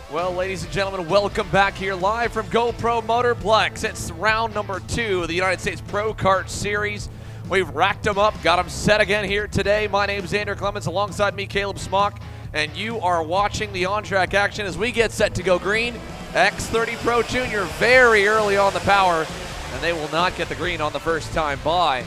Well, ladies and gentlemen, welcome back here live from GoPro Motorplex. It's round number 2 of the United States Pro Kart Series. We've racked them up, got them set again here today. My name's Andrew Clements, alongside me, Caleb Smock, and you are watching the on-track action as we get set to go green. X30 Pro Jr very early on the power, and they will not get the green on the first time by.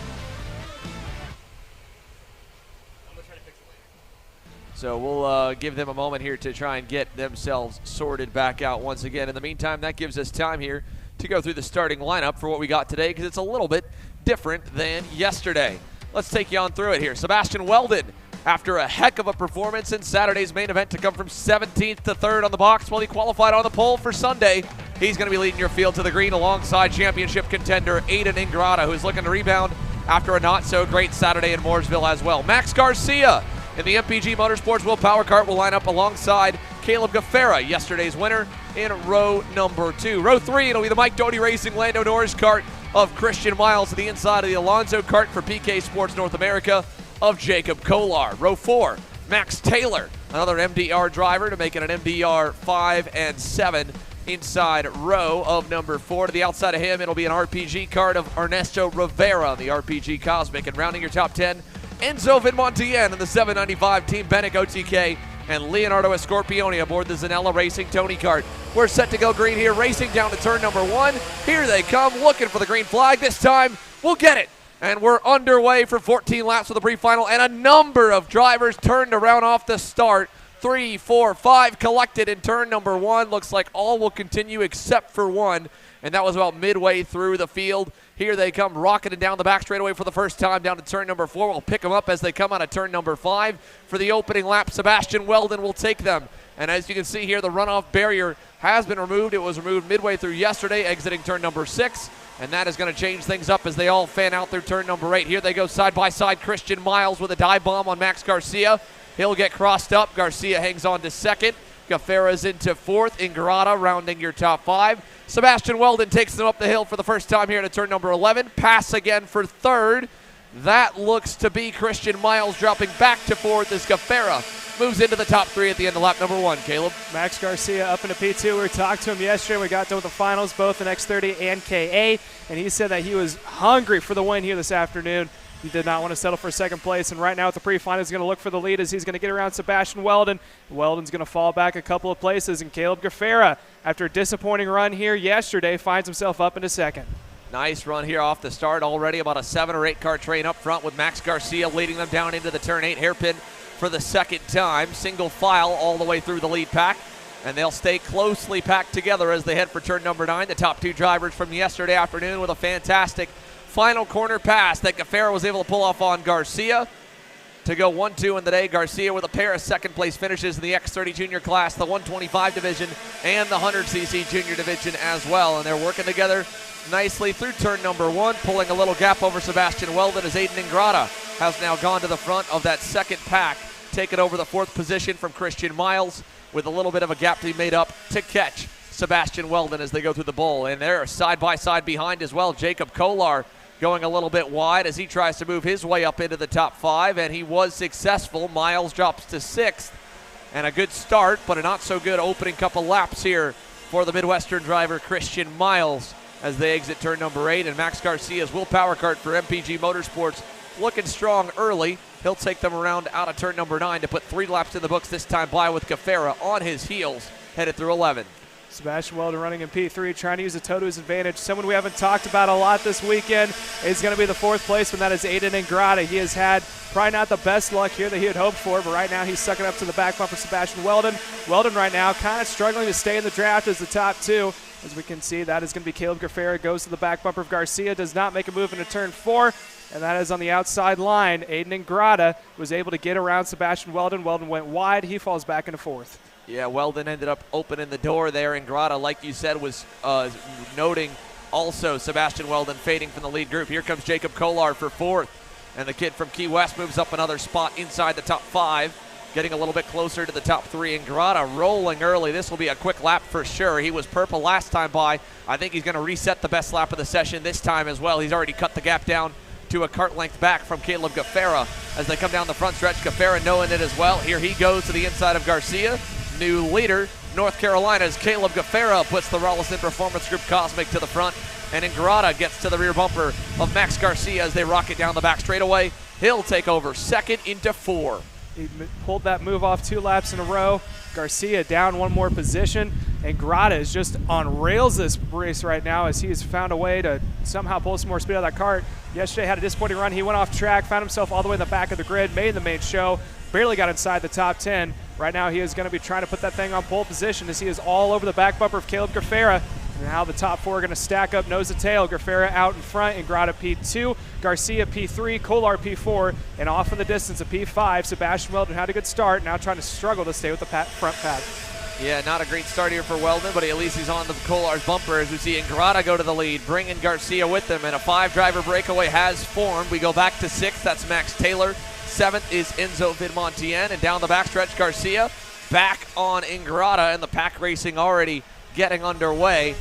So we'll give them a moment here to try and get themselves sorted back out once again. In the meantime, that gives us time here to go through the starting lineup for what we got today, because it's a little bit different than yesterday. Let's take you on through it here. Sebastian Weldon, after a heck of a performance in Saturday's main event to come from 17th to 3rd on the box while he qualified on the pole for Sunday, he's going to be leading your field to the green alongside championship contender Aiden Ingrata, who's looking to rebound after a not-so-great Saturday in Mooresville as well. Max Garcia in the MPG Motorsports Will Power Kart will line up alongside Caleb Gaffera, yesterday's winner, in row number 2. Row 3, it'll be the Mike Doty Racing Lando Norris kart of Christian Miles to the inside of the Alonso kart for PK Sports North America of Jacob Kolar. Row 4, Max Taylor, another MDR driver to make it an MDR 5 and 7 inside row of number 4. To the outside of him, it'll be an RPG kart of Ernesto Rivera on the RPG Cosmic. And rounding your top 10, Enzo Vinmontian in the 795 Team Bennett OTK, and Leonardo Escorpione aboard the Zanella Racing Tony kart. We're set to go green here, racing down to turn number 1. Here they come, looking for the green flag. This time, we'll get it. And we're underway for 14 laps of the pre-final, and a number of drivers turned around off the start. 3, 4, 5 collected in turn number 1. Looks like all will continue except for one, and that was about midway through the field. Here they come, rocketing down the back straightaway for the first time down to turn number 4. We'll pick them up as they come out of turn number 5. For the opening lap, Sebastian Weldon will take them. And as you can see here, the runoff barrier has been removed. It was removed midway through yesterday, exiting turn number 6. And that is going to change things up as they all fan out through turn number 8. Here they go side by side. Christian Miles with a dive bomb on Max Garcia. He'll get crossed up. Garcia hangs on to 2nd. Gaffera's into 4th. Ingrata rounding your top 5. Sebastian Weldon takes them up the hill for the first time here to turn number 11. Pass again for 3rd. That looks to be Christian Miles dropping back to 4th as Gaffera moves into the top 3 at the end of lap number 1. Caleb? Max Garcia up into P2. We talked to him yesterday. We got done with the finals, both in X30 and KA, and he said that he was hungry for the win here this afternoon. He did not want to settle for 2nd place, and right now at the pre-final, he's going to look for the lead as he's going to get around Sebastian Weldon. Weldon's going to fall back a couple of places, and Caleb Gaffera, after a disappointing run here yesterday, finds himself up into 2nd. Nice run here off the start. Already about a 7 or 8 car train up front with Max Garcia leading them down into the turn 8 hairpin for the 2nd time. Single file all the way through the lead pack, and they'll stay closely packed together as they head for turn number 9. The top 2 drivers from yesterday afternoon with a fantastic final corner pass that Gaffera was able to pull off on Garcia to go 1-2 in the day. Garcia with a pair of 2nd place finishes in the X30 Junior class, the 125 division, and the 100cc Junior division as well. And they're working together nicely through turn number 1, pulling a little gap over Sebastian Weldon as Aiden Ingrata has now gone to the front of that 2nd pack, taking over the 4th position from Christian Miles with a little bit of a gap to be made up to catch Sebastian Weldon as they go through the bowl. And they're side by side behind as well. Jacob Kolar going a little bit wide as he tries to move his way up into the top 5, and he was successful. Miles drops to 6th, and a good start, but a not-so-good opening couple laps here for the Midwestern driver Christian Miles as they exit turn number 8, and Max Garcia's Will Power Kart for MPG Motorsports looking strong early. He'll take them around out of turn number 9 to put 3 laps in the books, this time by with Gaffera on his heels, headed through 11. Sebastian Weldon running in P3, trying to use the toe to his advantage. Someone we haven't talked about a lot this weekend is going to be the 4th placeman. That is Aiden Ingrata. He has had probably not the best luck here that he had hoped for, but right now he's sucking up to the back bumper Sebastian Weldon. Weldon right now kind of struggling to stay in the draft as the top 2. As we can see, that is going to be Caleb Gaffera. Goes to the back bumper of Garcia, does not make a move into turn 4, and that is on the outside line. Aiden Ingrata was able to get around Sebastian Weldon. Weldon went wide. He falls back into 4th. Yeah, Weldon ended up opening the door there. Ingrata, like you said, was noting also Sebastian Weldon fading from the lead group. Here comes Jacob Kolar for 4th, and the kid from Key West moves up another spot inside the top 5, getting a little bit closer to the top 3. Ingrata rolling early. This will be a quick lap for sure. He was purple last time by. I think he's going to reset the best lap of the session this time as well. He's already cut the gap down to a kart length back from Caleb Gaffera as they come down the front stretch. Gaffera knowing it as well. Here he goes to the inside of Garcia. New leader North Carolina's Caleb Gaffera puts the Rollison Performance Group Cosmic to the front, and Ingrata gets to the rear bumper of Max Garcia as they rocket down the back straightaway. He'll take over second into 4. He pulled that move off 2 laps in a row. Garcia down 1 more position. And Grata is just on rails this race right now as he has found a way to somehow pull some more speed out of that cart. Yesterday had a disappointing run. He went off track, found himself all the way in the back of the grid, made the main show, barely got inside the top 10. Right now he is going to be trying to put that thing on pole position as he is all over the back bumper of Caleb Gaffera. And now the top 4 are going to stack up nose to tail. Gaffera out in front, Ingrata P2, Garcia P3, Kolar P4, and off in the distance a P5. Sebastian Weldon had a good start, now trying to struggle to stay with the front pad. Yeah, not a great start here for Weldon, but at least he's on the Kolar's bumper as we see Ingrata go to the lead, bringing Garcia with them, and a 5-driver breakaway has formed. We go back to 6th, that's Max Taylor. 7th is Enzo Vidmontien, and down the backstretch, Garcia back on Ingrata, and the pack racing already getting underway.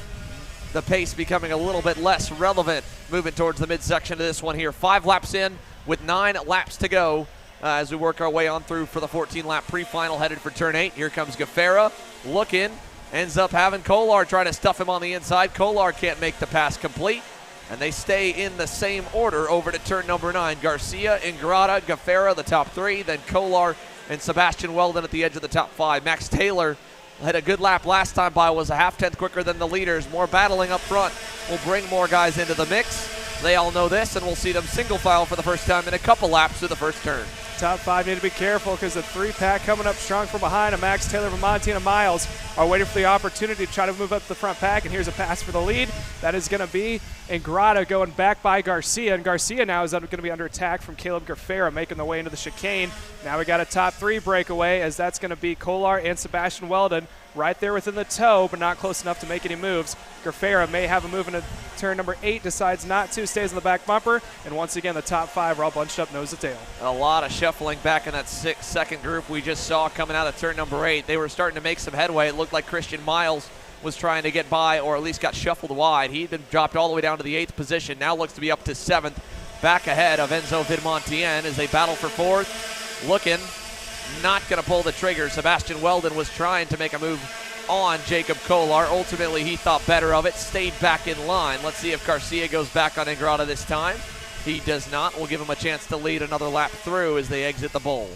The pace becoming a little bit less relevant, moving towards the midsection of this one here. 5 laps in with 9 laps to go as we work our way on through for the 14-lap pre-final headed for turn 8. Here comes Gaffera looking, ends up having Kolar try to stuff him on the inside. Kolar can't make the pass complete, and they stay in the same order over to turn number 9. Garcia, Ingrata, Gaffera, the top 3, then Kolar and Sebastian Weldon at the edge of the top 5. Max Taylor had a good lap last time by, was a half-tenth quicker than the leaders. More battling up front will bring more guys into the mix. They all know this, and we'll see them single file for the first time in a couple laps through the first turn. Top 5 need to be careful because the 3-pack coming up strong from behind. And Max Taylor, Vermonti, and Miles are waiting for the opportunity to try to move up the front pack. And here's a pass for the lead. That is going to be Ingrata going back by Garcia. And Garcia now is going to be under attack from Caleb Gaffera, making the way into the chicane. Now we got a top 3 breakaway as that's going to be Kolar and Sebastian Weldon right there within the toe, but not close enough to make any moves. Gaffera may have a move into turn number 8, decides not to, stays in the back bumper, and once again the top 5 are all bunched up nose to tail. A lot of shuffling back in that second group we just saw coming out of turn number 8. They were starting to make some headway. It looked like Christian Miles was trying to get by, or at least got shuffled wide. He'd been dropped all the way down to the 8th position, now looks to be up to 7th, back ahead of Enzo Vidmontien as they battle for 4th. Looking, not going to pull the trigger. Sebastian Weldon was trying to make a move on Jacob Kolar. Ultimately, he thought better of it, stayed back in line. Let's see if Garcia goes back on Ingrata this time. He does not. We'll give him a chance to lead another lap through as they exit the bowl.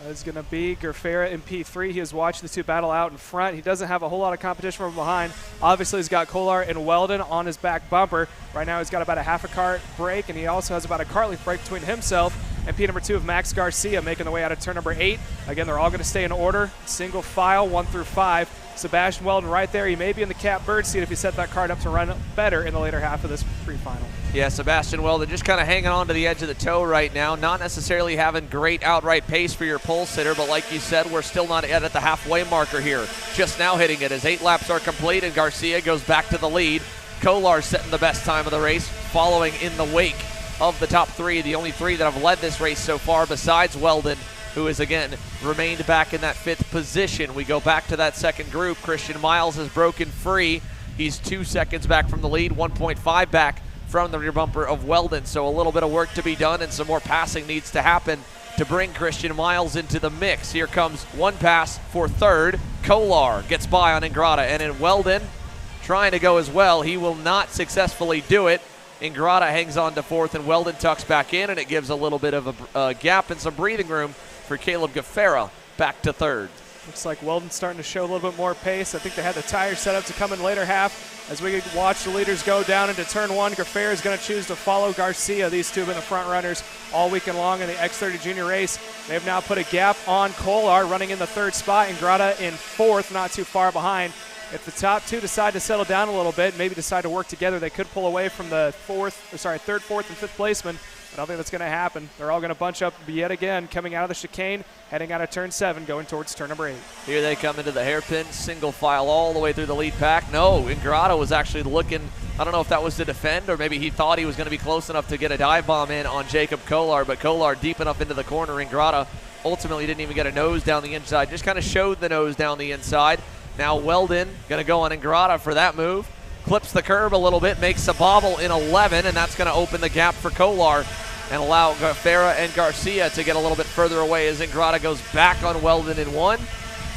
It's going to be Gaffera in P3. He has watched the 2 battle out in front. He doesn't have a whole lot of competition from behind. Obviously, he's got Kolar and Weldon on his back bumper. Right now, he's got about a half a cart break, and he also has about a cart length break between himself and P number 2 of Max Garcia, making the way out of turn number 8. Again, they're all going to stay in order, single file, 1 through 5. Sebastian Weldon right there. He may be in the catbird seat if he set that cart up to run better in the later half of this pre-final. Yeah, Sebastian Weldon just kind of hanging on to the edge of the toe right now. Not necessarily having great outright pace for your pole sitter, but like you said, we're still not yet at the halfway marker here. Just now hitting it as 8 laps are complete and Garcia goes back to the lead. Kolar setting the best time of the race, following in the wake of the top 3, the only 3 that have led this race so far besides Weldon, who has again remained back in that 5th position. We go back to that second group. Christian Miles has broken free. He's 2 seconds back from the lead, 1.5 back from the rear bumper of Weldon. So a little bit of work to be done and some more passing needs to happen to bring Christian Miles into the mix. Here comes 1 pass for 3rd. Kolar gets by on Ingrata, and in Weldon trying to go as well. He will not successfully do it. Ingrata hangs on to 4th and Weldon tucks back in, and it gives a little bit of a gap and some breathing room for Caleb Gaffera back to 3rd. Looks like Weldon's starting to show a little bit more pace. I think they had the tires set up to come in later half. As we watch the leaders go down into turn 1, Gaffera is going to choose to follow Garcia. These 2 have been the front runners all weekend long in the X30 Junior race. They've now put a gap on Kolar, running in the 3rd spot, and Ingrata in 4th, not too far behind. If the top 2 decide to settle down a little bit, maybe decide to work together, they could pull away from the 3rd, 4th, and 5th placement. I don't think that's going to happen. They're all going to bunch up yet again, coming out of the chicane, heading out of turn 7, going towards turn number 8. Here they come into the hairpin, single file all the way through the lead pack. No, Ingrata was actually looking, I don't know if that was to defend or maybe he thought he was going to be close enough to get a dive bomb in on Jacob Kolar, but Kolar deep enough into the corner. Ingrata ultimately didn't even get a nose down the inside, just kind of showed the nose down the inside. Now Weldon going to go on Ingrata for that move. Clips the curb a little bit, makes a bobble in 11, and that's going to open the gap for Kolar and allow Gaffera and Garcia to get a little bit further away as Ingrata goes back on Weldon in 1.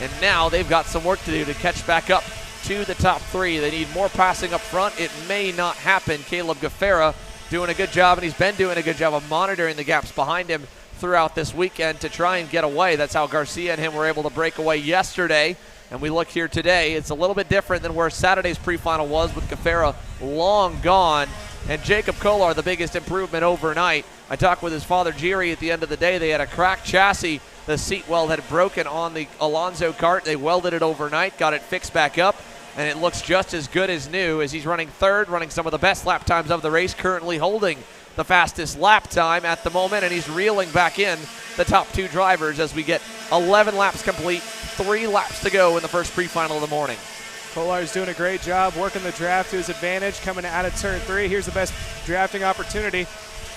and now they've got some work to do to catch back up to the top 3. They need more passing up front. It may not happen. Caleb Gaffera doing a good job, and he's been doing a good job of monitoring the gaps behind him throughout this weekend to try and get away. That's how Garcia and him were able to break away yesterday. And we look here today, it's a little bit different than where Saturday's pre-final was, with Gaffera long gone and Jacob Kolar the biggest improvement overnight. I talked with his father, Jerry, at the end of the day. They had a cracked chassis. The seat weld had broken on the Alonso Kart. They welded it overnight, got it fixed back up, and it looks just as good as new as he's running third, running some of the best lap times of the race, currently holding the fastest lap time at the moment, and he's reeling back in the top 2 drivers as we get 11 laps complete, 3 laps to go in the first pre-final of the morning. Kolar's doing a great job working the draft to his advantage, coming out of turn 3. Here's the best drafting opportunity.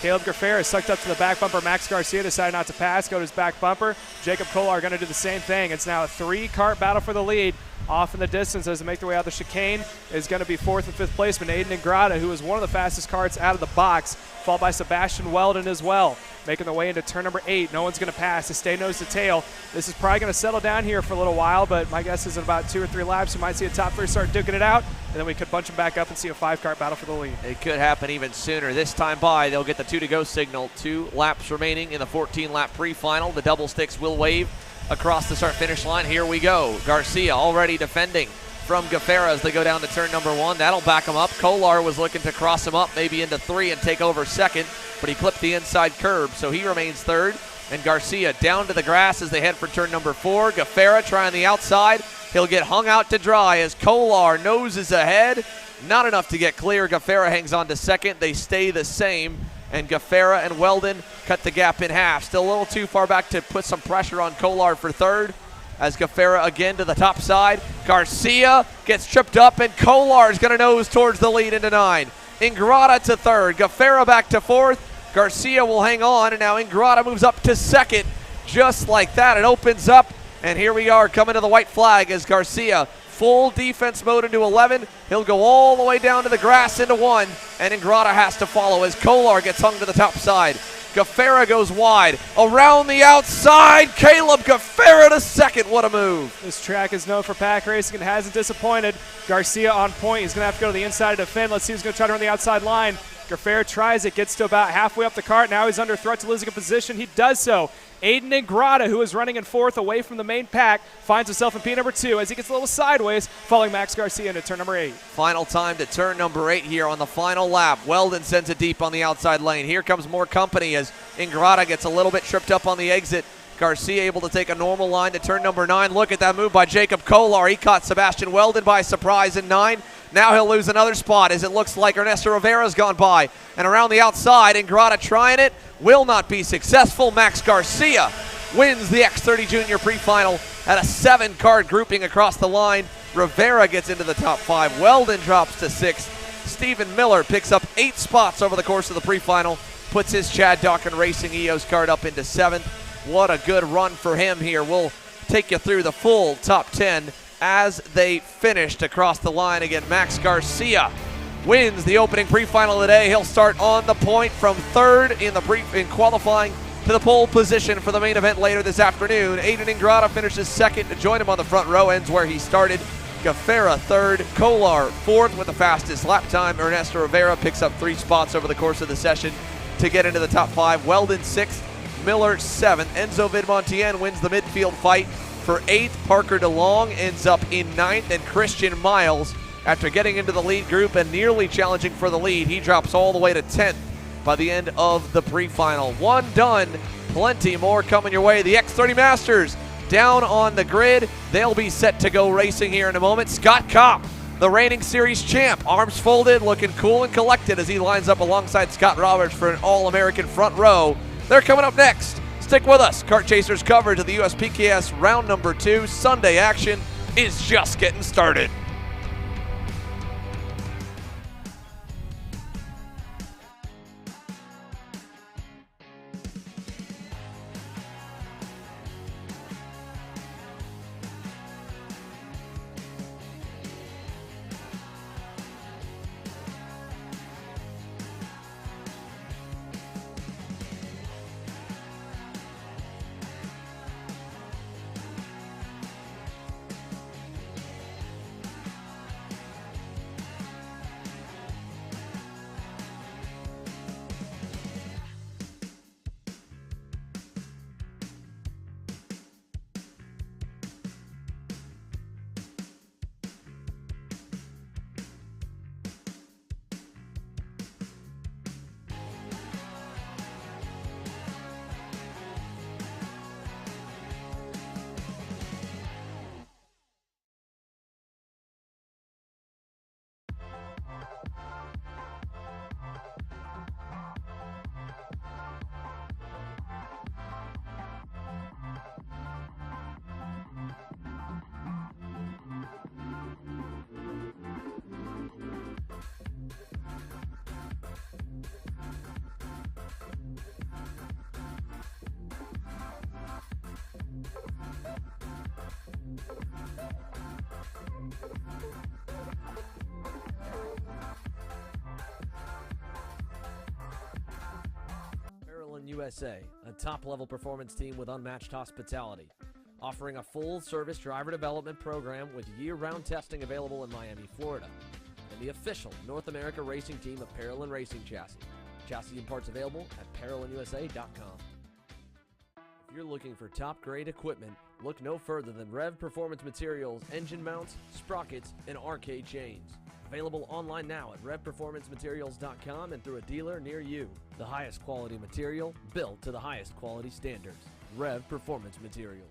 Caleb Gaffera sucked up to the back bumper. Max Garcia decided not to pass, go to his back bumper. Jacob Kolar going to do the same thing. It's now a 3-kart battle for the lead. Off in the distance as they make their way out the chicane is going to be 4th and 5th placement Aiden Ingrata, who is one of the fastest karts out of the box, followed by Sebastian Weldon as well. Making their way into turn number 8. No one's going to pass. They stay nose to tail. This is probably going to settle down here for a little while, but my guess is in about 2 or 3 laps, you might see a top 3 start duking it out, and then we could bunch them back up and see a 5-kart battle for the lead. It could happen even sooner. This time by, they'll get the 2-to-go signal. 2 laps remaining in the 14-lap pre-final. The double sticks will wave across the start-finish line. Here we go. Garcia already defending from Gaffera as they go down to turn number 1. That'll back him up. Kolar was looking to cross him up maybe into 3 and take over second, but he clipped the inside curb, so he remains third. And Garcia down to the grass as they head for turn number 4. Gaffera trying the outside. He'll get hung out to dry as Kolar noses ahead. Not enough to get clear. Gaffera hangs on to second. They stay the same, and Gaffera and Weldon cut the gap in half. Still a little too far back to put some pressure on Kolar for third. As Gaffera again to the top side. Garcia gets tripped up, and Kolar is going to nose towards the lead into 9. Ingrata to third. Gaffera back to 4th. Garcia will hang on, and now Ingrata moves up to second. Just like that, it opens up, and here we are coming to the white flag as Garcia, full defense mode into 11. He'll go all the way down to the grass into 1, and Ingrata has to follow as Kolar gets hung to the top side. Gaffera goes wide. Around the outside, Caleb Gaffera to second. What a move. This track is known for pack racing and hasn't disappointed. Garcia on point. He's going to have to go to the inside to defend. Let's see who's going to try to run the outside line. Gaffera tries it, gets to about halfway up the cart. Now he's under threat to losing a position. He does so. Aiden Ingrata, who is running in 4th away from the main pack, finds himself in P number 2 as he gets a little sideways, following Max Garcia into turn number 8. Final time to turn number 8 here on the final lap. Weldon sends it deep on the outside lane. Here comes more company as Ingrata gets a little bit tripped up on the exit. Garcia able to take a normal line to turn number 9. Look at that move by Jacob Kolar. He caught Sebastian Weldon by surprise in 9. Now he'll lose another spot as it looks like Ernesto Rivera's gone by. And around the outside, Ingrata trying it, will not be successful. Max Garcia wins the X30 Jr Pre-Final at a 7-card grouping across the line. Rivera gets into the top 5. Weldon drops to 6th. Stephen Miller picks up 8 spots over the course of the pre-final, puts his Chad Dawkin Racing EOS card up into 7th. What a good run for him here. We'll take you through the full top 10 as they finished across the line. Again, Max Garcia wins the opening pre-final of the day. He'll start on the point from 3rd in qualifying to the pole position for the main event later this afternoon. Aiden Ingrata finishes 2nd to join him on the front row, ends where he started. Gaffera 3rd, Kolar 4th with the fastest lap time. Ernesto Rivera picks up 3 spots over the course of the session to get into the top 5. Weldon 6th, Miller 7th. Enzo Vidmontien wins the midfield fight for 8th. Parker DeLong ends up in 9th, and Christian Miles, after getting into the lead group and nearly challenging for the lead, he drops all the way to 10th by the end of the pre-final. One done, plenty more coming your way. The X30 Masters down on the grid. They'll be set to go racing here in a moment. Scott Kopp, the reigning series champ, arms folded, looking cool and collected as he lines up alongside Scott Roberts for an All-American front row. They're coming up next. Stick with us. Kart Chasers coverage of the USPKS round number 2. Sunday action is just getting started. USA, a top-level performance team with unmatched hospitality, offering a full-service driver development program with year-round testing available in Miami, Florida, and the official North America racing team of Parolin Racing Chassis. Chassis and parts available at ParolinUSA.com. If you're looking for top-grade equipment, look no further than Rev Performance Materials, engine mounts, sprockets, and arcade chains. Available online now at RevPerformanceMaterials.com and through a dealer near you. The highest quality material, built to the highest quality standards. Rev Performance Materials.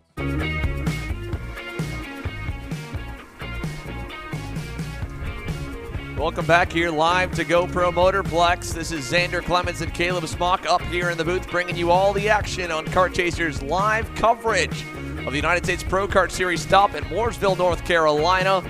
Welcome back here live to GoPro Motorplex. This is Xander Clemens and Caleb Smock up here in the booth bringing you all the action on Kart Chasers live coverage of the United States Pro Kart Series stop in Mooresville, North Carolina.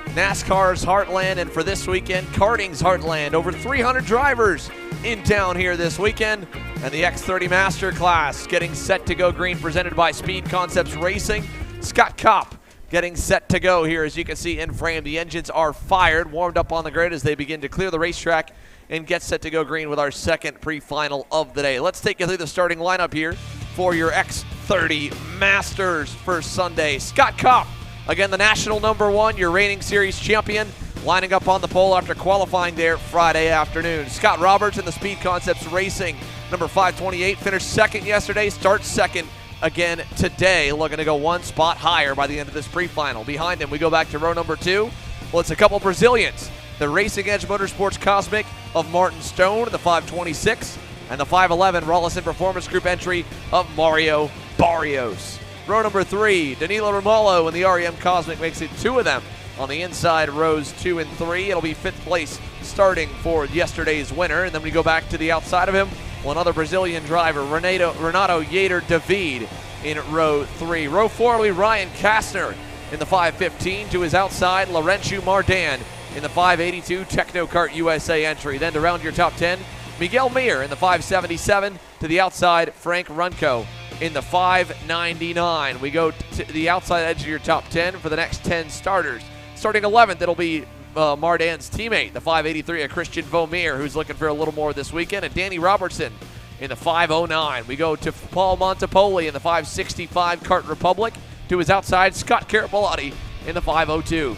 NASCAR's Heartland, and for this weekend, karting's Heartland. Over 300 drivers in town here this weekend, and the X30 Master class getting set to go green, presented by Speed Concepts Racing. Scott Kopp getting set to go here. As you can see in frame, the engines are fired, warmed up on the grid as they begin to clear the racetrack and get set to go green with our second pre-final of the day. Let's take you through the starting lineup here for your X30 Masters for Sunday. Scott Kopp, again, the national #1, your reigning series champion, lining up on the pole after qualifying there Friday afternoon. Scott Roberts in the Speed Concepts Racing, number 528, finished second yesterday, starts second again today, looking to go one spot higher by the end of this pre-final. Behind him, we go back to row number 2. Well, it's a couple Brazilians. The Racing Edge Motorsports Cosmic of Martin Stone, the 526, and the 511 Rollison Performance Group entry of Mario Barrios. Row number 3, Danilo Romolo in the REM Cosmic makes it 2 of them on the inside rows 2 and 3. It'll be 5th place starting for yesterday's winner. And then we go back to the outside of him, well, another Brazilian driver, Renato Yater David in row 3. Row 4 will be Ryan Kastner in the 515. To his outside, Laurentiu Mardan in the 582 Technokart USA entry. Then to round your top 10, Miguel Mir in the 577. To the outside, Frank Runco in the 599. We go to the outside edge of your top 10 for the next 10 starters. Starting 11th, it'll be Mardan's teammate, the 583, a Christian Vomir, who's looking for a little more this weekend, and Danny Robertson in the 509. We go to Paul Montepoli in the 565 Kart Republic. To his outside, Scott Carapalotti in the 502.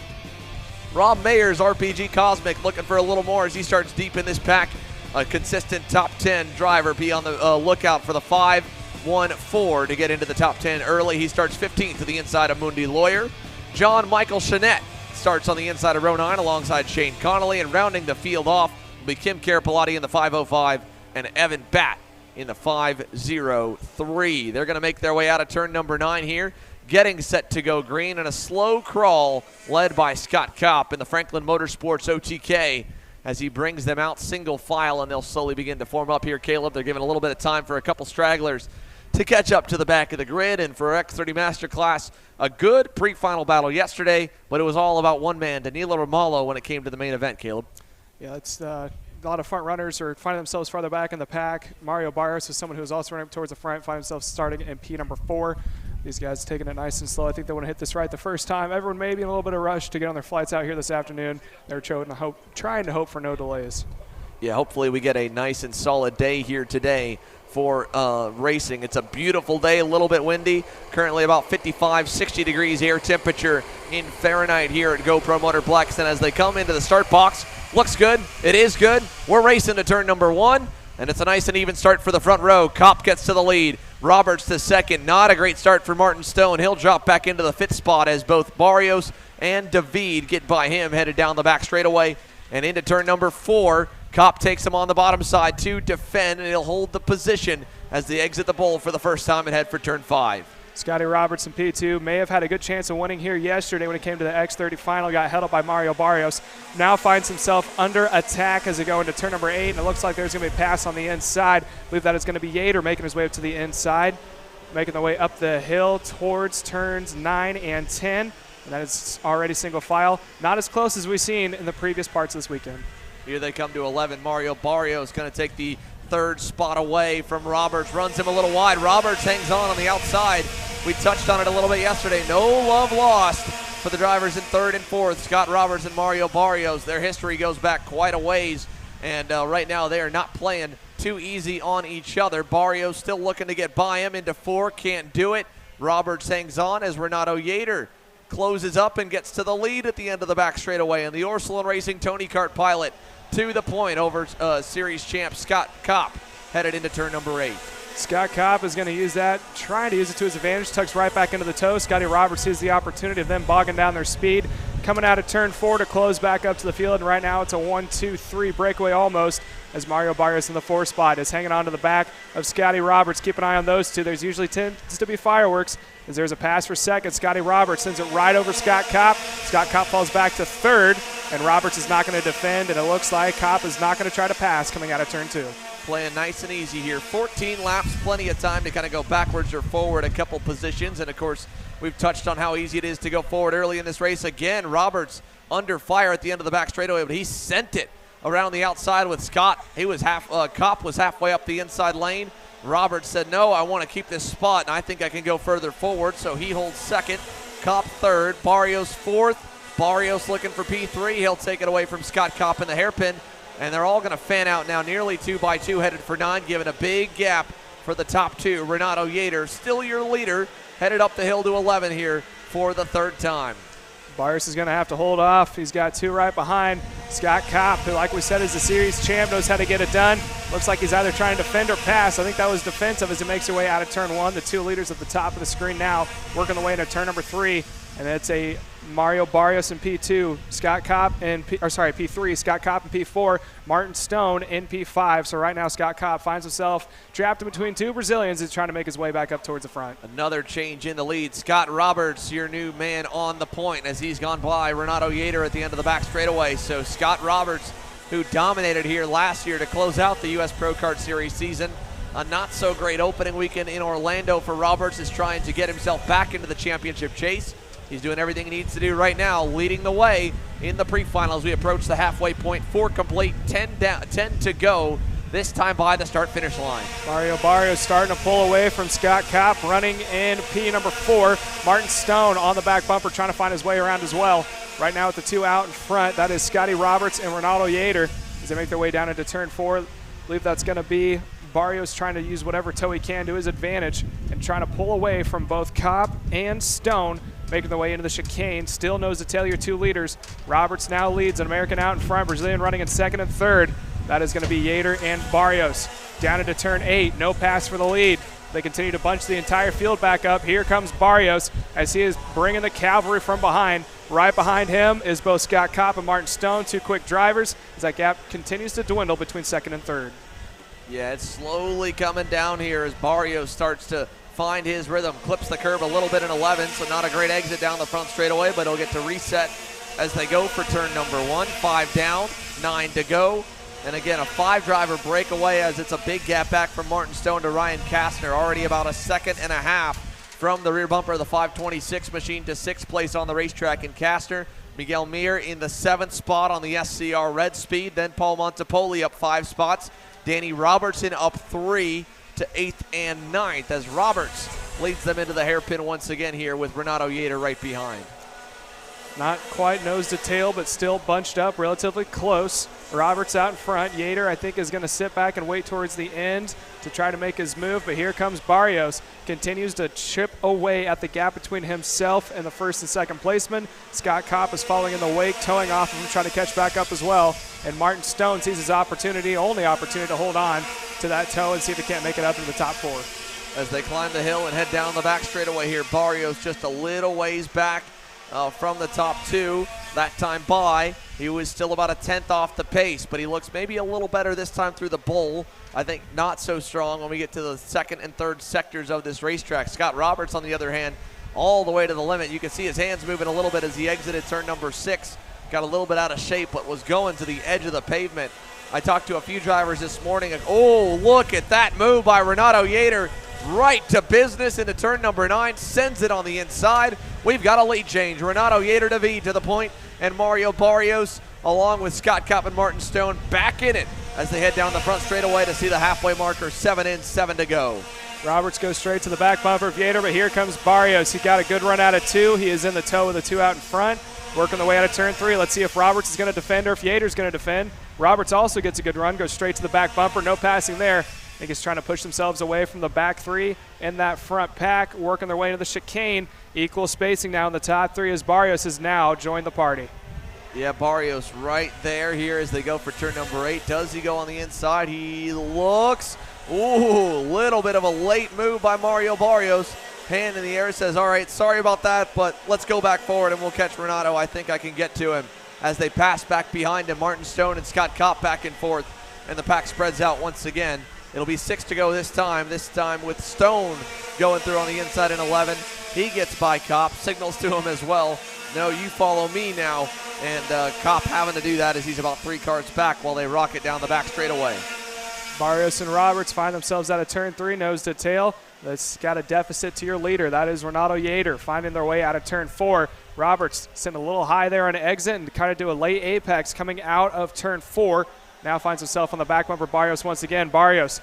Rob Mayer's RPG Cosmic looking for a little more as he starts deep in this pack. A consistent top 10 driver. Be on the lookout for the 514 to get into the top 10 early. He starts 15th to the inside of Mundi Lawyer. John Michael Chanette starts on the inside of row 9 alongside Shane Connolly, and rounding the field off will be Kim Carapalotti in the 505 and Evan Batt in the 503. They're going to make their way out of turn number 9 here, getting set to go green, and a slow crawl led by Scott Kopp in the Franklin Motorsports OTK as he brings them out single file, and they'll slowly begin to form up here, Caleb. They're giving a little bit of time for a couple stragglers to catch up to the back of the grid. And for X30 Master class, a good pre-final battle yesterday, but it was all about one man, Danilo Romolo, when it came to the main event, Caleb. Yeah, it's a lot of front runners are finding themselves farther back in the pack. Mario Barrios is someone who's also running up towards the front, find himself starting in P number 4. These guys taking it nice and slow. I think they want to hit this right the first time. Everyone may be in a little bit of rush to get on their flights out here this afternoon. They're trying to hope for no delays. Yeah, hopefully we get a nice and solid day here today for racing. It's a beautiful day, a little bit windy. Currently about 55, 60 degrees air temperature in Fahrenheit here at GoPro Motorplex. And as they come into the start box, looks good. It is good. We're racing to turn number 1, and it's a nice and even start for the front row. Kopp gets to the lead. Roberts to second. Not a great start for Martin Stone. He'll drop back into the 5th spot as both Barrios and David get by him, headed down the back straightaway and into turn number 4. Kopp takes him on the bottom side to defend, and he'll hold the position as they exit the bowl for the first time and head for turn 5. Scotty Roberts in P2 may have had a good chance of winning here yesterday when it came to the X30 final. Got held up by Mario Barrios. Now finds himself under attack as they go into turn number 8, and it looks like there's going to be a pass on the inside. I believe that is going to be Yater making his way up to the inside, making the way up the hill towards turns 9 and 10. And that is already single file. Not as close as we've seen in the previous parts this weekend. Here they come to 11. Mario Barrios going to take the 3rd spot away from Roberts. Runs him a little wide. Roberts hangs on the outside. We touched on it a little bit yesterday. No love lost for the drivers in third and fourth, Scott Roberts and Mario Barrios. Their history goes back quite a ways, and right now they are not playing too easy on each other. Barrios still looking to get by him into four, can't do it. Roberts hangs on as Renato Yater closes up and gets to the lead at the end of the back straightaway. And the Orsilon Racing Tony Kart pilot to the point over series champ Scott Kopp headed into turn number 8. Scott Kopp is going to use that, trying to use it to his advantage, tucks right back into the toe. Scotty Roberts sees the opportunity of them bogging down their speed. Coming out of turn 4 to close back up to the field, and right now it's a 1-2-3 breakaway almost as Mario Barrios in the 4 spot is hanging on to the back of Scotty Roberts. Keep an eye on those two. There's usually tends to be fireworks as there's a pass for second. Scotty Roberts sends it right over Scott Kopp. Scott Kopp falls back to third, and Roberts is not going to defend, and it looks like Kopp is not going to try to pass coming out of turn 2. Playing nice and easy here. 14 laps, plenty of time to kind of go backwards or forward a couple positions. And, of course, we've touched on how easy it is to go forward early in this race. Again, Roberts under fire at the end of the back straightaway, but he sent it around the outside with Scott. He was Kopp was halfway up the inside lane. Roberts said, no, I want to keep this spot, and I think I can go further forward. So he holds second, Kopp third, Barrios fourth. Barrios looking for P3. He'll take it away from Scott Kopp in the hairpin. And they're all going to fan out now, nearly 2 by 2, headed for 9, giving a big gap for the top 2. Renato Yater, still your leader, headed up the hill to 11 here for the third time. Barrios is going to have to hold off. He's got 2 right behind Scott Kopp, who, like we said, is the series champ, knows how to get it done. Looks like he's either trying to defend or pass. I think that was defensive as he makes his way out of turn 1. The 2 leaders at the top of the screen now working their way into turn number 3. And it's a Mario Barrios in P2, Scott Kopp in P3, Scott Kopp in P4, Martin Stone in P5. So right now Scott Kopp finds himself trapped in between 2 Brazilians. He's trying to make his way back up towards the front. Another change in the lead. Scott Roberts, your new man on the point as he's gone by Renato Yater at the end of the back straightaway. So Scott Roberts, who dominated here last year to close out the U.S. Pro Kart Series season. A not-so-great opening weekend in Orlando for Roberts, is trying to get himself back into the championship chase. He's doing everything he needs to do right now, leading the way in the pre-finals. We approach the halfway point, 4 complete, 10 to go, this time by the start-finish line. Mario Barrios starting to pull away from Scott Kopp, running in P number 4. Martin Stone on the back bumper, trying to find his way around as well. Right now with the 2 out in front, that is Scotty Roberts and Renato Yater as they make their way down into turn 4. I believe that's going to be Barrios trying to use whatever toe he can to his advantage and trying to pull away from both Kopp and Stone, making their way into the chicane. Still nose to tail your 2 leaders. Roberts now leads, an American out in front, Brazilian running in second and third. That is going to be Yater and Barrios. Down into turn 8, no pass for the lead. They continue to bunch the entire field back up. Here comes Barrios as he is bringing the cavalry from behind. Right behind him is both Scott Kopp and Martin Stone, 2 quick drivers, as that gap continues to dwindle between second and third. Yeah, it's slowly coming down here as Barrios starts to find his rhythm, clips the curb a little bit in 11, so not a great exit down the front straightaway, but he'll get to reset as they go for turn number 1. 5 down, 9 to go. And again, a 5-driver breakaway as it's a big gap back from Martin Stone to Ryan Kastner, already about 1.5 seconds from the rear bumper of the 526 machine to 6th place on the racetrack in Kastner. Miguel Mir in the 7th spot on the SCR Red Speed, then Paul Montepoli up 5 spots. Danny Robertson up 3 to 8th and 9th as Roberts leads them into the hairpin once again here with Renato Yater right behind. Not quite nose to tail, but still bunched up, relatively close. Roberts out in front. Yater, I think, is going to sit back and wait towards the end to try to make his move, but here comes Barrios. Continues to chip away at the gap between himself and the 1st and 2nd placeman. Scott Kopp is following in the wake, towing off of him, trying to catch back up as well. And Martin Stone sees his opportunity, only opportunity to hold on to that toe and see if he can't make it up into the top 4. As they climb the hill and head down the back straightaway here, Barrios just a little ways back from the top 2. That time by, he was still about 1/10 off the pace, but he looks maybe a little better this time through the bowl. I think not so strong when we get to the 2nd and 3rd sectors of this racetrack. Scott Roberts, on the other hand, all the way to the limit. You can see his hands moving a little bit as he exited turn number 6. Got a little bit out of shape, but was going to the edge of the pavement. I talked to a few drivers this morning. Oh, look at that move by Renato Yater. Right to business into turn number 9, sends it on the inside. We've got a lead change. Renato Yater to the point, and Mario Barrios, along with Scott Kopp and Martin Stone, back in it as they head down the front straightaway to see the halfway marker. 7 in, 7 to go. Roberts goes straight to the back bumper of Yater, but here comes Barrios. He got a good run out of 2. He is in the toe with a 2 out in front, working the way out of turn 3. Let's see if Roberts is going to defend or if Yater's going to defend. Roberts also gets a good run, goes straight to the back bumper. No passing there. I think he's trying to push themselves away from the back 3 in that front pack, working their way into the chicane. Equal spacing now in the top 3 as Barrios has now joined the party. Yeah, Barrios right there here as they go for turn number 8. Does he go on the inside? He looks. Ooh, little bit of a late move by Mario Barrios. Hand in the air, says, all right, sorry about that, but let's go back forward and we'll catch Renato. I think I can get to him. As they pass back behind him, Martin Stone and Scott Kopp back and forth, and the pack spreads out once again. It'll be 6 to go this time with Stone going through on the inside in 11. He gets by Kopp, signals to him as well. No, you follow me now. And Kopp having to do that as he's about 3 cars back while they rocket down the back straightaway. Barrios and Roberts find themselves out of turn 3, nose to tail. That's got a deficit to your leader. That is Renato Yater finding their way out of turn 4. Roberts sitting a little high there on an exit and kind of do a late apex coming out of turn 4. Now finds himself on the back bumper. Barrios once again. Barrios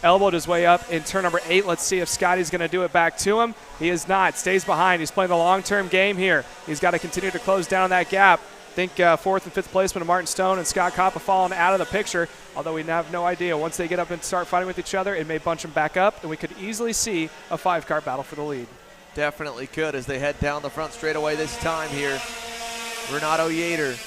elbowed his way up in turn number 8. Let's see if Scotty's going to do it back to him. He is not. Stays behind. He's playing the long-term game here. He's got to continue to close down that gap. I think 4th and 5th placement of Martin Stone and Scott Kopp have fallen out of the picture, although we have no idea. Once they get up and start fighting with each other, it may bunch them back up, and we could easily see a 5-car battle for the lead. Definitely could as they head down the front straightaway this time here. Renato Yater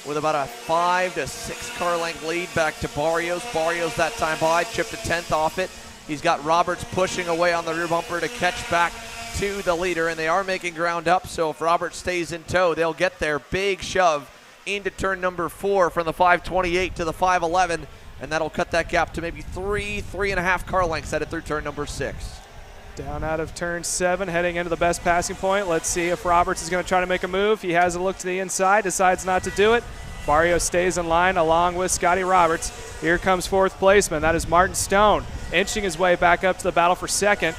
with about a 5 to 6 car length lead back to Barrios. Barrios that time by, chipped a 10th off it. He's got Roberts pushing away on the rear bumper to catch back to the leader, and they are making ground up, so if Roberts stays in tow, they'll get their big shove into turn number 4 from the 528 to the 511, and that'll cut that gap to maybe 3.5 car lengths headed through turn number 6. Down out of turn 7, heading into the best passing point. Let's see if Roberts is going to try to make a move. He has a look to the inside, decides not to do it. Barrios stays in line along with Scotty Roberts. Here comes 4th placeman. That is Martin Stone, inching his way back up to the battle for 2nd.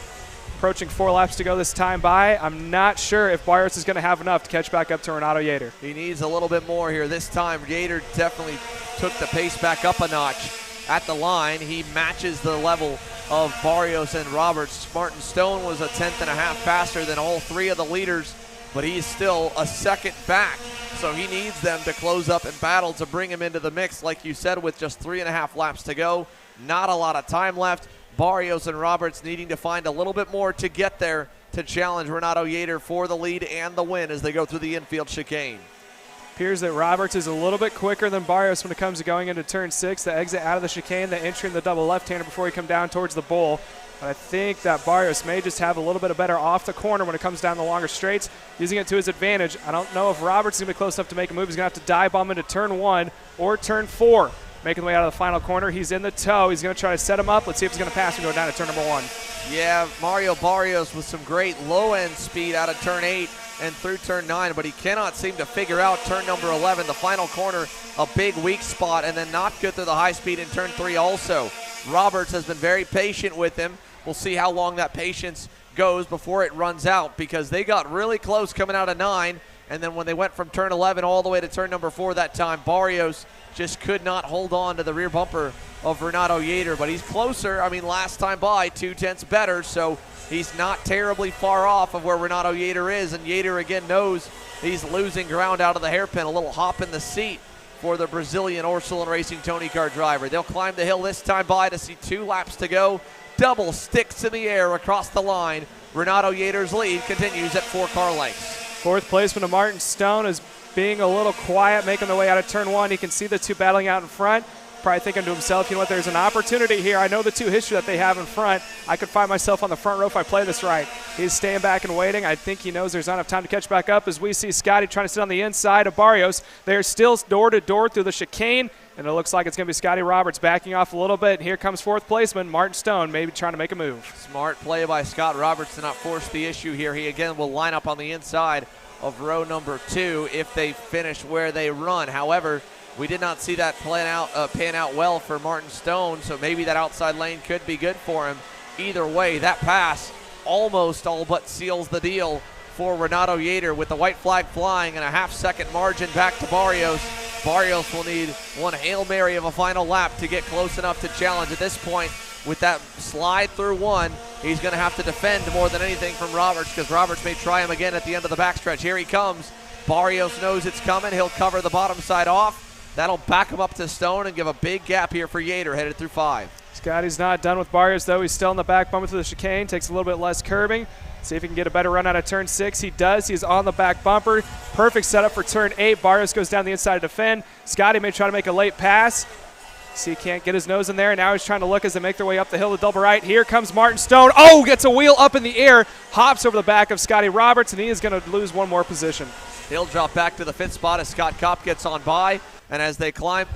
Approaching 4 laps to go this time by. I'm not sure if Barrios is going to have enough to catch back up to Renato Yater. He needs a little bit more here. This time, Yater definitely took the pace back up a notch at the line. He matches the level of Barrios and Roberts. Martin Stone was a 10th and a half faster than all 3 of the leaders, but he's still a 2nd back. So he needs them to close up and battle to bring him into the mix, like you said, with just 3.5 laps to go. Not a lot of time left. Barrios and Roberts needing to find a little bit more to get there to challenge Renato Yater for the lead and the win as they go through the infield chicane. Appears that Roberts is a little bit quicker than Barrios when it comes to going into turn 6, the exit out of the chicane, the entering the double left-hander before he come down towards the bowl. But I think that Barrios may just have a little bit of better off the corner when it comes down the longer straights, using it to his advantage. I don't know if Roberts is going to be close enough to make a move. He's going to have to dive bomb into turn 1 or turn 4. Making the way out of the final corner. He's in the toe. He's going to try to set him up. Let's see if he's going to pass him going down to turn number 1. Yeah, Mario Barrios with some great low-end speed out of turn 8 and through turn 9, but he cannot seem to figure out turn number 11, the final corner, a big weak spot, and then not good through the high speed in turn 3 also. Roberts has been very patient with him. We'll see how long that patience goes before it runs out, because they got really close coming out of 9, and then when they went from turn 11 all the way to turn number 4 that time, Barrios just could not hold on to the rear bumper of Renato Yater, but he's closer. I mean, last time by, 2/10 better, so he's not terribly far off of where Renato Yater is, and Yater again knows he's losing ground out of the hairpin. A little hop in the seat for the Brazilian Ursuline Racing Tony Kart driver. They'll climb the hill this time by to see 2 laps to go. Double sticks in the air across the line. Renato Yater's lead continues at 4 car lengths. 4th placement of Martin Stone is being a little quiet, making the way out of turn 1. He can see the 2 battling out in front. Probably thinking to himself, you know what, there's an opportunity here. I know the 2 history that they have in front. I could find myself on the front row if I play this right. He's staying back and waiting. I think he knows there's not enough time to catch back up as we see Scotty trying to sit on the inside of Barrios. They're still door to door through the chicane, and it looks like it's going to be Scotty Roberts backing off a little bit. And here comes 4th placeman Martin Stone, maybe trying to make a move. Smart play by Scott Roberts to not force the issue here. He again will line up on the inside of row number 2 if they finish where they run. However, we did not see that pan out well for Martin Stone, so maybe that outside lane could be good for him. Either way, that pass almost all but seals the deal for Renato Yater with the white flag flying and a half-second margin back to Barrios. Barrios will need one Hail Mary of a final lap to get close enough to challenge. At this point, with that slide through 1, He's going to have to defend more than anything from Roberts, because Roberts may try him again at the end of the backstretch. Here he comes. Barrios knows it's coming. He'll cover the bottom side off. That'll back him up to Stone and give a big gap here for Yater, headed through 5. Scotty's not done with Barrios, though. He's still in the back bumper through the chicane. Takes a little bit less curbing. See if he can get a better run out of turn 6. He does. He's on the back bumper. Perfect setup for turn 8. Barrios goes down the inside to defend. Scotty may try to make a late pass. See, he can't get his nose in there. And now he's trying to look as they make their way up the hill to double right. Here comes Martin Stone. Oh, gets a wheel up in the air. Hops over the back of Scotty Roberts, and he is going to lose one more position. He'll drop back to the 5th spot as Scott Kopp gets on by. And as they climb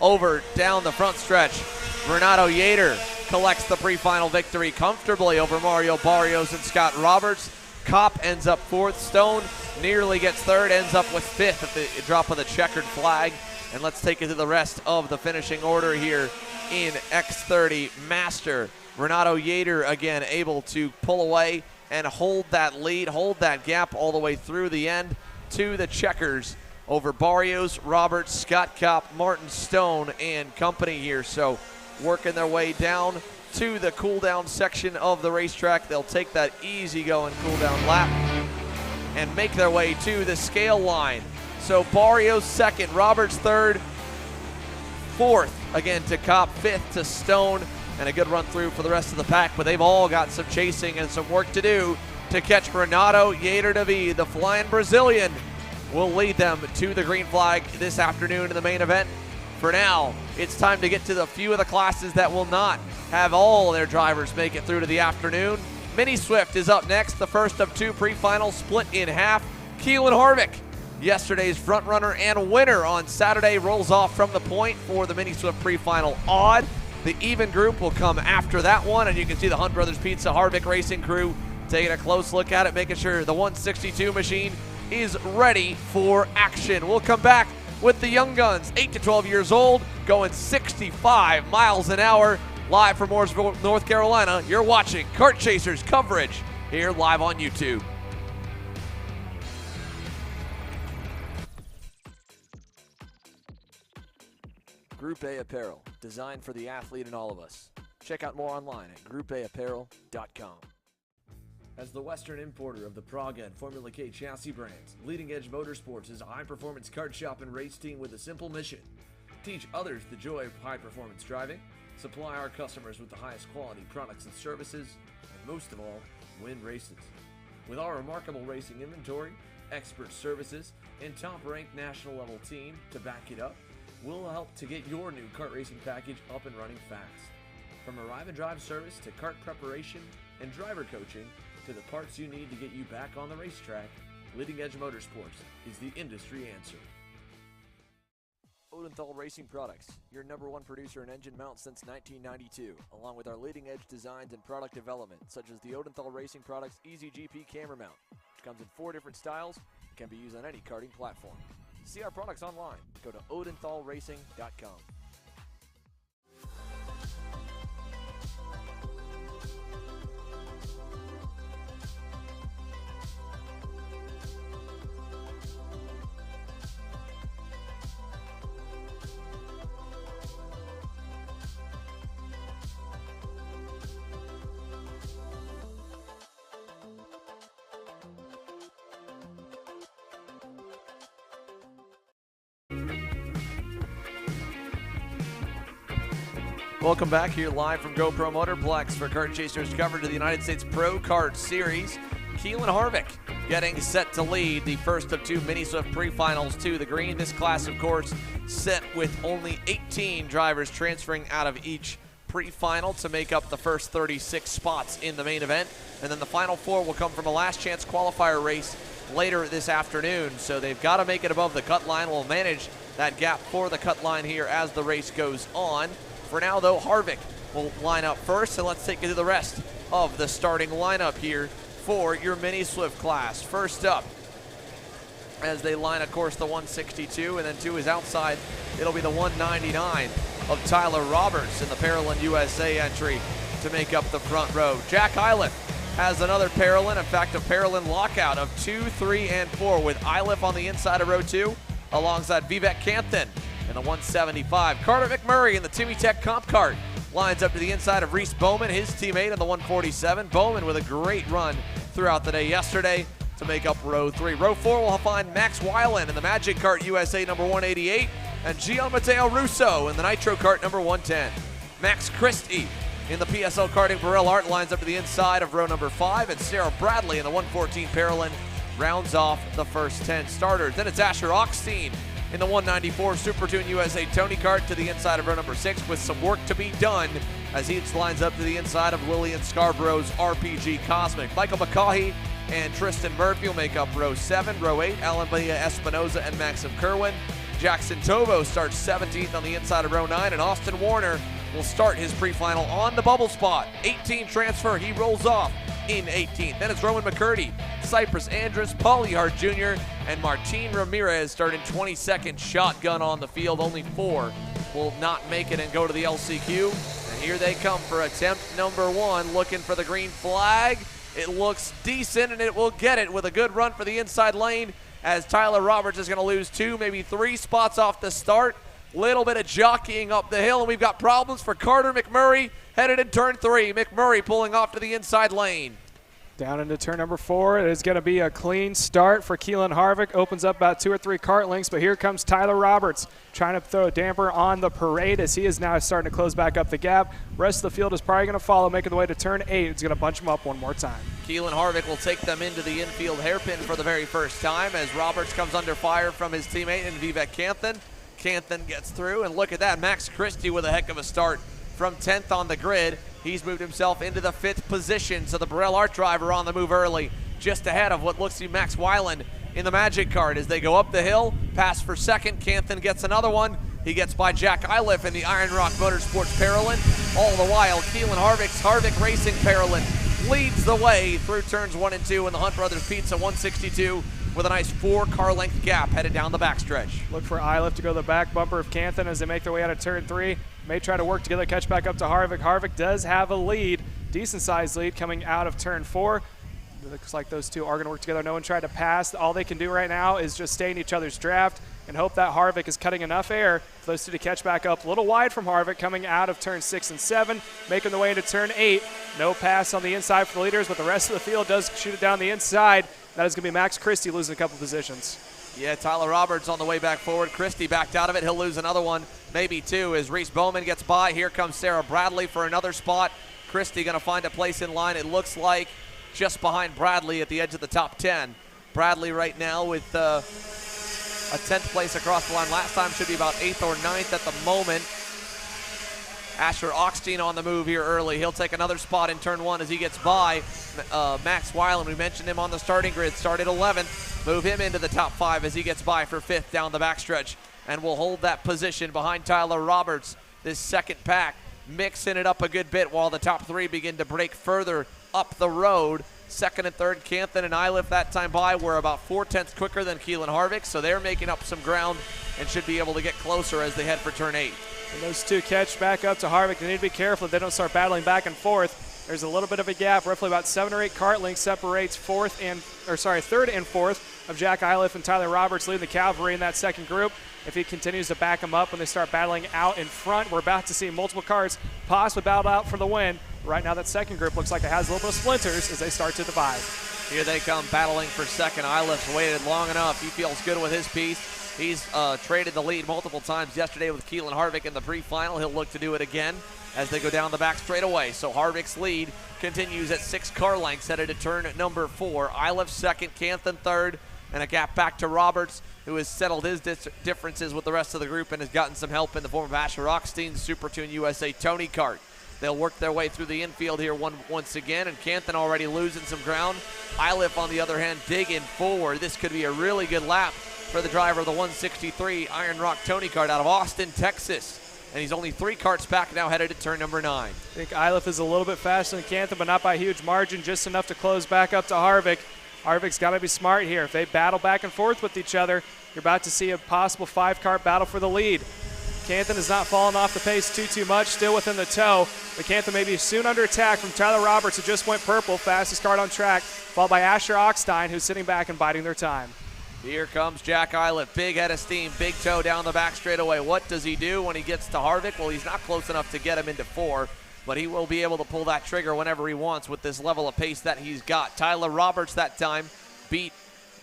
over down the front stretch, Renato Yater collects the pre-final victory comfortably over Mario Barrios and Scott Roberts. Kopp ends up 4th. Stone nearly gets 3rd, ends up with 5th at the drop of the checkered flag. And let's take it to the rest of the finishing order here in X30 Master. Renato Yater again able to pull away and hold that lead, hold that gap all the way through the end to the checkers over Barrios, Roberts, Scott Kopp, Martin Stone, and company here. So working their way down to the cool-down section of the racetrack. They'll take that easy-going cool-down lap and make their way to the scale line. So Barrios 2nd, Roberts 3rd, 4th again to Kopp, 5th to Stone, and a good run through for the rest of the pack, but they've all got some chasing and some work to do to catch Renato Yater David. The flying Brazilian will lead them to the green flag this afternoon in the main event. For now, it's time to get to the few of the classes that will not have all their drivers make it through to the afternoon. Mini Swift is up next, the first of 2 pre-finals split in half. Keelan Harvick, yesterday's front runner and winner on Saturday, rolls off from the point for the Mini Swift pre-final odd. The even group will come after that one, and you can see the Hunt Brothers Pizza Harvick Racing crew taking a close look at it, making sure the 162 machine is ready for action. We'll come back with the young guns, 8 to 12 years old, going 65 miles an hour, live from Mooresville, North Carolina. You're watching Kart Chasers coverage here live on YouTube. Group A Apparel, designed for the athlete in all of us. Check out more online at groupAapparel.com. As the Western importer of the Prague and Formula K chassis brands, Leading Edge Motorsports is a high-performance kart shop and race team with a simple mission: teach others the joy of high-performance driving, supply our customers with the highest quality products and services, and most of all, win races. With our remarkable racing inventory, expert services, and top-ranked national-level team to back it up, we'll help to get your new kart racing package up and running fast. From arrive and drive service to kart preparation and driver coaching to the parts you need to get you back on the racetrack, Leading Edge Motorsports is the industry answer. Odenthal Racing Products, your #1 producer in engine mounts since 1992, along with our leading edge designs and product development, such as the Odenthal Racing Products EasyGP camera mount, which comes in 4 different styles and can be used on any karting platform. See our products online. Go to odenthalracing.com. Welcome back here live from GoPro Motorplex for Kart Chasers coverage of the United States Pro Kart Series. Keelan Harvick getting set to lead the first of 2 Mini Swift pre-finals to the green. This class, of course, set with only 18 drivers transferring out of each pre-final to make up the first 36 spots in the main event. And then the final 4 will come from a last chance qualifier race later this afternoon. So they've got to make it above the cut line. We'll manage that gap for the cut line here as the race goes on. For now, though, Harvick will line up first, and let's take you to the rest of the starting lineup here for your Mini Swift class. First up, as they line, of course, the 162, and then to his outside, it'll be the 199 of Tyler Roberts in the Paralyn USA entry to make up the front row. Jack Iliff has another Paralyn, in fact, a Paralyn lockout of 2, 3, and 4 with Iliff on the inside of row 2 alongside Vivek Kanthan in the 175. Carter McMurray in the Timmy Tech Comp Kart lines up to the inside of Reese Bowman, his teammate in the 147. Bowman with a great run throughout the day yesterday to make up row 3. Row 4 will find Max Weiland in the Magic Kart USA number 188 and Gian Matteo Russo in the Nitro Kart number 110. Max Christie in the PSL Karting Burrell Art lines up to the inside of row number 5, and Sarah Bradley in the 114 Paralyn rounds off the first 10 starters. Then it's Asher Oxteen in the 194 Super Tune USA Tony Kart to the inside of row number 6 with some work to be done as he lines up to the inside of Lillian Scarborough's RPG Cosmic. Michael McCaughey and Tristan Murphy will make up row 7. Row 8, Alan Bia Espinoza and Maxim Kerwin. Jackson Tovo starts 17th on the inside of row 9, and Austin Warner will start his pre-final on the bubble spot. 18 transfer, he rolls off in 18th. Then it's Roman McCurdy, Cypress Andrus, Pauly Jr., and Martin Ramirez starting 22nd shotgun on the field. Only 4 will not make it and go to the LCQ. And here they come for attempt number 1, looking for the green flag. It looks decent, and it will get it with a good run for the inside lane as Tyler Roberts is going to lose 2, maybe 3 spots off the start. Little bit of jockeying up the hill, and we've got problems for Carter McMurray headed in turn 3. McMurray pulling off to the inside lane. Down into turn number 4. It is going to be a clean start for Keelan Harvick. Opens up about 2 or 3 kart lengths, but here comes Tyler Roberts trying to throw a damper on the parade as he is now starting to close back up the gap. Rest of the field is probably going to follow, making the way to turn 8. It's going to bunch them up one more time. Keelan Harvick will take them into the infield hairpin for the very first time as Roberts comes under fire from his teammate in Vivek Canthan. Canthan gets through, and look at that, Max Christie with a heck of a start from 10th on the grid. He's moved himself into the 5th position, so the Burrell Art driver on the move early, just ahead of what looks to be Max Weiland in the Magic Kart as they go up the hill. Pass for second, Canthan gets another one. He gets by Jack Iliff in the Iron Rock Motorsports Paralyn. All the while, Keelan Harvick's Harvick Racing Paralyn leads the way through turns 1 and 2 in the Hunt Brothers Pizza 162 with a nice 4 car length gap headed down the backstretch. Look for Iliff to go to the back bumper of Canthan as they make their way out of turn 3. May try to work together, catch back up to Harvick. Harvick does have a lead, decent sized lead coming out of turn 4. It looks like those two are going to work together. No one tried to pass. All they can do right now is just stay in each other's draft and hope that Harvick is cutting enough air for those two to catch back up. A little wide from Harvick coming out of turn 6 and 7, making the way into turn 8. No pass on the inside for the leaders, but the rest of the field does shoot it down the inside. That is going to be Max Christie losing a couple positions. Yeah, Tyler Roberts on the way back forward. Christie backed out of it. He'll lose another one, maybe 2, as Reese Bowman gets by. Here comes Sarah Bradley for another spot. Christie going to find a place in line, it looks like, just behind Bradley at the edge of the top 10. Bradley right now with a 10th place across the line. Last time should be about 8th or 9th at the moment. Asher Oxteen on the move here early. He'll take another spot in turn 1 as he gets by Max Weiland. We mentioned him on the starting grid, started 11th. Move him into the top 5 as he gets by for 5th down the backstretch. And will hold that position behind Tyler Roberts. This second pack mixing it up a good bit while the top 3 begin to break further up the road. Second and third, Canthan and Iliff that time by were about 4/10 quicker than Keelan Harvick, so they're making up some ground and should be able to get closer as they head for turn 8. And those two catch back up to Harvick. They need to be careful if they don't start battling back and forth. There's a little bit of a gap, roughly about 7 or 8 kart lengths separates third and fourth of Jack Iliff and Tyler Roberts leading the cavalry in that second group. If he continues to back them up when they start battling out in front, we're about to see multiple cars possibly battle out for the win. Right now that second group looks like it has a little bit of splinters as they start to divide. Here they come battling for second. Iliff's waited long enough. He feels good with his piece. He's traded the lead multiple times yesterday with Keelan Harvick in the pre-final. He'll look to do it again as they go down the back straight away. So Harvick's lead continues at 6 car lengths headed to turn number 4. Iliff second, Canthan third, and a gap back to Roberts, who has settled his differences with the rest of the group and has gotten some help in the form of Asher Oxteen's Super Tune USA Tony Kart. They'll work their way through the infield here once again, and Canthan already losing some ground. Iliff, on the other hand, digging forward. This could be a really good lap for the driver of the 163 Iron Rock Tony Kart out of Austin, Texas. And he's only 3 karts back now headed to turn number 9. I think Iliff is a little bit faster than Canthan, but not by a huge margin, just enough to close back up to Harvick. Harvick's got to be smart here. If they battle back and forth with each other, you're about to see a possible 5-kart battle for the lead. Canthan has not fallen off the pace too much, still within the tow. But Canthan may be soon under attack from Tyler Roberts, who just went purple, fastest kart on track, followed by Asher Oxteen, who's sitting back and biding their time. Here comes Jack Iliff, big head of steam, big toe down the back straightaway. What does he do when he gets to Harvick? Well, he's not close enough to get him into 4, but he will be able to pull that trigger whenever he wants with this level of pace that he's got. Tyler Roberts that time beat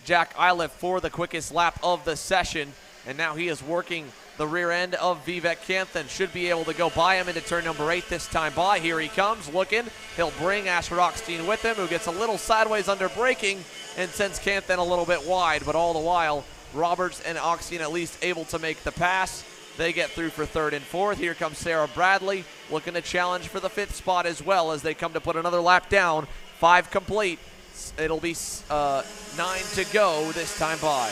Jack Iliff for the quickest lap of the session, and now he is working the rear end of Vivek Canthan. Should be able to go by him into turn number 8 this time by. Here he comes, looking. He'll bring Asher Rockstein with him, who gets a little sideways under braking and sends Canthan a little bit wide, but all the while, Roberts and Oxtein at least able to make the pass. They get through for 3rd and 4th. Here comes Sarah Bradley, looking to challenge for the 5th spot as well as they come to put another lap down. 5 complete. It'll be 9 to go this time by.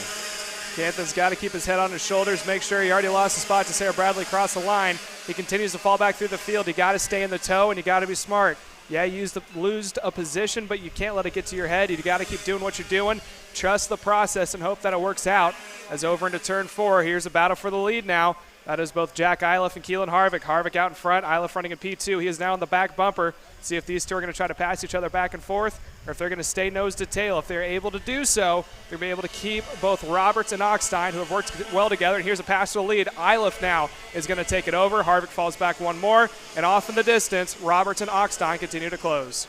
Canthan's got to keep his head on his shoulders, make sure he already lost a spot to Sarah Bradley across the line. He continues to fall back through the field. You got to stay in the toe, and you got to be smart. Yeah, you lose a position, but you can't let it get to your head. You got to keep doing what you're doing. Trust the process and hope that it works out. As over into turn 4, here's a battle for the lead now. That is both Jack Iliff and Keelan Harvick. Harvick out in front, Iliff running in P2. He is now in the back bumper. See if these two are going to try to pass each other back and forth, or if they're going to stay nose to tail. If they're able to do so, they'll be able to keep both Roberts and Oxtein, who have worked well together. And here's a pass to the lead. Iliff now is going to take it over. Harvick falls back one more, and off in the distance, Roberts and Oxtein continue to close.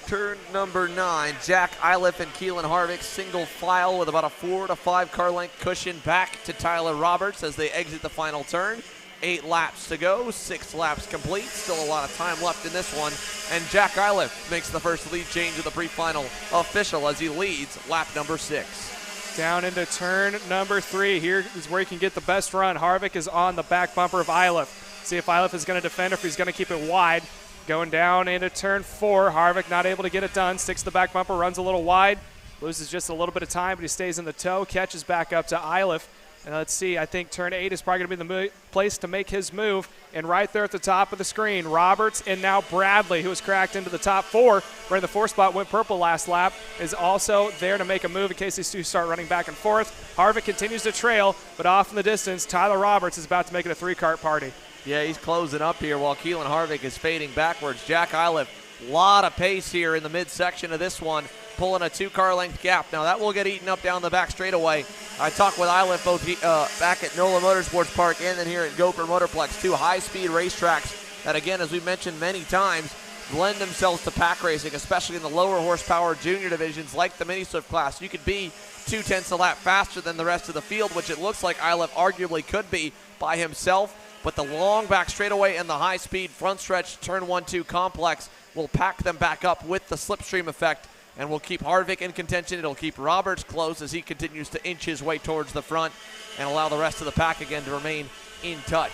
Turn number 9, Jack Iliff and Keelan Harvick single file with about a 4 to 5 car length cushion back to Tyler Roberts as they exit the final turn. 8 laps to go, 6 laps complete, still a lot of time left in this one, and Jack Iliff makes the first lead change of the pre-final official as he leads lap number 6. Down into turn number 3. Here is where he can get the best run. Harvick is on the back bumper of Iliff. See if Iliff is going to defend or if he's going to keep it wide. Going down into turn 4, Harvick not able to get it done, sticks the back bumper, runs a little wide, loses just a little bit of time, but he stays in the toe, catches back up to Iliff. And let's see, I think turn 8 is probably going to be the place to make his move. And right there at the top of the screen, Roberts and now Bradley, who has cracked into the top 4, right in the 4th spot, went purple last lap, is also there to make a move in case these two start running back and forth. Harvick continues to trail, but off in the distance, Tyler Roberts is about to make it a 3-cart party. Yeah, he's closing up here while Keelan Harvick is fading backwards. Jack Iliff, a lot of pace here in the midsection of this one, pulling a 2-car length gap. Now that will get eaten up down the back straightaway. I talked with Iliff both back at NOLA Motorsports Park and then here at GoPro Motorplex, 2 high-speed racetracks that, again, as we've mentioned many times, lend themselves to pack racing, especially in the lower horsepower junior divisions like the Mini Swift class. You could be 0.2 a lap faster than the rest of the field, which it looks like Iliff arguably could be by himself. But the long back straightaway and the high-speed front stretch turn 1-2 complex will pack them back up with the slipstream effect and will keep Harvick in contention. It'll keep Roberts close as he continues to inch his way towards the front and allow the rest of the pack again to remain in touch.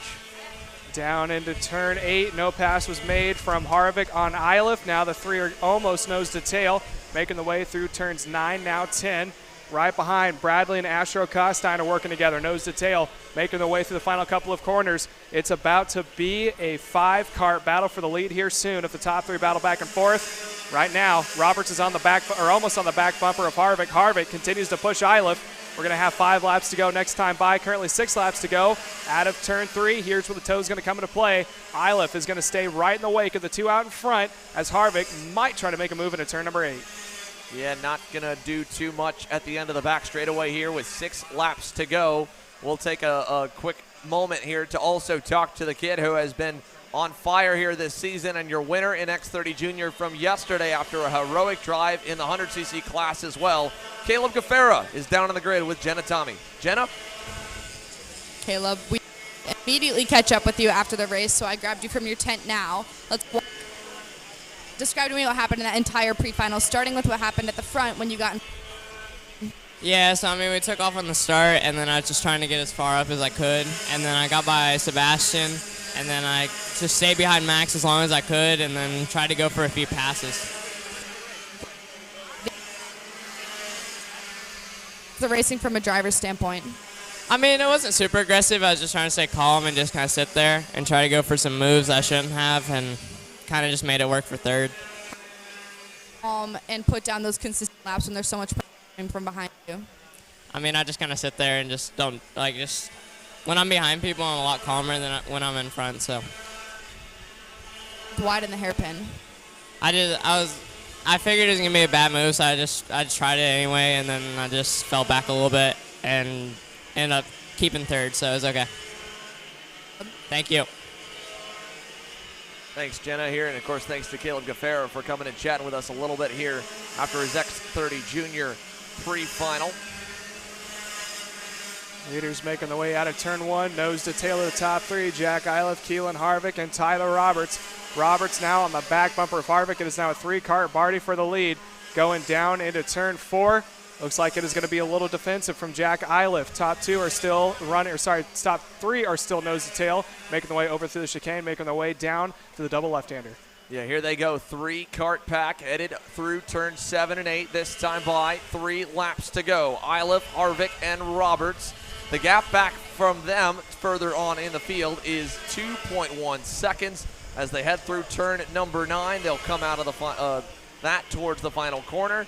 Down into turn 8, no pass was made from Harvick on Iliff. Now the 3 are almost nose to tail, making the way through turns 9, now 10. Right behind, Bradley and Asher Rockstein are working together, nose to tail, making their way through the final couple of corners. It's about to be a 5-cart battle for the lead here soon if the top 3 battle back and forth. Right now, Roberts is on the back, or almost on the back bumper of Harvick. Harvick continues to push Iliff. We're going to have 5 laps to go next time by. Currently 6 laps to go. Out of turn 3, here's where the toe is going to come into play. Iliff is going to stay right in the wake of the 2 out in front as Harvick might try to make a move into turn number 8. Yeah, not going to do too much at the end of the back straightaway here with 6 laps to go. We'll take a quick moment here to also talk to the kid who has been on fire here this season and your winner in X30 Jr from yesterday after a heroic drive in the 100cc class as well. Caleb Gaffera is down on the grid with Jenna Tommy. Jenna? Caleb, we immediately catch up with you after the race, so I grabbed you from your tent now. Let's describe to me what happened in that entire pre-final, starting with what happened at the front when you got in. Yeah, so I mean, we took off on the start, and then I was just trying to get as far up as I could, and then I got by Sebastian, and then I just stayed behind Max as long as I could, and then tried to go for a few passes. The racing from a driver's standpoint. I mean, it wasn't super aggressive. I was just trying to stay calm and just kind of sit there and try to go for some moves I shouldn't have, and kind of just made it work for 3rd. And put down those consistent laps when there's so much pressure from behind you. I mean, I just kind of sit there and just don't, like, just when I'm behind people, I'm a lot calmer than when I'm in front, so. Wide in the hairpin. I I figured it was gonna be a bad move, so I just tried it anyway, and then I just fell back a little bit and ended up keeping third, so it was okay. Thank you. Thanks, Jenna, here, and of course, thanks to Caleb Gaffaro for coming and chatting with us a little bit here after his X30 Jr Pre-Final. Leaders making the way out of turn one, nose to tail of the top three, Jack Iliff, Keelan Harvick, and Tyler Roberts. Roberts now on the back bumper of Harvick. It is now a three-cart Barty for the lead. Going down into turn four. Looks like it is going to be a little defensive from Jack Iliff. Top two are still running, or sorry, top three are still nose to tail, making the way over through the chicane, making their way down to the double left-hander. Yeah, here they go. Three-cart pack headed through turn 7 and 8. This time by 3 laps to go. Iliff, Harvick, and Roberts. The gap back from them further on in the field is 2.1 seconds. As they head through turn number 9, they'll come out of the that towards the final corner.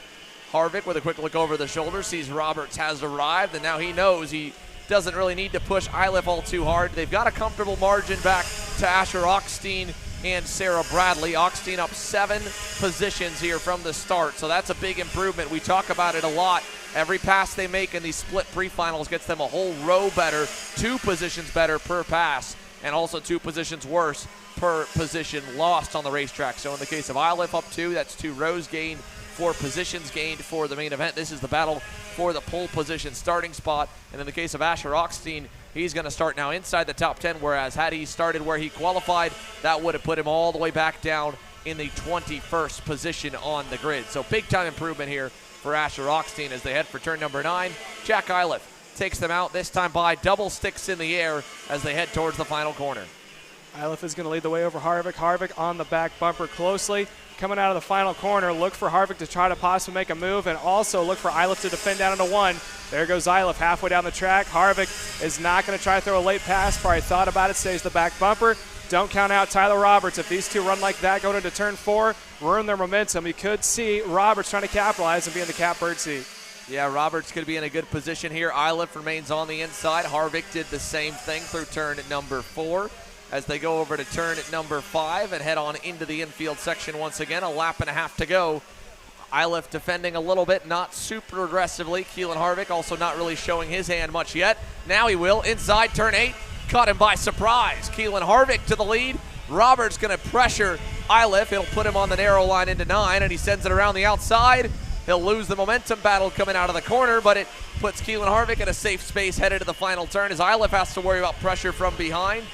Harvick with a quick look over the shoulder sees Roberts has arrived, and now he knows he doesn't really need to push Iliff all too hard. They've got a comfortable margin back to Asher Augstein and Sarah Bradley. Augstein up 7 positions here from the start, so that's a big improvement. We talk about it a lot. Every pass they make in these split pre-finals gets them a whole row better, 2 positions better per pass, and also 2 positions worse per position lost on the racetrack. So in the case of Iliff up 2, that's 2 rows gained, 4 positions gained for the main event. This is the battle for the pole position starting spot. And in the case of Asher Augstein, he's going to start now inside the top 10, whereas had he started where he qualified, that would have put him all the way back down in the 21st position on the grid. So big time improvement here for Asher Augstein as they head for turn number 9. Jack Iliff takes them out, this time by double sticks in the air as they head towards the final corner. Iliff is going to lead the way over Harvick. Harvick on the back bumper closely. Coming out of the final corner, look for Harvick to try to possibly make a move, and also look for Iliff to defend down into 1. There goes Iliff halfway down the track. Harvick is not going to try to throw a late pass. Probably thought about it, stays the back bumper. Don't count out Tyler Roberts. If these two run like that going into turn 4, ruin their momentum. You could see Roberts trying to capitalize and be in the catbird seat. Yeah, Roberts could be in a good position here. Iliff remains on the inside. Harvick did the same thing through turn number 4. As they go over to turn at number 5 and head on into the infield section once again. A lap and a half to go. Iliff defending a little bit, not super aggressively. Keelan Harvick also not really showing his hand much yet. Now he will. Inside turn 8, caught him by surprise. Keelan Harvick to the lead. Roberts going to pressure Iliff. It'll put him on the narrow line into 9, and he sends it around the outside. He'll lose the momentum battle coming out of the corner, but it puts Keelan Harvick in a safe space headed to the final turn as Iliff has to worry about pressure from behind.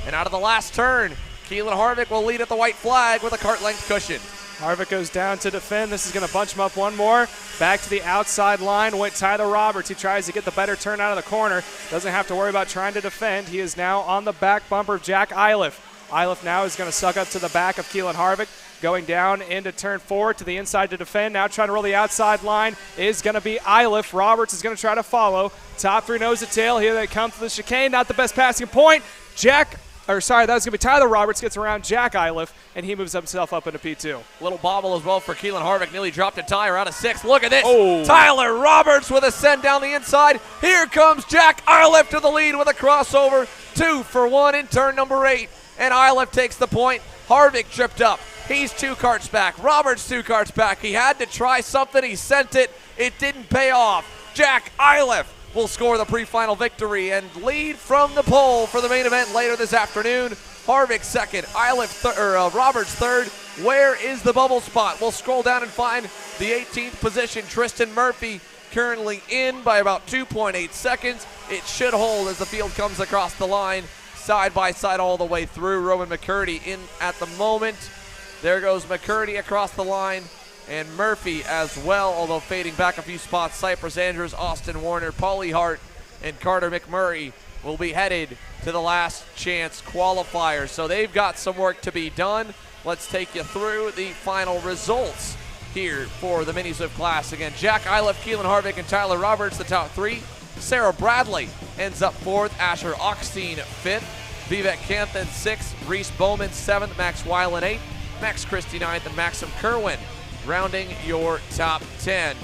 And out of the last turn, Keelan Harvick will lead at the white flag with a cart length cushion. Harvick goes down to defend. This is going to bunch him up one more. Back to the outside line went Tyler Roberts. He tries to get the better turn out of the corner. Doesn't have to worry about trying to defend. He is now on the back bumper of Jack Iliff. Iliff now is going to suck up to the back of Keelan Harvick. Going down into turn 4 to the inside to defend. Now trying to roll the outside line is going to be Iliff. Roberts is going to try to follow. Top 3 nose to tail. Here they come to the chicane. Not the best passing point. That was going to be Tyler Roberts, gets around Jack Iliff, and he moves himself up into P2. Little bobble as well for Keelan Harvick. Nearly dropped a tire out of 6. Look at this. Oh. Tyler Roberts with a send down the inside. Here comes Jack Iliff to the lead with a crossover. 2 for 1 in turn number 8. And Iliff takes the point. Harvick tripped up. He's 2 carts back. Roberts 2 carts back. He had to try something. He sent it. It didn't pay off. Jack Iliff will score the pre-final victory and lead from the pole for the main event later this afternoon. Harvick second, Roberts third. Where is the bubble spot? We'll scroll down and find the 18th position. Tristan Murphy currently in by about 2.8 seconds. It should hold as the field comes across the line side by side all the way through. Roman McCurdy in at the moment. There goes McCurdy across the line. And Murphy as well, although fading back a few spots. Cypress Andrews, Austin Warner, Paulie Hart, and Carter McMurray will be headed to the last chance qualifiers. So they've got some work to be done. Let's take you through the final results here for the Mini Swift class. Again, Jack Iliff, Keelan Harvick, and Tyler Roberts, the top 3. Sarah Bradley ends up 4th, Asher Augstein 5th, Vivek Kanthan 6th, Reese Bowman 7th, Max Weiland 8th, Max Christie 9th, and Maxim Kerwin rounding your top 10.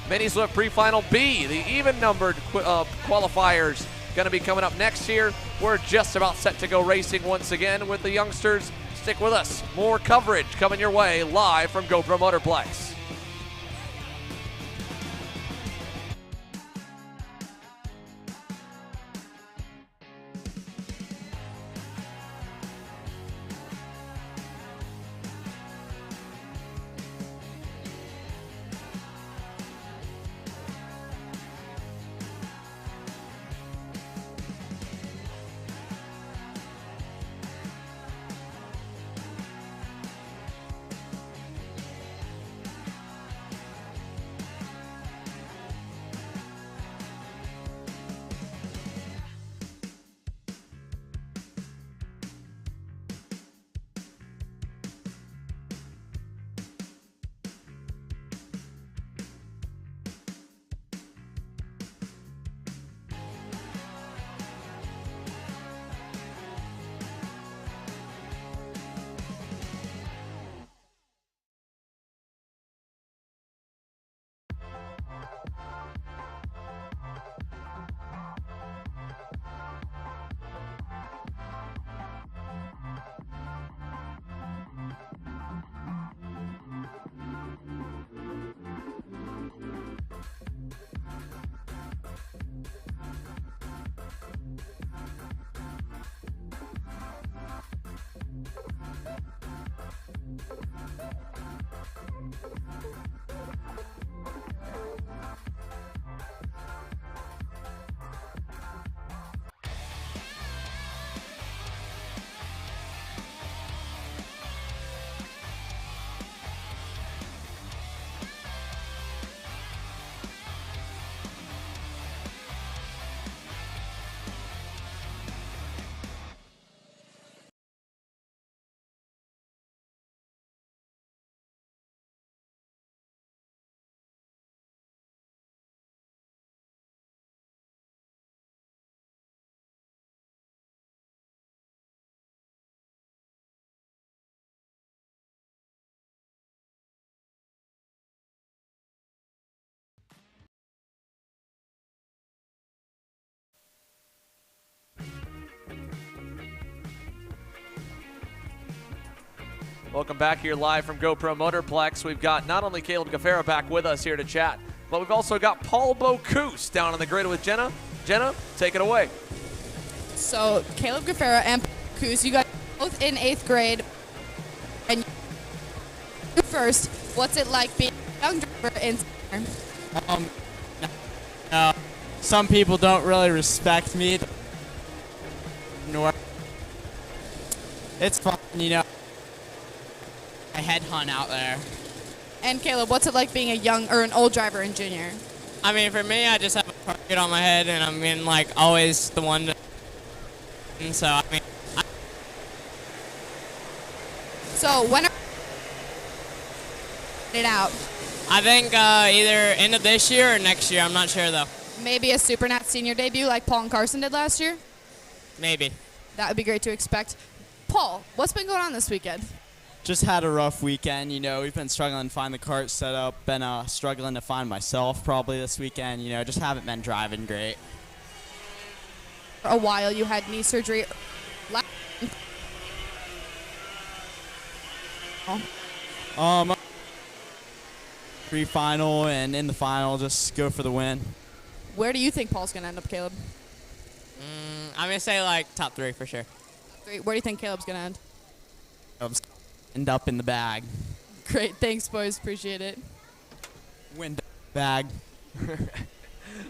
Mini Swift Pre-Final B, the even-numbered qualifiers, going to be coming up next year. We're just about set to go racing once again with the youngsters. Stick with us. More coverage coming your way live from GoPro Motorplex. Welcome back here live from GoPro Motorplex. We've got not only Caleb Gaffera back with us here to chat, but we've also got Paul Bocuse down on the grid with Jenna. Jenna, take it away. So Caleb Gaffera and Bocuse, you guys both in 8th grade. And you first, what's it like being a young driver in summer? Some people don't really respect me. Nor it's fun, you know. I headhunt out there. And Caleb, what's it like being a young or an old driver in junior? I mean, for me, I just have a target on my head, and I'm in like always the one to. And so I mean. So when are it out? I think either end of this year or next year. I'm not sure though. Maybe a Supernat senior debut like Paul and Carson did last year? Maybe. That would be great to expect. Paul, what's been going on this weekend? Just had a rough weekend, you know. We've been struggling to find the cart set up, been struggling to find myself probably this weekend, you know, just haven't been driving great. For a while, you had knee surgery. Pre-final and in the final, just go for the win. Where do you think Paul's going to end up, Caleb? I'm going to say like top 3 for sure. Where do you think Caleb's going to end? End up in the bag. Great. Thanks, boys. Appreciate it. Win bag.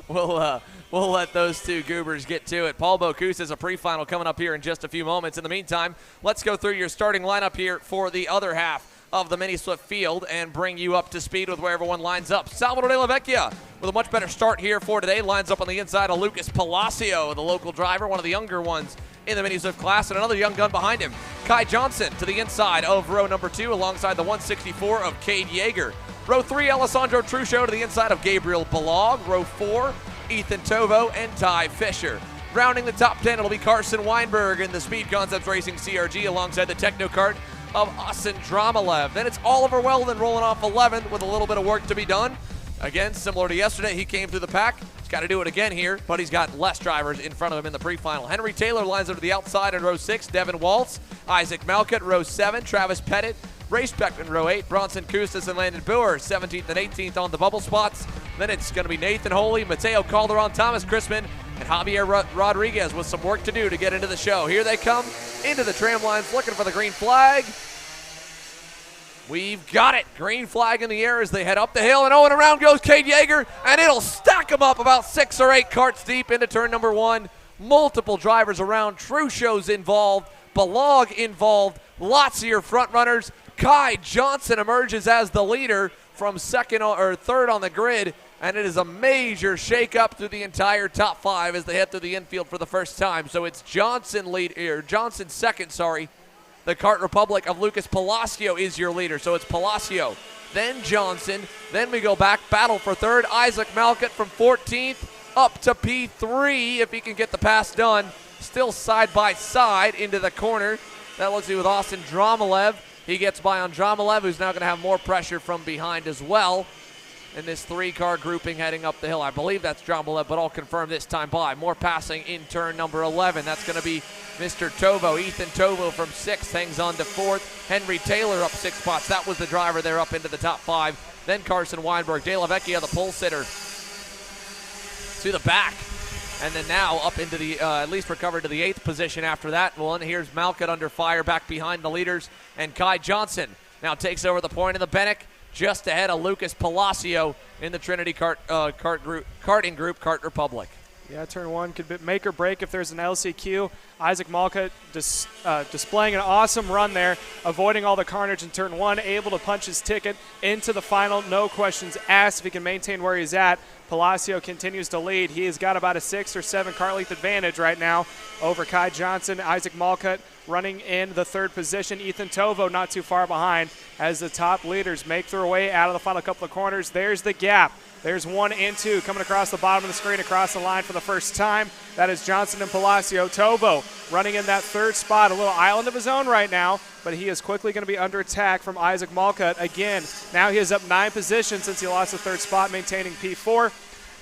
We'll let those two goobers get to it. Paul Bocuse is a pre-final coming up here in just a few moments. In the meantime, let's go through your starting lineup here for the other half of the Mini Swift field and bring you up to speed with where everyone lines up. Salvador de la Vecchia with a much better start here for today. Lines up on the inside of Lucas Palacio, the local driver, one of the younger ones in the Mini Swift class, and another young gun behind him. Kai Johnson to the inside of row number 2 alongside the 164 of Cade Yeager. Row 3, Alessandro Truccio to the inside of Gabriel Balog. Row 4, Ethan Tovo and Ty Fisher. Rounding the top 10, it'll be Carson Weinberg in the Speed Concepts Racing CRG alongside the Technocart of Asen Dromalev. Then it's Oliver Weldon rolling off 11th with a little bit of work to be done. Again, similar to yesterday, he came through the pack. He's got to do it again here, but he's got less drivers in front of him in the pre-final. Henry Taylor lines up to the outside in row 6. Devin Waltz, Isaac Malkut, row 7. Travis Pettit, Ray Speckman, row 8. Bronson Kustis and Landon Boer, 17th and 18th on the bubble spots. Then it's going to be Nathan Holy, Mateo Calderon, Thomas Chrisman, and Javier Rodriguez with some work to do to get into the show. Here they come into the tram lines looking for the green flag. We've got it. Green flag in the air as they head up the hill, and around goes Cade Yeager, and it'll stack them up about 6 or 8 carts deep into turn number 1. Multiple drivers around. Truccio's involved. Balog involved. Lots of your front runners. Kai Johnson emerges as the leader from third on the grid, and it is a major shakeup through the entire top 5 as they head through the infield for the first time. So it's Johnson second. The Kart Republic of Lucas Palacio is your leader. So it's Palacio, then Johnson, then we go back, battle for third. Isaac Malkut from 14th up to P3 if he can get the pass done. Still side by side into the corner. That looks to be with Austin Dromalev. He gets by on Dromalev, who's now going to have more pressure from behind as well in this 3-car grouping heading up the hill. I believe that's Dromalev, but I'll confirm this time by. More passing in turn number 11. That's going to be Mr. Tovo. Ethan Tovo from 6th hangs on to 4th. Henry Taylor up 6 spots. That was the driver there up into the top 5. Then Carson Weinberg. De La Vecchia, the pole sitter, to the back. And then now up into the, at least recovered to the 8th position after that one. Here's Malkut under fire back behind the leaders. And Kai Johnson now takes over the point of the Bennick, just ahead of Lucas Palacio in the Trinity karting group, Kart Republic. Yeah, turn 1 could make or break if there's an LCQ. Isaac Malkut displaying an awesome run there, avoiding all the carnage in turn 1, able to punch his ticket into the final. No questions asked if he can maintain where he's at. Palacio continues to lead. He has got about a 6 or 7 car length advantage right now over Kai Johnson. Isaac Malkut running in the 3rd position. Ethan Tovo not too far behind as the top leaders make their way out of the final couple of corners. There's the gap. There's 1 and 2 coming across the bottom of the screen, across the line for the first time. That is Johnson and Palacio. Tovo running in that 3rd spot, a little island of his own right now, but he is quickly going to be under attack from Isaac Malkut. Again, now he is up 9 positions since he lost the 3rd spot, maintaining P4.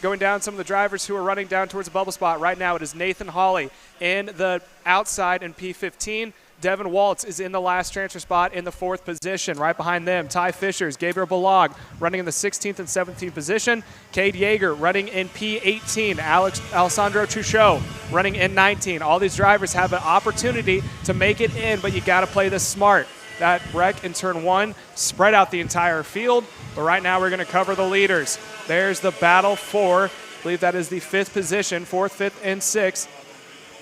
Going down some of the drivers who are running down towards the bubble spot. Right now it is Nathan Hawley in the outside in P15. Devin Waltz is in the last transfer spot in the 4th position. Right behind them, Ty Fishers, Gabriel Balog running in the 16th and 17th position. Cade Yeager running in P18. Alessandro Truchot running in 19. All these drivers have an opportunity to make it in, but you got to play this smart. That wreck in turn 1 spread out the entire field, but right now we're going to cover the leaders. There's the battle for, I believe that is the 5th position, 4th, 5th, and 6th.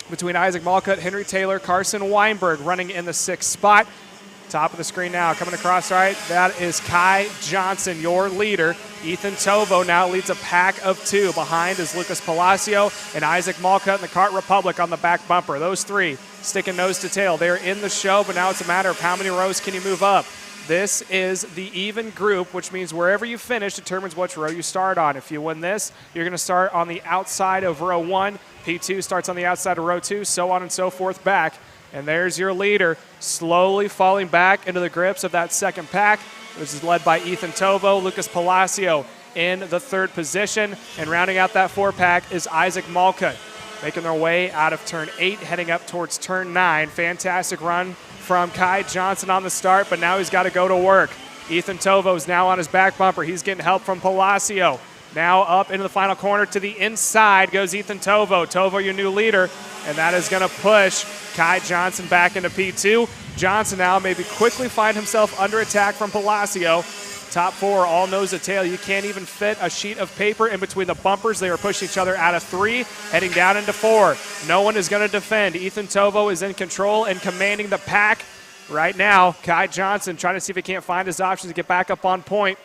Between Isaac Malcutt, Henry Taylor, Carson Weinberg running in the 6th spot. Top of the screen now, coming across right, that is Kai Johnson, your leader. Ethan Tovo now leads a pack of 2. Behind is Lucas Palacio and Isaac Malcutt in the Kart Republic on the back bumper. Those 3 sticking nose to tail. They're in the show, but now it's a matter of how many rows can you move up. This is the even group, which means wherever you finish determines which row you start on. If you win this, you're going to start on the outside of row 1. P2 starts on the outside of row 2, so on and so forth back. And there's your leader, slowly falling back into the grips of that second pack. This is led by Ethan Tovo, Lucas Palacio in the 3rd position. And rounding out that 4-pack is Isaac Malcutt, making their way out of turn 8, heading up towards turn 9. Fantastic run from Kai Johnson on the start, but now he's got to go to work. Ethan Tovo is now on his back bumper. He's getting help from Palacio. Now up into the final corner to the inside goes Ethan Tovo. Tovo, your new leader, and that is going to push Kai Johnson back into P2. Johnson now maybe quickly find himself under attack from Palacio. Top 4 all nose to tail. You can't even fit a sheet of paper in between the bumpers. They are pushing each other out of 3, heading down into 4. No one is going to defend. Ethan Tovo is in control and commanding the pack right now. Kai Johnson trying to see if he can't find his options to get back up on point.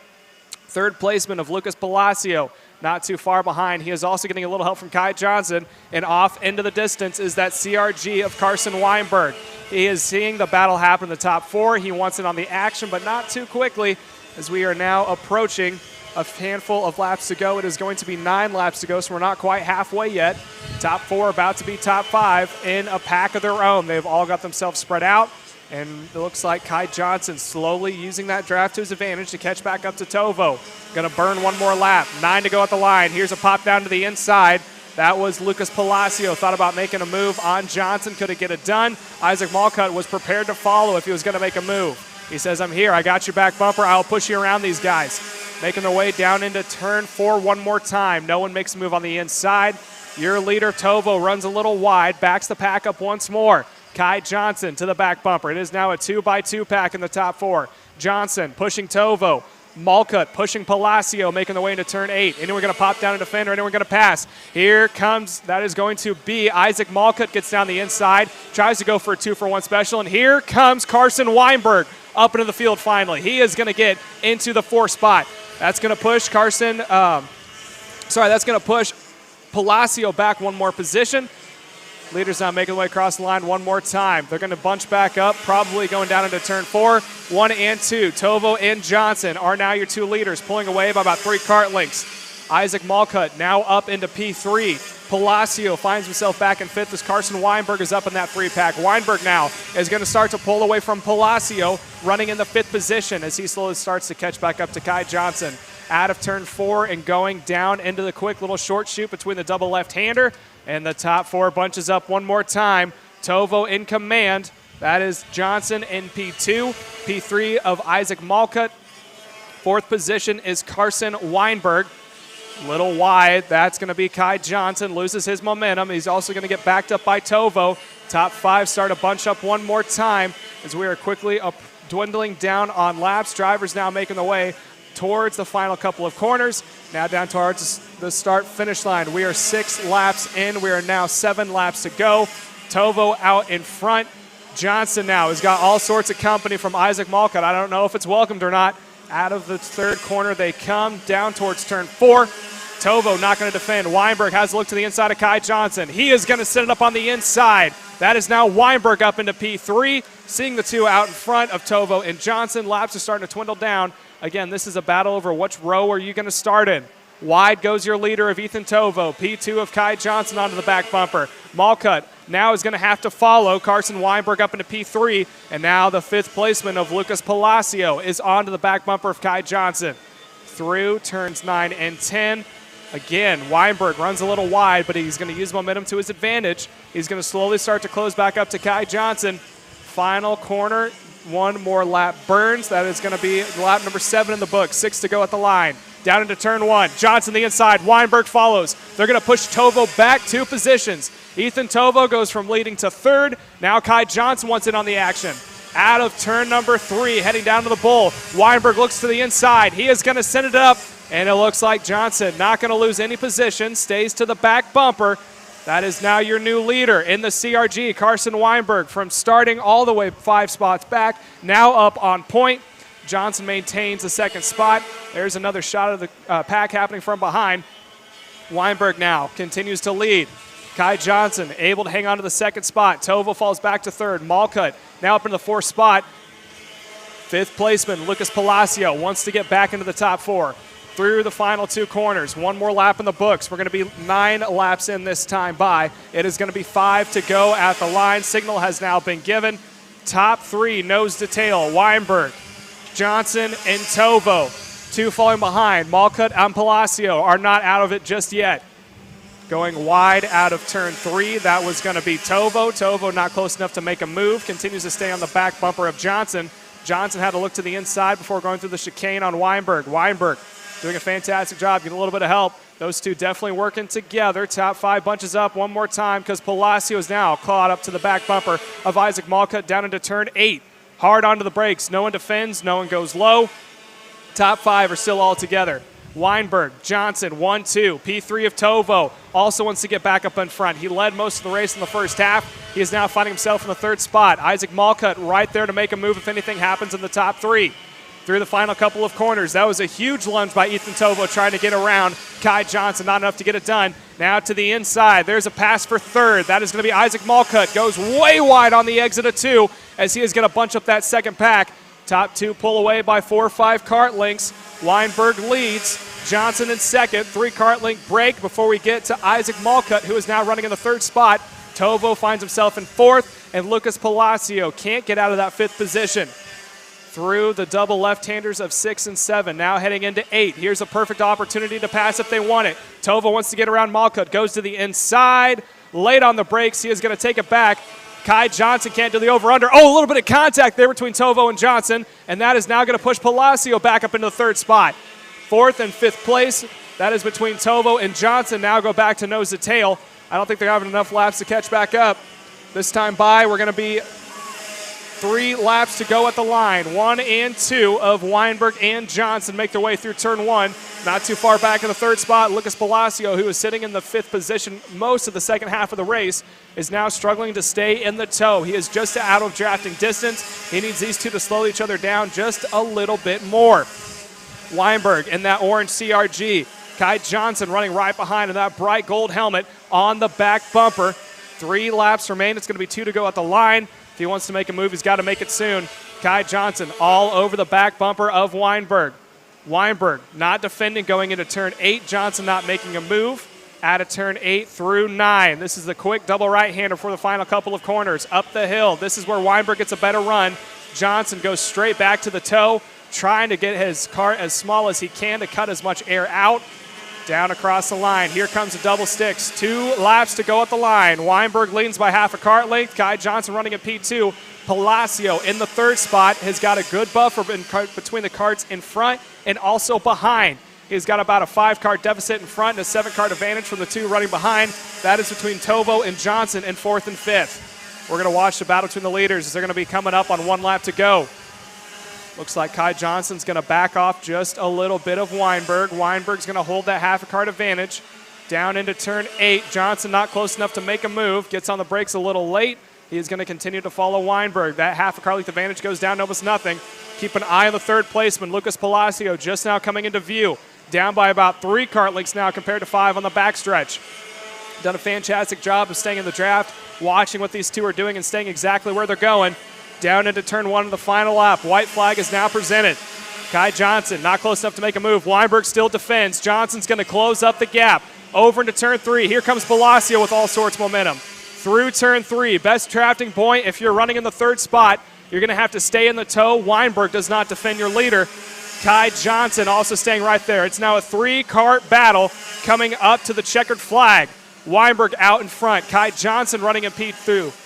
3rd placement of Lucas Palacio, not too far behind. He is also getting a little help from Kai Johnson, and off into the distance is that CRG of Carson Weinberg. He is seeing the battle happen in the top 4. He wants it on the action, but not too quickly, as we are now approaching a handful of laps to go. It is going to be 9 laps to go, so we're not quite halfway yet. Top 4 about to be top 5 in a pack of their own. They've all got themselves spread out. And it looks like Kai Johnson slowly using that draft to his advantage to catch back up to Tovo. Going to burn one more lap. 9 to go at the line. Here's a pop down to the inside. That was Lucas Palacio. Thought about making a move on Johnson. Couldn't get it done. Isaac Malcutt was prepared to follow if he was going to make a move. He says, I'm here. I got your back bumper. I'll push you around these guys. Making their way down into turn 4 one more time. No one makes a move on the inside. Your leader, Tovo, runs a little wide. Backs the pack up once more. Kai Johnson to the back bumper. It is now a 2x2 pack in the top 4. Johnson pushing Tovo. Malcutt pushing Palacio, making the way into turn 8. Anyone going to pop down and defend, or anyone going to pass? Here comes, that is going to be Isaac Malcutt, gets down the inside, tries to go for a 2-for-1 special, and here comes Carson Weinberg up into the field finally. He is going to get into the 4th spot. That's going to push that's going to push Palacio back one more position. Leaders now making their way across the line one more time. They're going to bunch back up, probably going down into turn 4. 1 and 2. Tovo and Johnson are now your 2 leaders, pulling away by about 3 kart lengths. Isaac Malcutt now up into P3. Palacio finds himself back in 5th as Carson Weinberg is up in that 3-pack. Weinberg now is going to start to pull away from Palacio, running in the 5th position as he slowly starts to catch back up to Kai Johnson. Out of turn 4 and going down into the quick little short shoot between the double left-hander. And the top 4 bunches up one more time. Tovo in command. That is Johnson in P2. P3 of Isaac Malcutt. 4th position is Carson Weinberg. Little wide. That's going to be Kai Johnson. Loses his momentum. He's also going to get backed up by Tovo. Top 5 start to bunch up one more time as we are quickly dwindling down on laps. Drivers now making the way towards the final couple of corners. Now down towards the start-finish line. We are 6 laps in. We are now 7 laps to go. Tovo out in front. Johnson now has got all sorts of company from Isaac Malcutt. I don't know if it's welcomed or not. Out of the 3rd corner they come down towards turn 4. Tovo not going to defend. Weinberg has a look to the inside of Kai Johnson. He is going to set it up on the inside. That is now Weinberg up into P3. Seeing the 2 out in front of Tovo and Johnson. Laps are starting to dwindle down. Again, this is a battle over which row are you going to start in. Wide goes your leader of Ethan Tovo. P2 of Kai Johnson onto the back bumper. Malcutt now is going to have to follow Carson Weinberg up into P3. And now the 5th placement of Lucas Palacio is onto the back bumper of Kai Johnson. Through turns 9 and 10. Again, Weinberg runs a little wide, but he's going to use momentum to his advantage. He's going to slowly start to close back up to Kai Johnson. final corner. One more lap burns. That is going to be lap number 7 in the book. 6 to go at the line. Down into turn 1. Johnson the inside. Weinberg follows. They're going to push Tovo back 2 positions. Ethan Tovo goes from leading to 3rd. Now Kai Johnson wants in on the action. Out of turn number 3, heading down to the bull. Weinberg looks to the inside. He is going to send it up, and it looks like Johnson not going to lose any position. Stays to the back bumper. That is now your new leader in the CRG, Carson Weinberg, from starting all the way 5 spots back, now up on point. Johnson maintains the 2nd spot. There's another shot of the pack happening from behind. Weinberg now continues to lead. Kai Johnson able to hang on to the 2nd spot. Tovo falls back to 3rd. Malcutt now up in the 4th spot. 5th placeman, Lucas Palacio, wants to get back into the top 4. Through the final 2 corners. 1 more lap in the books. We're going to be 9 laps in this time by. It is going to be 5 to go at the line. Signal has now been given. Top 3, nose to tail. Weinberg, Johnson, and Tovo. 2 falling behind. Malcutt and Palacio are not out of it just yet. Going wide out of turn 3, that was going to be Tovo. Tovo not close enough to make a move. Continues to stay on the back bumper of Johnson. Johnson had to look to the inside before going through the chicane on Weinberg. Weinberg doing a fantastic job, getting a little bit of help. Those two definitely working together. Top 5 bunches up one more time because Palacio is now caught up to the back bumper of Isaac Malcutt down into turn 8. Hard onto the brakes. No one defends. No one goes low. Top 5 are still all together. Weinberg, Johnson, 1-2. P3 of Tovo also wants to get back up in front. He led most of the race in the first half. He is now finding himself in the 3rd spot. Isaac Malcutt right there to make a move if anything happens in the top 3. Through the final couple of corners. That was a huge lunge by Ethan Tovo trying to get around Kai Johnson. Not enough to get it done. Now to the inside. There's a pass for 3rd. That is going to be Isaac Malcutt. Goes way wide on the exit of 2 as he is going to bunch up that 2nd pack. Top 2 pull away by 4 or 5 cart links. Weinberg leads. Johnson in 2nd. 3 cart link break before we get to Isaac Malcutt, who is now running in the 3rd spot. Tovo finds himself in 4th, and Lucas Palacio can't get out of that 5th position. Through the double left-handers of 6 and 7, now heading into 8. Here's a perfect opportunity to pass if they want it. Tovo wants to get around Malcutt, goes to the inside, late on the brakes. He is going to take it back. Kai Johnson can't do the over-under. Oh, a little bit of contact there between Tovo and Johnson, and that is now going to push Palacio back up into the 3rd spot. 4th and 5th place, that is between Tovo and Johnson. Now go back to nose to tail. I don't think they're having enough laps to catch back up. This time by, we're going to be 3 laps to go at the line. 1 and 2 of Weinberg and Johnson make their way through turn 1. Not too far back in the 3rd spot, Lucas Palacio, who was sitting in the 5th position most of the second half of the race, is now struggling to stay in the tow. He is just out of drafting distance. He needs these two to slow each other down just a little bit more. Weinberg in that orange CRG. Kai Johnson running right behind in that bright gold helmet on the back bumper. 3 laps remain. It's going to be 2 to go at the line. If he wants to make a move, he's got to make it soon. Kai Johnson all over the back bumper of Weinberg. Weinberg not defending going into turn 8. Johnson not making a move out of turn 8 through 9. This is the quick double right-hander for the final couple of corners. Up the hill. This is where Weinberg gets a better run. Johnson goes straight back to the toe, trying to get his cart as small as he can to cut as much air out. Down across the line. Here comes the double sticks. 2 laps to go at the line. Weinberg leads by half a cart length. Kai Johnson running at P2. Palacio in the 3rd spot has got a good buffer between the carts in front and also behind. He's got about a 5-cart deficit in front and a 7-cart advantage from the 2 running behind. That is between Tovo and Johnson in 4th and 5th. We're going to watch the battle between the leaders as they're going to be coming up on 1 lap to go. Looks like Kai Johnson's going to back off just a little bit of Weinberg. Weinberg's going to hold that half a cart advantage. Down into turn 8. Johnson not close enough to make a move. Gets on the brakes a little late. He is going to continue to follow Weinberg. That half a car length advantage goes down to almost nothing. Keep an eye on the 3rd placeman, Lucas Palacio, just now coming into view. Down by about 3 cart lengths now compared to 5 on the backstretch. Done a fantastic job of staying in the draft, watching what these 2 are doing and staying exactly where they're going. Down into turn 1 of the final lap. White flag is now presented. Kai Johnson not close enough to make a move. Weinberg still defends. Johnson's going to close up the gap. Over into turn 3. Here comes Palacio with all sorts of momentum. Through turn 3. Best drafting point. If you're running in the 3rd spot, you're going to have to stay in the tow. Weinberg does not defend your leader. Kai Johnson also staying right there. It's now a 3-cart battle coming up to the checkered flag. Weinberg out in front. Kai Johnson running in P2.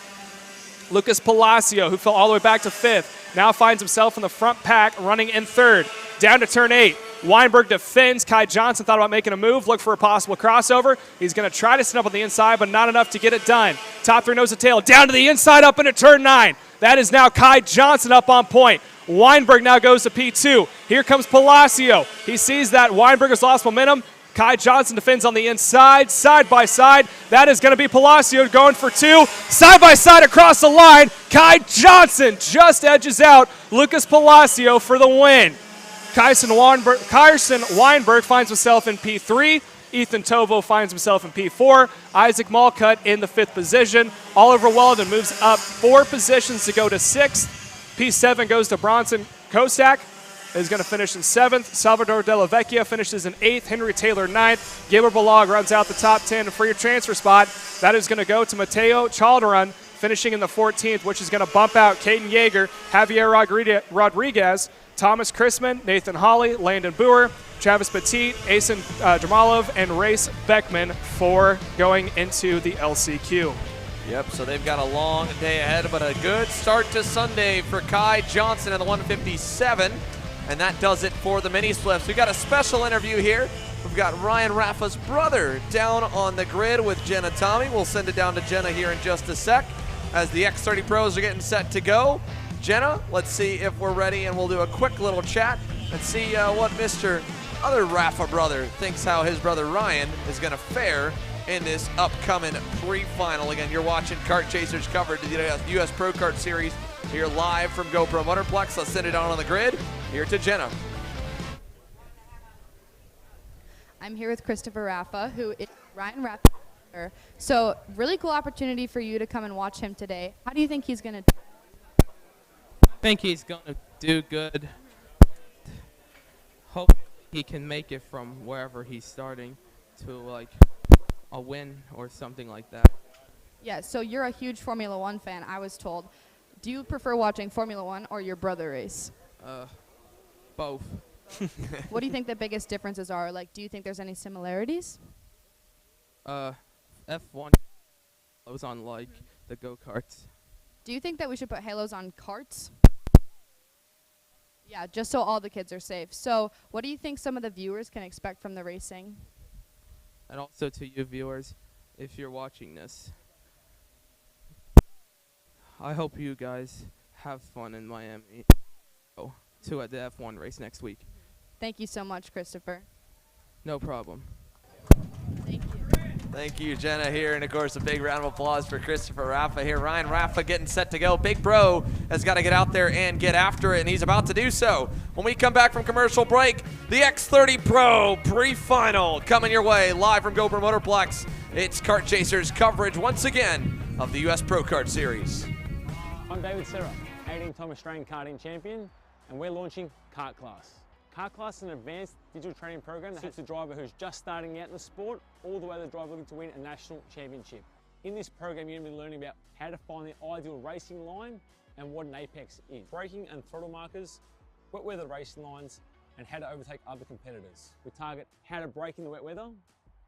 Lucas Palacio, who fell all the way back to 5th, now finds himself in the front pack, running in 3rd. Down to turn 8. Weinberg defends. Kai Johnson thought about making a move, look for a possible crossover. He's going to try to set up on the inside, but not enough to get it done. Top 3 nose to tail, down to the inside, up into turn 9. That is now Kai Johnson up on point. Weinberg now goes to P2. Here comes Palacio. He sees that Weinberg has lost momentum. Kai Johnson defends on the inside, side by side. That is going to be Palacio going for 2. Side by side across the line. Kai Johnson just edges out Lucas Palacio for the win. Carson Weinberg finds himself in P3. Ethan Tovo finds himself in P4. Isaac Malcutt in the 5th position. Oliver Weldon moves up 4 positions to go to 6th. P7 goes to Bronson Kosak, is going to finish in 7th. Salvador Della Vecchia finishes in 8th. Henry Taylor 9th. Gilbert Balog runs out the top 10 for your transfer spot. That is going to go to Mateo Chalderon, finishing in the 14th, which is going to bump out Caden Yeager, Javier Rodriguez, Thomas Chrisman, Nathan Hawley, Landon Boer, Travis Petit, Asen Dramalov, and Race Beckman for going into the LCQ. Yep, so they've got a long day ahead, but a good start to Sunday for Kai Johnson in the 157. And that does it for the mini splits. We've got a special interview here. We've got Ryan Raffa's brother down on the grid with Jenna Tommy. We'll send it down to Jenna here in just a sec as the X30 Pros are getting set to go. Jenna, let's see if we're ready, and we'll do a quick little chat and see what Mr. Other Raffa brother thinks how his brother Ryan is going to fare in this upcoming pre-final. Again, you're watching Kart Chasers coverage of the U.S. Pro Kart Series here live from GoPro Motorplex. Let's send it on the grid. Here to Jenna. I'm here with Christopher Raffa, who is Ryan Raffa's brother. So really cool opportunity for you to come and watch him today. How do you think he's going to do? I think he's going to do good. Hope he can make it from wherever he's starting to like a win or something like that. Yeah, so you're a huge Formula One fan, I was told. Do you prefer watching Formula One or your brother race? Both. What do you think the biggest differences are? Like, do you think there's any similarities? F1 was on like the go-karts. Do you think that we should put halos on karts? Yeah, just so all the kids are safe. So what do you think some of the viewers can expect from the racing? And also to you viewers, if you're watching this, I hope you guys have fun in Miami too at the F1 race next week. Thank you so much, Christopher. No problem. Thank you. Thank you, Jenna, here. And, of course, a big round of applause for Christopher Raffa here. Ryan Raffa getting set to go. Big Bro has got to get out there and get after it, and he's about to do so. When we come back from commercial break, the X30 Pro Pre-Final coming your way live from GoPro Motorplex. It's Kart Chasers coverage once again of the U.S. Pro Kart Series. I'm David Serra, 18-time Australian karting champion, and we're launching Kart Class. Kart Class is an advanced digital training program that suits a driver who's just starting out in the sport, all the way to the driver looking to win a national championship. In this program, you're going to be learning about how to find the ideal racing line and what an apex is, braking and throttle markers, wet weather racing lines, and how to overtake other competitors. We target how to brake in the wet weather,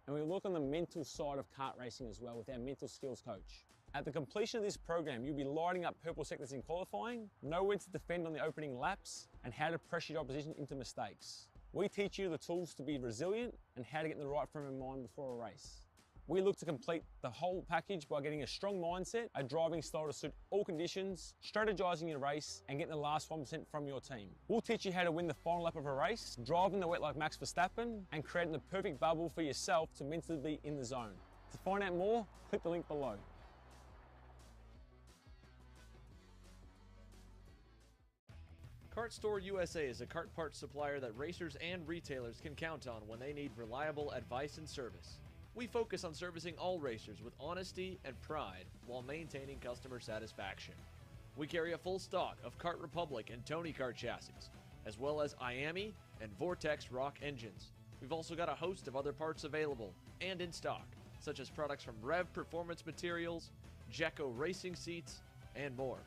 and we look on the mental side of kart racing as well with our mental skills coach. At the completion of this program, you'll be lighting up purple sectors in qualifying, know when to defend on the opening laps, and how to pressure your opposition into mistakes. We teach you the tools to be resilient and how to get in the right frame of mind before a race. We look to complete the whole package by getting a strong mindset, a driving style to suit all conditions, strategizing your race, and getting the last 1% from your team. We'll teach you how to win the final lap of a race, driving the wet like Max Verstappen, and creating the perfect bubble for yourself to mentally be in the zone. To find out more, click the link below. Kart Store USA is a kart parts supplier that racers and retailers can count on when they need reliable advice and service. We focus on servicing all racers with honesty and pride while maintaining customer satisfaction. We carry a full stock of Kart Republic and Tony Kart chassis, as well as IAMI and Vortex Rock engines. We've also got a host of other parts available and in stock, such as products from Rev Performance Materials, Jekko Racing Seats, and more.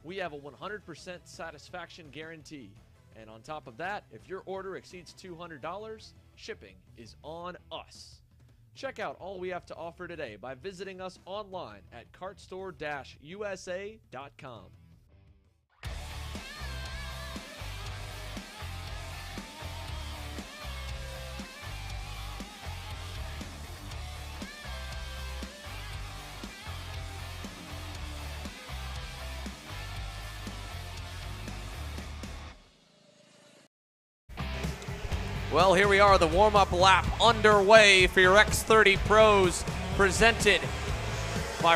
We have a 100% satisfaction guarantee, and on top of that, if your order exceeds $200, shipping is on us. Check out all we have to offer today by visiting us online at kartstore-usa.com. Well, here we are, the warm-up lap underway for your X30 Pros, presented by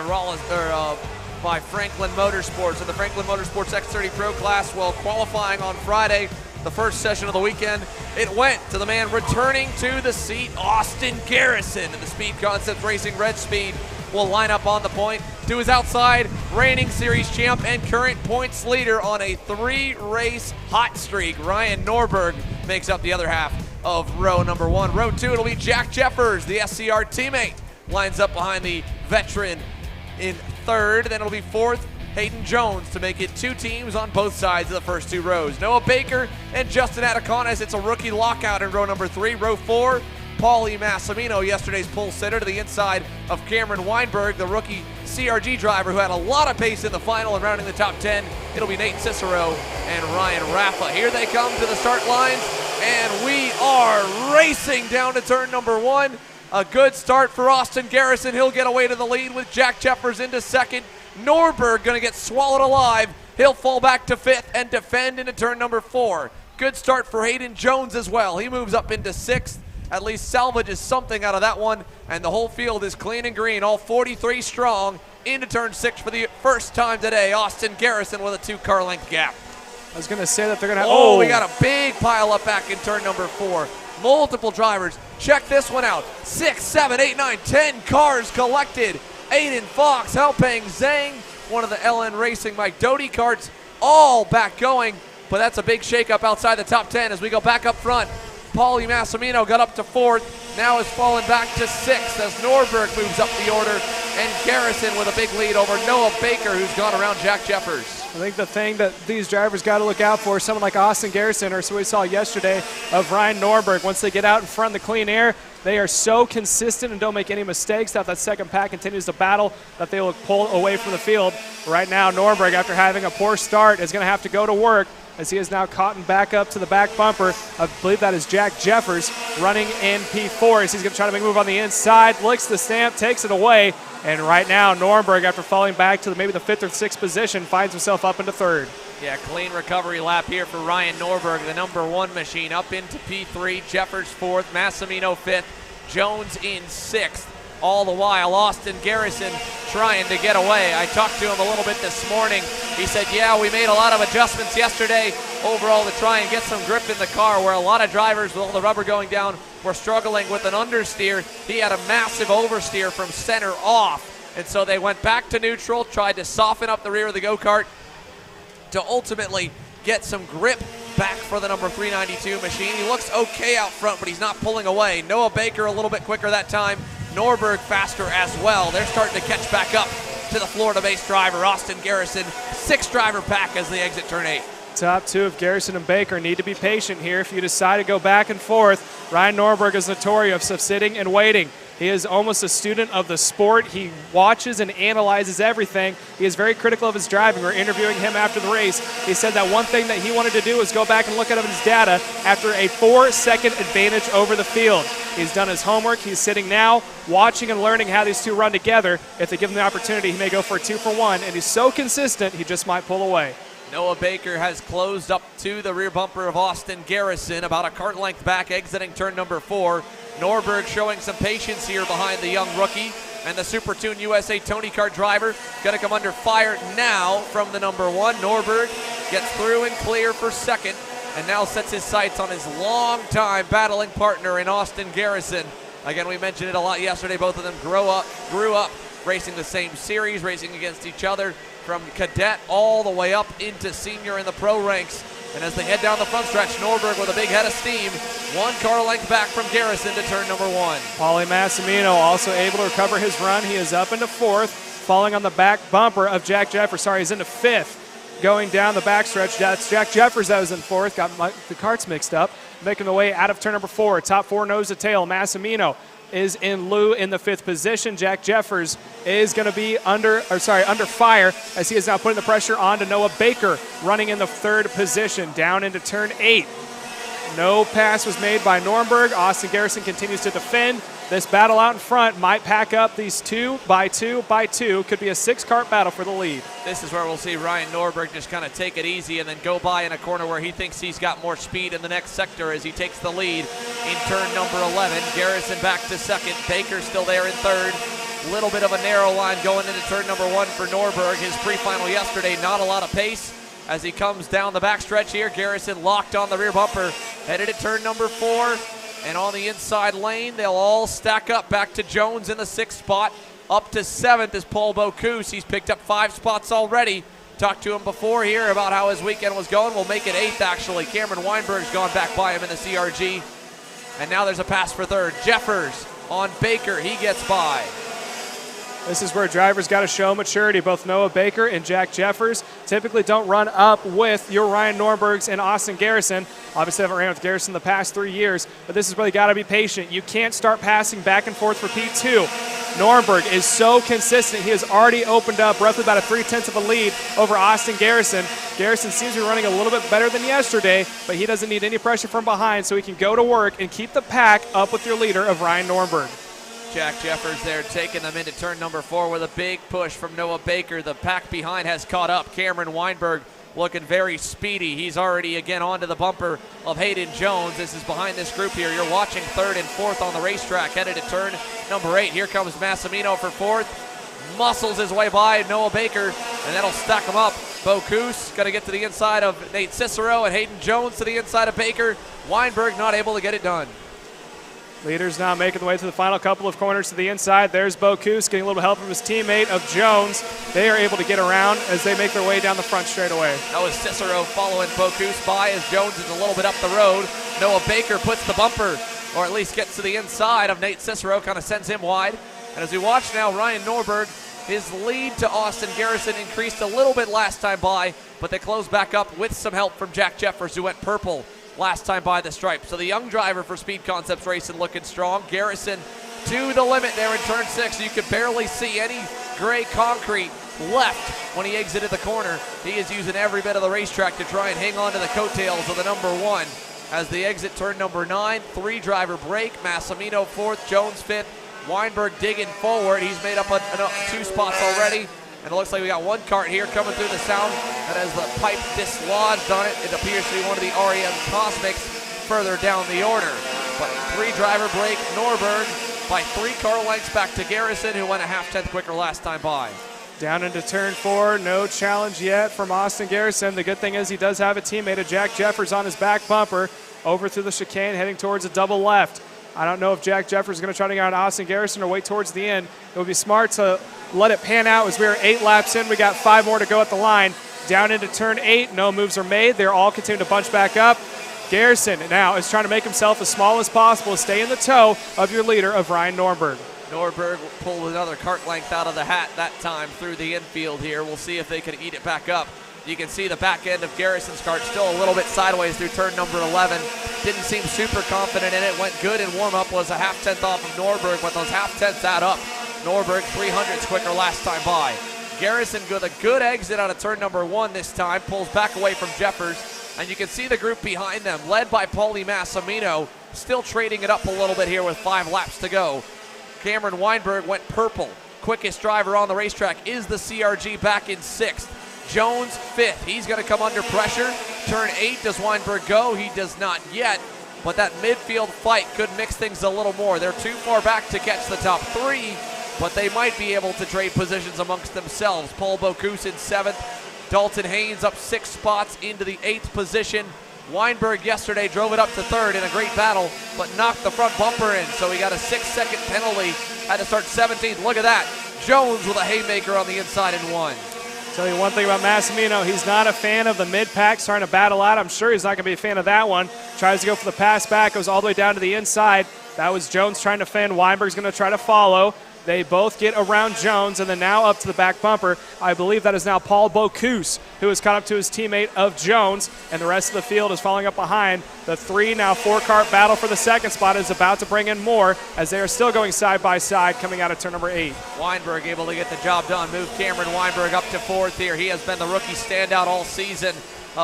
by Franklin Motorsports. In the Franklin Motorsports X30 Pro class, well, qualifying on Friday, the first session of the weekend, it went to the man returning to the seat, Austin Garrison. And the Speed Concepts Racing Red Speed will line up on the point. To his outside, reigning series champ and current points leader on a 3-race hot streak, Ryan Norberg, makes up the other half of row number 1. Row 2, it'll be Jack Jeffers, the SCR teammate, lines up behind the veteran in 3rd. Then it'll be 4th, Hayden Jones, to make it 2 teams on both sides of the first 2 rows. Noah Baker and Justin Ataconis, it's a rookie lockout in row number 3. Row 4, Paulie Massimino, yesterday's pole sitter, to the inside of Cameron Weinberg, the rookie CRG driver who had a lot of pace in the final and rounding the top 10. It'll be Nate Cicero and Ryan Raffa. Here they come to the start lines, and we are racing down to turn number 1. A good start for Austin Garrison. He'll get away to the lead with Jack Jeffers into 2nd. Norberg going to get swallowed alive. He'll fall back to 5th and defend into turn number 4. Good start for Hayden Jones as well. He moves up into 6th. At least salvages something out of that one, and the whole field is clean and green, all 43 strong, into turn 6 for the first time today. Austin Garrison with a 2-car length gap. I was going to say that they're going to have... Oh, we got a big pile up back in turn number 4. Multiple drivers. Check this one out. 6, 7, 8, 9, 10 cars collected. Aiden Fox, Helping Zhang, one of the LN Racing Mike Doty karts, all back going, but that's a big shakeup outside the top 10 as we go back up front. Paulie Massimino got up to 4th, now is falling back to 6th as Norberg moves up the order, and Garrison with a big lead over Noah Baker, who's gone around Jack Jeffers. I think the thing that these drivers got to look out for is someone like Austin Garrison, or so we saw yesterday of Ryan Norberg. Once they get out in front of the clean air, they are so consistent and don't make any mistakes that second pack continues to battle, that they will pull away from the field. Right now, Norberg, after having a poor start, is going to have to go to work, as he is now caught and back up to the back bumper. I believe that is Jack Jeffers running in P4 as he's going to try to make a move on the inside, licks the stamp, takes it away, and right now Norberg, after falling back to maybe the 5th or 6th position, finds himself up into 3rd. Yeah, clean recovery lap here for Ryan Norberg, the number 1 machine, up into P3, Jeffers 4th, Massimino 5th, Jones in 6th. All the while, Austin Garrison trying to get away. I talked to him a little bit this morning. He said, yeah, we made a lot of adjustments yesterday overall to try and get some grip in the car, where a lot of drivers with all the rubber going down were struggling with an understeer. He had a massive oversteer from center off, and so they went back to neutral, tried to soften up the rear of the go-kart to ultimately get some grip back for the number 392 machine. He looks okay out front, but he's not pulling away. Noah Baker a little bit quicker that time. Norberg faster as well. They're starting to catch back up to the Florida-based driver, Austin Garrison. 6-driver pack as they exit turn 8. Top 2 of Garrison and Baker need to be patient here. If you decide to go back and forth, Ryan Norberg is notorious of sitting and waiting. He is almost a student of the sport. He watches and analyzes everything. He is very critical of his driving. We're interviewing him after the race. He said that one thing that he wanted to do was go back and look at his data after a 4-second advantage over the field. He's done his homework. He's sitting now, watching and learning how these two run together. If they give him the opportunity, he may go for a 2-for-1, and he's so consistent, he just might pull away. Noah Baker has closed up to the rear bumper of Austin Garrison, about a kart length back, exiting turn number 4. Norberg showing some patience here behind the young rookie, and the Super Tune USA Tony Kart driver going to come under fire now from the number 1. Norberg gets through and clear for 2nd, and now sets his sights on his long-time battling partner in Austin Garrison. Again, we mentioned it a lot yesterday. Both of them grew up racing the same series, racing against each other from cadet all the way up into senior in the pro ranks. And as they head down the front stretch, Norberg with a big head of steam, 1 car length back from Garrison to turn number 1. Paulie Massimino also able to recover his run. He is up into 4th, falling on the back bumper of Jack Jeffers. Sorry, he's into 5th, going down the backstretch. That's Jack Jeffers that was in 4th. Got the karts mixed up, making the way out of turn number 4. Top 4 nose to tail. Massimino is in Lou in the 5th position. Jack Jeffers is going to be under fire as he is now putting the pressure on to Noah Baker, running in the 3rd position. Down into turn 8. No pass was made by Norberg. Austin Garrison continues to defend. This battle out in front might pack up these 2 by 2 by 2. Could be a 6-cart battle for the lead. This is where we'll see Ryan Norberg just kind of take it easy and then go by in a corner where he thinks he's got more speed in the next sector as he takes the lead in turn number 11. Garrison back to 2nd. Baker still there in 3rd. Little bit of a narrow line going into turn number 1 for Norberg. His pre-final yesterday, not a lot of pace. As he comes down the backstretch here, Garrison locked on the rear bumper, headed to turn number 4. And on the inside lane, they'll all stack up back to Jones in the 6th spot. Up to 7th is Paul Bocuse. He's picked up 5 spots already. Talked to him before here about how his weekend was going. We'll make it 8th, actually. Cameron Weinberg's gone back by him in the CRG. And now there's a pass for 3rd. Jeffers on Baker. He gets by. This is where drivers got to show maturity. Both Noah Baker and Jack Jeffers typically don't run up with your Ryan Norbergs and Austin Garrison. Obviously, I haven't ran with Garrison the past 3 years, but this is where you got to be patient. You can't start passing back and forth for P2. Norberg is so consistent. He has already opened up roughly about a 3/10 of a lead over Austin Garrison. Garrison seems to be running a little bit better than yesterday, but he doesn't need any pressure from behind, so he can go to work and keep the pack up with your leader of Ryan Norberg. Jack Jeffers there taking them into turn number 4 with a big push from Noah Baker. The pack behind has caught up. Cameron Weinberg looking very speedy. He's already again onto the bumper of Hayden Jones. This is behind this group here. You're watching 3rd and 4th on the racetrack, headed to turn number 8. Here comes Massimino for 4th. Muscles his way by Noah Baker, and that'll stack him up. Bocuse going to get to the inside of Nate Cicero, and Hayden Jones to the inside of Baker. Weinberg not able to get it done. Leaders now making the way to the final couple of corners to the inside. There's Bocuse getting a little help from his teammate of Jones. They are able to get around as they make their way down the front straightaway. That was Cicero following Bocuse by as Jones is a little bit up the road. Noah Baker puts the bumper, or at least gets to the inside of Nate Cicero, kind of sends him wide. And as we watch now, Ryan Norberg, his lead to Austin Garrison increased a little bit last time by, but they close back up with some help from Jack Jeffers, who went purple last time by the stripe. So the young driver for Speed Concepts Racing looking strong. Garrison to the limit there in turn 6. You could barely see any gray concrete left when he exited the corner. He is using every bit of the racetrack to try and hang on to the coattails of the number 1. As they exit turn number 9, 3-driver break. Massimino 4th, Jones 5th. Weinberg digging forward. He's made up 2 spots already. And it looks like we got 1 cart here coming through the sound that has the pipe dislodged on it. It appears to be one of the REM Cosmics further down the order. But 3-driver break, Norberg by 3 car lengths back to Garrison, who went a 0.5 quicker last time by. Down into turn 4, no challenge yet from Austin Garrison. The good thing is he does have a teammate of Jack Jeffers on his back bumper over through the chicane, heading towards a double left. I don't know if Jack Jeffers is going to try to get on Austin Garrison or wait towards the end. It would be smart to let it pan out as we are 8 laps in. We got 5 more to go at the line. Down into turn 8, no moves are made. They're all continuing to bunch back up. Garrison now is trying to make himself as small as possible to stay in the tow of your leader of Ryan Norberg. Norberg pulled another cart length out of the hat that time through the infield here. We'll see if they can eat it back up. You can see the back end of Garrison's cart still a little bit sideways through turn number 11. Didn't seem super confident in it. Went good in warm-up, was a 0.5 off of Norberg, but those 0.5 add up. Norberg 300s quicker last time by. Garrison with a good exit out of turn number 1 this time. Pulls back away from Jeffers. And you can see the group behind them, led by Paulie Massimino, still trading it up a little bit here with 5 laps to go. Cameron Weinberg went purple. Quickest driver on the racetrack is the CRG back in 6th. Jones 5th. He's going to come under pressure. Turn 8, does Weinberg go? He does not yet. But that midfield fight could mix things a little more. They're too far back to catch the top 3, but they might be able to trade positions amongst themselves. Paul Bocuse in 7th. Dalton Haynes up 6 spots into the 8th position. Weinberg yesterday drove it up to 3rd in a great battle, but knocked the front bumper in, so he got a 6-second penalty. Had to start 17th. Look at that. Jones with a haymaker on the inside in 1. Tell you one thing about Massimino, he's not a fan of the mid-pack starting to battle out. I'm sure he's not going to be a fan of that one. Tries to go for the pass back, goes all the way down to the inside. That was Jones trying to fend. Weinberg's going to try to follow. They both get around Jones, and then now up to the back bumper. I believe that is now Paul Bocuse, who has caught up to his teammate of Jones, and the rest of the field is following up behind. The 3, now 4-cart battle for the second spot is about to bring in more as they are still going side by side coming out of turn number 8. Weinberg able to get the job done. Move Cameron Weinberg up to 4th here. He has been the rookie standout all season.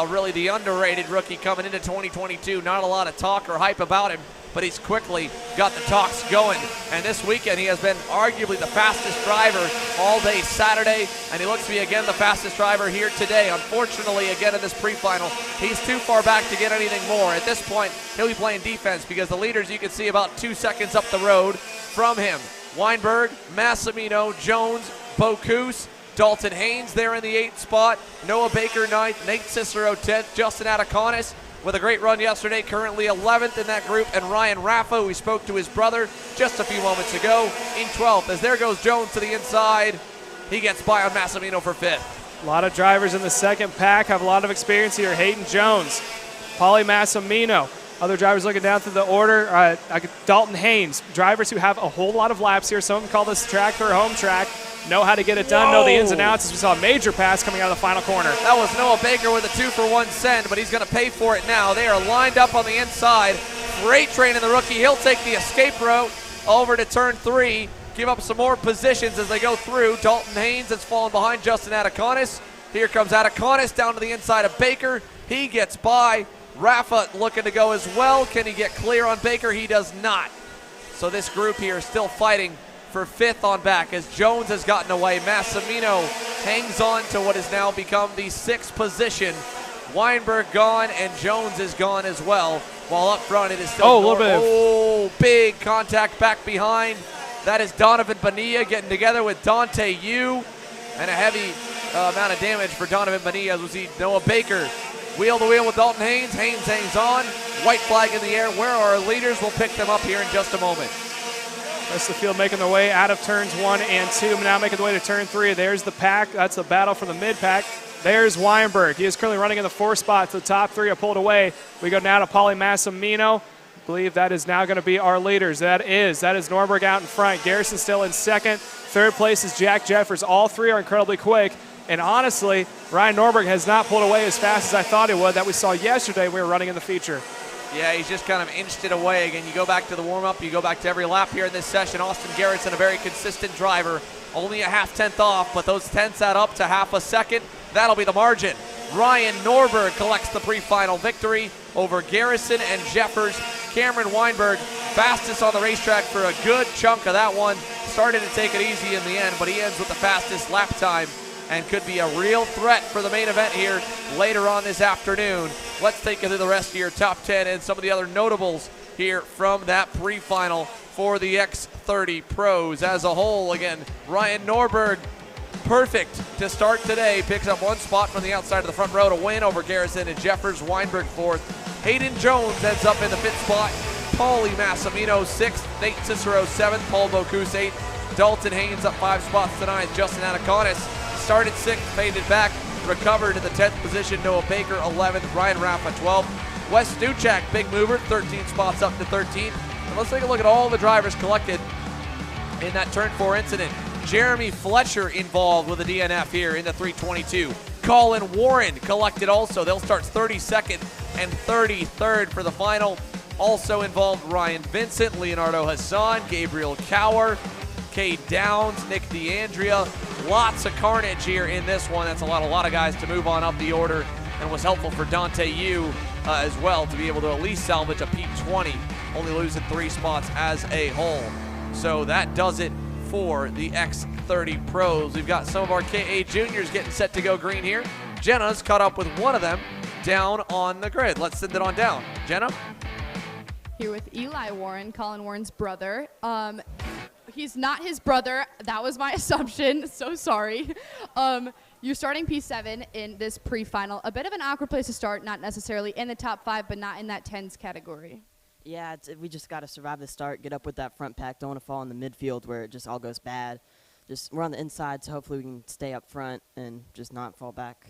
Really the underrated rookie coming into 2022. Not a lot of talk or hype about him, but he's quickly got the talks going. And this weekend he has been arguably the fastest driver all day Saturday, and he looks to be again the fastest driver here today. Unfortunately, again in this pre-final, he's too far back to get anything more. At this point, he'll be playing defense because the leaders you can see about 2 seconds up the road from him. Weinberg, Massimino, Jones, Bocuse, Dalton Haynes there in the 8th spot, Noah Baker 9th, Nate Cicero 10th, Justin Ataconis with a great run yesterday, currently 11th in that group, and Ryan Raffa, who we spoke to his brother just a few moments ago, in 12th. As there goes Jones to the inside, he gets by on Massimino for 5th. A lot of drivers in the second pack have a lot of experience here. Hayden Jones, Paulie Massimino. Other drivers looking down through the order, Dalton Haynes. Drivers who have a whole lot of laps here. Some of them call this track their home track. Know how to get it done, know the ins and outs, as we saw a major pass coming out of the final corner. That was Noah Baker with a 2-for-1 send, but he's going to pay for it now. They are lined up on the inside. Freight train in the rookie. He'll take the escape route over to turn 3, give up some more positions as they go through. Dalton Haynes has fallen behind Justin Ataconis. Here comes Ataconis down to the inside of Baker. He gets by. Rafa looking to go as well. Can he get clear on Baker? He does not. So this group here is still fighting for 5th on back as Jones has gotten away. Massimino hangs on to what has now become the 6th position. Weinberg gone and Jones is gone as well. While up front it is still a little bit. Big contact back behind. That is Donovan Bonilla getting together with Dante Yu, and a heavy amount of damage for Donovan Bonilla as we see Noah Baker wheel to wheel with Dalton Haynes. Haynes hangs on. White flag in the air. Where are our leaders? We'll pick them up here in just a moment. Rest of the field making their way out of turns 1 and 2, now making the way to turn 3. There's the pack. That's the battle for the mid-pack. There's Weinberg. He is currently running in the 4th spot. The top 3 are pulled away. We go now to Paulie Massimino. I believe that is now going to be our leaders. That is Norberg out in front. Garrison still in 2nd. 3rd place is Jack Jeffers. All 3 are incredibly quick. And honestly, Ryan Norberg has not pulled away as fast as I thought he would that we saw yesterday when we were running in the feature. Yeah, he's just kind of inched it away. Again, you go back to the warm-up, you go back to every lap here in this session. Austin Garrettson, a very consistent driver, only a 0.5 off, but those tenths add up to 0.5 second. That'll be the margin. Ryan Norberg collects the pre-final victory over Garrison and Jeffers. Cameron Weinberg, fastest on the racetrack for a good chunk of that one. Started to take it easy in the end, but he ends with the fastest lap time and could be a real threat for the main event here later on this afternoon. Let's take you through the rest of your top 10 and some of the other notables here from that pre-final for the X30 Pros as a whole. Again, Ryan Norberg, perfect to start today. Picks up 1 spot from the outside of the front row to win over Garrison and Jeffers. Weinberg 4th. Hayden Jones ends up in the 5th spot. Paulie Massimino 6th. Nate Cicero 7th. Paul Bocuse 8th. Dalton Haynes up 5 spots to 9th. Justin Ataconis started 6th, faded back, recovered in the 10th position. Noah Baker 11th. Ryan Raffa 12th. Wes Stuchak, big mover, 13 spots up to 13th. And let's take a look at all the drivers collected in that turn 4 incident. Jeremy Fletcher involved with a DNF here in the 322. Colin Warren collected also. They'll start 32nd and 33rd for the final. Also involved Ryan Vincent, Leonardo Hassan, Gabriel Cower, Kay Downs, Nick DeAndrea. Lots of carnage here in this one. That's a lot of guys to move on up the order, and was helpful for Dante Yu as well to be able to at least salvage a P20, only losing 3 spots as a whole. So that does it for the X30 Pros. We've got some of our KA Juniors getting set to go green here. Jenna's caught up with one of them down on the grid. Let's send it on down. Jenna? Here with Eli Warren, Colin Warren's brother. He's not his brother. That was my assumption. So sorry. You're starting P7 in this pre-final. A bit of an awkward place to start, not necessarily in the top 5, but not in that 10s category. Yeah, we just got to survive the start, get up with that front pack. Don't want to fall in the midfield where it just all goes bad. We're on the inside, so hopefully we can stay up front and just not fall back.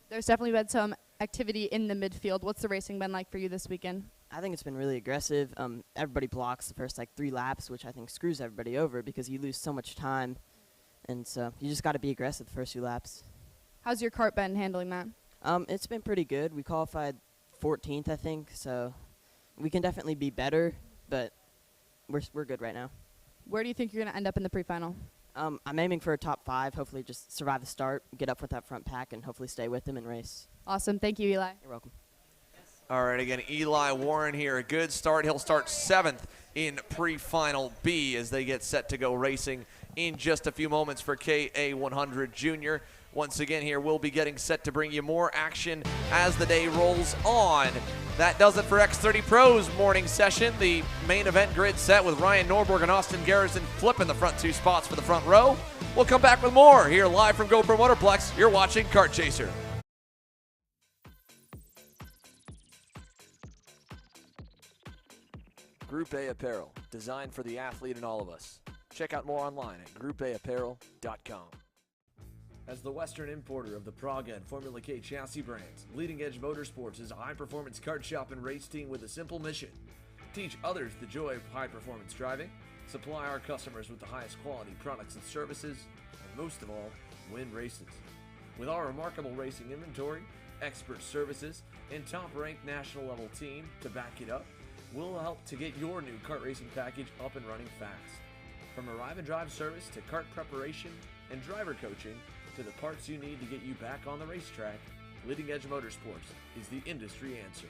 There's definitely been some activity in the midfield. What's the racing been like for you this weekend? I think it's been really aggressive. Everybody blocks the first like 3 laps, which I think screws everybody over because you lose so much time. And so you just got to be aggressive the first few laps. How's your kart been handling that? It's been pretty good. We qualified 14th, I think, so we can definitely be better, but we're good right now. Where do you think you're going to end up in the pre-final? I'm aiming for a top 5, hopefully just survive the start, get up with that front pack, and hopefully stay with him and race. Awesome. Thank you, Eli. You're welcome. All right, again, Eli Warren here, a good start. He'll start 7th in pre-final B as they get set to go racing in just a few moments for KA100 Jr. Once again here, we'll be getting set to bring you more action as the day rolls on. That does it for X30 Pro's morning session. The main event grid set with Ryan Norberg and Austin Garrison flipping the front 2 spots for the front row. We'll come back with more here live from GoPro Motorplex. You're watching Kart Chaser. Group A Apparel, designed for the athlete and all of us. Check out more online at groupAapparel.com. As the Western importer of the Praga and Formula K chassis brands, Leading Edge Motorsports is a high-performance kart shop and race team with a simple mission: teach others the joy of high-performance driving, supply our customers with the highest quality products and services, and most of all, win races. With our remarkable racing inventory, expert services, and top-ranked national-level team to back it up, we'll help to get your new kart racing package up and running fast. From arrive and drive service to kart preparation and driver coaching to the parts you need to get you back on the racetrack, Leading Edge Motorsports is the industry answer.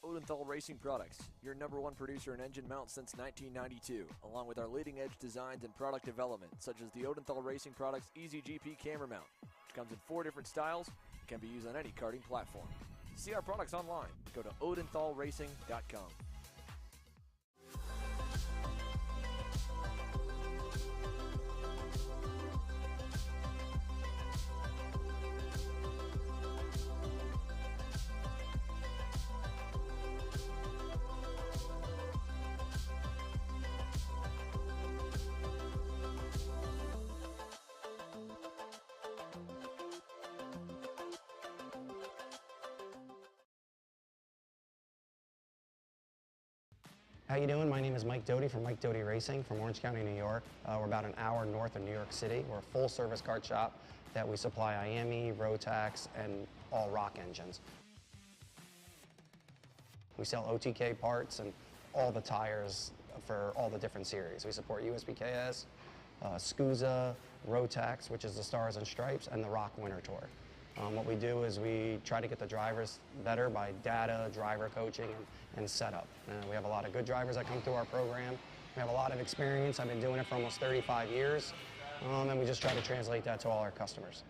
Odenthal Racing Products, your #1 producer in engine mounts since 1992, along with our leading edge designs and product development, such as the Odenthal Racing Products Easy GP camera mount, which comes in 4 different styles and can be used on any karting platform. See our products online. Go to odenthalracing.com. How you doing? My name is Mike Doty from Mike Doty Racing from Orange County, New York. We're about an hour north of New York City. We're a full-service kart shop that we supply IAME, Rotax, and all rock engines. We sell OTK parts and all the tires for all the different series. We support USPKS, SCUSA, Rotax, which is the Stars and Stripes, and the Rock Winter Tour. What we do is we try to get the drivers better by data, driver coaching, and setup. We have a lot of good drivers that come through our program. We have a lot of experience. I've been doing it for almost 35 years, and we just try to translate that to all our customers.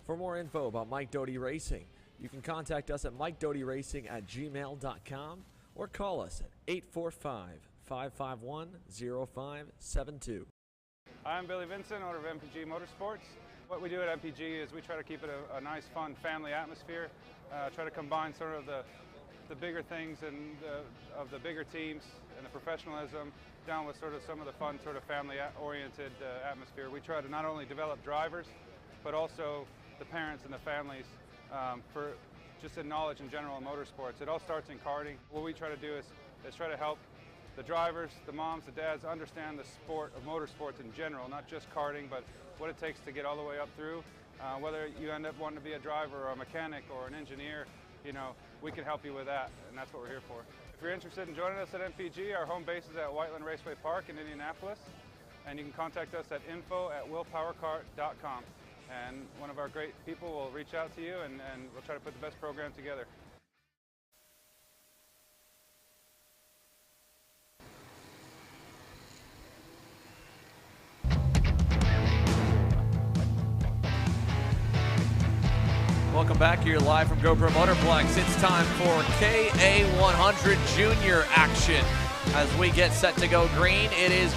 For more info about Mike Doty Racing, you can contact us at MikeDotyRacing@gmail.com or call us at 845-551-0572. I'm Billy Vincent, owner of MPG Motorsports. What we do at MPG is we try to keep it a nice, fun family atmosphere, try to combine sort of the bigger things and of the bigger teams and the professionalism down with sort of some of the fun sort of family-oriented atmosphere. We try to not only develop drivers, but also the parents and the families for just in knowledge in general in motorsports. It all starts in karting. What we try to do is try to help the drivers, the moms, the dads understand the sport of motorsports in general, not just karting, but what it takes to get all the way up through. Whether you end up wanting to be a driver or a mechanic or an engineer, you know, we can help you with that, and that's what we're here for. If you're interested in joining us at MPG, our home base is at Whiteland Raceway Park in Indianapolis, and you can contact us at info@willpowerkart.com. And one of our great people will reach out to you, and we'll try to put the best program together. Welcome back here live from GoPro Motorplex. It's time for KA100 Jr action. As we get set to go green, it is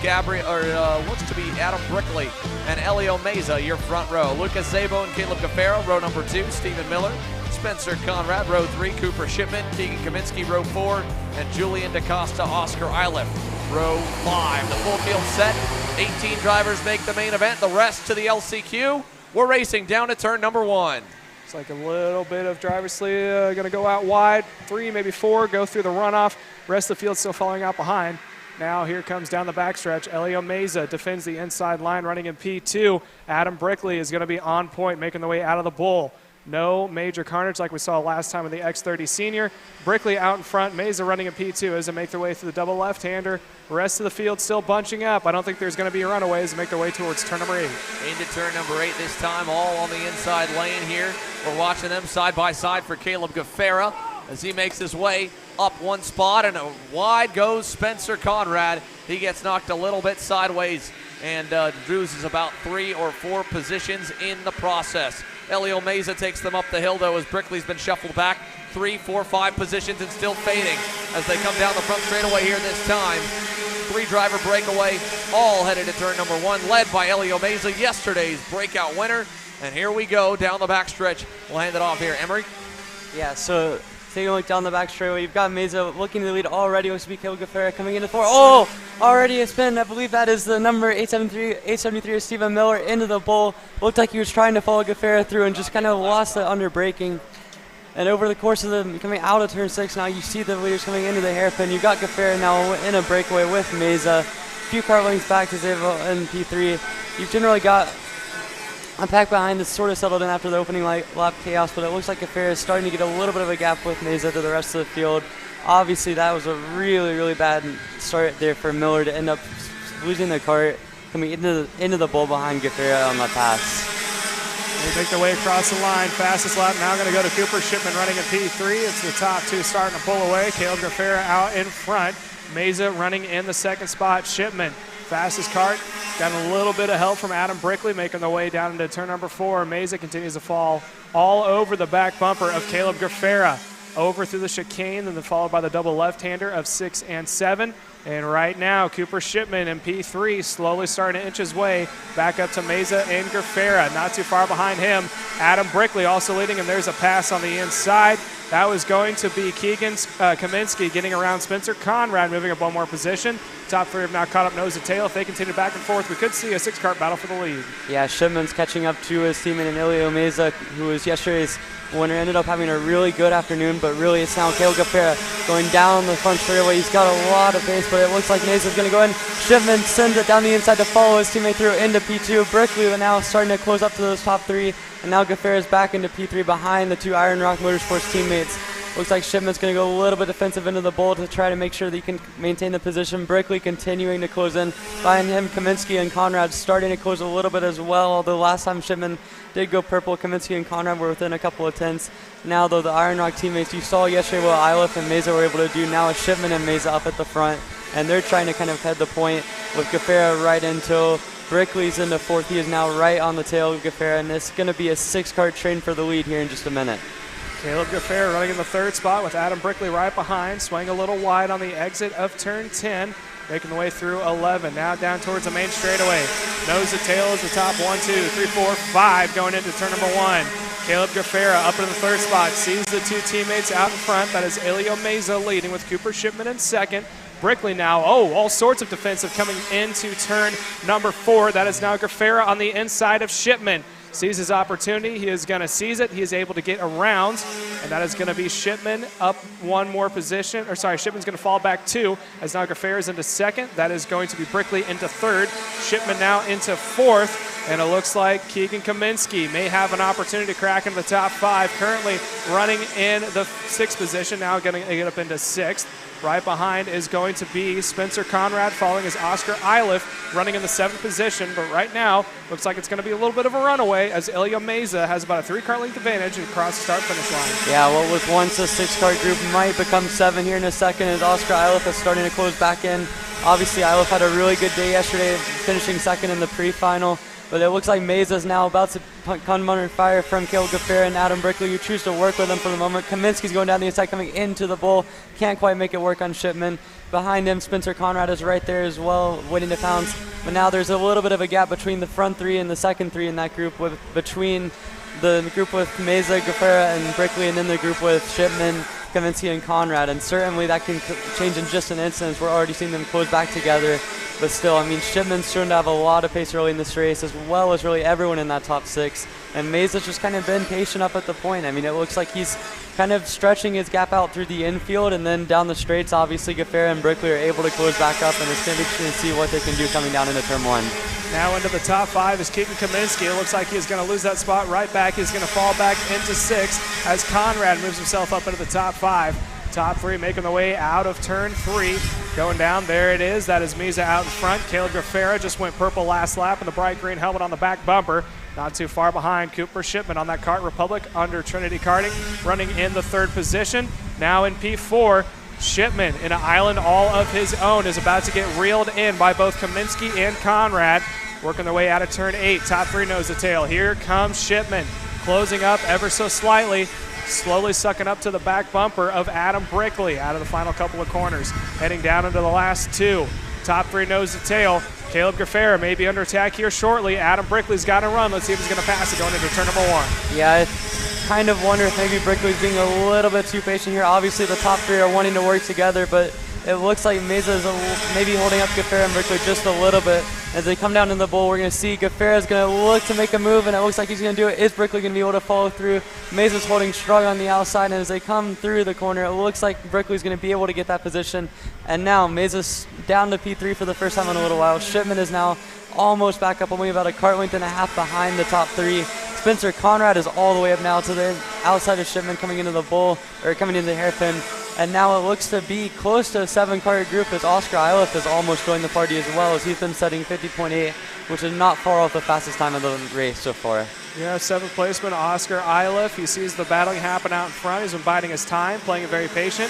looks to be Adam Brickley and Elio Meza, your front row. Lucas Szabo and Caleb Cafaro, row number 2. Stephen Miller, Spencer Conrad, row 3. Cooper Shipman, Keegan Kaminsky, row 4. And Julian DaCosta, Oscar Eiliff, row 5. The full field set. 18 drivers make the main event. The rest to the LCQ. We're racing down to turn number 1. It's like a little bit of driver's sleeve going to go out wide. 3, maybe 4, go through the runoff. Rest of the field still following out behind. Now here comes down the backstretch. Elio Meza defends the inside line, running in P2. Adam Brickley is going to be on point, making the way out of the bull. No major carnage like we saw last time with the X30 Sr. Brickley out in front. Meza running in P2 as they make their way through the double left-hander. Rest of the field still bunching up. I don't think there's going to be runaways to make their way towards turn number 8. Into turn number 8 this time, all on the inside lane here. We're watching them side by side for Caleb Gaffera as he makes his way up one spot, and wide goes Spencer Conrad. He gets knocked a little bit sideways and loses about 3 or 4 positions in the process. Elio Meza takes them up the hill, though, as Brickley's been shuffled back 3, 4, 5 positions and still fading as they come down the front straightaway here this time. 3-driver breakaway, all headed to turn number 1, led by Elio Meza, yesterday's breakout winner. And here we go down the backstretch. We'll hand it off here. Emery? Yeah, so taking a look down the back straightaway, you've got Meza looking to lead already. Looks to be Caleb Gaffera coming into 4. Oh, already a spin. I believe that is the number 873 of Stephen Miller into the bull. Looked like he was trying to follow Gaffera through and just kind of lost it under braking. And over the course of them coming out of turn 6, now you see the leaders coming into the hairpin. You've got Gaffera now in a breakaway with Meza. A few car lengths back to Zavo in P3. You've generally got a pack behind that's sort of settled in after the opening lap chaos, but it looks like Gaffera is starting to get a little bit of a gap with Meza to the rest of the field. Obviously, that was a really, really bad start there for Miller to end up losing the cart, coming into the bull behind Gaffera on the pass. They make their way across the line. Fastest lap now going to go to Cooper Shipman running at P3. It's the top 2 starting to pull away. Caleb Gaffera out in front. Meza running in the second spot. Shipman, fastest cart. Got a little bit of help from Adam Brickley making their way down into turn number 4. Meza continues to fall all over the back bumper of Caleb Gaffera. Over through the chicane, and then followed by the double left-hander of 6 and 7. And right now, Cooper Shipman in P3 slowly starting to inch his way back up to Meza and Gaffera. Not too far behind him, Adam Brickley also leading, and there's a pass on the inside. That was going to be Keegan Kaminsky getting around Spencer Conrad, moving up one more position. Top 3 have now caught up nose to tail. If they continue back and forth, we could see a 6-cart battle for the lead. Yeah, Shipman's catching up to his teammate Elio Meza, who was yesterday's winner. Ended up having a really good afternoon, but really it's now Caleb Gaffera going down the front straightaway. He's got a lot of pace, but it looks like Meza's going to go in. Shipman sends it down the inside to follow his teammate through into P2. Brickley now starting to close up to those top 3, and now Gaffera's back into P3 behind the 2 Iron Rock Motorsports teammates. Looks like Shipman's going to go a little bit defensive into the bull to try to make sure that he can maintain the position. Brickley continuing to close in. Behind him, Kaminsky and Conrad starting to close a little bit as well, although last time Shipman did go purple, Kaminsky and Conrad were within a couple of tenths. Now, though, the Iron Rock teammates, you saw yesterday what Iliff and Meza were able to do. Now it's Shipman and Meza up at the front, and they're trying to kind of head the point with Gaffera right until Brickley's into 4th. He is now right on the tail of Gaffera, and it's going to be a 6-cart train for the lead here in just a minute. Caleb Gaffera running in the 3rd spot with Adam Brickley right behind, swaying a little wide on the exit of turn 10, making the way through 11. Now down towards the main straightaway. Nose to tail is the top 1, 2, 3, 4, 5 going into turn number 1. Caleb Gaffera up in the 3rd spot, sees the 2 teammates out in front. That is Elio Meza leading with Cooper Shipman in 2nd. Brickley now, all sorts of defensive coming into turn number 4. That is now Gaffera on the inside of Shipman. Sees his opportunity. He is going to seize it. He is able to get around, and that is going to be Shipman up one more position. Or sorry, Shipman's going to fall back 2 as now Gaffera is into 2nd. That is going to be Brickley into 3rd. Shipman now into 4th, and it looks like Keegan Kaminsky may have an opportunity to crack into the top 5. Currently running in the 6th position, now going to get up into 6th. Right behind is going to be Spencer Conrad, following is Oscar Iliff, running in the 7th position. But right now, looks like it's going to be a little bit of a runaway as Elio Meza has about a 3-car length advantage across the start-finish line. Yeah, what was once a 6-car group might become 7 here in a second as Oscar Iliff is starting to close back in. Obviously, Iliff had a really good day yesterday, finishing 2nd in the pre-final. But it looks like Meza's now about to come under fire from Caleb Gaffera and Adam Brickley, who choose to work with him for the moment. Kaminsky's going down the inside, coming into the bull. Can't quite make it work on Shipman. Behind him, Spencer Conrad is right there as well, waiting to pounce. But now there's a little bit of a gap between the front 3 and the second 3 in that group, between the group with Meza, Gaffera, and Brickley, and then the group with Shipman Kaminsky and Conrad, and certainly that can change in just an instant. We're already seeing them close back together. But still, I mean, Shipman's shown to have a lot of pace early in this race, as well as really everyone in that top 6. And Mesa's just kind of been patient up at the point. I mean, it looks like he's kind of stretching his gap out through the infield, and then down the straights, obviously, Gaffera and Brickley are able to close back up, and it's going to be interesting to see what they can do coming down into turn 1. Now into the top 5 is Keaton Kaminsky. It looks like he's going to lose that spot right back. He's going to fall back into 6 as Conrad moves himself up into the top 5. Top 3 making the way out of turn 3. Going down, there it is. That is Mesa out in front. Caleb Gaffera just went purple last lap, and the bright green helmet on the back bumper. Not too far behind, Cooper Shipman on that Kart Republic under Trinity Karting, running in the 3rd position. Now in P4, Shipman in an island all of his own is about to get reeled in by both Kaminsky and Conrad. Working their way out of turn 8. Top 3 nose to tail. Here comes Shipman, closing up ever so slightly. Slowly sucking up to the back bumper of Adam Brickley out of the final couple of corners. Heading down into the last 2. Top 3 nose to tail. Caleb Gaffera may be under attack here shortly. Adam Brickley's got to run. Let's see if he's going to pass it going into turn number 1. Yeah, I kind of wonder if maybe Brickley's being a little bit too patient here. Obviously, the top 3 are wanting to work together, but it looks like Mesa is maybe holding up Gaffera and Brickley just a little bit. As they come down in the bowl, we're going to see Gaffera's going to look to make a move, and it looks like he's going to do it. Is Brickley going to be able to follow through? Mesa's holding strong on the outside, and as they come through the corner, it looks like Brickley's going to be able to get that position. And now Mesa's down to P3 for the first time in a little while. Shipman is now almost back up, only about a kart length and a half behind the top 3. Spencer Conrad is all the way up now to the outside of Shipman, coming into the bowl, or coming into the hairpin. And now it looks to be close to a 7-car group, as Oscar Iliff has almost joined the party as well, as he's been setting 50.8, which is not far off the fastest time of the race so far. Yeah, 7th placement, Oscar Iliff. He sees the battling happen out in front. He's been biding his time, playing it very patient.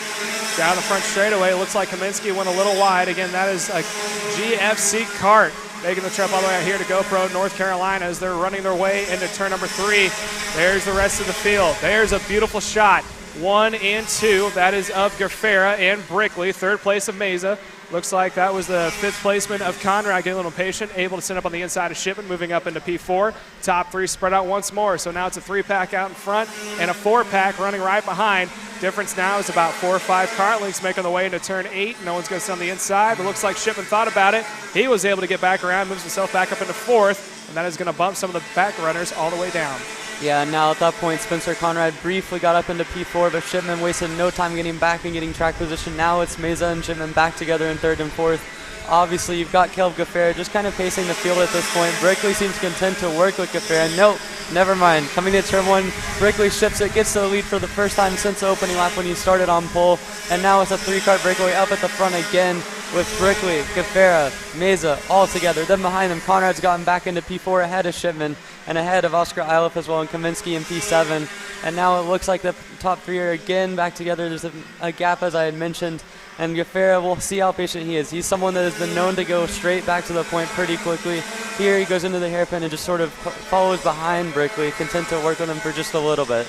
Down the front straightaway, looks like Kaminsky went a little wide. Again, that is a GFC Kart making the trip all the way out here to GoPro, North Carolina, as they're running their way into turn number 3. There's the rest of the field. There's a beautiful shot. 1 and 2, that is of Gaffera and Brickley. 3rd place of Mesa. Looks like that was the 5th placement of Conrad, getting a little impatient, able to send up on the inside of Shipman, moving up into P4. Top 3 spread out once more, so now it's a 3-pack out in front and a 4-pack running right behind. Difference now is about 4 or 5 kart lengths making the way into turn 8. No one's going to sit on the inside, but looks like Shipman thought about it. He was able to get back around, moves himself back up into 4th, and that is going to bump some of the back runners all the way down. Yeah, now at that point, Spencer Conrad briefly got up into P4, but Shipman wasted no time getting back and getting track position. Now it's Mesa and Shipman back together in 3rd and 4th. Obviously, you've got Caleb Gaffera just kind of pacing the field at this point. Brickley seems content to work with Gaffera. Nope, never mind. Coming to turn 1, Brickley ships it, gets to the lead for the first time since the opening lap when he started on pole. And now it's a 3-kart breakaway up at the front again with Brickley, Gaffera, Mesa all together. Then behind them, Conrad's gotten back into P4 ahead of Shipman and ahead of Oscar Iliff as well, and Kaminsky in P7. And now it looks like the top 3 are again back together. There's a gap, as I had mentioned. And Gaffera, we'll see how patient he is. He's someone that has been known to go straight back to the point pretty quickly. Here he goes into the hairpin and just sort of follows behind Brickley, content to work with him for just a little bit.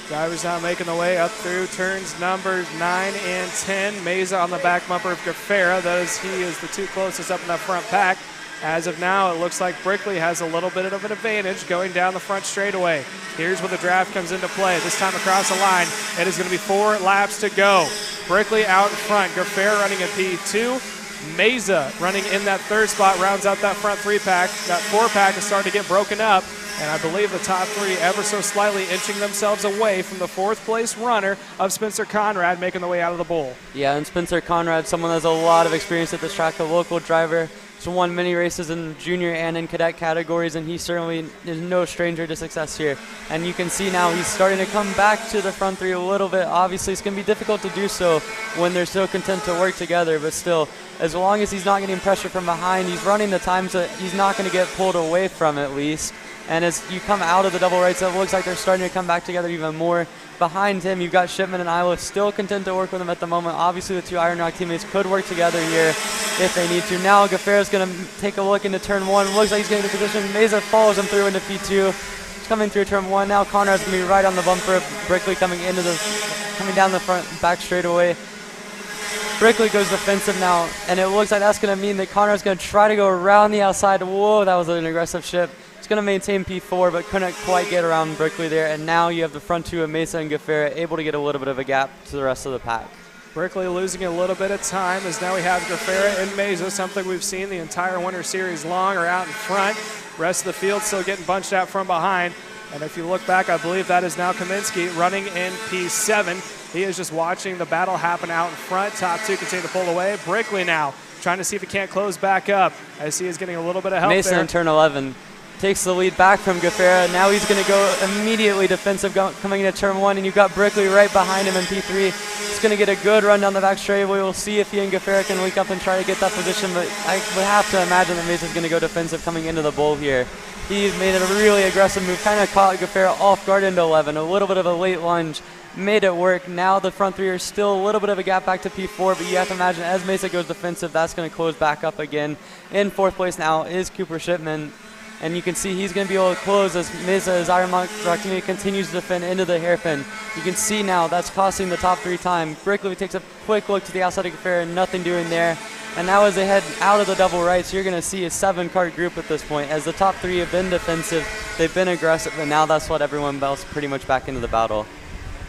Drivers now making the way up through turns numbers 9 and 10. Mesa on the back bumper of Gaffera. He is the 2 closest up in that front pack. As of now, it looks like Brickley has a little bit of an advantage going down the front straightaway. Here's where the draft comes into play. This time across the line, it is going to be 4 laps to go. Brickley out in front. Gaffera running in P2. Mesa running in that 3rd spot rounds out that front 3-pack. That 4-pack is starting to get broken up. And I believe the top 3 ever so slightly inching themselves away from the 4th place runner of Spencer Conrad making the way out of the bowl. Yeah, and Spencer Conrad, someone that has a lot of experience at this track, a local driver. He's won many races in junior and in cadet categories, and he certainly is no stranger to success here. And you can see now he's starting to come back to the front 3 a little bit. Obviously, it's going to be difficult to do so when they're so content to work together, but still, as long as he's not getting pressure from behind, he's running the times that he's not going to get pulled away from at least. And as you come out of the double rights, it looks like they're starting to come back together even more. Behind him, you've got Shipman and Iowa still content to work with him at the moment. Obviously, the 2 Iron Rock teammates could work together here if they need to. Now, Gaffera's going to take a look into turn 1. Looks like he's getting the position. Mesa follows him through into P2. He's coming through turn 1. Now, Conrad's going to be right on the bumper. Brickley coming down the front back straightaway. Brickley goes defensive now, and it looks like that's going to mean that Conrad's going to try to go around the outside. Whoa, that was an aggressive ship. going to maintain P4, but couldn't quite get around Brickley there. And now you have the front two of Mesa and Gafera able to get a little bit of a gap to the rest of the pack. Brickley losing a little bit of time as now we have Gafera and Mesa, something we've seen the entire Winter Series long, are out in front. Rest of the field still getting bunched out from behind. And if you look back, I believe that is now Kaminsky running in P7. He is just watching the battle happen out in front. Top two continue to pull away. Brickley now trying to see if he can't close back up as he is getting a little bit of help Mesa there. in turn 11 takes the lead back from Gafera. Now he's going to go immediately defensive coming into turn 1, and you've got Brickley right behind him in P3. He's going to get a good run down the back straight. We will see if he and Gafera can link up and try to get that position, but I would have to imagine that Mesa's going to go defensive coming into the bowl here. He made a really aggressive move, kind of caught Gafera off guard into 11. A little bit of a late lunge, made it work. Now the front three are still a little bit of a gap back to P4, but you have to imagine as Mesa goes defensive, that's going to close back up again. In 4th place now is Cooper Shipman, and you can see he's going to be able to close as Mesa, as Iron Rockini continues to defend into the hairpin. You can see now that's costing the top 3 time. Brickley takes a quick look to the outside of Gafera, nothing doing there. And now as they head out of the double rights, you're going to see a 7-cart group at this point. As the top 3 have been defensive, they've been aggressive, and now that's what everyone else pretty much back into the battle.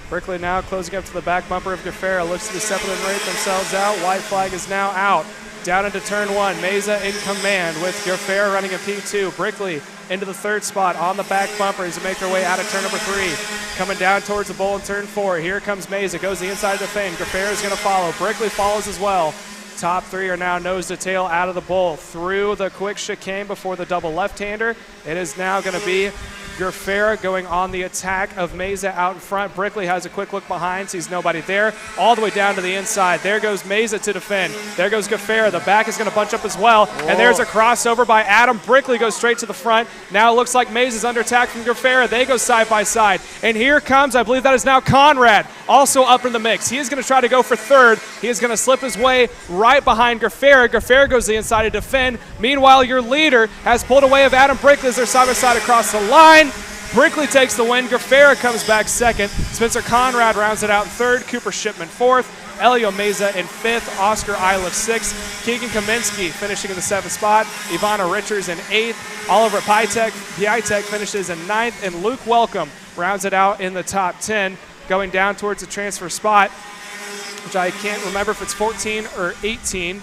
Brickley now closing up to the back bumper of Gafera, looks to step and rate themselves out. White flag is now out. Down into turn 1, Mesa in command with Gafera running a P2. Brickley into the 3rd spot on the back bumper as they make their way out of turn number 3. Coming down towards the bowl in turn 4. Here comes Mesa, goes the inside of the fin. Gafera is going to follow. Brickley follows as well. Top 3 are now nose to tail out of the bowl. Through the quick chicane before the double left-hander. It is now going to be Gafera going on the attack of Mesa out in front. Brickley has a quick look behind, sees nobody there. All the way down to the inside. There goes Mesa to defend. There goes Gafera. The back is going to bunch up as well. Whoa. And there's a crossover by Adam. Brickley goes straight to the front. Now it looks like Mesa's under attack from Gafera. They go side by side. And here comes, I believe that is now Conrad, also up in the mix. He is going to try to go for 3rd. He is going to slip his way right behind Gafera. Gafera goes to the inside to defend. Meanwhile, your leader has pulled away of Adam Brickley as they're side by side across the line. Brickley takes the win. Gafera comes back 2nd. Spencer Conrad rounds it out in 3rd. Cooper Shipman 4th. Elio Meza in 5th. Oscar Iliff 6th. Keegan Kaminsky finishing in the 7th spot. Ivana Richards in 8th. Oliver Piatek finishes in 9th. And Luke Welcome rounds it out in the top 10. Going down towards the transfer spot, which I can't remember if it's 14 or 18,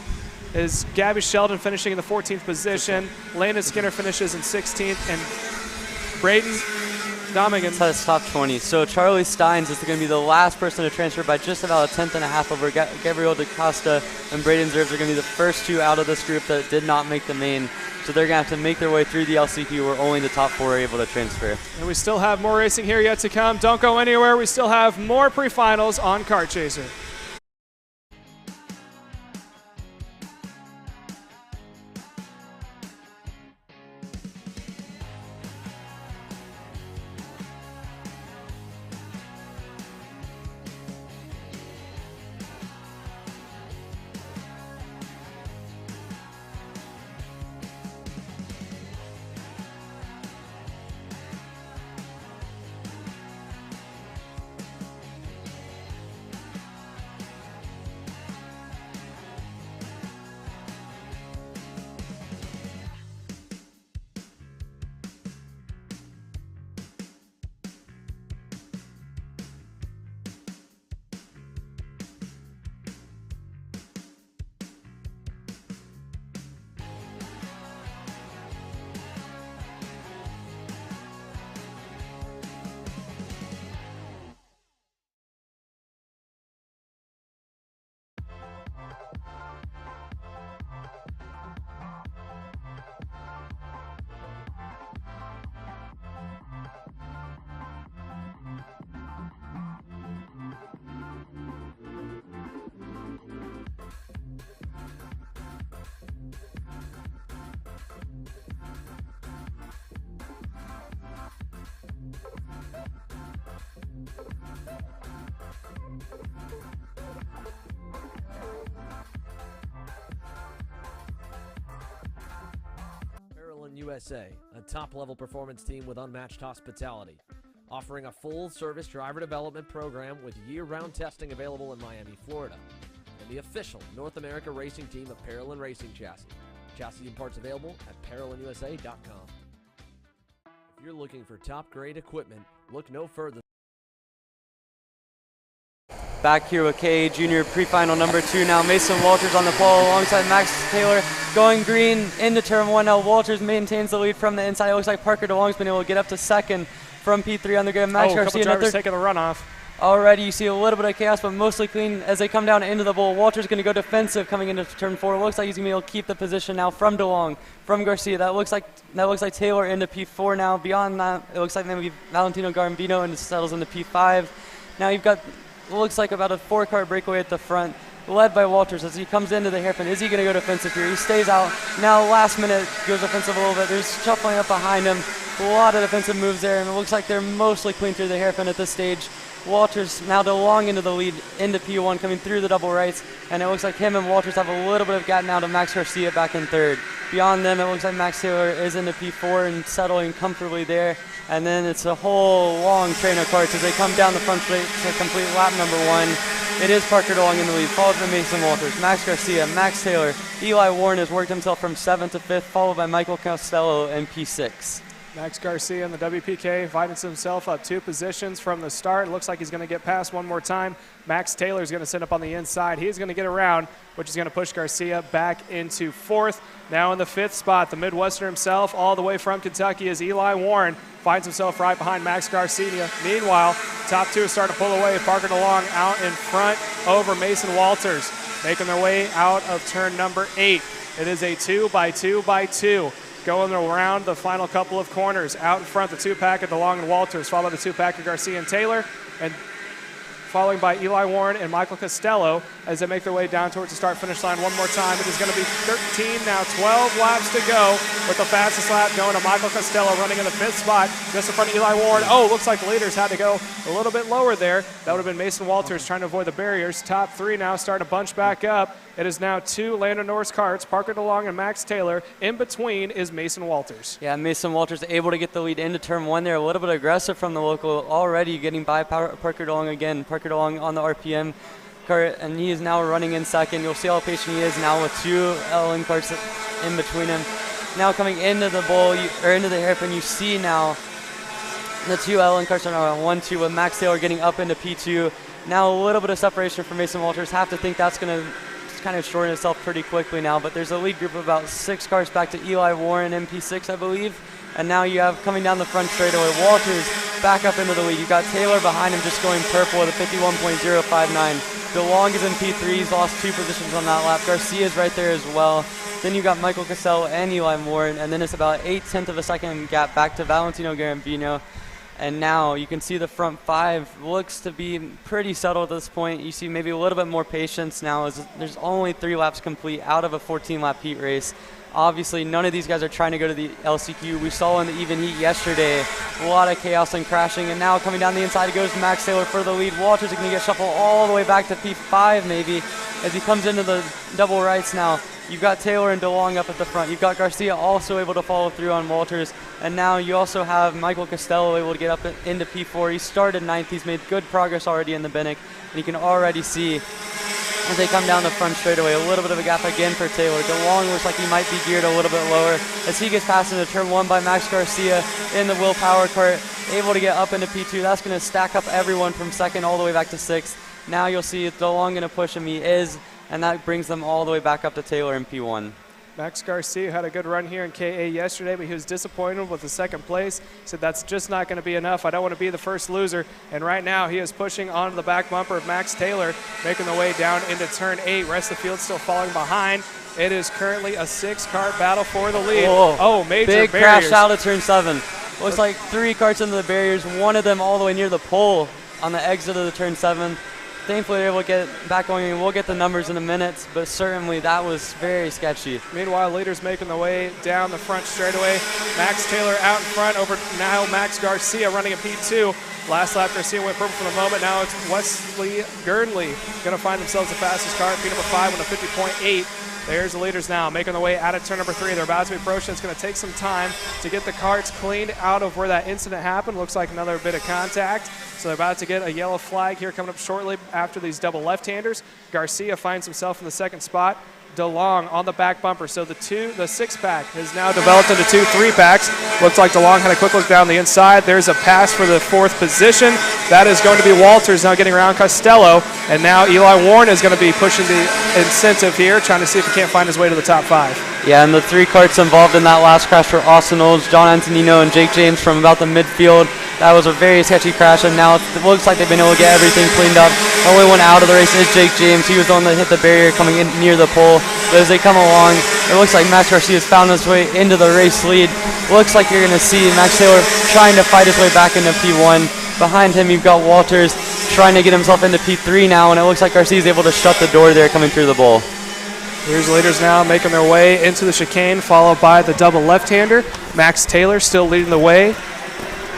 is Gabby Sheldon finishing in the 14th position. Landon Skinner finishes in 16th. And Braden Domigan has top 20. So Charlie Steins is going to be the last person to transfer by just about a 10.5 over Gabriel DaCosta, and Braden Zerbs are going to be the first 2 out of this group that did not make the main. So they're going to have to make their way through the LCQ where only the top 4 are able to transfer. And we still have more racing here yet to come. Don't go anywhere. We still have more pre-finals on Kart Chaser. USA, a top-level performance team with unmatched hospitality, offering a full-service driver development program with year-round testing available in Miami, Florida, and the official North America racing team of Parolin Racing Chassis. Chassis and parts available at ParolinUSA.com. If you're looking for top-grade equipment, look no further. Back here with KA Jr Pre-Final number 2 now. Mason Walters on the pole alongside Max Taylor going green into turn 1. Now Walters maintains the lead from the inside. It looks like Parker DeLong's been able to get up to second from P3 on the grid. Max a Garcia couple drivers taking the runoff. Already you see a little bit of chaos, but mostly clean as they come down into the bowl. Walters going to go defensive coming into turn 4. It looks like he's going to be able to keep the position now from DeLong, from Garcia. That looks like Taylor into P4 now. Beyond that, it looks like maybe Valentino Garambino and settles into P5. Now you've got looks like about a 4-car breakaway at the front, led by Walters as he comes into the hairpin. Is he going to go defensive here? He stays out. Now last minute goes offensive a little bit. There's shuffling up behind him. A lot of defensive moves there, and it looks like they're mostly clean through the hairpin at this stage. Walters now DeLong into the lead, into P1, coming through the double rights, and it looks like him and Walters have a little bit of gap now to Max Garcia back in third. Beyond them, it looks like Max Taylor is into P4 and settling comfortably there, and then it's a whole long train of carts as they come down the front straight to complete lap number 1. It is Parker DeLong in the lead, followed by Mason Walters, Max Garcia, Max Taylor. Eli Warren has worked himself from 7th to 5th, followed by Michael Costello in P6. Max Garcia in the WPK finds himself up 2 positions from the start. Looks like he's going to get past one more time. Max Taylor is going to sit up on the inside. He's going to get around, which is going to push Garcia back into 4th. Now in the 5th spot, the Midwestern himself, all the way from Kentucky, is Eli Warren. Finds himself right behind Max Garcia. Meanwhile, top 2 start to pull away. Parker DeLong out in front over Mason Walters, making their way out of turn number 8. It is a 2x2x2. Going around the final couple of corners. Out in front, the 2-pack of DeLong and Walters, followed by the 2-pack of Garcia and Taylor, and following by Eli Warren and Michael Costello as they make their way down towards the start-finish line one more time. It is going to be 13, now 12 laps to go, with the fastest lap going to Michael Costello running in the 5th spot, just in front of Eli Warren. Oh, looks like the leaders had to go a little bit lower there. That would have been Mason Walters trying to avoid the barriers. Top 3 now starting to bunch back up. It is now 2 Landon Norris carts, Parker DeLong and Max Taylor. In between is Mason Walters. Yeah, Mason Walters able to get the lead into turn 1 there. A little bit aggressive from the local, already getting by Parker DeLong again. Parker DeLong on the RPM cart, and he is now running in second. You'll see how patient he is now with 2 LN carts in between him. Now coming into the bowl, or into the hairpin, you see now the 2 LN carts are now on 1-2 with Max Taylor getting up into P2. Now a little bit of separation for Mason Walters. Have to think that's going to kind of shorten itself pretty quickly now, but there's a lead group of about 6 cars back to Eli Warren in P6, I believe. And now you have coming down the front straightaway, Walters back up into the lead. You've got Taylor behind him just going purple with a 51.059. DeLong is in P3. He's lost 2 positions on that lap. Garcia's right there as well. Then you got Michael Costello and Eli Warren, and then it's about 0.8 of a second gap back to Valentino Garambino. And now you can see the front 5 looks to be pretty subtle at this point. You see maybe a little bit more patience now as there's only 3 laps complete out of a 14-lap heat race. Obviously, none of these guys are trying to go to the LCQ. We saw in the even heat yesterday a lot of chaos and crashing. And now coming down the inside, it goes Max Taylor for the lead. Walters is going to get shuffled all the way back to P5 maybe as he comes into the double rights now. You've got Taylor and DeLong up at the front. You've got Garcia also able to follow through on Walters. And now you also have Michael Costello able to get up into P4. He started 9th. He's made good progress already in the Binnock. And you can already see as they come down the front straightaway, a little bit of a gap again for Taylor. DeLong looks like he might be geared a little bit lower as he gets passed into turn 1 by Max Garcia in the Willpower cart, able to get up into P2. That's going to stack up everyone from 2nd all the way back to 6th. Now you'll see DeLong going to push him. He is, and that brings them all the way back up to Taylor in P1. Max Garcia had a good run here in KA yesterday, but he was disappointed with the 2nd place. Said that's just not going to be enough. I don't want to be the first loser. And right now he is pushing onto the back bumper of Max Taylor, making the way down into turn 8. Rest of the field still falling behind. It is currently a 6-car battle for the lead. Whoa. Oh, major big barriers. crash out of turn 7. Looks like 3 carts into the barriers, one of them all the way near the pole on the exit of the turn 7. Thankfully, they're able to get back going, and we'll get the numbers in a minute, but certainly that was very sketchy. Meanwhile, leaders making the way down the front straightaway. Max Taylor out in front over now Max Garcia running a P2. Last lap, Garcia went purple for the moment. Now it's Wesley Gurnley going to find themselves the fastest car, P number 5 with a 50.8. There's the leaders now making their way out of turn number 3. They're about to be approaching. It's going to take some time to get the carts cleaned out of where that incident happened. Looks like another bit of contact. So they're about to get a yellow flag here coming up shortly after these double left-handers. Garcia finds himself in the 2nd spot. DeLong on the back bumper. So the 6-pack has now developed into 2 3-packs. Looks like DeLong had a quick look down the inside. There's a pass for the 4th position. That is going to be Walters now getting around Costello. And now Eli Warren is going to be pushing the incentive here, trying to see if he can't find his way to the top 5. Yeah, and the 3 karts involved in that last crash were Austin Olds, John Antonino, and Jake James from about the midfield. That was a very sketchy crash, and now it looks like they've been able to get everything cleaned up. The only one out of the race is Jake James. He was the one that hit the barrier coming in near the pole. But as they come along, it looks like Max Garcia has found his way into the race lead. Looks like you're going to see Max Taylor trying to fight his way back into P1. Behind him, you've got Walters trying to get himself into P3 now, and it looks like Garcia is able to shut the door there coming through the bowl. Here's the leaders now making their way into the chicane, followed by the double left-hander. Max Taylor still leading the way.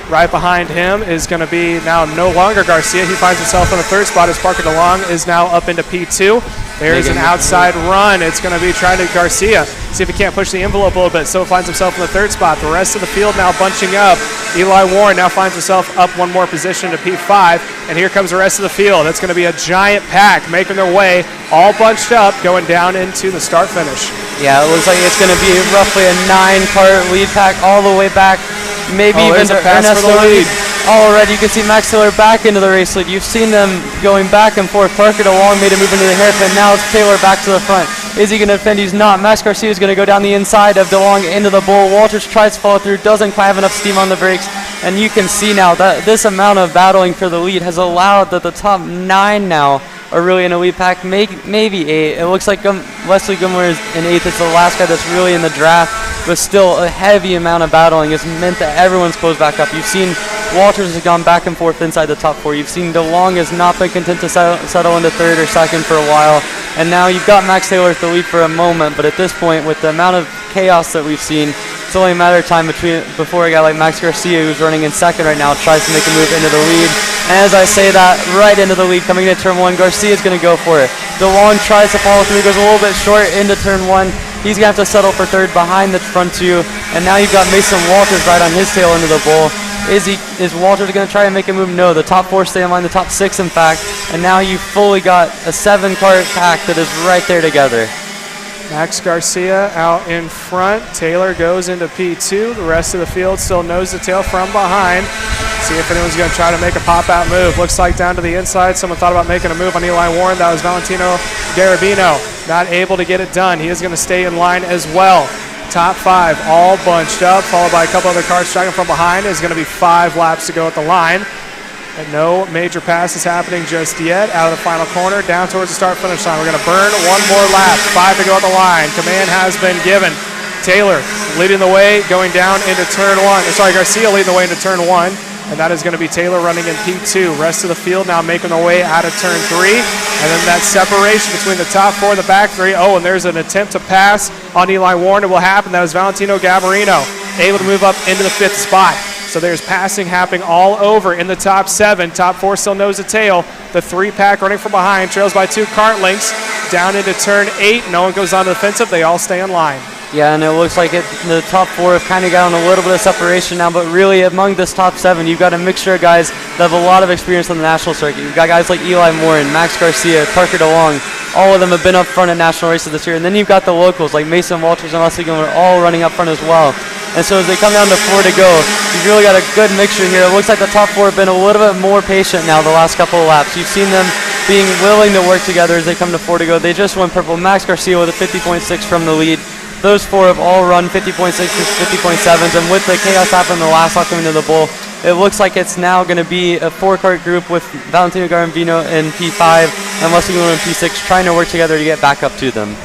Right behind him is going to be now no longer Garcia. He finds himself in the 3rd spot as Parker DeLong is now up into P2. There's an outside run. It's going to be trying to Garcia. See if he can't push the envelope a little bit. So finds himself in the 3rd spot. The rest of the field now bunching up. Eli Warren now finds himself up 1 more position to P5. And here comes the rest of the field. It's going to be a giant pack making their way all bunched up going down into the start-finish. Yeah, it looks like it's going to be roughly a 9-kart lead pack all the way back. Maybe even to Ernesto lead. Already you can see Max Taylor back into the race lead. You've seen them going back and forth. Parker DeLong made a move into the hairpin. Now it's Taylor back to the front. Is he going to defend? He's not. Max Garcia is going to go down the inside of DeLong into the bull. Walters tries to follow through, doesn't quite have enough steam on the brakes. And you can see now that this amount of battling for the lead has allowed that the top 9 now are really in a lead pack, maybe 8. It looks like Wesley Gilmore is in 8th. It's the last guy that's really in the draft, but still a heavy amount of battling has meant that everyone's closed back up. You've seen Walters has gone back and forth inside the top 4. You've seen DeLong has not been content to settle into 3rd or 2nd for a while, and now you've got Max Taylor at the lead for a moment, but at this point, with the amount of chaos that we've seen, it's only a matter of time before a guy like Max Garcia, who's running in 2nd right now, tries to make a move into the lead. And as I say that, right into the lead, coming into turn 1, Garcia's going to go for it. DeLong tries to follow through, goes a little bit short into turn 1. He's going to have to settle for 3rd behind the front 2. And now you've got Mason Walters right on his tail into the bull. Is Walters going to try and make a move? No, the top 4 stay in line, the top 6 in fact. And now you've fully got a 7-kart pack that is right there together. Max Garcia out in front. Taylor goes into P2. The rest of the field still nose to tail from behind. See if anyone's going to try to make a pop-out move. Looks like down to the inside. Someone thought about making a move on Eli Warren. That was Valentino Garabino. Not able to get it done. He is going to stay in line as well. Top 5 all bunched up, followed by a couple other cars striking from behind. There's going to be 5 laps to go at the line. And no major passes happening just yet. Out of the final corner, down towards the start-finish line. We're going to burn 1 more lap. 5 to go at the line. Command has been given. Taylor leading the way, going down into turn 1. Sorry, Garcia leading the way into turn 1. And that is going to be Taylor running in P2. Rest of the field now making their way out of turn 3. And then that separation between the top 4 and the back 3. Oh, and there's an attempt to pass on Eli Warren. It will happen. That was Valentino Gabarino able to move up into the 5th spot. So there's passing happening all over in the top 7. Top 4 still nose to tail. The 3-pack running from behind, trails by 2 kart lengths. Down into turn 8. No one goes on the defensive. They all stay in line. Yeah, and it looks like the top 4 have kind of gotten a little bit of separation now, but really among this top 7, you've got a mixture of guys that have a lot of experience on the national circuit. You've got guys like Eli Warren, Max Garcia, Parker DeLong. All of them have been up front at national races this year. And then you've got the locals like Mason Walters and Leslie Gilmore all running up front as well. And so as they come down to 4 to go, you've really got a good mixture here. It looks like the top 4 have been a little bit more patient now the last couple of laps. You've seen them being willing to work together as they come to 4 to go. They just went purple. Max Garcia with a 50.6 from the lead. Those 4 have all run 50.6s, 50.7s, and with the chaos happening in the last lap coming to the bull, it looks like it's now going to be a 4-kart group with Valentino Garambino in P5 and Leslie Gilmore in P6 trying to work together to get back up to them.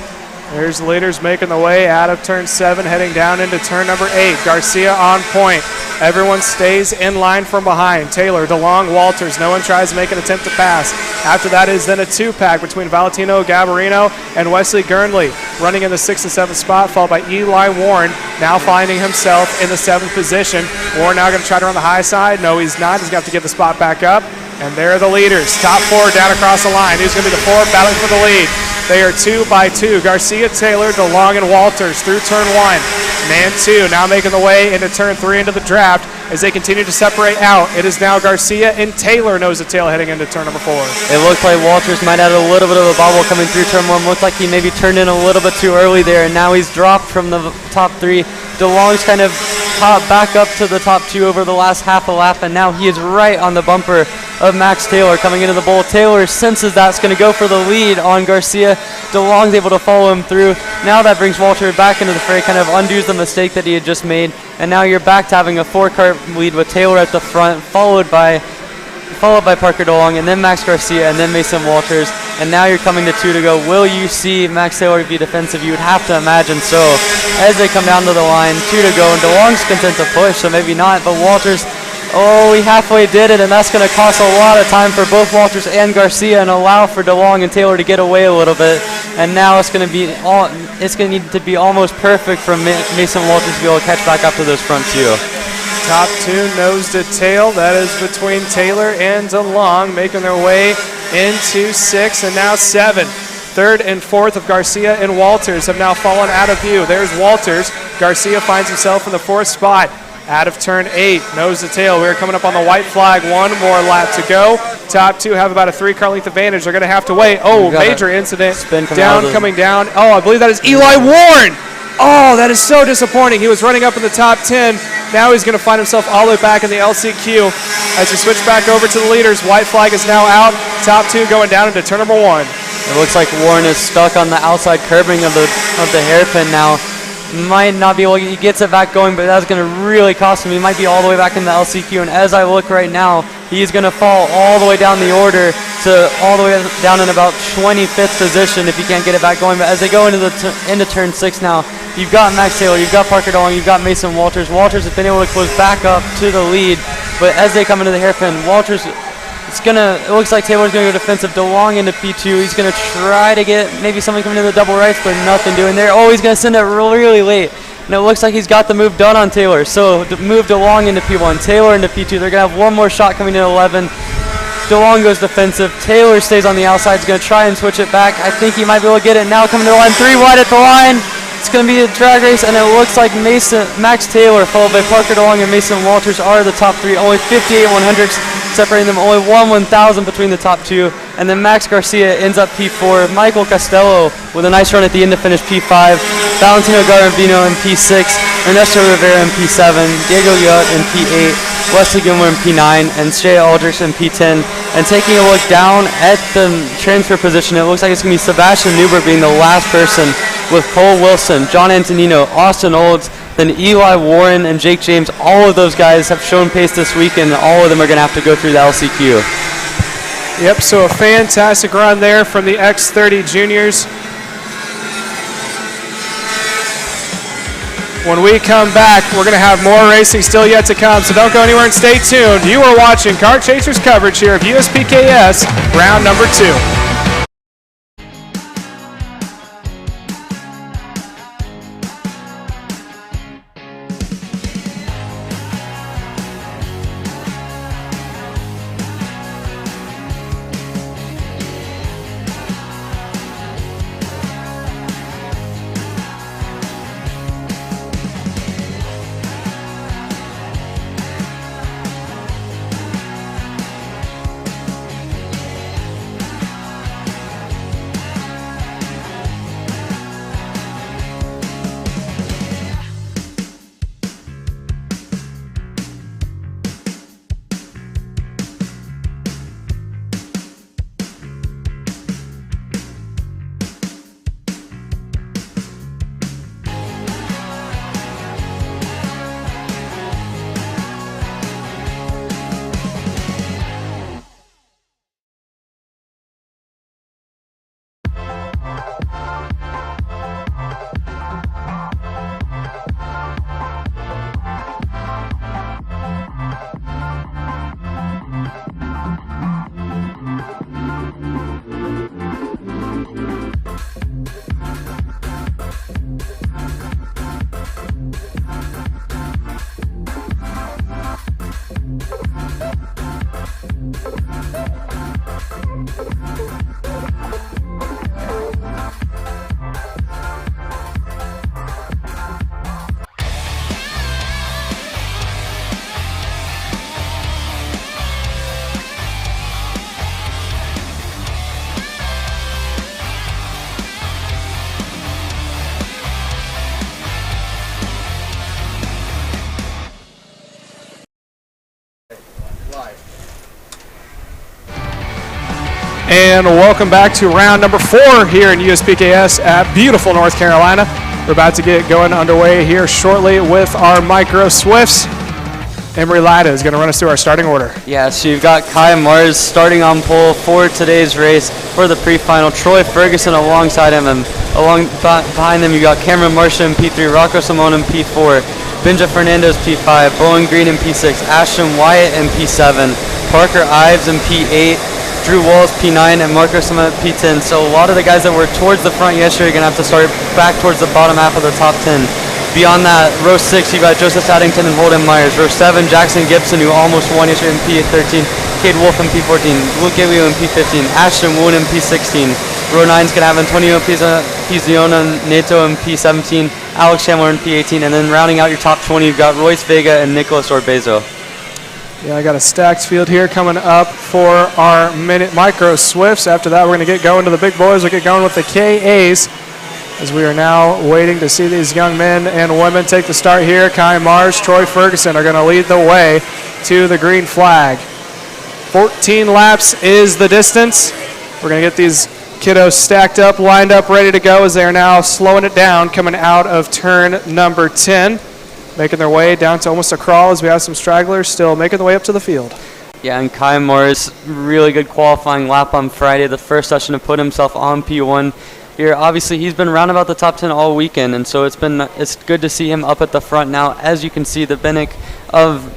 There's the leaders making the way out of turn 7, heading down into turn number 8. Garcia on point. Everyone stays in line from behind. Taylor, DeLong, Walters. No one tries to make an attempt to pass. After that is then a 2-pack between Valentino Gabarino and Wesley Gurnley, running in the 6th and 7th spot, followed by Eli Warren, now finding himself in the 7th position. Warren now going to try to run the high side. No, he's not. He's going to have to get the spot back up. And there are the leaders. Top 4 down across the line. Who's going to be the 4 battling for the lead? They are 2 by 2. Garcia, Taylor, DeLong, and Walters through turn 1. Man 2 now making the way into turn 3 into the draft. as they continue to separate out. It is now Garcia and Taylor nose to tail heading into turn number 4. It looks like Walters might have a little bit of a bobble coming through turn 1. Looked like he maybe turned in a little bit too early there, and now he's dropped from the top 3. DeLong's kind of back up to the top 2 over the last half a lap, and now he is right on the bumper of Max Taylor coming into the bowl. Taylor senses that's going to go for the lead on Garcia. DeLong's able to follow him through. Now that brings Walter back into the fray, kind of undoes the mistake that he had just made, and now you're back to having a 4-car lead with Taylor at the front, followed by Parker DeLong, and then Max Garcia, and then Mason Walters, and now you're coming to 2 to go. Will you see Max Taylor be defensive? You would have to imagine so. As they come down to the line, 2 to go, and DeLong's content to push, so maybe not, but Walters, oh, he halfway did it, and that's going to cost a lot of time for both Walters and Garcia and allow for DeLong and Taylor to get away a little bit, and now it's going to need to be almost perfect for Mason Walters to be able to catch back up to those front 2. Top 2 nose to tail. That is between Taylor and DeLong, making their way into 6 and now 7. 3rd and 4th of Garcia and Walters have now fallen out of view. There's Walters. Garcia finds himself in the 4th spot. Out of turn 8, nose to tail. We're coming up on the white flag. 1 more lap to go. Top 2 have about a 3-car length advantage. They're going to have to wait. Oh, major incident. Coming down. Oh, I believe that is Eli Warren. Oh, that is so disappointing. He was running up in the top 10. Now he's going to find himself all the way back in the LCQ. As we switch back over to the leaders, white flag is now out. Top 2 going down into turn number 1. It looks like Warren is stuck on the outside curbing of the hairpin now. Might not be able to, he gets it back going, but that's going to really cost him. He might be all the way back in the LCQ, and as I look right now, he's going to fall all the way down the order to all the way down in about 25th position if he can't get it back going. But as they go into turn 6 now, you've got Max Taylor, you've got Parker DeLong, you've got Mason Walters. Walters has been able to close back up to the lead, but as they come into the hairpin, Walters, it looks like Taylor's going to go defensive. DeLong into P2. He's going to try to get maybe something coming into the double rights, but nothing doing there. Oh, he's going to send it really late. And it looks like he's got the move done on Taylor. So move DeLong into P1, Taylor into P2. They're going to have one more shot coming in 11. DeLong goes defensive. Taylor stays on the outside. He's going to try and switch it back. I think he might be able to get it now coming to the line. 3 wide at the line. It's going to be a drag race, and it looks like Max Taylor, followed by Parker DeLong and Mason Walters, are the top 3. Only 58 100s separating them. Only 1/1000 between the top 2. And then Max Garcia ends up P4. Michael Costello with a nice run at the end to finish P5. Valentino Garabino in P6. Ernesto Rivera in P7. Diego Yot in P8. Wesley Gilmore in P9. And Shea Aldrich in P10. And taking a look down at the transfer position, it looks like it's going to be Sebastian Newberg being the last person, with Cole Wilson, John Antonino, Austin Olds, then Eli Warren and Jake James. All of those guys have shown pace this weekend, and all of them are going to have to go through the LCQ. Yep, so a fantastic run there from the X30 juniors. When we come back, we're going to have more racing still yet to come, so don't go anywhere and stay tuned. You are watching Kart Chasers coverage here of USPKS round number 2. and welcome back to round number 4 here in USPKS at beautiful North Carolina. We're about to get going underway here shortly with our Micro Swifts. Emery Lida is going to run us through our starting order. Yeah, so you've got Kai Mars starting on pole for today's race for the pre-final. Troy Ferguson alongside him, and behind them you got Cameron Marshall in P3, Rocco Simone in P4, Benja Fernandez P5, Bowen Green in P6, Ashton Wyatt in P7, Parker Ives in P8, Drew Walls P9, and Marco Simone P10. So a lot of the guys that were towards the front yesterday are going to have to start back towards the bottom half of the top 10. Beyond that, row 6, you got Joseph Addington and Holden Myers. Row 7, Jackson Gibson, who almost won yesterday in P13. Cade Wolf in P14. Luke Gilio in P15. Ashton Woon in P16. Row 9's going to have Antonio Piziona Neto in P17. Alex Chandler in P18. And then rounding out your top 20, you've got Royce Vega and Nicholas Orbezo. Yeah, I got a stacked field here coming up for our Micro Swifts. After that, we're going to get going to the big boys. We'll get going with the KAs, as we are now waiting to see these young men and women take the start here. Kai Mars, Troy Ferguson are going to lead the way to the green flag. 14 laps is the distance. We're going to get these kiddos stacked up, lined up, ready to go, as they are now slowing it down, coming out of turn number 10, making their way down to almost a crawl, as we have some stragglers still making their way up to the field. Yeah, and Kai Mars, really good qualifying lap on Friday, the first session to put himself on P1. Here, obviously, he's been round about the top 10 all weekend, and so it's good to see him up at the front now. As you can see, the Binnick of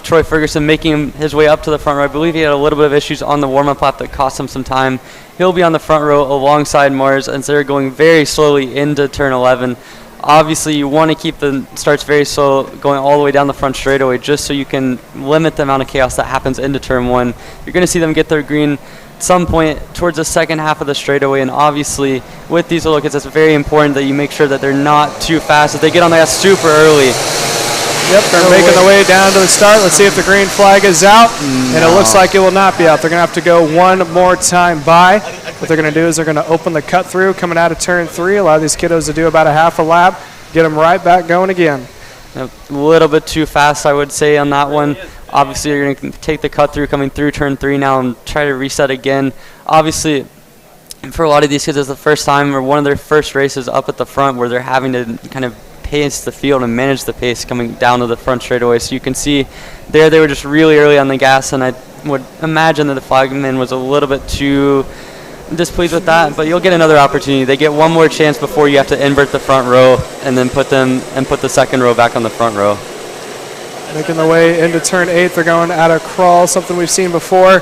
Troy Ferguson making his way up to the front row. I believe he had a little bit of issues on the warm-up lap that cost him some time. He'll be on the front row alongside Mars, and so they're going very slowly into turn 11. Obviously, you want to keep the starts very slow, going all the way down the front straightaway, just so you can limit the amount of chaos that happens into turn 1. You're going to see them get their green some point towards the second half of the straightaway, and obviously with these little kids, it's very important that you make sure that they're not too fast, that they get on the gas super early. Yep, they're making their way down to the start. Let's see if the green flag is out, and it looks like it will not be out. They're going to have to go one more time by. What they're going to do is they're going to open the cut through coming out of turn 3, allow these kiddos to do about a half a lap, get them right back going again. A little bit too fast, I would say, on that one. Obviously, you're going to take the cut through coming through turn 3 now and try to reset again. Obviously, for a lot of these kids, it's the first time or one of their first races up at the front where they're having to kind of pace the field and manage the pace coming down to the front straightaway. So you can see there they were just really early on the gas, and I would imagine that the flagman was a little bit too displeased with that, but you'll get another opportunity. They get one more chance before you have to invert the front row and then put the second row back on the front row. Making their way into turn 8, they're going at a crawl, something we've seen before.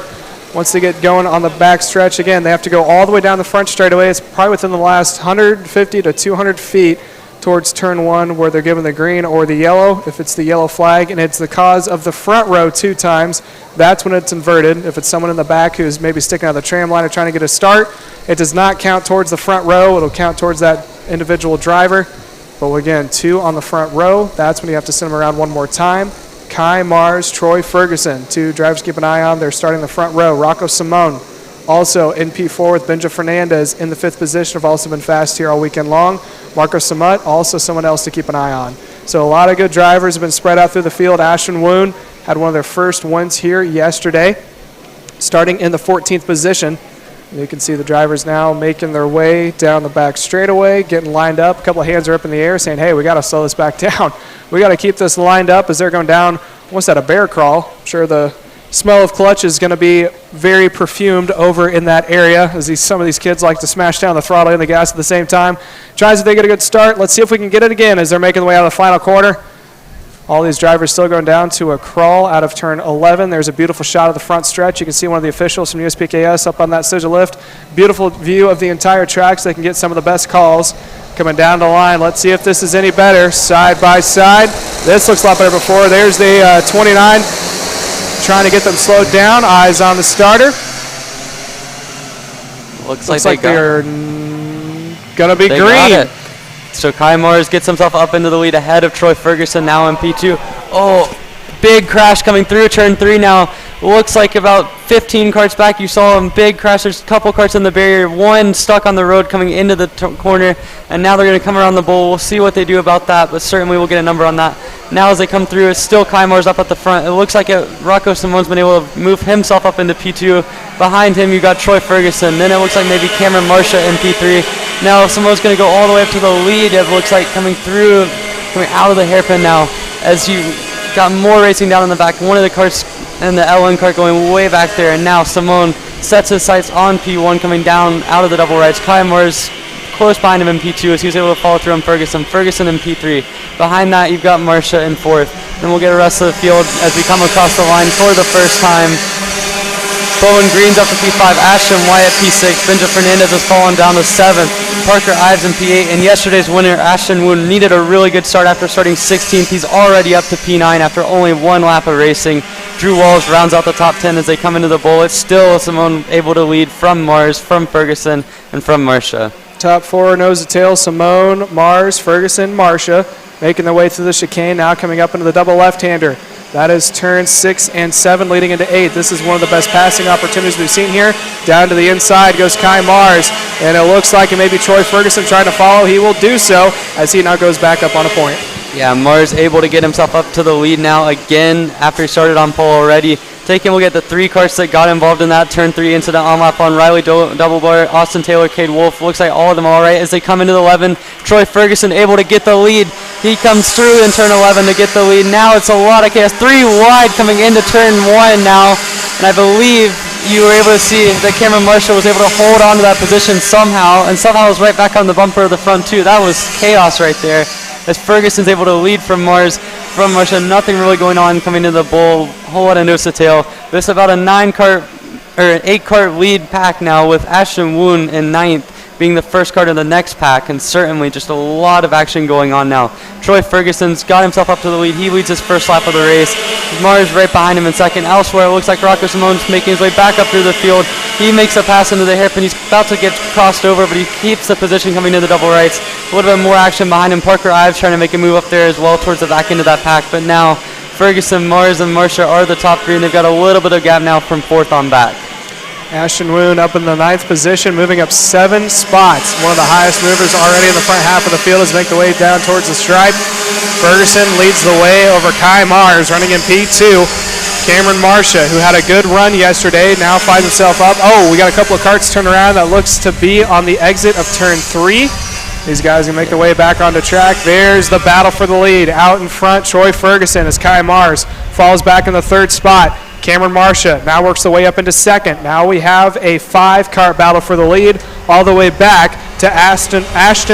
Once they get going on the back stretch, again, they have to go all the way down the front straightaway. It's probably within the last 150 to 200 feet towards turn 1 where they're given the green or the yellow. If it's the yellow flag and it's the cause of the front row 2 times, that's when it's inverted. If it's someone in the back who's maybe sticking out of the tram line or trying to get a start, it does not count towards the front row. It'll count towards that individual driver. But again, 2 on the front row, that's when you have to send them around one more time. Kai Mars, Troy Ferguson, 2 drivers to keep an eye on. They're starting the front row. Rocco Simone also in P4 with Benja Fernandez in the 5th position. Have also been fast here all weekend long. Marco Samut, also someone else to keep an eye on. So a lot of good drivers have been spread out through the field. Ashton Woon had one of their first wins here yesterday, starting in the 14th position. You can see the drivers now making their way down the back straightaway, getting lined up. A couple of hands are up in the air saying, hey, we got to slow this back down. We got to keep this lined up as they're going down. What's that, a bear crawl? I'm sure the smell of clutch is going to be very perfumed over in that area, as some of these kids like to smash down the throttle and the gas at the same time. Tries if they get a good start. Let's see if we can get it again as they're making their way out of the final quarter. All these drivers still going down to a crawl out of turn 11. There's a beautiful shot of the front stretch. You can see one of the officials from USPKS up on that scissor lift. Beautiful view of the entire track so they can get some of the best calls coming down the line. Let's see if this is any better. Side by side. This looks a lot better before. There's the 29 trying to get them slowed down. Eyes on the starter. Looks like they're going to be green. Got it. So Kai Mars gets himself up into the lead ahead of Troy Ferguson now in P2. Oh, big crash coming through turn 3 now. Looks like about 15 carts back. You saw him, big crash. There's a couple carts in the barrier. One stuck on the road coming into the corner, and now they're going to come around the bowl. We'll see what they do about that, but certainly we'll get a number on that. Now as they come through, it's still KA100 up at the front. It looks like Rocco Simone's been able to move himself up into P2. Behind him, you got Troy Ferguson. Then it looks like maybe Cameron Marcia in P3. Now Simone's going to go all the way up to the lead. It looks like coming out of the hairpin now, as you got more racing down in the back. One of the carts and the LN cart going way back there, and now Simone sets his sights on P1 coming down out of the double rights. KA100's close behind him in P2 as he was able to follow through on Ferguson. Ferguson in P3. Behind that, you've got Marcia in 4th. Then we'll get the rest of the field as we come across the line for the first time. Bowen Green's up to P5, Ashton Wyatt P6, Benja Fernandez has fallen down to 7th, Parker Ives in P8, and yesterday's winner, Ashton Woon, needed a really good start after starting 16th. He's already up to P9 after only one lap of racing. Drew Walsh rounds out the top 10 as they come into the bowl. It's still Simone able to lead from Mars, from Ferguson, and from Marcia. Top 4 nose to tail, Simone, Mars, Ferguson, Marcia, making their way through the chicane, now coming up into the double left-hander. That is turn 6 and 7 leading into 8. This is one of the best passing opportunities we've seen here. Down to the inside goes KA100, and it looks like it may be Troy Ferguson trying to follow. He will do so as he now goes back up on a point. Yeah, Mars able to get himself up to the lead now again after he started on pole already. Taking a look at the 3 carts that got involved in that turn 3 incident on lap 1. Riley double bar, Austin Taylor, Cade Wolf. Looks like all of them all right as they come into the 11. Troy Ferguson able to get the lead. He comes through in turn 11 to get the lead. Now it's a lot of chaos. 3 wide coming into turn 1 now. And I believe you were able to see that Cameron Marshall was able to hold on to that position somehow. And somehow was right back on the bumper of the front too. That was chaos right there. As Ferguson's able to lead from Mars, from Marcia, nothing really going on coming into the bowl, whole lot of nose to tail. This is about a 8 cart lead pack now with Ashton Woon in 9th being the first cart in the next pack, and certainly just a lot of action going on now. Troy Ferguson's got himself up to the lead. He leads his first lap of the race. Mars right behind him in 2nd. Elsewhere, it looks like Rocco Simone's making his way back up through the field. He makes a pass into the hairpin. He's about to get crossed over, but he keeps the position coming to the double rights. A little bit more action behind him. Parker Ives trying to make a move up there as well towards the back end of that pack, but now Ferguson, Mars, and Marcia are the top 3, and they've got a little bit of gap now from 4th on back. Ashton Woon up in the 9th position, moving up 7 spots. One of the highest movers already in the front half of the field as they make the way down towards the stripe. Ferguson leads the way over KA100 running in P2. Cameron Marcia, who had a good run yesterday, now finds himself up. Oh, we got a couple of carts turned around. That looks to be on the exit of turn 3. These guys can make their way back onto track. There's the battle for the lead. Out in front, Troy Ferguson as KA100 falls back in the 3rd spot. Cameron Marcia now works the way up into 2nd. Now we have a 5-cart battle for the lead all the way back to Ashton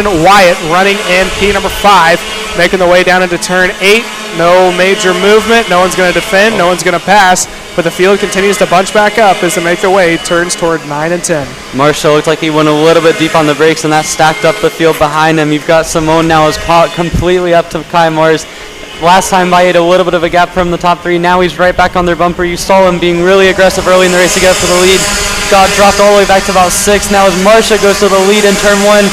Wyatt running in P number 5, making the way down into turn 8. No major movement. No one's going to defend. No one's going to pass. But the field continues to bunch back up as they make their way turns toward 9 and 10. Marshall looked like he went a little bit deep on the brakes, and that stacked up the field behind him. You've got Simone now is caught completely up to KA100. Last time by, he had a little bit of a gap from the top 3. Now he's right back on their bumper. You saw him being really aggressive early in the race to get up to the lead. Got dropped all the way back to about 6. Now as Marcia goes to the lead in turn 1,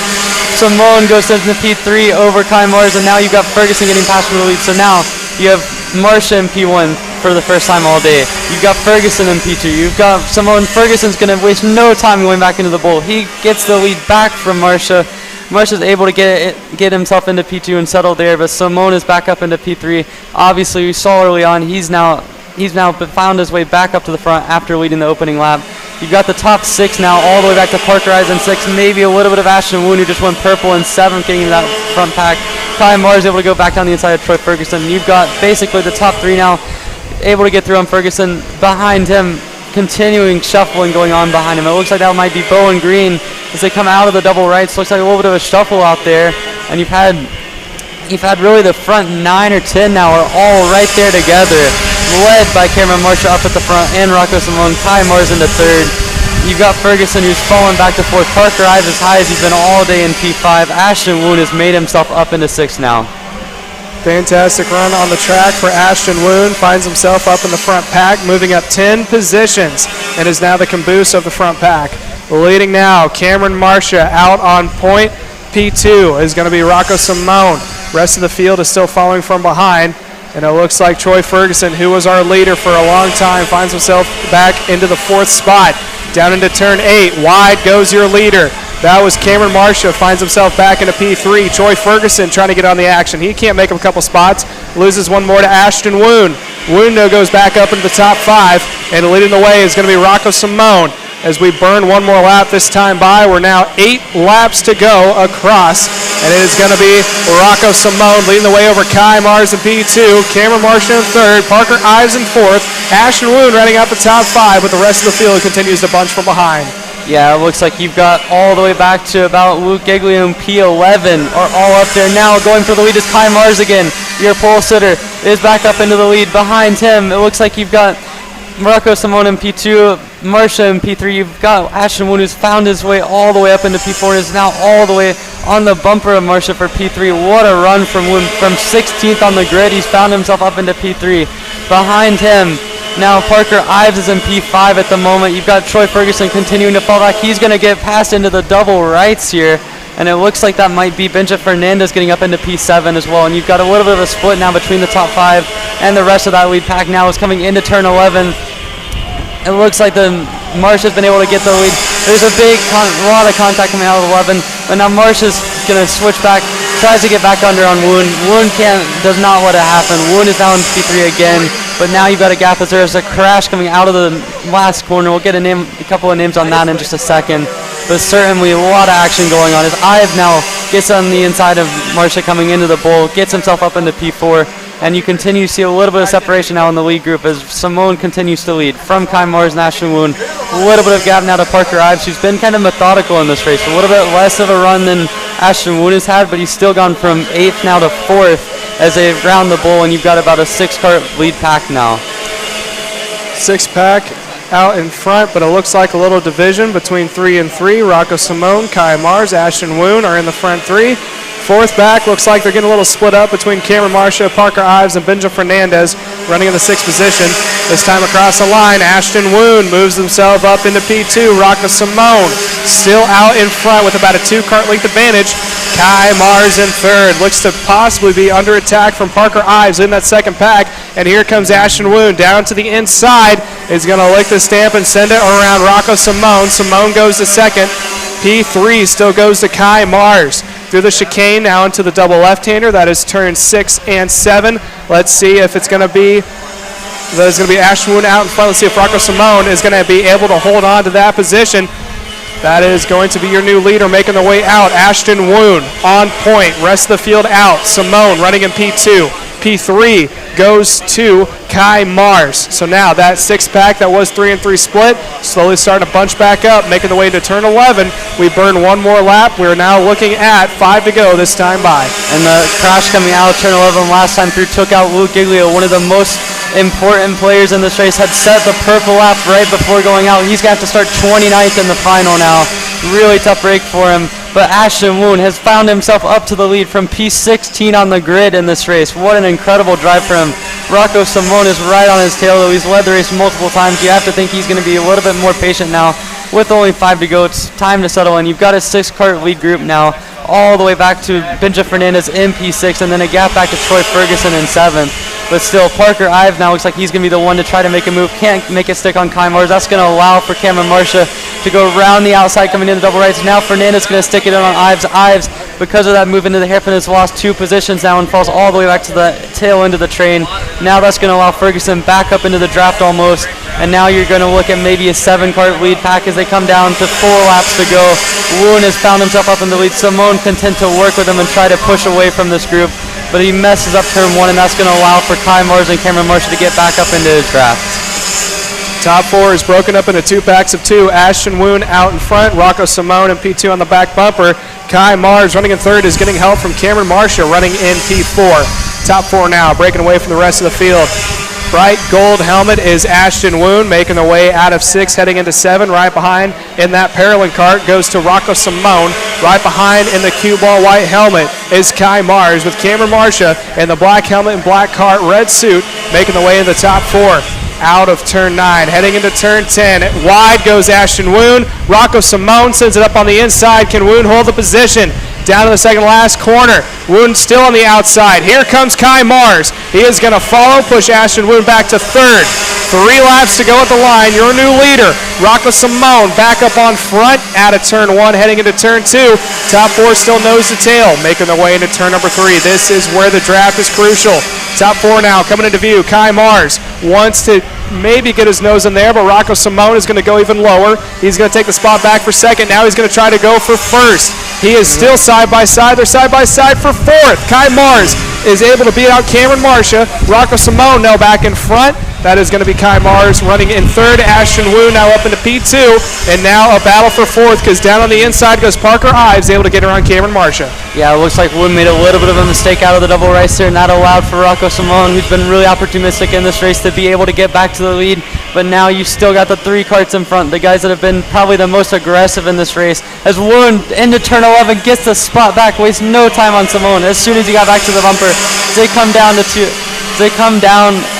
Simone goes into P3 over KA100, and now you've got Ferguson getting past for the lead. So now you have Marcia in P1 for the first time all day. You've got Ferguson in P2. You've got Simone. Ferguson's going to waste no time going back into the bowl. He gets the lead back from Marcia. Marcia's able to get himself into P2 and settle there, but Simone is back up into P3. Obviously, we saw early on he's now found his way back up to the front after leading the opening lap. You've got the top 6 now all the way back to Parker Ives in 6, maybe a little bit of Ashton Woon, who just went purple in 7th, getting in that front pack. KA100 able to go back down the inside of Troy Ferguson. You've got basically the top 3 now able to get through on Ferguson. Behind him, continuing shuffling going on behind him. It looks like that might be Bowen Green as they come out of the double rights. Looks like a little bit of a shuffle out there, and you've had really the front 9 or 10 now are all right there together, led by Cameron Marcia up at the front and Rocco Simone. KA100 into 3rd. You've got Ferguson, who's fallen back to 4th. Parker Ives as high as he's been all day in P5. Ashton Woon has made himself up into 6th now. Fantastic run on the track for Ashton Woon. Finds himself up in the front pack, moving up 10 positions, and is now the caboose of the front pack. Leading now, Cameron Marcia out on point. P2 is going to be Rocco Simone. Rest of the field is still following from behind, and it looks like Troy Ferguson, who was our leader for a long time, finds himself back into the 4th spot. Down into turn 8, wide goes your leader. That was Cameron Marcia, finds himself back into P3. Troy Ferguson trying to get on the action. He can't make a couple spots, loses one more to Ashton Woon. Woon now goes back up into the top 5, and leading the way is going to be Rocco Simone. As we burn one more lap this time by, we're now 8 laps to go across, and it is going to be Rocco Simone leading the way over Kai Mars in P2, Cameron Marshall in 3rd, Parker Ives in 4th, Ashton Woon running out the top 5, but the rest of the field continues to bunch from behind. Yeah, it looks like you've got all the way back to about Luke Giglio and P11 are all up there now. Going for the lead is Kai Mars again. Your pole sitter is back up into the lead. Behind him, it looks like you've got Rocco Simone in P2, Marcia in P3. You've got Ashton Woon, who's found his way all the way up into P4 and is now all the way on the bumper of Marcia for P3. What a run from Woon. From 16th on the grid, he's found himself up into P3. Behind him, now Parker Ives is in P5 at the moment. You've got Troy Ferguson continuing to fall back. He's going to get passed into the double rights here. And it looks like that might be Benja Fernandez getting up into P7 as well. And you've got a little bit of a split now between the top 5 and the rest of that lead pack now is coming into turn 11. It looks like Marsh has been able to get the lead. There's a lot of contact coming out of 11, but now Marsh is going to switch back, tries to get back under on Woon. Woon does not let it happen. Woon is now in P3 again, but now you've got a gap as there's a crash coming out of the last corner. We'll get a couple of names on that in just a second, but certainly a lot of action going on as Ive now gets on the inside of Marcia coming into the bowl, gets himself up into P4, and you continue to see a little bit of separation now in the lead group as Simone continues to lead from Kai Mars and Ashton Woon. A little bit of gap now to Parker Ives, who's been kind of methodical in this race. A little bit less of a run than Ashton Woon has had, but he's still gone from 8th now to 4th as they round the bowl, and you've got about a 6-cart lead pack now. 6-pack out in front, but it looks like a little division between 3 and 3. Rocco Simone, Kai Mars, Ashton Woon are in the front 3. 4th back, looks like they're getting a little split up between Cameron Marcia, Parker Ives, and Benja Fernandez running in the 6th position. This time across the line, Ashton Woon moves himself up into P2. Rocco Simone still out in front with about a 2-cart length advantage. Kai Mars in 3rd, looks to possibly be under attack from Parker Ives in that 2nd pack. And here comes Ashton Woon down to the inside. Is going to lick the stamp and send it around Rocco Simone. Simone goes to 2nd. P3 still goes to Kai Mars. Through the chicane now into the double left-hander. That is turn 6 and 7. Let's see if it's going to be Ashton Woon out in front. Let's see if Rocco Simone is going to be able to hold on to that position. That is going to be your new leader making the way out. Ashton Woon on point. Rest of the field out. Simone running in P2. P3 goes to Kai Mars. So now that 6-pack that was 3 and 3 split, slowly starting to bunch back up, making the way to turn 11. We burn one more lap. We're now looking at 5 to go this time by. And the crash coming out of turn 11 last time through took out Luke Giglio, one of the most important players in this race, had set the purple lap right before going out. He's going to have to start 29th in the final now. Really tough break for him. But Ashton Woon has found himself up to the lead from P16 on the grid in this race. What an incredible drive for him. Rocco Simone is right on his tail, though. He's led the race multiple times. You have to think he's going to be a little bit more patient now. With only 5 to go, it's time to settle in. You've got a 6-cart lead group now, all the way back to Benja Fernandez in P6, and then a gap back to Troy Ferguson in 7th. But still, Parker Ives now looks like he's going to be the one to try to make a move. Can't make it stick on Kai Mars. That's going to allow for Cameron Marcia to go around the outside coming in the double rights. Now Fernandez going to stick it in on Ives. Ives, because of that move into the hairpin, has lost 2 positions now and falls all the way back to the tail end of the train. Now that's going to allow Ferguson back up into the draft almost. And now you're going to look at maybe a 7-cart lead pack as they come down to 4 laps to go. Woon has found himself up in the lead. Simone content to work with him and try to push away from this group. But he messes up turn 1, and that's going to allow for Kai Mars and Cameron Marcia to get back up into his draft. Top 4 is broken up into 2 packs of 2. Ashton Woon out in front. Rocco Simone in P2 on the back bumper. Kai Mars running in 3rd is getting help from Cameron Marcia running in P4. Top 4 now, breaking away from the rest of the field. Bright gold helmet is Ashton Woon making the way out of 6, heading into 7. Right behind in that Paralyn cart goes to Rocco Simone. Right behind in the cue ball white helmet is Kai Mars with Cameron Marcia in the black helmet and black cart, red suit, making the way in the top 4. Out of turn 9, heading into turn 10. Wide goes Ashton Woon. Rocco Simone sends it up on the inside. Can Woon hold the position? down to the second last corner. Woon still on the outside. Here comes Kai Mars. He is going to follow, push Ashton Woon back to third. 3 laps to go at the line. Your new leader, Rocco Simone, back up on front out of turn 1, heading into turn 2. Top 4 still nose to tail, making their way into turn number 3. This is where the draft is crucial. Top 4 now coming into view. Kai Mars wants to maybe get his nose in there, but Rocco Simone is going to go even lower. He's going to take the spot back for second. Now he's going to try to go for first. He is still side by side. They're side by side for fourth. Kai Mars is able to beat out Cameron Marcia. Rocco Simone now back in front. That is going to be Kai Mars running in third. Ashton Wu now up into P2. And now a battle for fourth, because down on the inside goes Parker Ives, able to get around Cameron Marcia. Yeah, it looks like Wu made a little bit of a mistake out of the double race there, and that allowed for Rocco Simone, who's been really opportunistic in this race, to be able to get back to the lead. But now you still got the 3 karts in front, the guys that have been probably the most aggressive in this race. As Wu into turn 11 gets the spot back, wastes no time on Simone. As soon as he got back to the bumper, they come down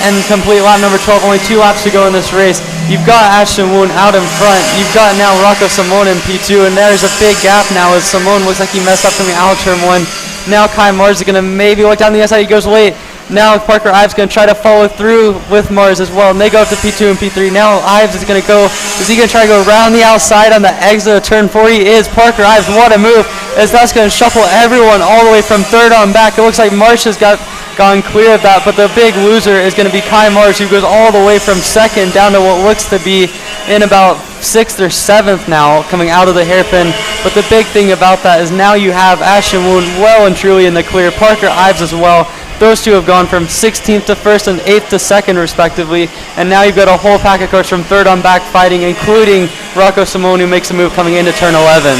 and complete lap number 12. Only 2 laps to go in this race. You've got Ashton Woon out in front. You've got now Rocco Simone in P2, and there's a big gap now as Simone looks like he messed up coming out of turn 1. Now Kai Mars is going to maybe look down the inside. He goes late. Now Parker Ives is going to try to follow through with Mars as well, and they go up to P2 and P3. Now Ives is going to go, is he going to try to go around the outside on the exit of turn 4? He is. Parker Ives, what a move, as that's going to shuffle everyone all the way from third on back. It looks like Marsh has gone clear of that, but the big loser is going to be Kai Mars, who goes all the way from second down to what looks to be in about 6th or 7th now, coming out of the hairpin. But the big thing about that is now you have Ashton Woon well and truly in the clear, Parker Ives as well. Those two have gone from 16th to 1st and 8th to 2nd respectively, and now you've got a whole pack of cars from third on back fighting, including Rocco Simone, who makes a move coming into turn 11.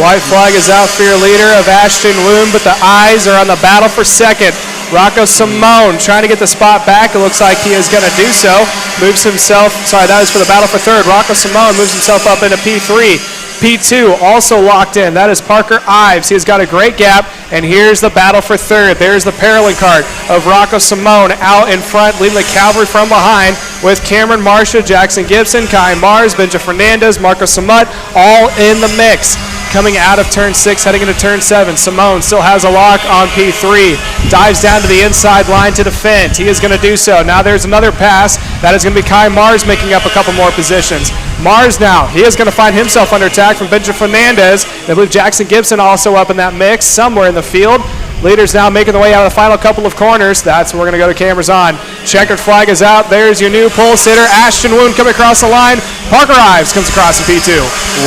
White flag is out for your leader of Ashton Woon, but the eyes are on the battle for second. Rocco Simone trying to get the spot back. It looks like he is going to do so. Moves himself, that is for the battle for third. Rocco Simone moves himself up into P3. P2 also locked in. That is Parker Ives. He has got a great gap, and here's the battle for third. There's the parallel cart of Rocco Simone out in front, leading the cavalry from behind with Cameron Marcia, Jackson Gibson, Kai Mars, Benja Fernandez, Marco Samut, all in the mix. Coming out of turn 6, heading into turn 7. Simone still has a lock on P3. Dives down to the inside line to defend. He is going to do so. Now there's another pass. That is going to be Kai Mars making up a couple more positions. Mars now, he is going to find himself under attack from Benja Fernandez. I believe Jackson Gibson also up in that mix somewhere in the field. Leaders now making their way out of the final couple of corners. That's where we're going to go to cameras on. Checkered flag is out. There's your new pole sitter, Ashton Woon, coming across the line. Parker Ives comes across in P2.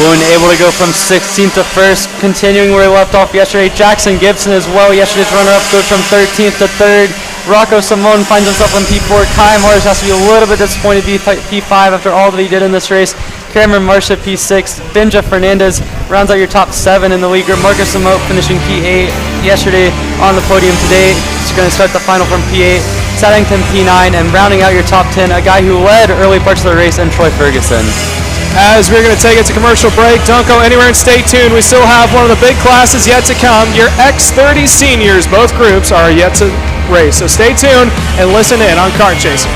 Woon able to go from 16th to 1st, continuing where he left off yesterday. Jackson Gibson as well, yesterday's runner-up, goes from 13th to 3rd. Rocco Simone finds himself in P4. Kai Mars has to be a little bit disappointed P5 after all that he did in this race. Cameron Marcia P6. Benja Fernandez rounds out your top 7 in the league group. Marcus Samote finishing P8 yesterday on the podium today. He's going to start the final from P8. Saddington P9, and rounding out your top 10, a guy who led early parts of the race, and Troy Ferguson. As we're going to take it to commercial break, don't go anywhere and stay tuned. We still have one of the big classes yet to come. Your X30 seniors, both groups, are yet to race. So stay tuned and listen in on Kart Chasing.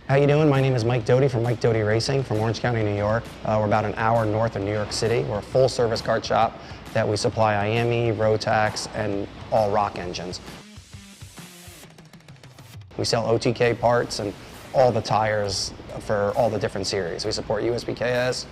How you doing? My name is Mike Doty from Mike Doty Racing from Orange County, New York. We're about an hour north of New York City. We're a full-service kart shop that we supply IAME, Rotax, and all rock engines. We sell OTK parts and all the tires for all the different series. We support USPKS,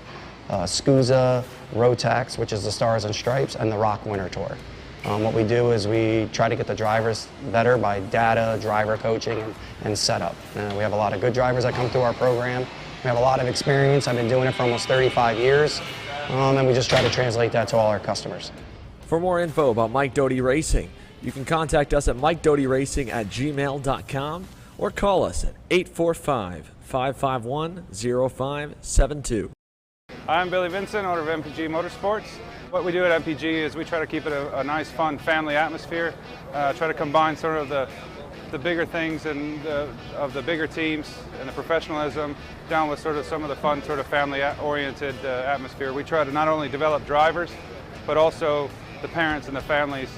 SCUSA, Rotax, which is the Stars and Stripes, and the Rock Winter Tour. What we do is we try to get the drivers better by data, driver coaching, and setup. We have a lot of good drivers that come through our program. We have a lot of experience. I've been doing it for almost 35 years, and we just try to translate that to all our customers. For more info about Mike Doty Racing, you can contact us at MikeDotyRacing@gmail.com or call us at 845-551-0572. I'm Billy Vincent, owner of MPG Motorsports. What we do at MPG is we try to keep it a nice, fun family atmosphere, try to combine sort of the bigger things and of the bigger teams and the professionalism down with sort of some of the fun, sort of family-oriented atmosphere. We try to not only develop drivers, but also the parents and the families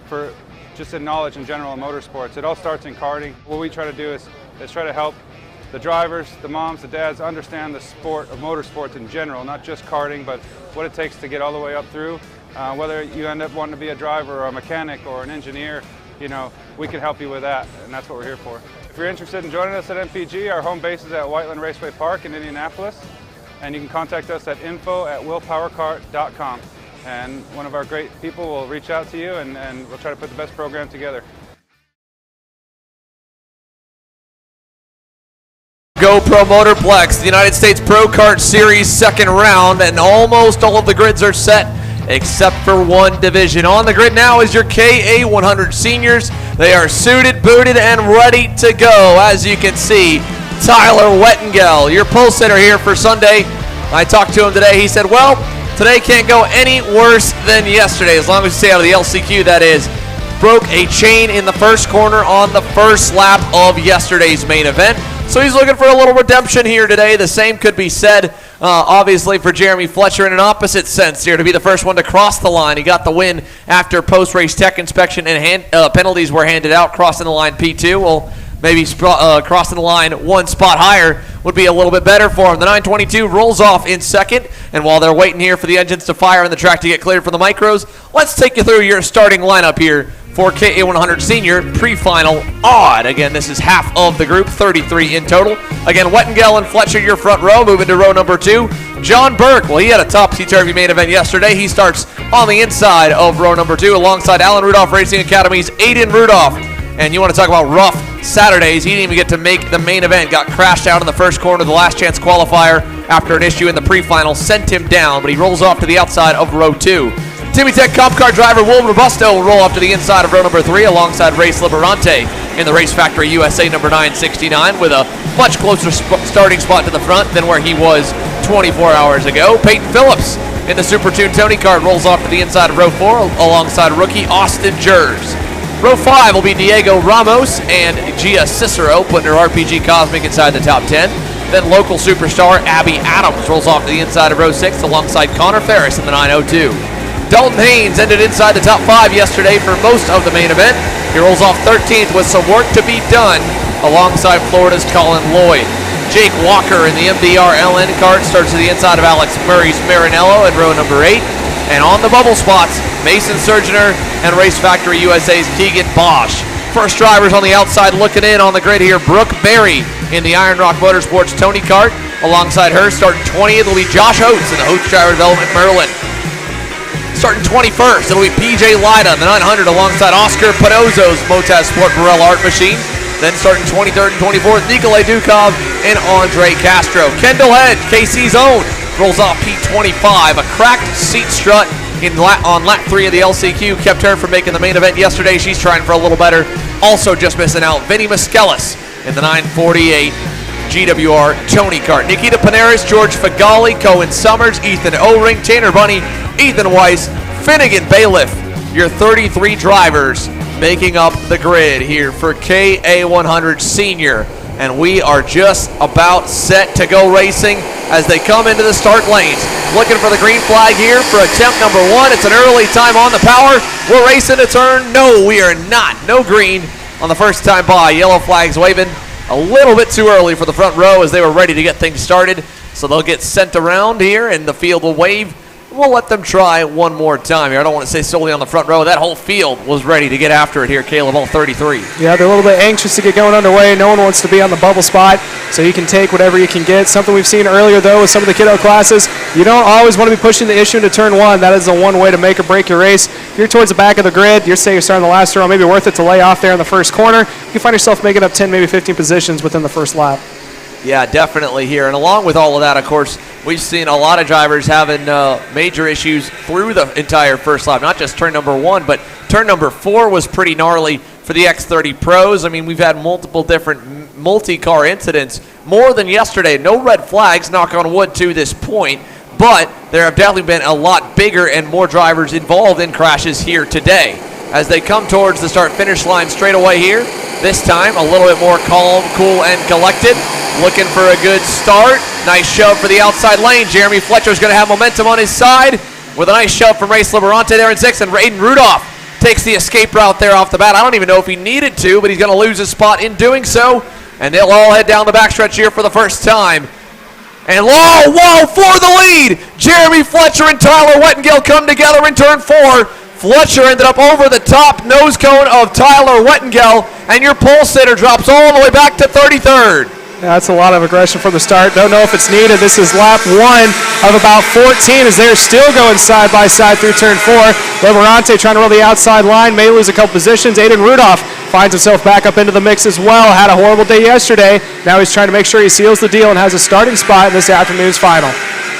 for just in knowledge in general in motorsports. It all starts in karting. What we try to do is try to help the drivers, the moms, the dads understand the sport of motorsports in general, not just karting, but what it takes to get all the way up through. Whether you end up wanting to be a driver or a mechanic or an engineer, you know, we can help you with that, and that's what we're here for. If you're interested in joining us at MPG, our home base is at Whiteland Raceway Park in Indianapolis, and you can contact us at info@willpowerkart.com. And one of our great people will reach out to you, and we'll try to put the best program together. GoPro Motorplex, the United States Pro Kart Series second round, and almost all of the grids are set except for one division. On the grid now is your KA100 Seniors. They are suited, booted, and ready to go. As you can see, Tyler Wettengel, your pole sitter here for Sunday. I talked to him today. He said, well, today can't go any worse than yesterday, as long as you stay out of the LCQ, that is. Broke a chain in the first corner on the first lap of yesterday's main event. So he's looking for a little redemption here today. The same could be said, obviously, for Jeremy Fletcher in an opposite sense here, to be the first one to cross the line. He got the win after post-race tech inspection and penalties were handed out, crossing the line P2. Well, maybe crossing the line one spot higher would be a little bit better for him. The 922 rolls off in second, and while they're waiting here for the engines to fire and the track to get cleared for the micros, let's take you through your starting lineup here for KA100 Sr Pre-Final odd. Again, this is half of the group, 33 in total. Again, Wettengel and Fletcher, your front row, moving to row number 2. John Burke, well, he had a topsy-turvy main event yesterday. He starts on the inside of row number 2 alongside Allen Rudolph Racing Academy's Aiden Rudolph. And you want to talk about rough Saturdays, he didn't even get to make the main event. Got crashed out in the first corner of the last chance qualifier after an issue in the pre-final. Sent him down, but he rolls off to the outside of row 2. Timmy Tech Comp Car driver Will Robusto will roll off to the inside of row number 3 alongside Race Liberante in the Race Factory USA number 969 with a much closer starting spot to the front than where he was 24 hours ago. Peyton Phillips in the Super Tune Tony Kart rolls off to the inside of row 4 alongside rookie Austin Jers. Row 5 will be Diego Ramos and Gia Cicero putting her RPG Cosmic inside the top 10. Then local superstar Abby Adams rolls off to the inside of row 6 alongside Connor Ferris in the 902. Dalton Haynes ended inside the top 5 yesterday for most of the main event. He rolls off 13th with some work to be done alongside Florida's Colin Lloyd. Jake Walker in the MDR LN kart starts to the inside of Alex Murray's Marinello in row number 8. And on the bubble spots, Mason Surgener and Race Factory USA's Keegan Bosch. First drivers on the outside looking in on the grid here, Brooke Berry in the Iron Rock Motorsports Tony Kart. Alongside her, starting 20th, will be Josh Oates in the Oates Driver Development Merlin. Starting 21st, it'll be PJ Lida in the 900 alongside Oscar Panozzo's Motaz Sport Burrell Art Machine. Then starting 23rd and 24th, Nikolai Dukov and Andre Castro. Kendall Hedge, KC's own, rolls off P25. A cracked seat strut on lap 3 of the LCQ kept her from making the main event yesterday. She's trying for a little better. Also just missing out, Vinny Muskelis in the 948 GWR Tony Kart. Nikita Paneras, George Fagali, Cohen Summers, Ethan O-Ring, Tanner Bunny, Ethan Weiss, Finnegan Bailiff, your 33 drivers making up the grid here for KA100 Sr. And we are just about set to go racing as they come into the start lanes. Looking for the green flag here for attempt number 1. It's an early time on the power. We're racing to turn. No, we are not. No green on the first time by. Yellow flags waving. A little bit too early for the front row as they were ready to get things started. So they'll get sent around here and the field will wave. We'll let them try one more time here. I don't want to say solely on the front row. That whole field was ready to get after it here, Caleb, all 33. Yeah, they're a little bit anxious to get going underway. No one wants to be on the bubble spot, so you can take whatever you can get. Something we've seen earlier, though, with some of the kiddo classes, you don't always want to be pushing the issue into turn 1. That is the one way to make or break your race. If you're towards the back of the grid, you're starting the last row, maybe worth it to lay off there in the first corner. You can find yourself making up 10, maybe 15 positions within the first lap. Yeah, definitely here. And along with all of that, of course, we've seen a lot of drivers having major issues through the entire first lap, not just turn number 1, but turn number 4 was pretty gnarly for the X30 Pros. I mean, we've had multiple different multi-car incidents, more than yesterday. No red flags, knock on wood, to this point, but there have definitely been a lot bigger and more drivers involved in crashes here today. As they come towards the start-finish line straight away here, this time a little bit more calm, cool, and collected. Looking for a good start. Nice shove for the outside lane. Jeremy Fletcher's going to have momentum on his side with a nice shove from Race Liberante there in 6th. And Aiden Rudolph takes the escape route there off the bat. I don't even know if he needed to, but he's going to lose his spot in doing so. and they'll all head down the backstretch here for the first time. And whoa, for the lead! Jeremy Fletcher and Tyler Wettengale come together in turn 4. Fletcher ended up over the top nose cone of Tyler Wettengale, and your pole sitter drops all the way back to 33rd. Yeah, that's a lot of aggression from the start. Don't know if it's needed. This is lap 1 of about 14 as they're still going side by side through turn 4. Liberante trying to roll the outside line, may lose a couple positions. Aiden Rudolph finds himself back up into the mix as well. Had a horrible day yesterday. Now he's trying to make sure he seals the deal and has a starting spot in this afternoon's final.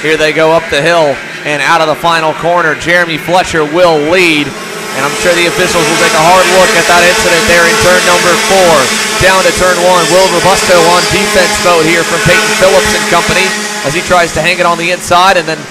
Here they go up the hill and out of the final corner. Jeremy Fletcher will lead. And I'm sure the officials will take a hard look at that incident there in turn number 4. Down to turn 1, Will Robusto on defense mode here from Peyton Phillips and company as he tries to hang it on the inside, and then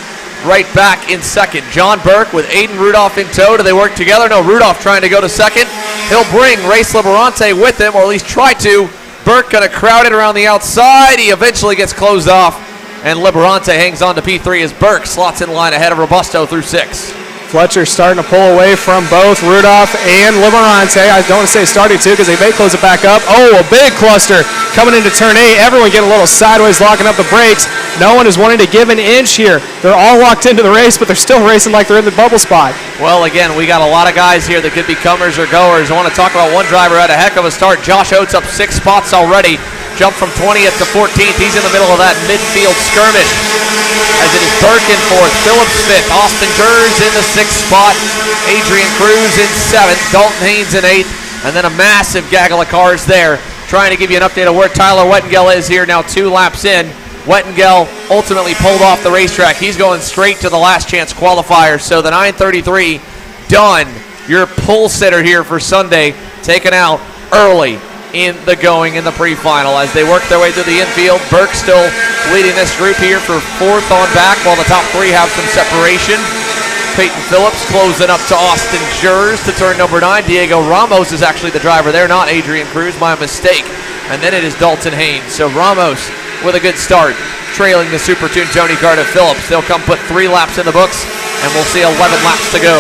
right back in second. John Burke with Aiden Rudolph in tow. Do they work together? No, Rudolph trying to go to second. He'll bring Race Liberante with him, or at least try to. Burke going to crowd it around the outside. He eventually gets closed off, and Liberante hangs on to P3 as Burke slots in line ahead of Robusto through 6. Fletcher starting to pull away from both Rudolph and Liberante. I don't want to say starting to because they may close it back up. Oh, a big cluster coming into turn 8. Everyone getting a little sideways, locking up the brakes. No one is wanting to give an inch here. They're all locked into the race, but they're still racing like they're in the bubble spot. Well, again, we got a lot of guys here that could be comers or goers. I want to talk about one driver had a heck of a start. Josh Oates up 6 spots already. Jumped from 20th to 14th. He's in the middle of that midfield skirmish as it is Burke in 4th, Phillips 5th, Austin Gers in the 6th spot, Adrian Cruz in 7th, Dalton Haynes in 8th, and then a massive gaggle of cars there. Trying to give you an update of where Tyler Wettengale is here now 2 laps in. Wettengale ultimately pulled off the racetrack. He's going straight to the last chance qualifier. So the 933 done. Your pole sitter here for Sunday taken out early in the going in the pre-final as they work their way through the infield. Burke still leading this group here for 4th on back while the top 3 have some separation. Peyton Phillips closing up to Austin Gers to turn number 9. Diego Ramos is actually the driver there, not Adrian Cruz, my mistake. And then it is Dalton Haynes. So Ramos with a good start, trailing the Super Tuned Tony Kart of Phillips. They'll come put 3 laps in the books, and we'll see 11 laps to go.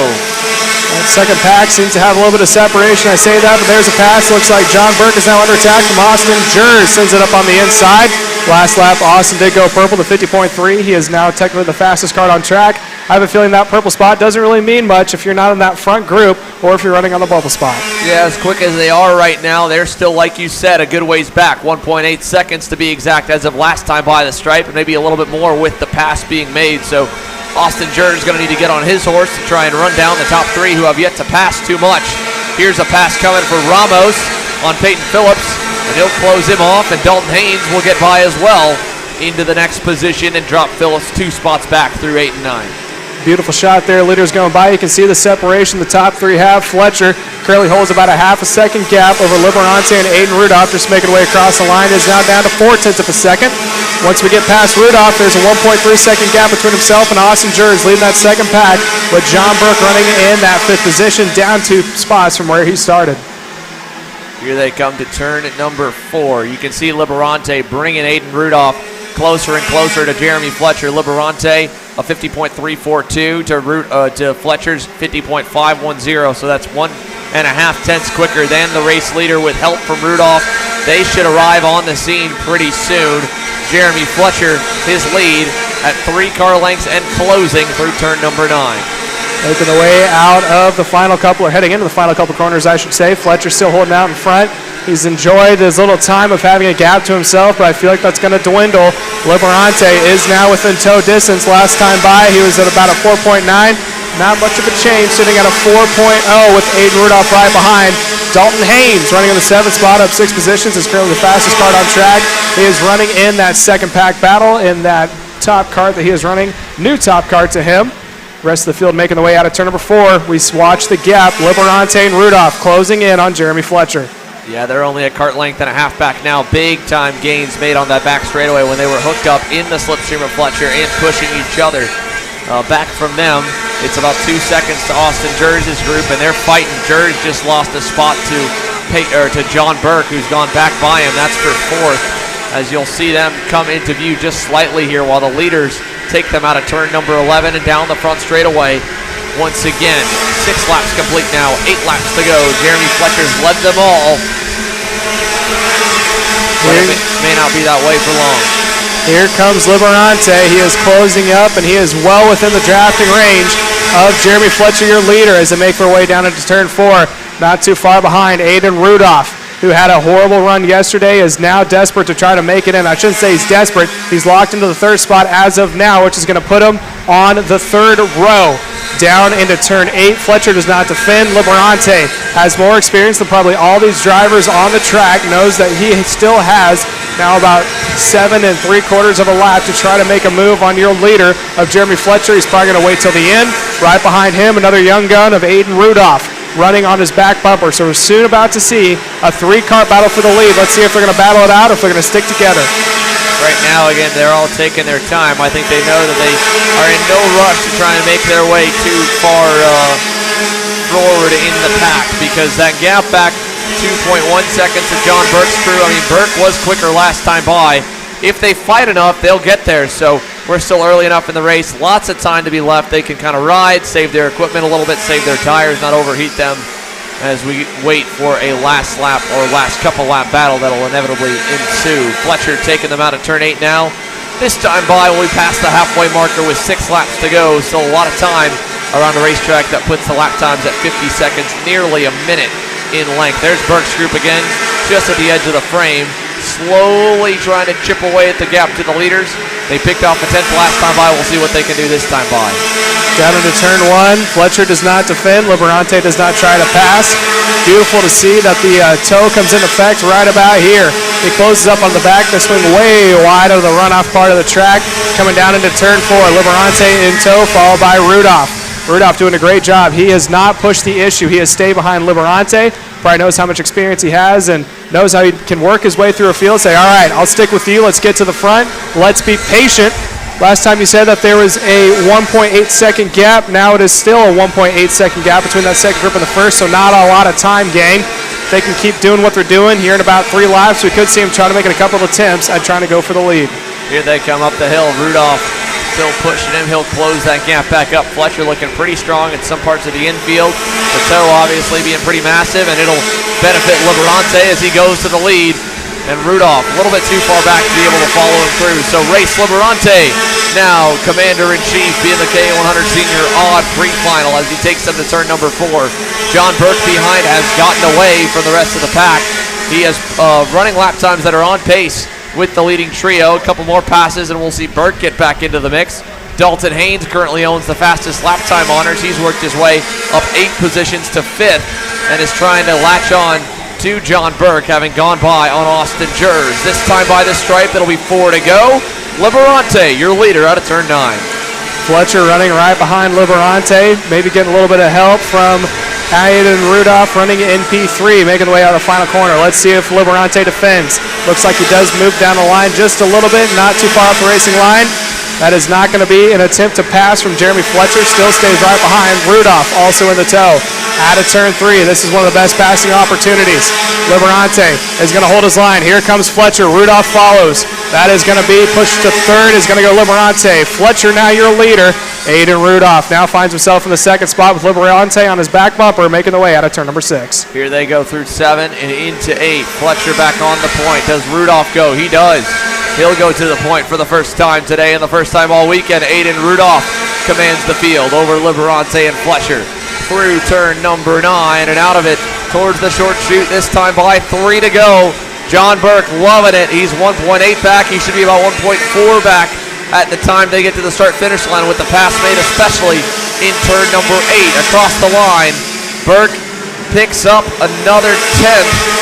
That second pack seems to have a little bit of separation. I say that, but there's a pass. Looks like John Burke is now under attack from Austin Gers. Sends it up on the inside. Last lap, Austin did go purple to 50.3. He is now technically the fastest car on track. I have a feeling that purple spot doesn't really mean much if you're not in that front group or if you're running on the bubble spot. Yeah, as quick as they are right now, they're still, like you said, a good ways back. 1.8 seconds to be exact as of last time by the stripe, and maybe a little bit more with the pass being made. So Austin Gers is going to need to get on his horse to try and run down the top 3 who have yet to pass too much. Here's a pass coming for Ramos on Peyton Phillips, and he'll close him off, and Dalton Haynes will get by as well into the next position and drop Phillips 2 spots back through 8 and 9. Beautiful shot there. Leaders going by. You can see the separation the top 3 have. Fletcher currently holds about a half a second gap over Liberante and Aiden Rudolph, just making way across the line. Is now down to 0.4 of a second. Once we get past Rudolph, there's a 1.3 second gap between himself and Austin Gers leading that second pack, with John Burke running in that 5th position, down 2 spots from where he started. Here they come to turn at number 4. You can see Liberante bringing Aiden Rudolph closer and closer to Jeremy Fletcher. Liberante a 50.342 to Fletcher's 50.510. So that's 1.5 tenths quicker than the race leader with help from Rudolph. They should arrive on the scene pretty soon. Jeremy Fletcher, his lead at 3 car lengths and closing through turn number 9. Making the way out of the final couple, or heading into the final couple corners, I should say. Fletcher still holding out in front. He's enjoyed his little time of having a gap to himself, but I feel like that's going to dwindle. Liberante is now within tow distance. Last time by, he was at about a 4.9. Not much of a change, sitting at a 4.0 with Aiden Rudolph right behind. Dalton Haynes running in the 7th spot, up 6 positions, is currently the fastest kart on track. He is running in that second pack battle in that top kart that he is running. New top kart to him. Rest of the field making the way out of turn number 4. We watch the gap. Liberante and Rudolph closing in on Jeremy Fletcher. Yeah, they're only a kart length and a half back now. Big time gains made on that back straightaway when they were hooked up in the slipstream of Fletcher and pushing each other. Back from them, it's about 2 seconds to Austin Gers' group, and they're fighting. Gers just lost a spot to John Burke, who's gone back by him. That's for 4th, as you'll see them come into view just slightly here while the leaders take them out of turn number 11 and down the front straightaway. Once again, 6 laps complete now, 8 laps to go. Jeremy Fletcher's led them all. but it may not be that way for long. Here comes Liberante. He is closing up, and he is well within the drafting range of Jeremy Fletcher, your leader, as they make their way down into turn 4. Not too far behind, Aiden Rudolph, who had a horrible run yesterday, is now desperate to try to make it in. I shouldn't say he's desperate. He's locked into the 3rd spot as of now, which is going to put him on the 3rd row. Down into turn 8. Fletcher does not defend. Liberante has more experience than probably all these drivers on the track, knows that he still has now about 7 3/4 of a lap to try to make a move on your leader of Jeremy Fletcher. He's probably going to wait till the end. Right behind him, another young gun of Aiden Rudolph running on his back bumper. So we're soon about to see a 3-car battle for the lead. Let's see if they're going to battle it out or if they're going to stick together. Right now, again, they're all taking their time. I think they know that they are in no rush to try and make their way too far forward in the pack, because that gap back 2.1 seconds to John Burke's crew. I mean, Burke was quicker last time by. If they fight enough, they'll get there. So we're still early enough in the race. Lots of time to be left. They can kind of ride, save their equipment a little bit, save their tires, not overheat them, as we wait for a last lap or last couple lap battle that'll inevitably ensue. Fletcher taking them out of turn 8 now. This time by, we'll be past the halfway marker with 6 laps to go. Still a lot of time around the racetrack. That puts the lap times at 50 seconds, nearly a minute in length. There's Burke's group again, just at the edge of the frame, slowly trying to chip away at the gap to the leaders. They picked off a 10th last time by. We'll see what they can do this time by. Down into turn 1, Fletcher does not defend. Liberante does not try to pass. Beautiful to see that the toe comes into effect right about here. He closes up on the back. They swing way wide of the runoff part of the track. Coming down into turn 4, Liberante in tow, followed by Rudolph. Rudolph doing a great job. He has not pushed the issue. He has stayed behind Liberante. Probably knows how much experience he has and knows how he can work his way through a field. Say, all right, I'll stick with you. Let's get to the front. Let's be patient. Last time you said that there was a 1.8-second gap. Now it is still a 1.8-second gap between that second group and the first, so not a lot of time, gang. If they can keep doing what they're doing here in about 3 laps, we could see them try to make it a couple of attempts at trying to go for the lead. Here they come up the hill. Rudolph still pushing him. He'll close that gap back up. Fletcher looking pretty strong in some parts of the infield. The toe obviously being pretty massive, and it'll benefit Liberante as he goes to the lead. And Rudolph a little bit too far back to be able to follow him through. So race Liberante, now Commander-in-Chief, being the KA100 Sr ODD Pre-Final as he takes them to turn number 4. John Burke behind has gotten away from the rest of the pack. He has running lap times that are on pace with the leading trio. A couple more passes and we'll see Burke get back into the mix. Dalton Haynes currently owns the fastest lap time honors. He's worked his way up 8 positions to 5th and is trying to latch on to John Burke, having gone by on Austin Jers. This time by the stripe, it'll be 4 to go. Liberante, your leader, out of turn 9. Fletcher running right behind Liberante, maybe getting a little bit of help from Aiden Rudolph running in P3, making the way out of the final corner. Let's see if Liberante defends. Looks like he does move down the line just a little bit, not too far off the racing line. That is not going to be an attempt to pass from Jeremy Fletcher. Still stays right behind. Rudolph also in the tow. Out of turn 3. This is one of the best passing opportunities. Liberante is going to hold his line. Here comes Fletcher. Rudolph follows. That is going to be pushed to 3rd. Is going to go Liberante. Fletcher now your leader. Aiden Rudolph now finds himself in the 2nd spot with Liberante on his back bumper, making the way out of turn number 6. Here they go through 7 and into 8. Fletcher back on the point. Does Rudolph go? He does. He'll go to the point for the first time today and the first time all weekend. Aiden Rudolph commands the field over Liberante and Fletcher through turn number 9 and out of it towards the short chute. This time by 3 to go. John Burke loving it. He's 1.8 back. He should be about 1.4 back at the time they get to the start-finish line with the pass made, especially in turn number 8 across the line. Burke picks up another 10th.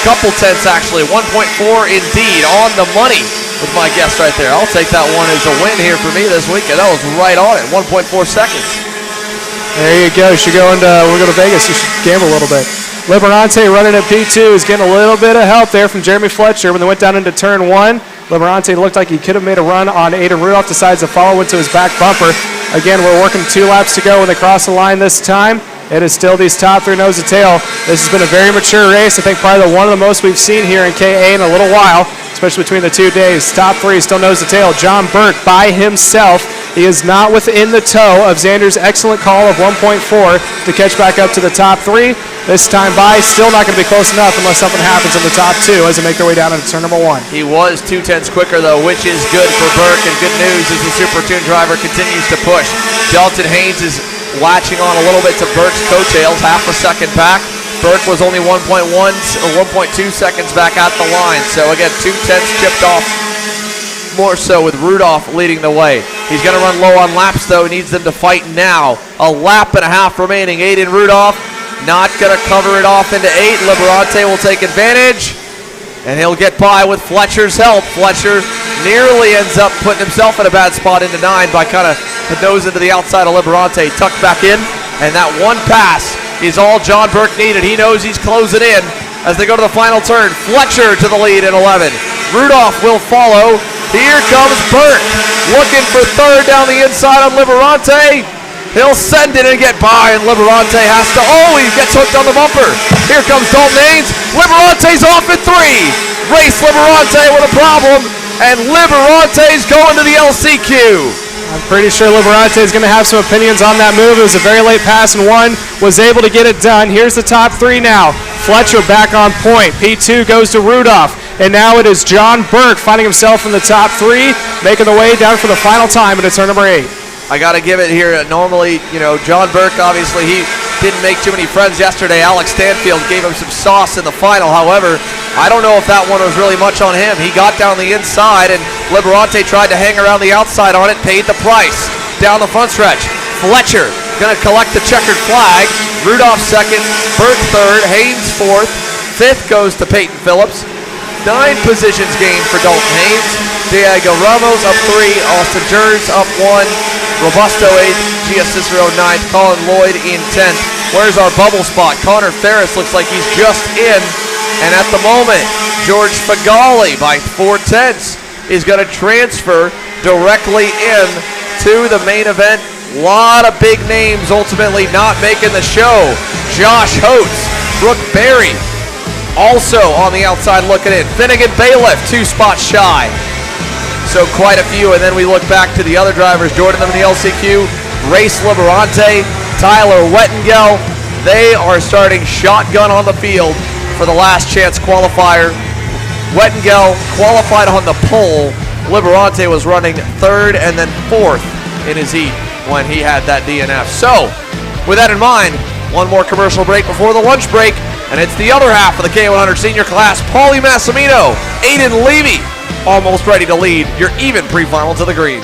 Couple tenths actually, 1.4 indeed, on the money with my guess right there. I'll take that one as a win here for me this weekend. That was right on it, 1.4 seconds. There you go. You should go into, we'll go to Vegas. You should gamble a little bit. Liberante running at P2 is getting a little bit of help there from Jeremy Fletcher when they went down into turn 1. Liberante looked like he could have made a run on Aiden Rudolph, decides to follow into his back bumper. Again, we're working 2 laps to go when they cross the line this time. It is still these top 3 nose to tail. This has been a very mature race. I think probably one of the most we've seen here in KA in a little while, especially between the 2 days. Top 3 still nose to tail. John Burke by himself He is not within the toe of Xander's excellent call of 1.4 to catch back up to the top 3. This time by, still not going to be close enough unless something happens in the top 2 as they make their way down into turn number 1. He was 2/10 quicker, though, which is good for Burke, and good news as the Super Tune driver continues to push. Dalton Haynes is latching on a little bit to Burke's coattails, half a second back. Burke was only 1.1 or 1.2 seconds back at the line. So again, 2/10 chipped off more so with Rudolph leading the way. He's going to run low on laps, though. He needs them to fight now. A lap and a half remaining. Aiden Rudolph not going to cover it off into 8. Liberante will take advantage, and he'll get by with Fletcher's help. Fletcher nearly ends up putting himself in a bad spot into 9 by kind of nose into the outside of Liberante. Tucked back in, and that one pass is all John Burke needed. He knows he's closing in as they go to the final turn. Fletcher to the lead in 11. Rudolph will follow. Here comes Burke, looking for third down the inside on Liberante. He'll send it and get by, and Liberante has to, he gets hooked on the bumper. Here comes Dalton Haynes. Liberante's off at 3. Race Liberante with a problem, and Liberante's going to the LCQ. I'm pretty sure Liberante is going to have some opinions on that move. It was a very late pass, and one was able to get it done. Here's the top 3 now. Fletcher back on point. P2 goes to Rudolph, and now it is John Burke finding himself in the top 3, making the way down for the final time into turn number 8. I got to give it here. Normally, John Burke, obviously, he didn't make too many friends yesterday. Alex Stanfield gave him some sauce in the final. However, I don't know if that one was really much on him. He got down the inside, and Liberante tried to hang around the outside on it, paid the price. Down the front stretch, Fletcher going to collect the checkered flag. Rudolph second, Burke third, Haynes fourth. Fifth goes to Peyton Phillips. 9 positions gained for Dalton Haynes. Diego Ramos up 3, Austin Jers up 1, Robusto 8th, Gia Cicero 9th, Colin Lloyd in 10th. Where's our bubble spot? Connor Ferris looks like he's just in, and at the moment, George Fagali by 4/10 is going to transfer directly in to the main event. A lot of big names ultimately not making the show. Josh Holtz, Brooke Berry, also on the outside looking in. Finnegan Bailiff, 2 spots shy. So quite a few, and then we look back to the other drivers. Jordan them in the LCQ, Race Liberante, Tyler Wettengel. They are starting shotgun on the field for the last chance qualifier. Wettengel qualified on the pole. Liberante was running 3rd and then 4th in his heat when he had that DNF. So with that in mind, one more commercial break before the lunch break, and it's the other half of the KA100 Senior class. Paulie Massimino, Aiden Levy, almost ready to lead your even pre-final to the green.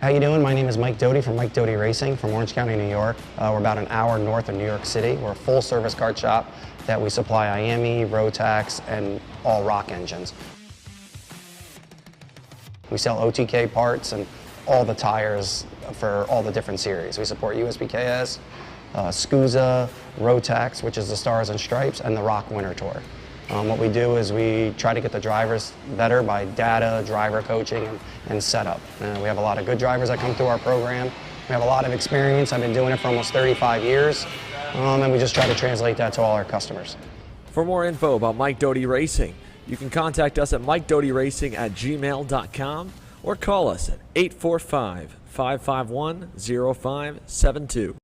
How you doing? My name is Mike Doty from Mike Doty Racing from Orange County, New York. We're about an hour north of New York City. We're a full-service kart shop that we supply IAME, Rotax, and all rock engines. We sell OTK parts and all the tires for all the different series. We support USPKS, SCUSA, Rotax, which is the Stars and Stripes, and the Rock Winter Tour. What we do is we try to get the drivers better by data, driver coaching, and setup. We have a lot of good drivers that come through our program. We have a lot of experience. I've been doing it for almost 35 years, and we just try to translate that to all our customers. For more info about Mike Doty Racing, you can contact us at MikeDotyRacing@gmail.com or call us at 845-551-0572.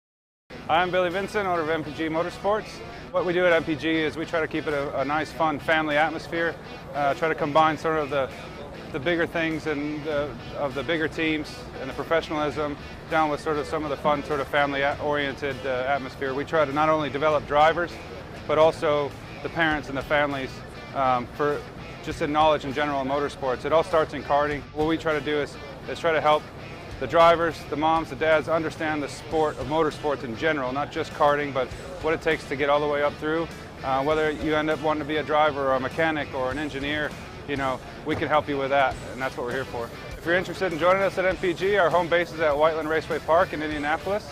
I'm Billy Vincent, owner of MPG Motorsports. What we do at MPG is we try to keep it a nice, fun family atmosphere, try to combine sort of the bigger things and of the bigger teams and the professionalism down with sort of some of the fun, sort of family-oriented atmosphere. We try to not only develop drivers, but also the parents and the families for just in knowledge in general in motorsports. It all starts in karting. What we try to do is try to help the drivers, the moms, the dads understand the sport of motorsports in general, not just karting, but what it takes to get all the way up through. Whether you end up wanting to be a driver or a mechanic or an engineer, we can help you with that, and that's what we're here for. If you're interested in joining us at MPG, our home base is at Whiteland Raceway Park in Indianapolis,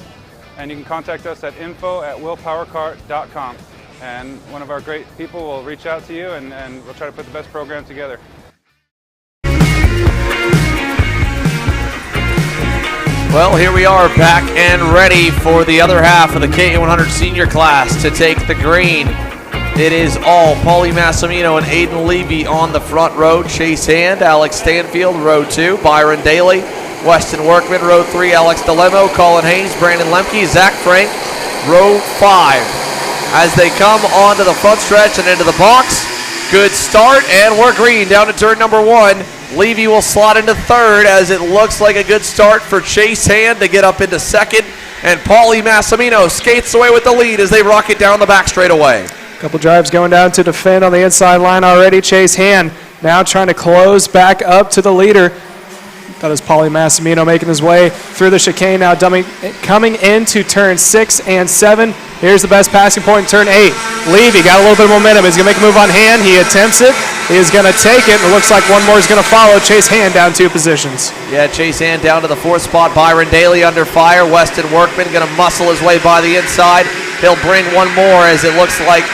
and you can contact us at info@willpowerkart.com. And one of our great people will reach out to you, and we'll try to put the best program together. Well, here we are back and ready for the other half of the KA100 Senior class to take the green. It is all Paulie Massimino and Aiden Levy on the front row. Chase Hand, Alex Stanfield, row 2. Byron Daly, Weston Workman, row 3. Alex DeLemo, Colin Haynes, Brandon Lemke, Zach Frank, row 5. As they come onto the front stretch and into the box, good start, and we're green down to turn number 1. Levy will slot into 3rd as it looks like a good start for Chase Hand to get up into 2nd. And Paulie Massimino skates away with the lead as they rock it down the back straightaway. Couple drives going down to defend on the inside line already. Chase Hand now trying to close back up to the leader. That is Paulie Massimino making his way through the chicane now, coming into turn 6 and 7. Here's the best passing point in turn 8. Levy got a little bit of momentum. He's going to make a move on Hand. He attempts it. He is going to take it. It looks like one more is going to follow. Chase Hand down 2 positions. Yeah, Chase Hand down to the 4th spot. Byron Daly under fire. Weston Workman going to muscle his way by the inside. He'll bring one more as it looks like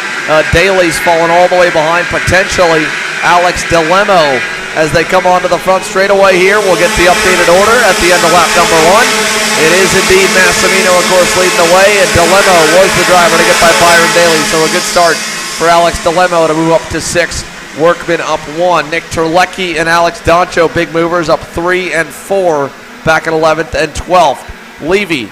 Daly's fallen all the way behind, potentially Alex DeLemo. As they come onto the front straightaway here, we'll get the updated order at the end of lap number 1. It is indeed Massimino, of course, leading the way, and DeLemo was the driver to get by Byron Daly. So a good start for Alex DeLemo to move up to 6th. Workman up 1. Nick Terlecki and Alex Doncho, big movers, up 3 and 4, back at 11th and 12th. Levy,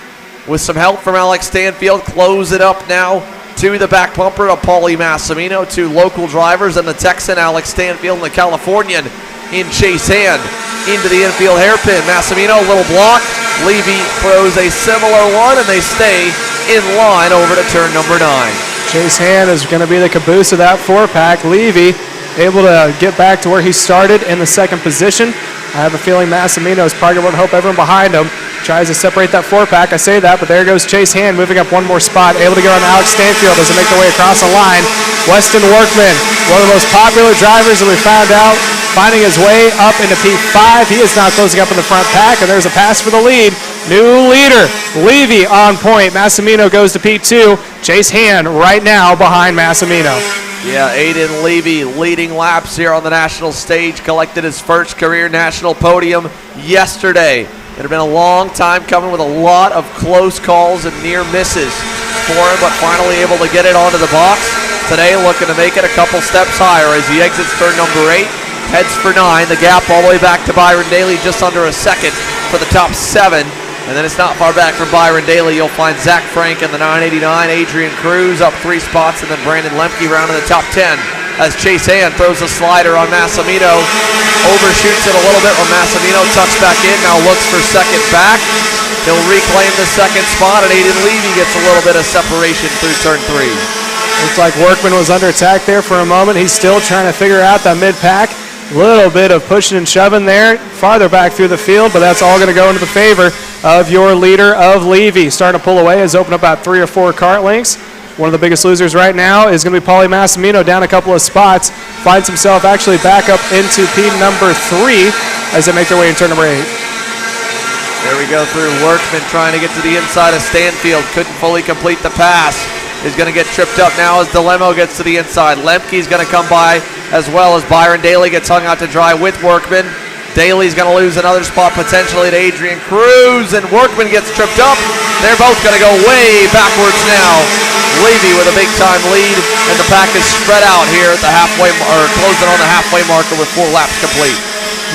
with some help from Alex Stanfield, close it up now to the back bumper of Paulie Massimino, 2 local drivers, and the Texan Alex Stanfield and the Californian in Chase Hand into the infield hairpin. Massimino, a little block. Levy throws a similar one, and they stay in line over to turn number 9. Chase Hand is going to be the caboose of that 4-pack. Levy able to get back to where he started in the 2nd position. I have a feeling Massimino is probably going to hope everyone behind him tries to separate that 4-pack. I say that, but there goes Chase Hand moving up one more spot, able to get on Alex Stanfield as they make their way across the line. Weston Workman, one of the most popular drivers that we found out, finding his way up into P5. He is now closing up in the front pack, and there's a pass for the lead. New leader, Levy on point. Massimino goes to P2. Chase Hand right now behind Massimino. Yeah, Aiden Levy leading laps here on the national stage, collected his first career national podium yesterday. It had been a long time coming with a lot of close calls and near misses for him, but finally able to get it onto the box. Today looking to make it a couple steps higher as he exits turn number 8, heads for 9. The gap all the way back to Byron Daly, just under a second for the top 7. And then it's not far back from Byron Daly. You'll find Zach Frank in the 989, Adrian Cruz up 3 spots, and then Brandon Lemke round in the top 10 as Chase Hand throws a slider on Massimino. Overshoots it a little bit when Massimino tucks back in, now looks for 2nd back. He'll reclaim the 2nd spot, and Aiden Levy gets a little bit of separation through turn 3. Looks like Workman was under attack there for a moment. He's still trying to figure out that mid-pack. Little bit of pushing and shoving there, farther back through the field, but that's all going to go into the favor of your leader of Levy. Starting to pull away, has opened up about 3 or 4 kart lengths. One of the biggest losers right now is going to be Paulie Massimino, down a couple of spots. Finds himself actually back up into P number 3 as they make their way in turn number 8. There we go through Workman trying to get to the inside of Stanfield. Couldn't fully complete the pass. Is going to get tripped up now as DeLemo gets to the inside. Lemke's going to come by as well as Byron Daly gets hung out to dry with Workman. Daly's going to lose another spot potentially to Adrian Cruz, and Workman gets tripped up. They're both going to go way backwards now. Levy with a big-time lead, and the pack is spread out here at the halfway, or closing on the halfway marker with 4 laps complete.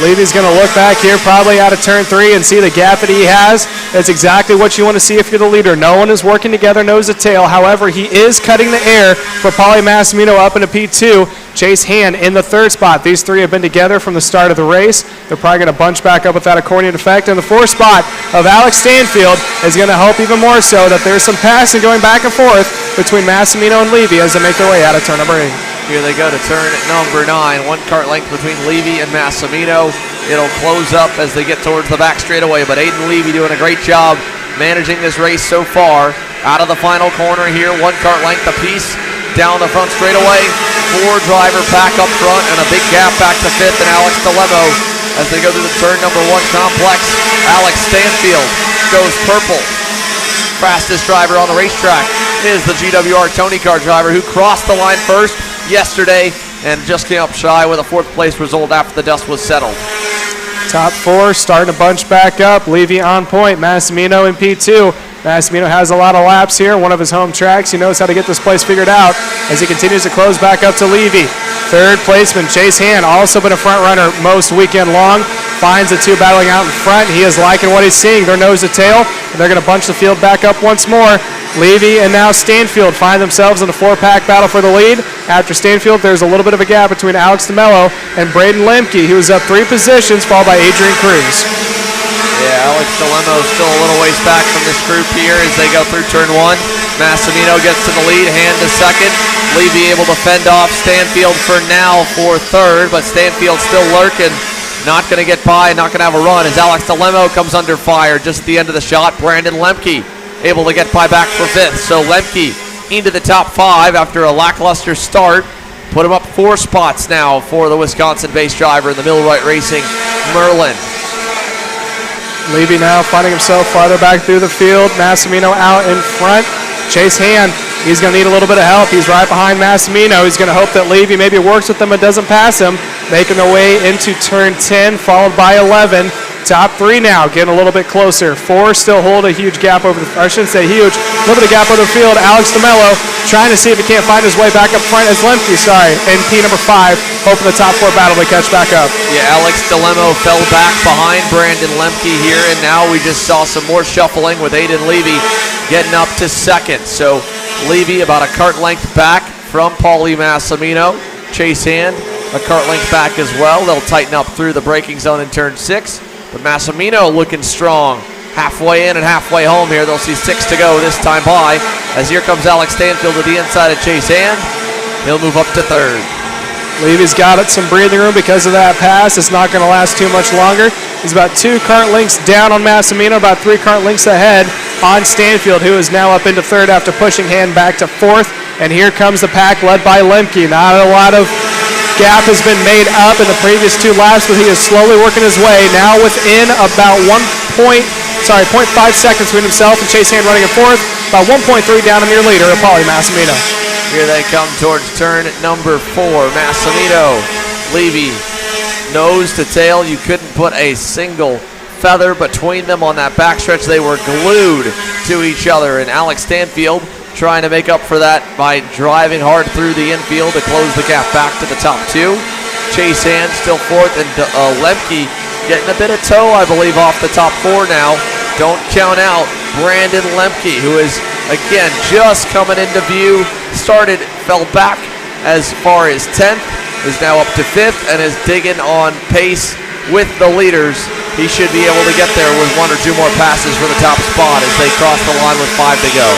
Levy's going to look back here probably out of turn 3 and see the gap that he has. That's exactly what you want to see if you're the leader. No one is working together nose to tail. However, he is cutting the air for Paulie Massimino up into P2. Chase Hand in the 3rd spot. These 3 have been together from the start of the race. They're probably going to bunch back up with that accordion effect. And the 4th spot of Alex Stanfield is going to help even more so that there's some passing going back and forth between Massimino and Levy as they make their way out of turn number 8. Here they go to turn number 9. 1 kart length between Levy and Massimino. It'll close up as they get towards the back straightaway, but Aiden Levy doing a great job managing this race so far. Out of the final corner here, 1 kart length apiece down the front straightaway. 4-driver pack up front and a big gap back to 5th and Alex DeLemo as they go through the turn number 1 complex. Alex Stanfield goes purple. Fastest driver on the racetrack is the GWR Tony Kart driver who crossed the line first yesterday and just came up shy with a 4th place result after the dust was settled. Top 4 starting to bunch back up. Levy on point. Massimino in P2. Massimino has a lot of laps here. One of his home tracks. He knows how to get this place figured out. as he continues to close back up to Levy. Third placeman, Chase Hand, also been a front runner most weekend long. Finds the two battling out in front. He is liking what he's seeing. They're nose to tail, and they're going to bunch the field back up once more. Levy and now Stanfield find themselves in a 4-pack battle for the lead. After Stanfield, there's a little bit of a gap between Alex DeMello and Braden Lemke, who is up 3 positions, followed by Adrian Cruz. Yeah, Alex DeLemo still a little ways back from this group here as they go through turn 1. Massimino gets to the lead, Hand to second. Levy able to fend off Stanfield for now for third, but Stanfield still lurking. Not going to get by, not going to have a run as Alex DeLemo comes under fire just at the end of the shot. Brandon Lemke able to get by back for 5th. So Lemke into the top 5 after a lackluster start. Put him up 4 spots now for the Wisconsin-based driver in the Millwright Racing Merlin. Levy now finding himself farther back through the field. Massimino out in front. Chase Hand, he's going to need a little bit of help. He's right behind Massimino. He's going to hope that Levy maybe works with him and doesn't pass him. Making their way into turn 10, followed by 11. Top 3 now, getting a little bit closer. 4 still hold a huge gap over the, I shouldn't say huge, a little bit of gap over the field. Alex DeMello trying to see if he can't find his way back up front as Lemke, in P number 5, hoping the top 4 battle to catch back up. Yeah, Alex DeLemo fell back behind Brandon Lemke here, and now we just saw some more shuffling with Aiden Levy getting up to 2nd. So Levy about a cart length back from Paulie Massimino. Chase Hand a cart length back as well. They'll tighten up through the braking zone in turn 6. But Massimino looking strong. Halfway in and halfway home here. They'll see 6 to go this time by. As here comes Alex Stanfield to the inside of Chase Hand. He'll move up to 3rd. Levy's got some breathing room because of that pass. It's not going to last too much longer. He's about 2 cart lengths down on Massimino, about 3 cart lengths ahead on Stanfield, who is now up into 3rd after pushing Hand back to 4th. And here comes the pack led by Lemke. Not a lot of gap has been made up in the previous 2 laps, but he is slowly working his way. Now within about 0.5 seconds between himself and Chase Hand running in 4th. About 1.3 down on your leader, Paulie Massimino. Here they come towards turn number 4. Massimino, Levy, nose to tail. You couldn't put a single feather between them on that backstretch. They were glued to each other. And Alex Stanfield trying to make up for that by driving hard through the infield to close the gap back to the top 2. Chase Hand still 4th, and Lemke getting a bit of tow, I believe, off the top 4 now. Don't count out Brandon Lemke, who is, again, just coming into view. Fell back as far as 10th, is now up to 5th, and is digging on pace with the leaders. He should be able to get there with 1 or 2 more passes for the top spot as they cross the line with 5 to go.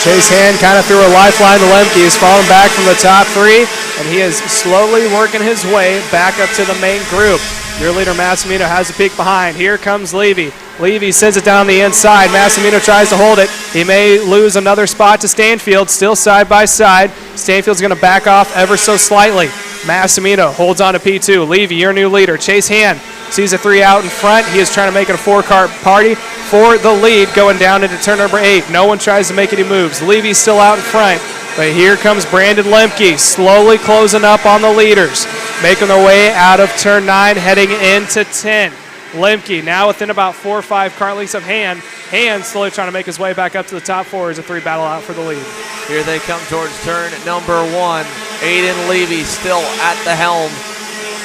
Chase Hand kind of threw a lifeline to Lemke. He's falling back from the top 3, and he is slowly working his way back up to the main group. Your leader, Massimino, has a peek behind. Here comes Levy. Levy sends it down the inside. Massimino tries to hold it. He may lose another spot to Stanfield, still side by side. Stanfield's going to back off ever so slightly. Massimino holds on to P2. Levy, your new leader. Chase Hand sees a 3 out in front. He is trying to make it a 4-car party for the lead going down into turn number 8. No one tries to make any moves. Levy's still out in front. But here comes Brandon Lemke slowly closing up on the leaders, making their way out of turn 9, heading into 10. Lemke now within about 4 or 5 cart lengths of Hand. Hand slowly trying to make his way back up to the top 4 as a 3 battle out for the lead. Here they come towards turn number 1. Aiden Levy still at the helm.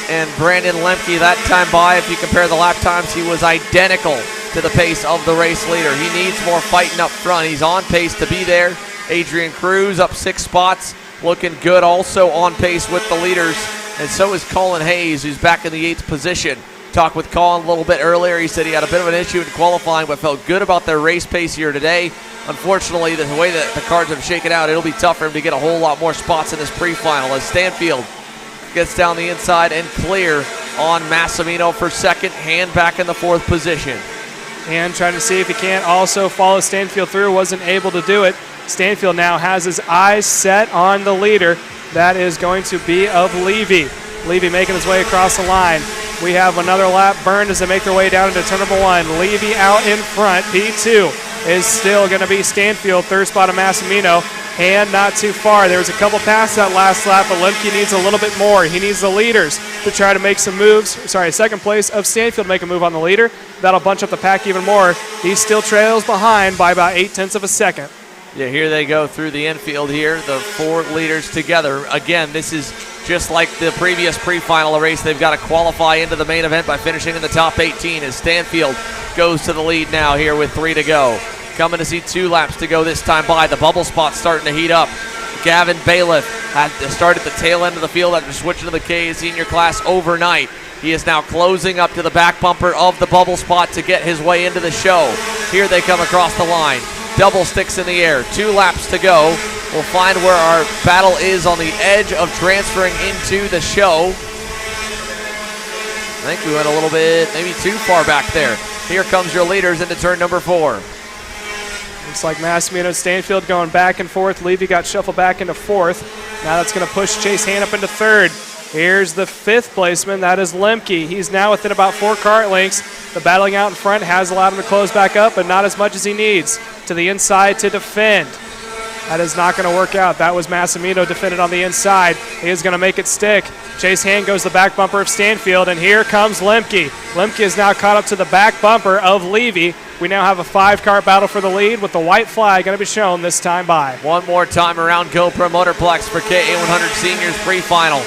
And Brandon Lemke that time by, if you compare the lap times, he was identical to the pace of the race leader. He needs more fighting up front. He's on pace to be there. Adrian Cruz up 6 spots, looking good, also on pace with the leaders. And so is Colin Hayes, who's back in the 8th position. Talked with Colin a little bit earlier. He said he had a bit of an issue in qualifying, but felt good about their race pace here today. Unfortunately, the way that the cards have shaken out, it'll be tough for him to get a whole lot more spots in this pre-final as Stanfield gets down the inside and clear on Massimino for 2nd. Hand back in the 4th position. And trying to see if he can't also follow Stanfield through. Wasn't able to do it. Stanfield now has his eyes set on the leader. That is going to be of Levy. Levy making his way across the line. We have another lap burned as they make their way down into turn number 1. Levy out in front. P2 is still going to be Stanfield. 3rd spot of Massimino. Hand not too far. There was a couple passes that last lap, but Lemke needs a little bit more. He needs the leaders to try to make some moves. Sorry, 2nd place of Stanfield to make a move on the leader. That'll bunch up the pack even more. He still trails behind by about 0.8 of a second. Yeah, here they go through the infield here, the 4 leaders together. Again, this is just like the previous pre-final race. They've got to qualify into the main event by finishing in the top 18 as Stanfield goes to the lead now here with 3 to go. Coming to see 2 laps to go this time by. The bubble spot's starting to heat up. Gavin Bailiff had to start at the tail end of the field after switching to the KA senior class overnight. He is now closing up to the back bumper of the bubble spot to get his way into the show. Here they come across the line. Double sticks in the air. 2 laps to go. We'll find where our battle is on the edge of transferring into the show. I think we went a little bit, maybe too far back there. Here comes your leaders into turn number 4. Looks like Massimino and Stanfield going back and forth. Levy got shuffled back into 4th. Now that's going to push Chase Hand up into 3rd. Here's the 5th placeman. That is Lemke. He's now within about 4 kart lengths. The battling out in front has allowed him to close back up, but not as much as he needs. To the inside to defend. That is not going to work out. That was Massimino defended on the inside. He is going to make it stick. Chase Hand goes the back bumper of Stanfield, and here comes Lemke. Lemke is now caught up to the back bumper of Levy. We now have a 5-car battle for the lead with the white flag going to be shown this time by. One more time around GoPro Motorplex for KA100 Seniors Pre-Final.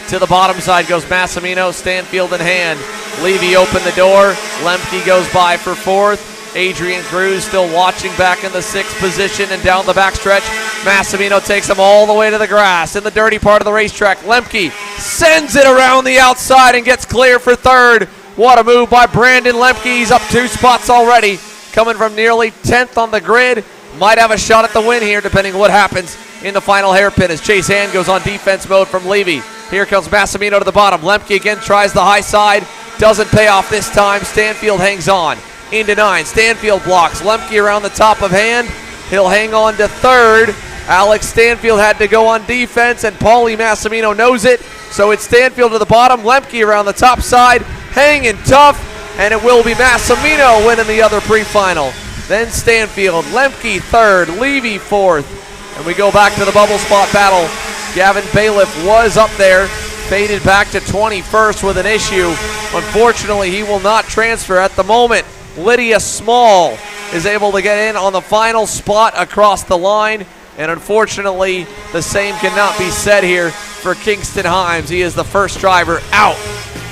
To the bottom side goes Massimino, Stanfield in hand. Levy opened the door. Lemke goes by for 4th. Adrian Cruz still watching back in the 6th position and down the backstretch. Massimino takes him all the way to the grass in the dirty part of the racetrack. Lemke sends it around the outside and gets clear for 3rd. What a move by Brandon Lemke. He's up 2 spots already. Coming from nearly 10th on the grid. Might have a shot at the win here depending on what happens in the final hairpin as Chase Hand goes on defense mode from Levy. Here comes Massimino to the bottom. Lemke again tries the high side. Doesn't pay off this time. Stanfield hangs on. Into 9. Stanfield blocks. Lemke around the top of Hand. He'll hang on to 3rd. Alex Stanfield had to go on defense, and Paulie Massimino knows it. So it's Stanfield to the bottom. Lemke around the top side. Hanging tough. And it will be Massimino winning the other pre-final. Then Stanfield. Lemke 3rd. Levy 4th. And we go back to the bubble spot battle. Gavin Bailiff was up there. Faded back to 21st with an issue. Unfortunately, he will not transfer at the moment. Lydia Small is able to get in on the final spot across the line. And unfortunately, the same cannot be said here for Kingston Himes. He is the first driver out,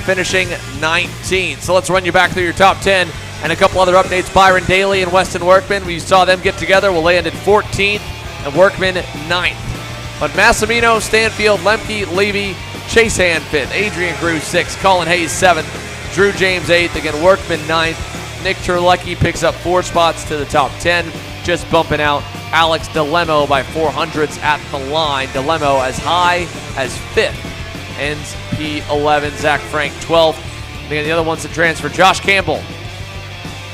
finishing 19th. So let's run you back through your top 10 and a couple other updates. Byron Daly and Weston Workman, we saw them get together. Will land at 14th and Workman 9th. But Massimino, Stanfield, Lemke, Levy, Chase Hand 5th, Adrian Cruz 6th, Colin Hayes 7th, Drew James 8th, again Workman 9th. Nick Terlecki picks up 4 spots to the top 10, just bumping out Alex DeLemo by 400ths at the line. DeLemo as high as 5th, ends P11. Zach Frank 12th. Again, the other ones that transfer, Josh Campbell,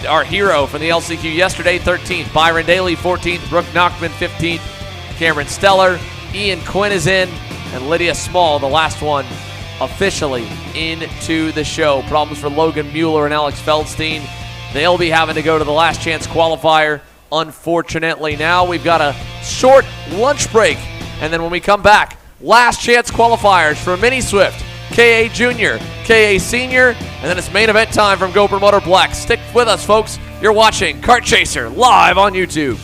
our hero from the LCQ yesterday, 13th. Byron Daly 14th, Brooke Knockman 15th, Cameron Steller, Ian Quinn is in, and Lydia Small, the last one officially into the show. Problems for Logan Mueller and Alex Feldstein. They'll be having to go to the last chance qualifier, unfortunately. Now we've got a short lunch break, and then when we come back, last chance qualifiers for Mini Swift, KA Jr, KA Sr, and then it's main event time from GoPro Motorplex. Stick with us, folks. You're watching Kart Chaser live on YouTube.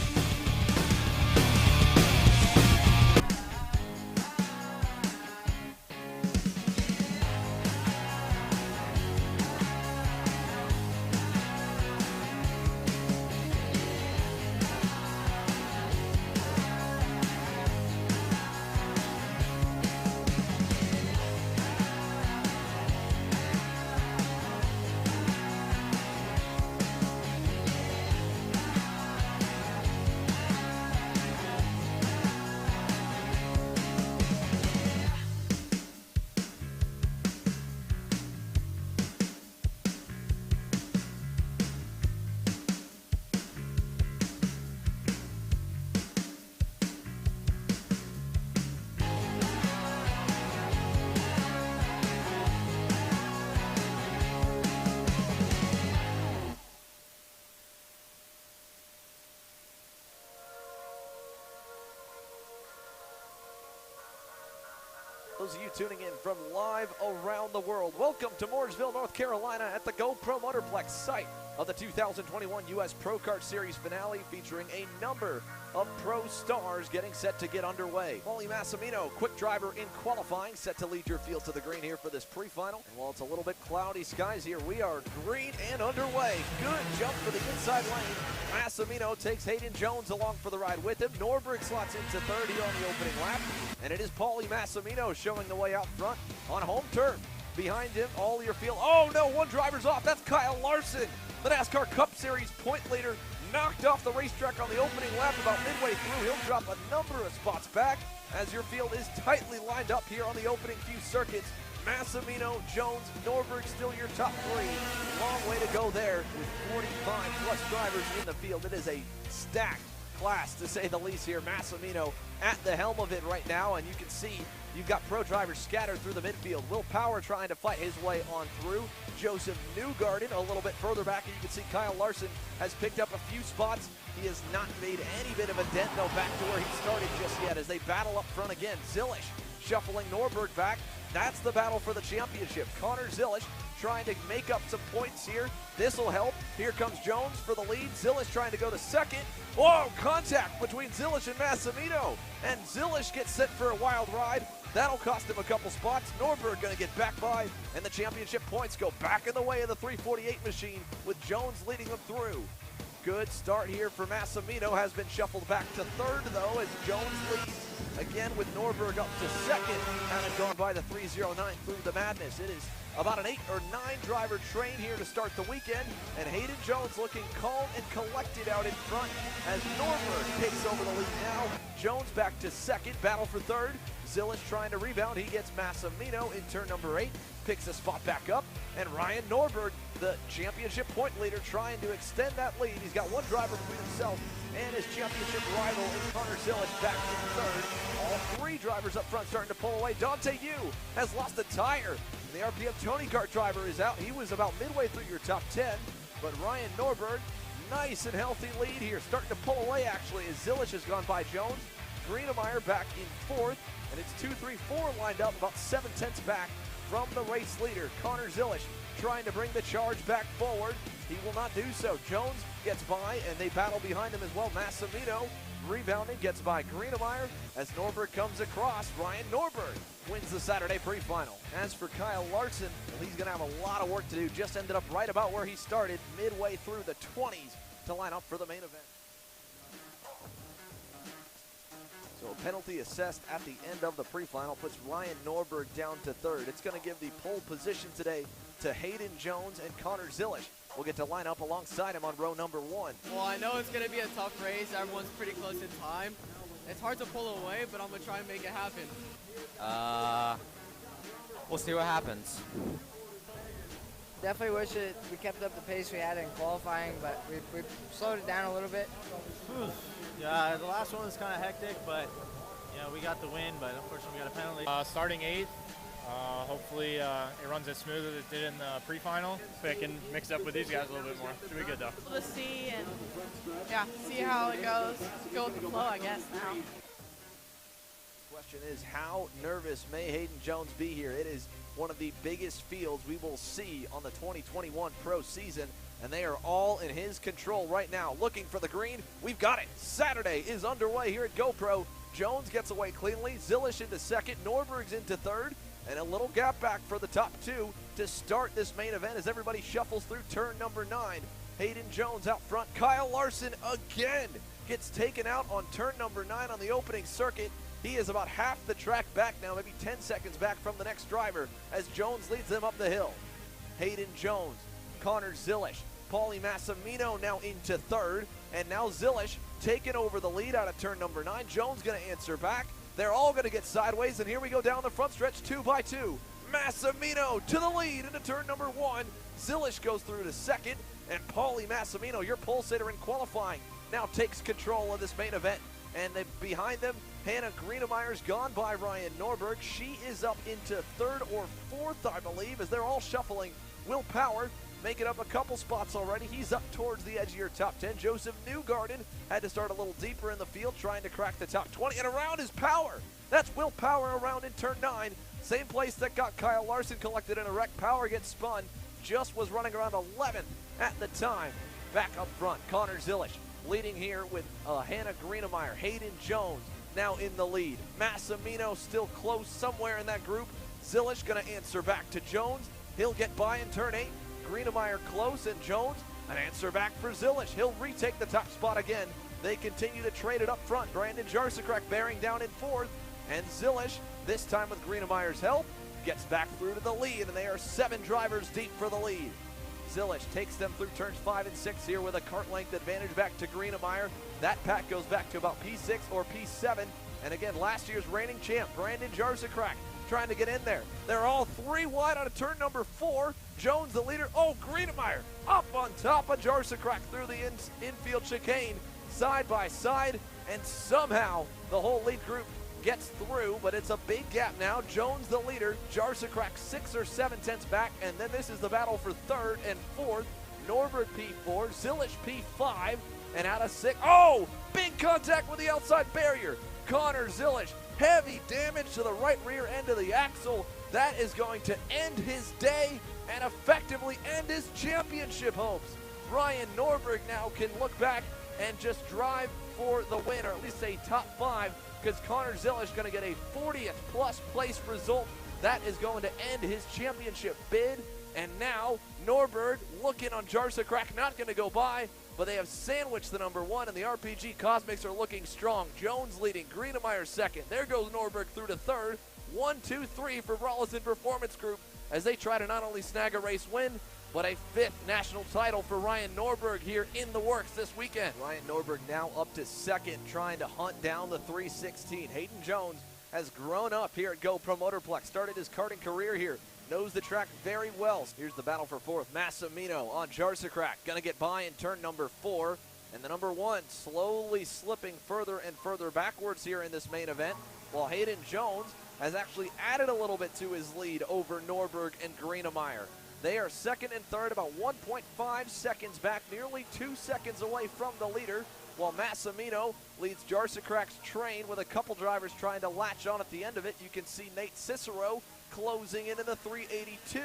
Those of you tuning in from live around the world, welcome to Mooresville, North Carolina at the GoPro Motorplex site of the 2021 U.S. Pro Kart Series finale, featuring a number of pro stars getting set to get underway. Paulie Massimino, quick driver in qualifying, set to lead your field to the green here for this pre-final. And while it's a little bit cloudy skies here, we are green and underway. Good jump for the inside lane. Massimino takes Hayden Jones along for the ride with him. Norberg slots into third here on the opening lap. And it is Paulie Massimino showing the way out front on home turf. Behind him, all your field. Oh no, one driver's off. That's Kyle Larson, the NASCAR Cup Series point leader, knocked off the racetrack on the opening lap about midway through. He'll drop a number of spots back as your field is tightly lined up here on the opening few circuits. Massimino, Jones, Norberg still your top three. Long way to go there with 45 plus drivers in the field. It is a stacked class, to say the least here. Massimino at the helm of it right now, and you can see you've got pro drivers scattered through the midfield. Will Power trying to fight his way on through. Joseph Newgarden a little bit further back, and you can see Kyle Larson has picked up a few spots. He has not made any bit of a dent, though, back to where he started just yet as they battle up front again. Zilish shuffling Norberg back. That's the battle for the championship. Connor Zilish trying to make up some points here. This will help. Here comes Jones for the lead. Zilish trying to go to second. Whoa, contact between Zilish and Massimino. And Zilish gets set for a wild ride. That'll cost him a couple spots. Norberg going to get back by, and the championship points go back in the way of the 348 machine with Jones leading them through. Good start here for Massimino. Has been shuffled back to third, though, as Jones leads. Again with Norberg up to second, having gone by the 309 through the madness. It is about an 8 or 9 driver train here to start the weekend, and Hayden Jones looking calm and collected out in front as Norberg takes over the lead now. Jones back to second, battle for third. Zilish trying to rebound. He gets Massimino in turn number 8, picks a spot back up, and Ryan Norberg, the championship point leader, trying to extend that lead. He's got one driver between himself and his championship rival is Connor Zilish back in third. All 3 drivers up front starting to pull away. Dante Yu has lost a tire. The RPM Tony Kart driver is out. He was about midway through your top 10, but Ryan Norberg, nice and healthy lead here, starting to pull away actually as Zilish has gone by Jones. Greenemeyer back in 4th, and it's 2, 3, 4 lined up, about 7/10 back from the race leader. Connor Zilish trying to bring the charge back forward. He will not do so. Jones gets by, and they battle behind him as well. Massimino rebounding, gets by Greenemeyer as Norberg comes across. Ryan Norberg wins the Saturday pre-final. As for Kyle Larson, he's going to have a lot of work to do. Just ended up right about where he started, midway through the 20s to line up for the main event. So a penalty assessed at the end of the pre-final puts Ryan Norberg down to third. It's going to give the pole position today to Hayden Jones and Connor Zilish. We'll get to line up alongside him on row number 1. Well, I know it's going to be a tough race. Everyone's pretty close in time. It's hard to pull away, but I'm going to try and make it happen. We'll see what happens. Definitely wish we kept up the pace we had in qualifying, but we slowed it down a little bit. Yeah, the last one was kind of hectic, but we got the win, but unfortunately we got a penalty. Starting 8th. Hopefully it runs as smooth as it did in the pre-final. So I can mix up with these guys a little bit more. Should be good though. We'll see and see how it goes. Go with the flow, I guess, now. Question is, how nervous may Hayden Jones be here? It is one of the biggest fields we will see on the 2021 pro season, and they are all in his control right now. Looking for the green. We've got it. Saturday is underway here at GoPro. Jones gets away cleanly. Zilish into second. Norberg's into third. And a little gap back for the top 2 to start this main event as everybody shuffles through turn number 9. Hayden Jones out front. Kyle Larson again gets taken out on turn number 9 on the opening circuit. He is about half the track back now, maybe 10 seconds back from the next driver as Jones leads them up the hill. Hayden Jones, Connor Zilish, Paulie Massimino now into third, and now Zilish taking over the lead out of turn number 9. Jones going to answer back. They're all going to get sideways, and here we go down the front stretch 2 by 2. Massimino to the lead into turn number 1. Zilish goes through to second, and Paulie Massimino, your pole sitter in qualifying, now takes control of this main event. And then behind them, Hannah Greenemeyer's gone by Ryan Norberg. She is up into third or fourth, I believe, as they're all shuffling. Will Power making up a couple spots already. He's up towards the edge of your top 10. Joseph Newgarden had to start a little deeper in the field, trying to crack the top 20. And around is Power. That's Will Power around in turn 9. Same place that got Kyle Larson collected in a wreck. Power gets spun. Just was running around 11th at the time. Back up front, Connor Zilish leading here with Hannah Greenemeyer. Hayden Jones now in the lead. Massimino still close somewhere in that group. Zilish going to answer back to Jones. He'll get by in turn 8. Greenemeyer close, and Jones an answer back for Zilish. He'll retake the top spot again. They continue to trade it up front. Brandon Jarsakrak bearing down in 4th, and Zilish, this time with Greenemeyer's help, gets back through to the lead, and they are 7 drivers deep for the lead. Zilish takes them through turns 5 and 6 here with a kart length advantage back to Greenemeyer. That pack goes back to about P6 or P7. And again, last year's reigning champ, Brandon Jarsakrak, trying to get in there. They're all 3 wide on a turn number 4. Jones, the leader. Oh, Greenemeyer up on top of Jarsakrak through the infield chicane, side by side, and somehow the whole lead group gets through, but it's a big gap now. Jones the leader, Jarsakrak 6 or 7 tenths back, and then this is the battle for 3rd and 4th. Norberg P4, Zilish P5, and out of 6. Oh, big contact with the outside barrier. Connor Zilish, heavy damage to the right rear end of the axle. That is going to end his day and effectively end his championship hopes. Ryan Norberg now can look back and just drive for the win, or at least say top 5, because Connor Zilish is going to get a 40th plus place result. That is going to end his championship bid. And now Norberg looking on Jarsakrak, not going to go by, but they have sandwiched the number 1, and the RPG Cosmics are looking strong. Jones leading, Greenemeyer 2nd. There goes Norberg through to 3rd. 1, 2, 3 for Rollison Performance Group as they try to not only snag a race win, but a 5th national title for Ryan Norberg here in the works this weekend. Ryan Norberg now up to 2nd, trying to hunt down the 316. Hayden Jones has grown up here at GoPro Motorplex, started his karting career here, knows the track very well. Here's the battle for 4th. Massimino on Jarsakrak, gonna get by in turn number 4, and the number 1 slowly slipping further and further backwards here in this main event, while Hayden Jones has actually added a little bit to his lead over Norberg and Greenemeyer. They are 2nd and 3rd, about 1.5 seconds back, nearly 2 seconds away from the leader, while Massimino leads Jarsakrak's train with a couple drivers trying to latch on at the end of it. You can see Nate Cicero closing in the 382.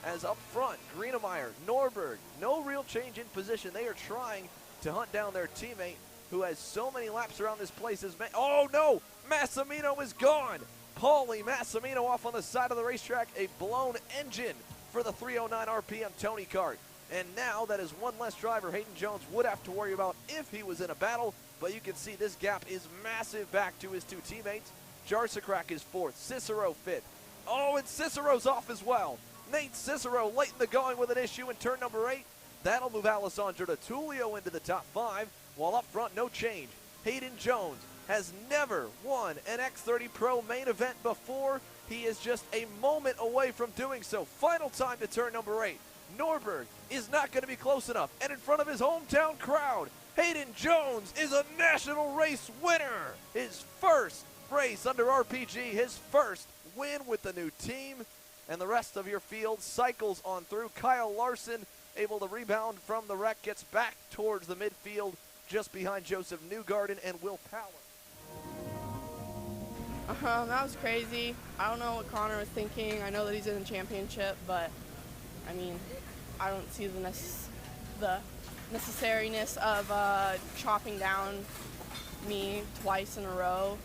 As up front, Greenemeyer, Norberg, no real change in position. They are trying to hunt down their teammate who has so many laps around this place. Oh no, Massimino is gone. Paulie Massimino off on the side of the racetrack, a blown engine for the 309 RPM Tony Kart. And now that is 1 less driver Hayden Jones would have to worry about if he was in a battle, but you can see this gap is massive back to his 2 teammates. Jarsakrak is 4th, Cicero 5th. Oh, and Cicero's off as well. Nate Cicero late in the going with an issue in turn number 8. That'll move Alessandro Tullio into the top 5, while up front, no change. Hayden Jones has never won an X30 Pro main event before. He is just a moment away from doing so. Final time to turn number 8. Norberg is not going to be close enough, and in front of his hometown crowd, Hayden Jones is a national race winner. His first race under RPG, his first win with the new team, and the rest of your field cycles on through. Kyle Larson able to rebound from the wreck, gets back towards the midfield just behind Joseph Newgarden and Will Power. That was crazy. I don't know what Connor was thinking. I know that he's in the championship, but I mean, I don't see the necessariness of chopping down me twice in a row,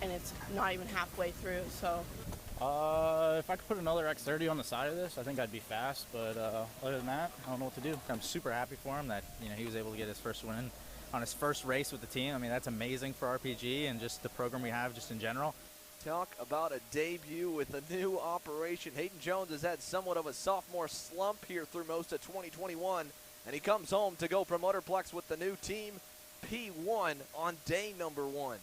and it's not even halfway through. So if I could put another X30 on the side of this, I think I'd be fast, but other than that, I don't know what to do. I'm super happy for him that, you know, he was able to get his first win on his first race with the team. I mean, that's amazing for RPG and just the program we have just in general. Talk about a debut with a new operation. Hayden Jones has had somewhat of a sophomore slump here through most of 2021, and he comes home to GoPro Motorplex with the new team P1 on day number 1.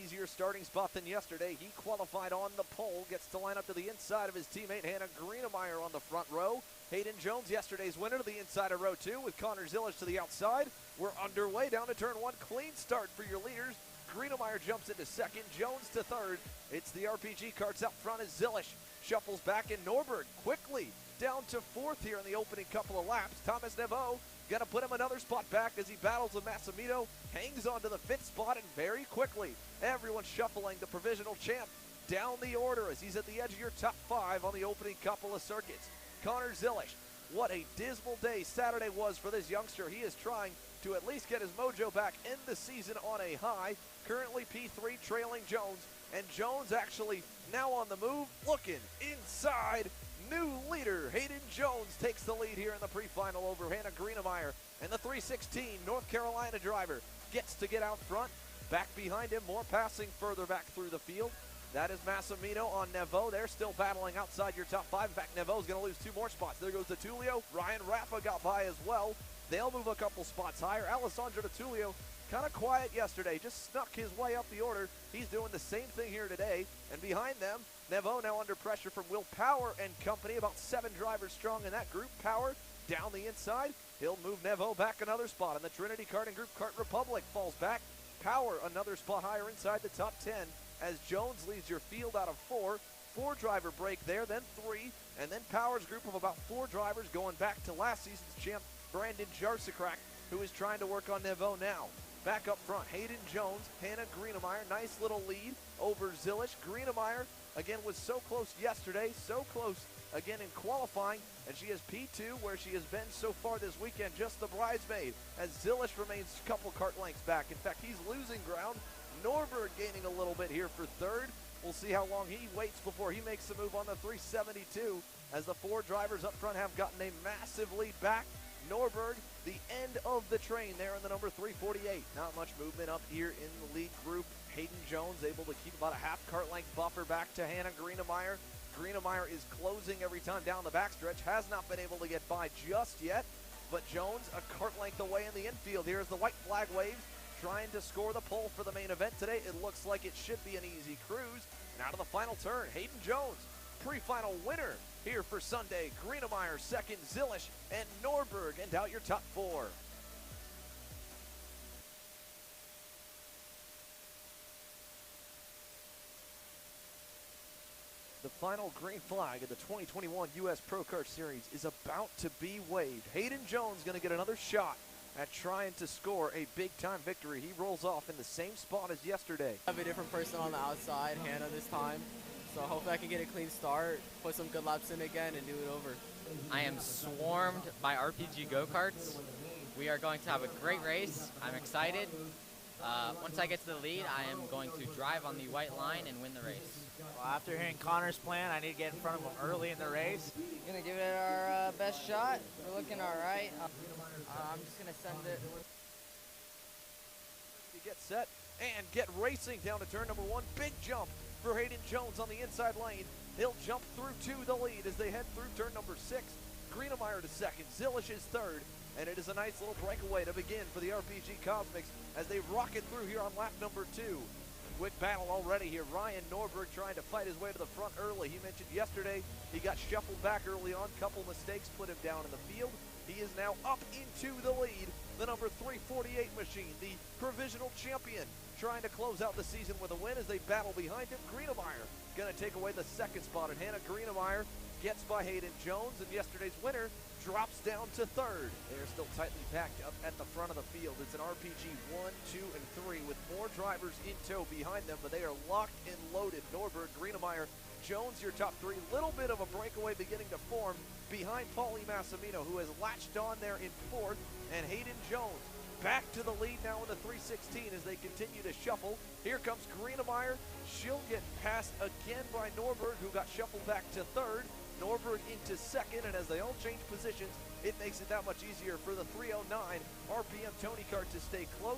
Easier starting spot than yesterday. He qualified on the pole, gets to line up to the inside of his teammate Hannah Greenemeyer on the front row. Hayden Jones, yesterday's winner, to the inside of row 2 with Connor Zilish to the outside. We're underway down to turn 1. Clean start for your leaders. Greenemeyer jumps into second, Jones to third. It's the RPG Karts out front as Zilish shuffles back, and Norberg quickly down to fourth here in the opening couple of laps. Thomas Neveau gonna put him another spot back as he battles with Massimito, hangs on to the fifth spot, and very quickly everyone shuffling the provisional champ down the order as he's at the edge of your top 5 on the opening couple of circuits. Connor Zilish, what a dismal day Saturday was for this youngster. He is trying to at least get his mojo back, end the season on a high. Currently P3 trailing Jones, and Jones actually now on the move, looking inside. New leader Hayden Jones takes the lead here in the pre-final over Hannah Greenemeyer, and the 316 North Carolina driver gets to get out front. Back behind him, more passing further back through the field. That is Massimito on Neveau. They're still battling outside your top 5. In fact, Nevo's going to lose 2 more spots. There goes Tulio. Ryan Raffa got by as well. They'll move a couple spots higher. Alessandro Tulio, kind of quiet yesterday, just snuck his way up the order. He's doing the same thing here today. And behind them, Neveau now under pressure from Will Power and company, about 7 drivers strong in that group. Power down the inside. He'll move Neveau back another spot. And the Trinity Karting Group Kart Republic falls back. Power another spot higher inside the top 10 as Jones leads your field out of 4. 4-driver break there, then 3, and then Power's group of about 4 drivers going back to last season's champ, Brandon Jarsakrak, who is trying to work on Neveau now. Back up front, Hayden Jones, Hannah Greenemeyer, nice little lead over Zilish. Greenemeyer, again, was so close yesterday, so close again in qualifying, and she is P2 where she has been so far this weekend, just the bridesmaid, as Zilish remains a couple kart lengths back. In fact, he's losing ground. Norberg gaining a little bit here for third. We'll see how long he waits before he makes the move on the 372, as the 4 drivers up front have gotten a massive lead back. Norberg, the end of the train there in the number 348. Not much movement up here in the lead group. Hayden Jones able to keep about a half kart length buffer back to Hannah Greenemeyer. Greenemeyer is closing every time down the backstretch, has not been able to get by just yet, but Jones a kart length away in the infield. Here's the white flag waves, trying to score the pole for the main event today. It looks like it should be an easy cruise. And out of the final turn, Hayden Jones, pre-final winner here for Sunday. Greenemeyer second, Zilish and Norberg end out your top 4. The final green flag of the 2021 U.S. Pro Kart Series is about to be waved. Hayden Jones going to get another shot at trying to score a big-time victory. He rolls off in the same spot as yesterday. I have a different person on the outside, Hannah this time. So hopefully I can get a clean start, put some good laps in again, and do it over. I am swarmed by RPG go-karts. We are going to have a great race. I'm excited. Once I get to the lead, I am going to drive on the white line and win the race. Well, after hearing Connor's plan, I need to get in front of him early in the race. Gonna give it our best shot. We're looking all right. I'm just gonna send it. To get set and get racing down to turn number 1. Big jump for Hayden Jones on the inside lane. He'll jump through to the lead as they head through turn number 6. Greenemeyer to second, Zilish is third, and it is a nice little breakaway to begin for the RPG Cosmics as they rocket through here on lap number 2. Quick battle already here. Ryan Norberg trying to fight his way to the front early. He mentioned yesterday he got shuffled back early on. Couple mistakes put him down in the field. He is now up into the lead. The number 348 machine, the provisional champion, trying to close out the season with a win as they battle behind him. Greenemeyer going to take away the second spot, and Hannah Greenemeyer gets by Hayden Jones, and yesterday's winner drops down to third. They're still tightly packed up at the front of the field. It's an RPG 1, 2, and 3 with more drivers in tow behind them, but they are locked and loaded. Norberg, Greenemeyer, Jones, your top 3. Little bit of a breakaway beginning to form behind Paulie Massimino, who has latched on there in 4th, and Hayden Jones back to the lead now in the 316 as they continue to shuffle. Here comes Greenemeyer. She'll get passed again by Norberg, who got shuffled back to 3rd. Norberg into 2nd, and as they all change positions, it makes it that much easier for the 309 RPM Tony Kart to stay close.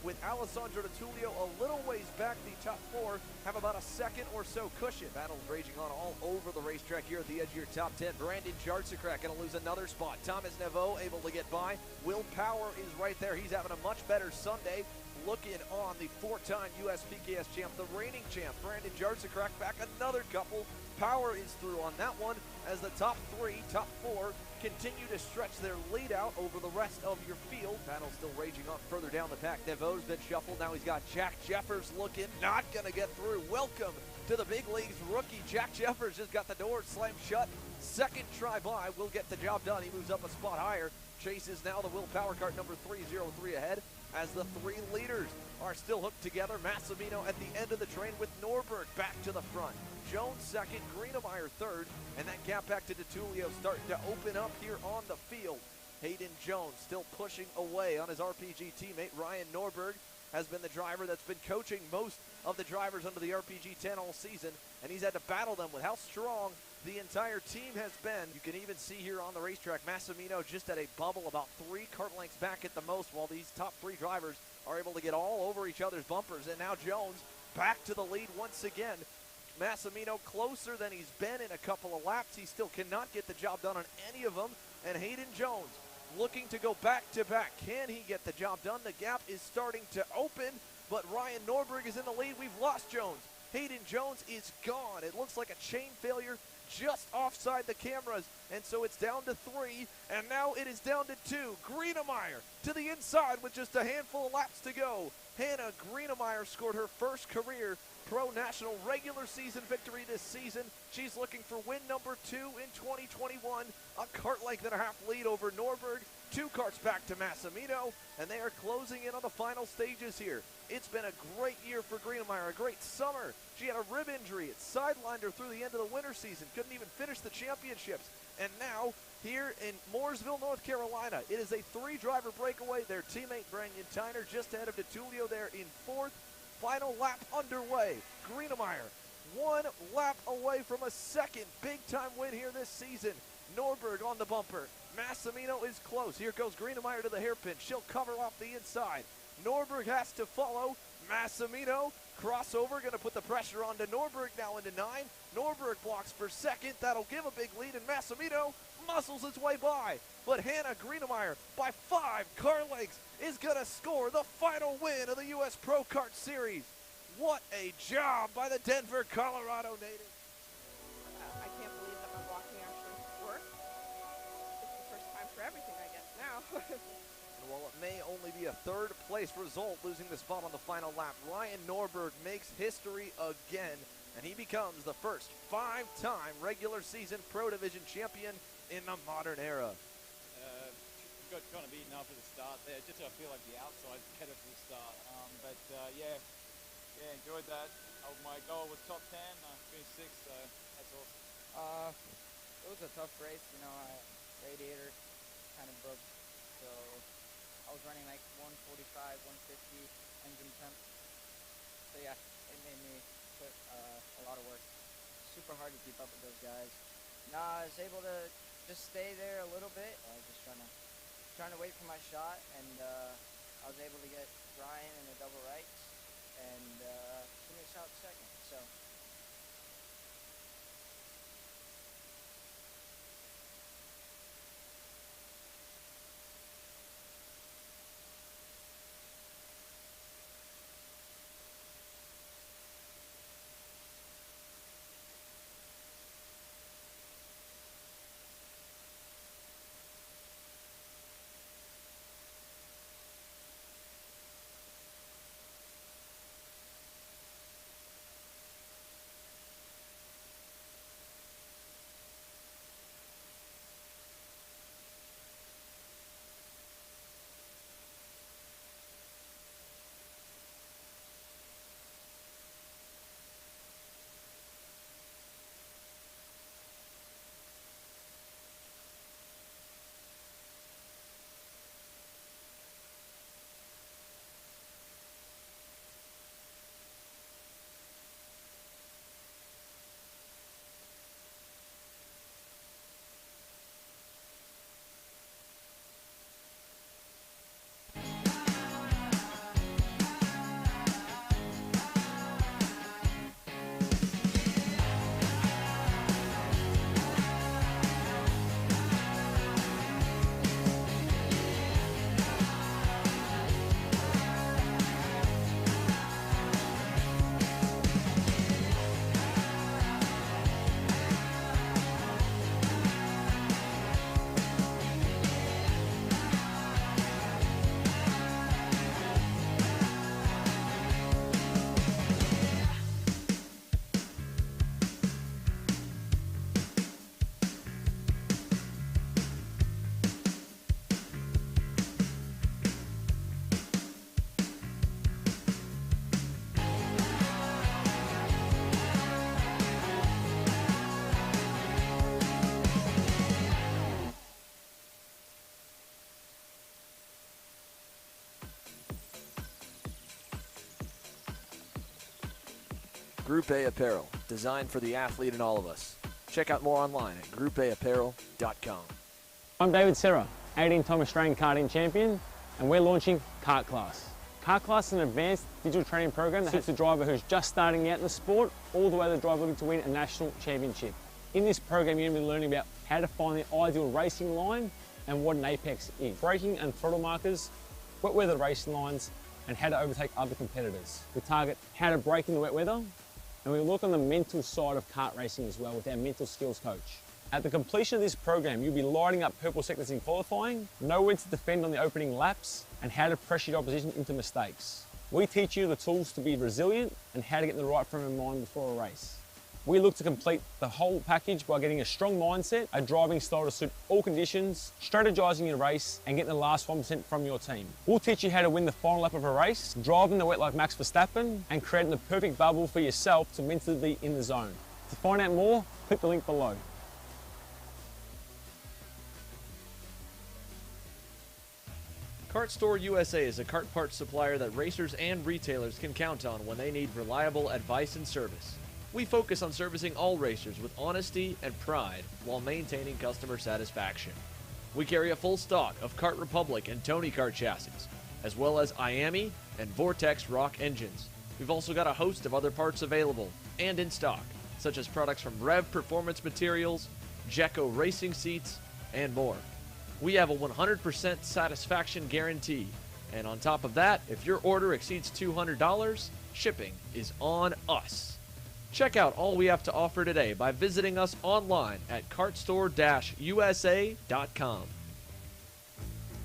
With Alessandro Tulio a little ways back, the top 4 have about a second or so cushion. Battles raging on all over the racetrack here at the edge of your top 10. Brandon Jarsakrak going to lose another spot. Thomas Neveau able to get by. Will Power is right there. He's having a much better Sunday. Looking on the 4-time US PKS champ, the reigning champ, Brandon Jarsakrak back another couple Power is through on that one as the top 3, top 4 continue to stretch their lead out over the rest of your field. Battle still raging on further down the pack. Devoe's been shuffled. Now he's got Jack Jeffers looking, not going to get through. Welcome to the big leagues rookie. Jack Jeffers just got the door slammed shut. Second try by will get the job done. He moves up a spot higher. Chases now the Will Power Cart number 303 ahead as the 3 leaders are still hooked together. Massimino at the end of the train with Norberg back to the front. Jones second, Greenemeyer third, and that gap back to DeTulio starting to open up here on the field. Hayden Jones still pushing away on his RPG teammate. Ryan Norberg has been the driver that's been coaching most of the drivers under the RPG 10 all season, and he's had to battle them with how strong the entire team has been. You can even see here on the racetrack, Massimino just at a bubble about 3 kart lengths back at the most, while these top 3 drivers are able to get all over each other's bumpers. And now Jones back to the lead once again. Massimino closer than he's been in a couple of laps. He still cannot get the job done on any of them. And Hayden Jones looking to go back to back. Can he get the job done? The gap is starting to open, but Ryan Norberg is in the lead. We've lost Jones. Hayden Jones is gone. It looks like a chain failure just offside the cameras, and so it's down to 3, and now it is down to 2. Greenemeyer to the inside with just a handful of laps to go. Hannah Greenemeyer scored her first career Pro National regular season victory this season. She's looking for win number 2 in 2021. A kart length and a half lead over Norberg. 2 karts back to Massimino, and they are closing in on the final stages here. It's been a great year for Greenemeyer, a great summer. She had a rib injury. It sidelined her through the end of the winter season. Couldn't even finish the championships. And now, here in Mooresville, North Carolina, it is a 3-driver breakaway. Their teammate, Brandon Tyner, just ahead of DeTulio there in 4th. Final lap underway. Greenemeyer 1 lap away from a second big-time win here this season. Norberg on the bumper. Massimino is close. Here goes Greenemeyer to the hairpin. She'll cover off the inside. Norberg has to follow. Massimino, crossover, going to put the pressure on to Norberg now into 9. Norberg blocks for second. That'll give a big lead, and Massimino muscles his way by. But Hannah Greenemeyer, by 5 car lengths, is going to score the final win of the U.S. Pro Kart Series. What a job by the Denver, Colorado native. I can't believe that my blocking actually worked. It's the first time for everything, I guess, now. And while it may only be a 3rd place result, losing the spot on the final lap, Ryan Norberg makes history again, and he becomes the first 5-time regular season Pro Division champion in the modern era. Got kind of beaten up at the start there. Just I feel like the outside's better for the start. But yeah, enjoyed that. My goal was top 10. I finished 6th, so that's awesome. It was a tough race. You know, radiator kind of broke, so I was running like 145, 150 engine temp. So yeah, it made me put a lot of work. Super hard to keep up with those guys. Nah, I was able to just stay there a little bit. I was just trying to wait for my shot, and I was able to get Ryan in a double right and finish out second. So Group A Apparel, designed for the athlete in all of us. Check out more online at groupAapparel.com. I'm David Serra, 18-time Australian karting champion, and we're launching Kart Class. Kart Class is an advanced digital training program that suits a driver who's just starting out in the sport, all the way to the driver looking to win a national championship. In this program, you're going to be learning about how to find the ideal racing line and what an apex is, braking and throttle markers, wet weather racing lines, and how to overtake other competitors. We target how to brake in the wet weather, and we look on the mental side of kart racing as well with our mental skills coach. At the completion of this program, you'll be lighting up purple sectors in qualifying, know when to defend on the opening laps, and how to pressure your opposition into mistakes. We teach you the tools to be resilient and how to get in the right frame of mind before a race. We look to complete the whole package by getting a strong mindset, a driving style to suit all conditions, strategizing your race, and getting the last 1% from your team. We'll teach you how to win the final lap of a race, driving the wet like Max Verstappen, and creating the perfect bubble for yourself to mentally be in the zone. To find out more, click the link below. Kart Store USA is a kart parts supplier that racers and retailers can count on when they need reliable advice and service. We focus on servicing all racers with honesty and pride while maintaining customer satisfaction. We carry a full stock of Kart Republic and Tony Kart chassis, as well as Iami and Vortex Rock engines. We've also got a host of other parts available and in stock, such as products from Rev Performance Materials, Jekko Racing Seats, and more. We have a 100% satisfaction guarantee, and on top of that, if your order exceeds $200, shipping is on us. Check out all we have to offer today by visiting us online at kartstore-usa.com.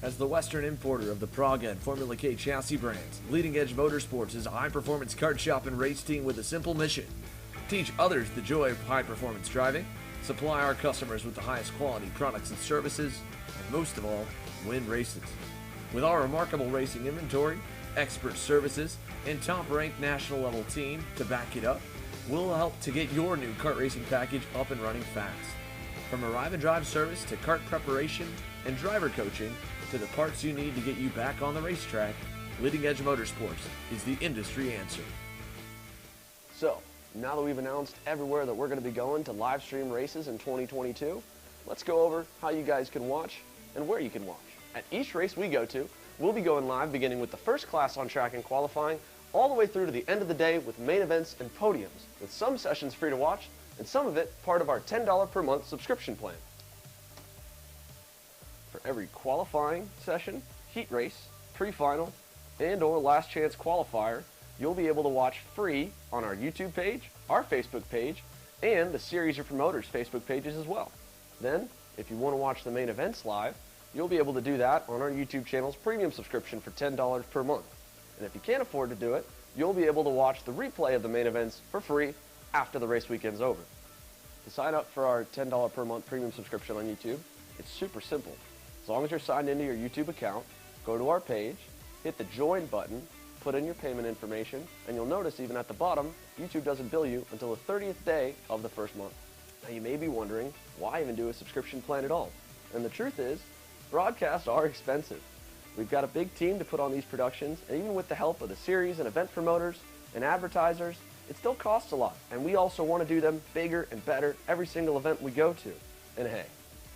As the Western importer of the Praga and Formula K chassis brands, Leading Edge Motorsports is a high-performance kart shop and race team with a simple mission: teach others the joy of high-performance driving, supply our customers with the highest quality products and services, and most of all, win races. With our remarkable racing inventory, expert services, and top-ranked national-level team to back it up, we'll help to get your new kart racing package up and running fast. From arrive and drive service to kart preparation and driver coaching to the parts you need to get you back on the racetrack, Leading Edge Motorsports is the industry answer. So, now that we've announced everywhere that we're going to be going to live stream races in 2022, let's go over how you guys can watch and where you can watch. At each race we go to, we'll be going live beginning with the first class on track and qualifying, all the way through to the end of the day with main events and podiums, with some sessions free to watch and some of it part of our $10 per month subscription plan. For every qualifying session, heat race, pre-final, and or last chance qualifier, you'll be able to watch free on our YouTube page, our Facebook page, and the Series or Promoters Facebook pages as well. Then, if you want to watch the main events live, you'll be able to do that on our YouTube channel's premium subscription for $10 per month. And if you can't afford to do it, you'll be able to watch the replay of the main events for free after the race weekend's over. To sign up for our $10 per month premium subscription on YouTube, it's super simple. As long as you're signed into your YouTube account, go to our page, hit the join button, put in your payment information, and you'll notice even at the bottom, YouTube doesn't bill you until the 30th day of the first month. Now you may be wondering, why even do a subscription plan at all? And the truth is, broadcasts are expensive. We've got a big team to put on these productions, and even with the help of the series and event promoters and advertisers, it still costs a lot. And we also want to do them bigger and better every single event we go to. And hey,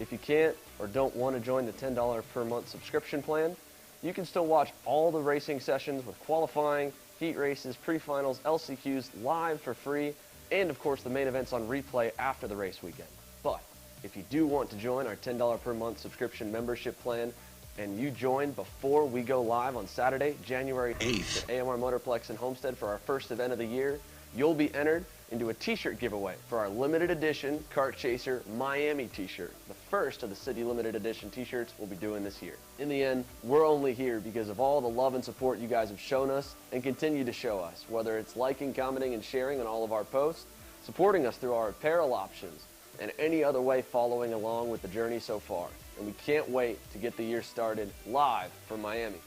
if you can't or don't want to join the $10 per month subscription plan, you can still watch all the racing sessions with qualifying, heat races, pre-finals, LCQs live for free, and of course the main events on replay after the race weekend. But if you do want to join our $10 per month subscription membership plan, and you join before we go live on Saturday, January 8th at AMR Motorplex in Homestead for our first event of the year, you'll be entered into a t-shirt giveaway for our limited edition Kart Chaser Miami t-shirt, the first of the city limited edition t-shirts we'll be doing this year. In the end, we're only here because of all the love and support you guys have shown us and continue to show us, whether it's liking, commenting, and sharing on all of our posts, supporting us through our apparel options, and any other way following along with the journey so far. And we can't wait to get the year started live from Miami.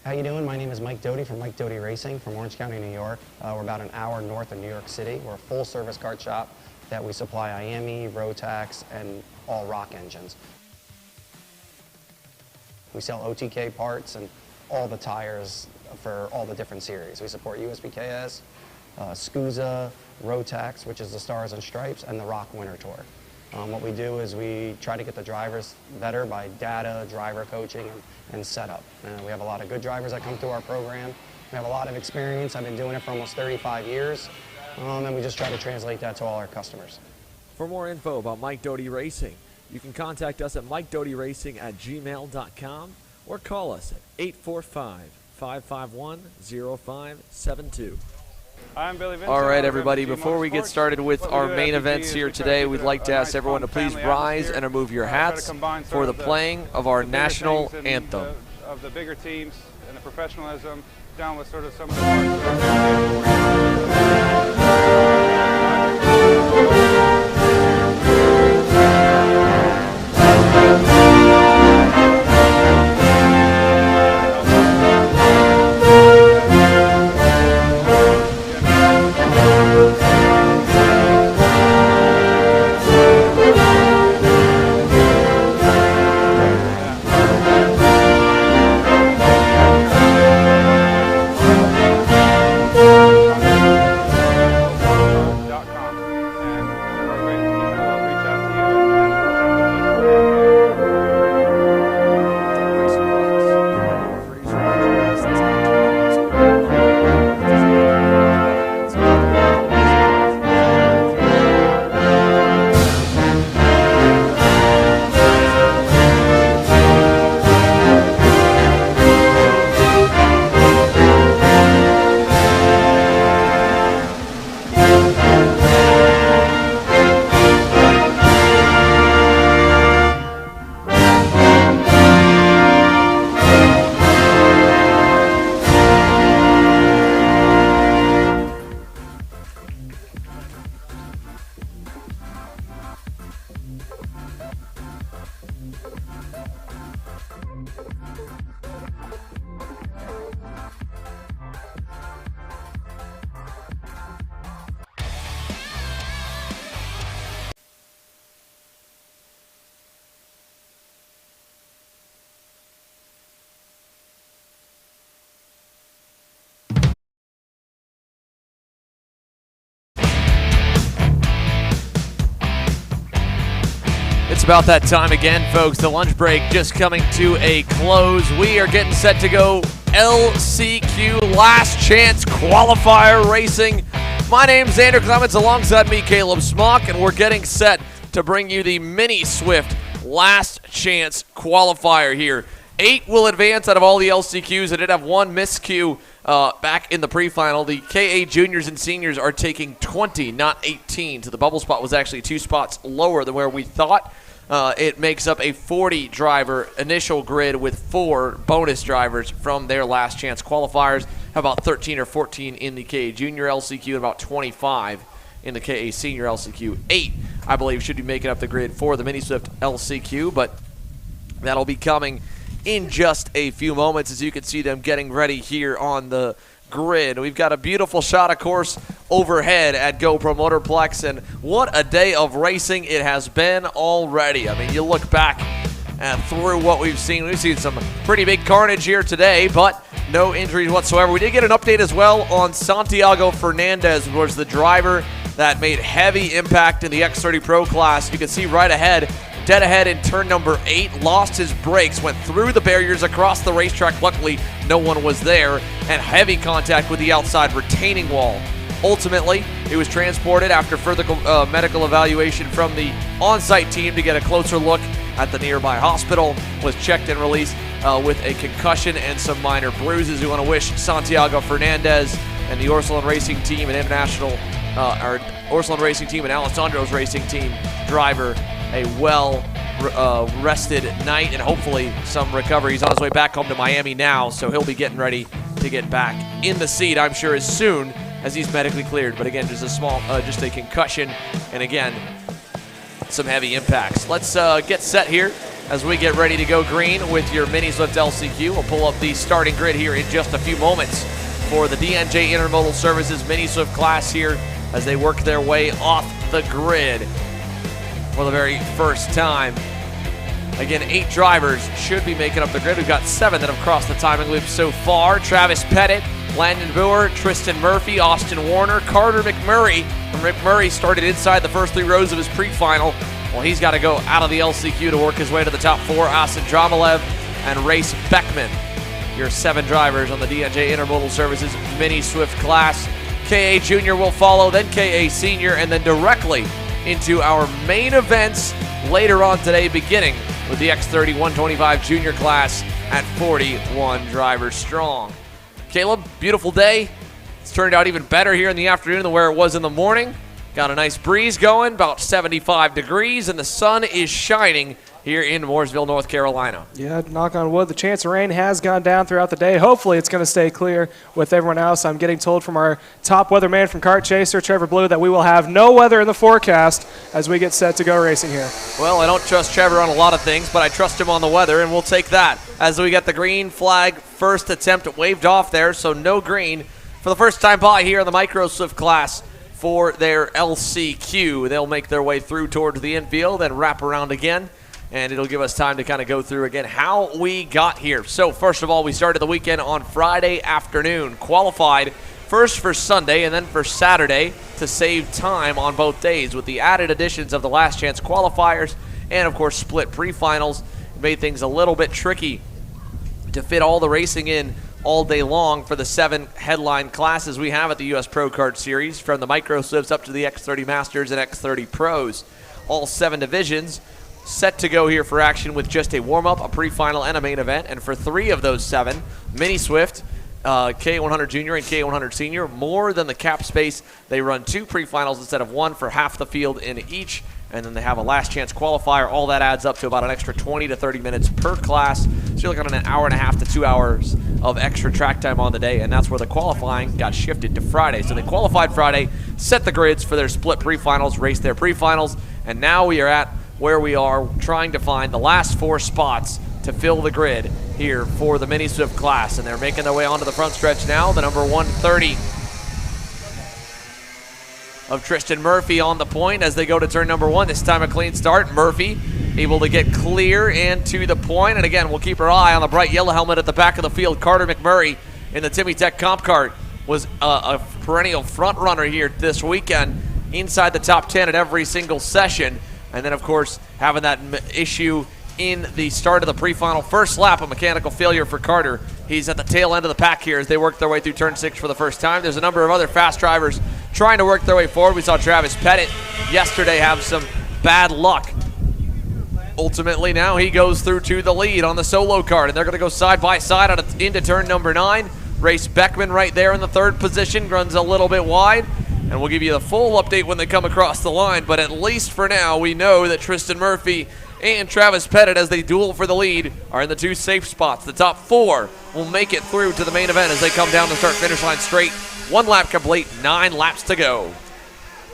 How you doing? My name is Mike Doty from Mike Doty Racing from Orange County, New York. We're about an hour north of New York City. We're a full-service kart shop that we supply Iami, Rotax, and all rock engines. We sell OTK parts and all the tires for all the different series. We support USPKS, SCUSA, Rotax, which is the Stars and Stripes, and the Rock Winter Tour. What we do is we try to get the drivers better by data, driver coaching, and setup. We have a lot of good drivers that come through our program. We have a lot of experience. I've been doing it for almost 35 years, and we just try to translate that to all our customers. For more info about Mike Doty Racing, you can contact us at MikeDotyRacing@gmail.com or call us at 845-551-0572. I'm Billy Vincent. All right, everybody, before we get started with our main events here today, we'd like to ask everyone to please rise and remove your hats for the playing of our national anthem. Of the bigger teams and the professionalism, down with sort of some of the It's about that time again, folks. The lunch break just coming to a close. We are getting set to go LCQ Last Chance Qualifier Racing. My name's Andrew Clements, alongside me, Caleb Smock, and we're getting set to bring you the Mini Swift Last Chance Qualifier here. 8 will advance out of all the LCQs. I did have one miscue back in the pre-final. The KA juniors and seniors are taking 20, not 18. So the bubble spot was actually 2 spots lower than where we thought. It makes up a 40-driver initial grid with 4 bonus drivers from their last chance qualifiers. How about 13 or 14 in the KA Junior LCQ and about 25 in the KA Senior LCQ. 8, I believe, should be making up the grid for the Mini Swift LCQ, but that'll be coming in just a few moments as you can see them getting ready here on the grid. We've got a beautiful shot, of course, overhead at GoPro Motorplex, and what a day of racing it has been already. I mean, you look back through what we've seen some pretty big carnage here today, but no injuries whatsoever. We did get an update as well on Santiago Fernandez, who was the driver that made heavy impact in the X30 Pro class. You can see right ahead, dead ahead in turn number 8, lost his brakes, went through the barriers across the racetrack. Luckily, no one was there, and heavy contact with the outside retaining wall. Ultimately, he was transported after further medical evaluation from the on-site team to get a closer look at the nearby hospital, was checked and released with a concussion and some minor bruises. We want to wish Santiago Fernandez and the Orsolon Racing Team and Orsolon Racing Team and Alessandro's Racing Team driver a rested night and hopefully some recovery. He's on his way back home to Miami now, so he'll be getting ready to get back in the seat, I'm sure, as soon as he's medically cleared. But again, just a small, just a concussion, and again, some heavy impacts. Let's get set here as we get ready to go green with your Mini Swift LCQ. We'll pull up the starting grid here in just a few moments for the DNJ Intermodal Services Mini Swift class here as they work their way off the grid for the very first time Again, 8 drivers should be making up the grid. We've got 7 that have crossed the timing loop so far. Travis Pettit, Landon Boer, Tristan Murphy, Austin Warner, Carter McMurray. And McMurray started inside the first 3 rows of his pre-final. Well, he's got to go out of the LCQ to work his way to the top 4. Asin Dromalev and Race Beckman. Your 7 drivers on the D&J Intermodal Services Mini Swift class. KA Jr will follow, then KA Sr, and then directly into our main events later on today, beginning with the X30 125 Junior class at 41 drivers strong. Caleb, beautiful day. It's turned out even better here in the afternoon than where it was in the morning. Got a nice breeze going, about 75 degrees, and the sun is shining here in Mooresville, North Carolina. Yeah, knock on wood, the chance of rain has gone down throughout the day. Hopefully it's going to stay clear with everyone else. I'm getting told from our top weatherman from Kart Chaser, Trevor Blue, that we will have no weather in the forecast as we get set to go racing here. Well, I don't trust Trevor on a lot of things, but I trust him on the weather, and we'll take that as we get the green flag first attempt waved off there, so no green for the first time by here in the Micro Swift class for their LCQ. They'll make their way through towards the infield and wrap around again. And it'll give us time to kind of go through again how we got here. So first of all, we started the weekend on Friday afternoon. Qualified first for Sunday and then for Saturday to save time on both days with the added additions of the last chance qualifiers and, of course, split pre-finals. It made things a little bit tricky to fit all the racing in all day long for the 7 headline classes we have at the U.S. Pro Kart Series, from the Micro Swifts up to the X30 Masters and X30 Pros. All 7 divisions set to go here for action with just a warm-up, a pre-final, and a main event. And for 3 of those 7, Mini Swift, KA100 Jr and KA100 Sr, more than the cap space. They run 2 pre-finals instead of 1 for half the field in each. And then they have a last chance qualifier. All that adds up to about an extra 20 to 30 minutes per class. So you're looking at an hour and a half to 2 hours of extra track time on the day, and that's where the qualifying got shifted to Friday. So they qualified Friday, set the grids for their split pre-finals, raced their pre-finals, and now we are at where we are trying to find the last 4 spots to fill the grid here for the Mini Swift class. And they're making their way onto the front stretch now. The number 130 of Tristan Murphy on the point as they go to turn number 1. This time a clean start. Murphy able to get clear and to the point. And again, we'll keep our eye on the bright yellow helmet at the back of the field. Carter McMurray in the Timmy Tech Comp Kart was a perennial front runner here this weekend, inside the top 10 at every single session. And then, of course, having that issue in the start of the pre-final first lap, a mechanical failure for Carter. He's at the tail end of the pack here as they work their way through turn 6 for the first time. There's a number of other fast drivers trying to work their way forward. We saw Travis Pettit yesterday have some bad luck. Ultimately, now he goes through to the lead on the solo card, and they're going to go side by side into turn number 9. Race Beckman right there in the 3rd position, runs a little bit wide. And we'll give you the full update when they come across the line. But at least for now, we know that Tristan Murphy and Travis Pettit, as they duel for the lead, are in the 2 safe spots. The top 4 will make it through to the main event as they come down the start-finish line straight. 1 lap complete, 9 laps to go.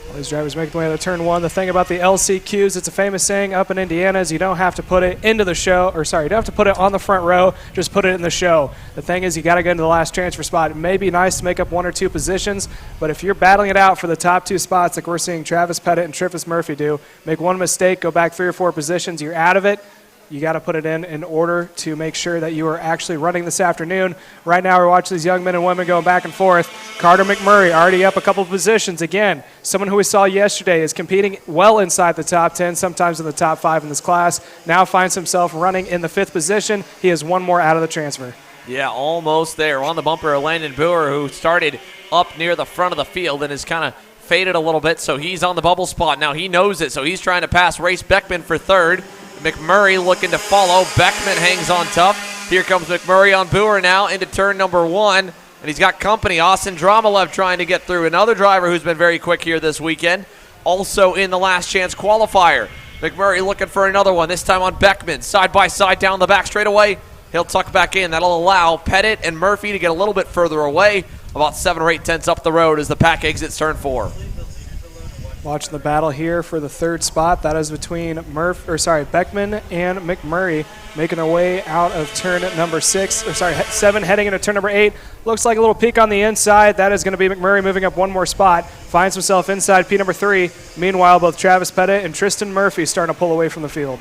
All these drivers make their way to turn 1. The thing about the LCQs, it's a famous saying up in Indiana, is you don't have to put it into the show, or sorry, you don't have to put it on the front row, just put it in the show. The thing is, you got to get into the last transfer spot. It may be nice to make up 1 or 2 positions, but if you're battling it out for the top 2 spots like we're seeing Travis Pettit and Travis Murphy do, make 1 mistake, go back 3 or 4 positions, you're out of it. You got to put it in order to make sure that you are actually running this afternoon. Right now, we're watching these young men and women going back and forth. Carter McMurray already up a couple of positions. Again, someone who we saw yesterday is competing well inside the top 10, sometimes in the top 5 in this class. Now finds himself running in the 5th position. He has 1 more out of the transfer. Yeah, almost there. On the bumper, Landon Boer, who started up near the front of the field and is kind of faded a little bit, so he's on the bubble spot. Now he knows it, so he's trying to pass Race Beckman for 3rd. McMurray looking to follow. Beckman hangs on tough. Here comes McMurray on Boer now into turn number 1. And he's got company. Asin Dromalev trying to get through. Another driver who's been very quick here this weekend. Also in the last chance qualifier. McMurray looking for another one. This time on Beckman. Side by side down the back straightaway. He'll tuck back in. That'll allow Pettit and Murphy to get a little bit further away. About 7 or 8 tenths up the road as the pack exits turn 4. Watching the battle here for the 3rd spot. That is between Beckman and McMurray, making their way out of turn number 7, heading into turn number 8. Looks like a little peek on the inside. That is going to be McMurray moving up 1 more spot. Finds himself inside P number 3. Meanwhile, both Travis Pettit and Tristan Murphy starting to pull away from the field.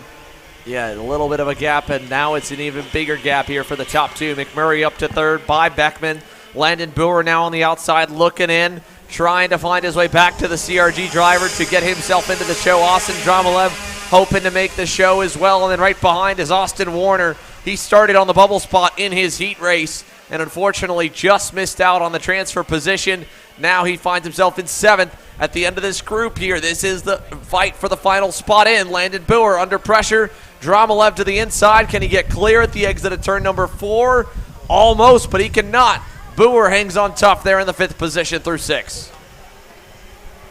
Yeah, a little bit of a gap, and now it's an even bigger gap here for the top two. McMurray up to third by Beckman. Landon Boer now on the outside looking in, trying to find his way back to the CRG driver to get himself into the show. Austin Dromalev hoping to make the show as well. And then right behind is Austin Warner. He started on the bubble spot in his heat race and unfortunately just missed out on the transfer position. Now he finds himself in 7th at the end of this group here. This is the fight for the final spot in. Landon Boer under pressure. Dromalev to the inside. Can he get clear at the exit of turn number 4? Almost, but he cannot. Boer hangs on tough there in the 5th position through 6.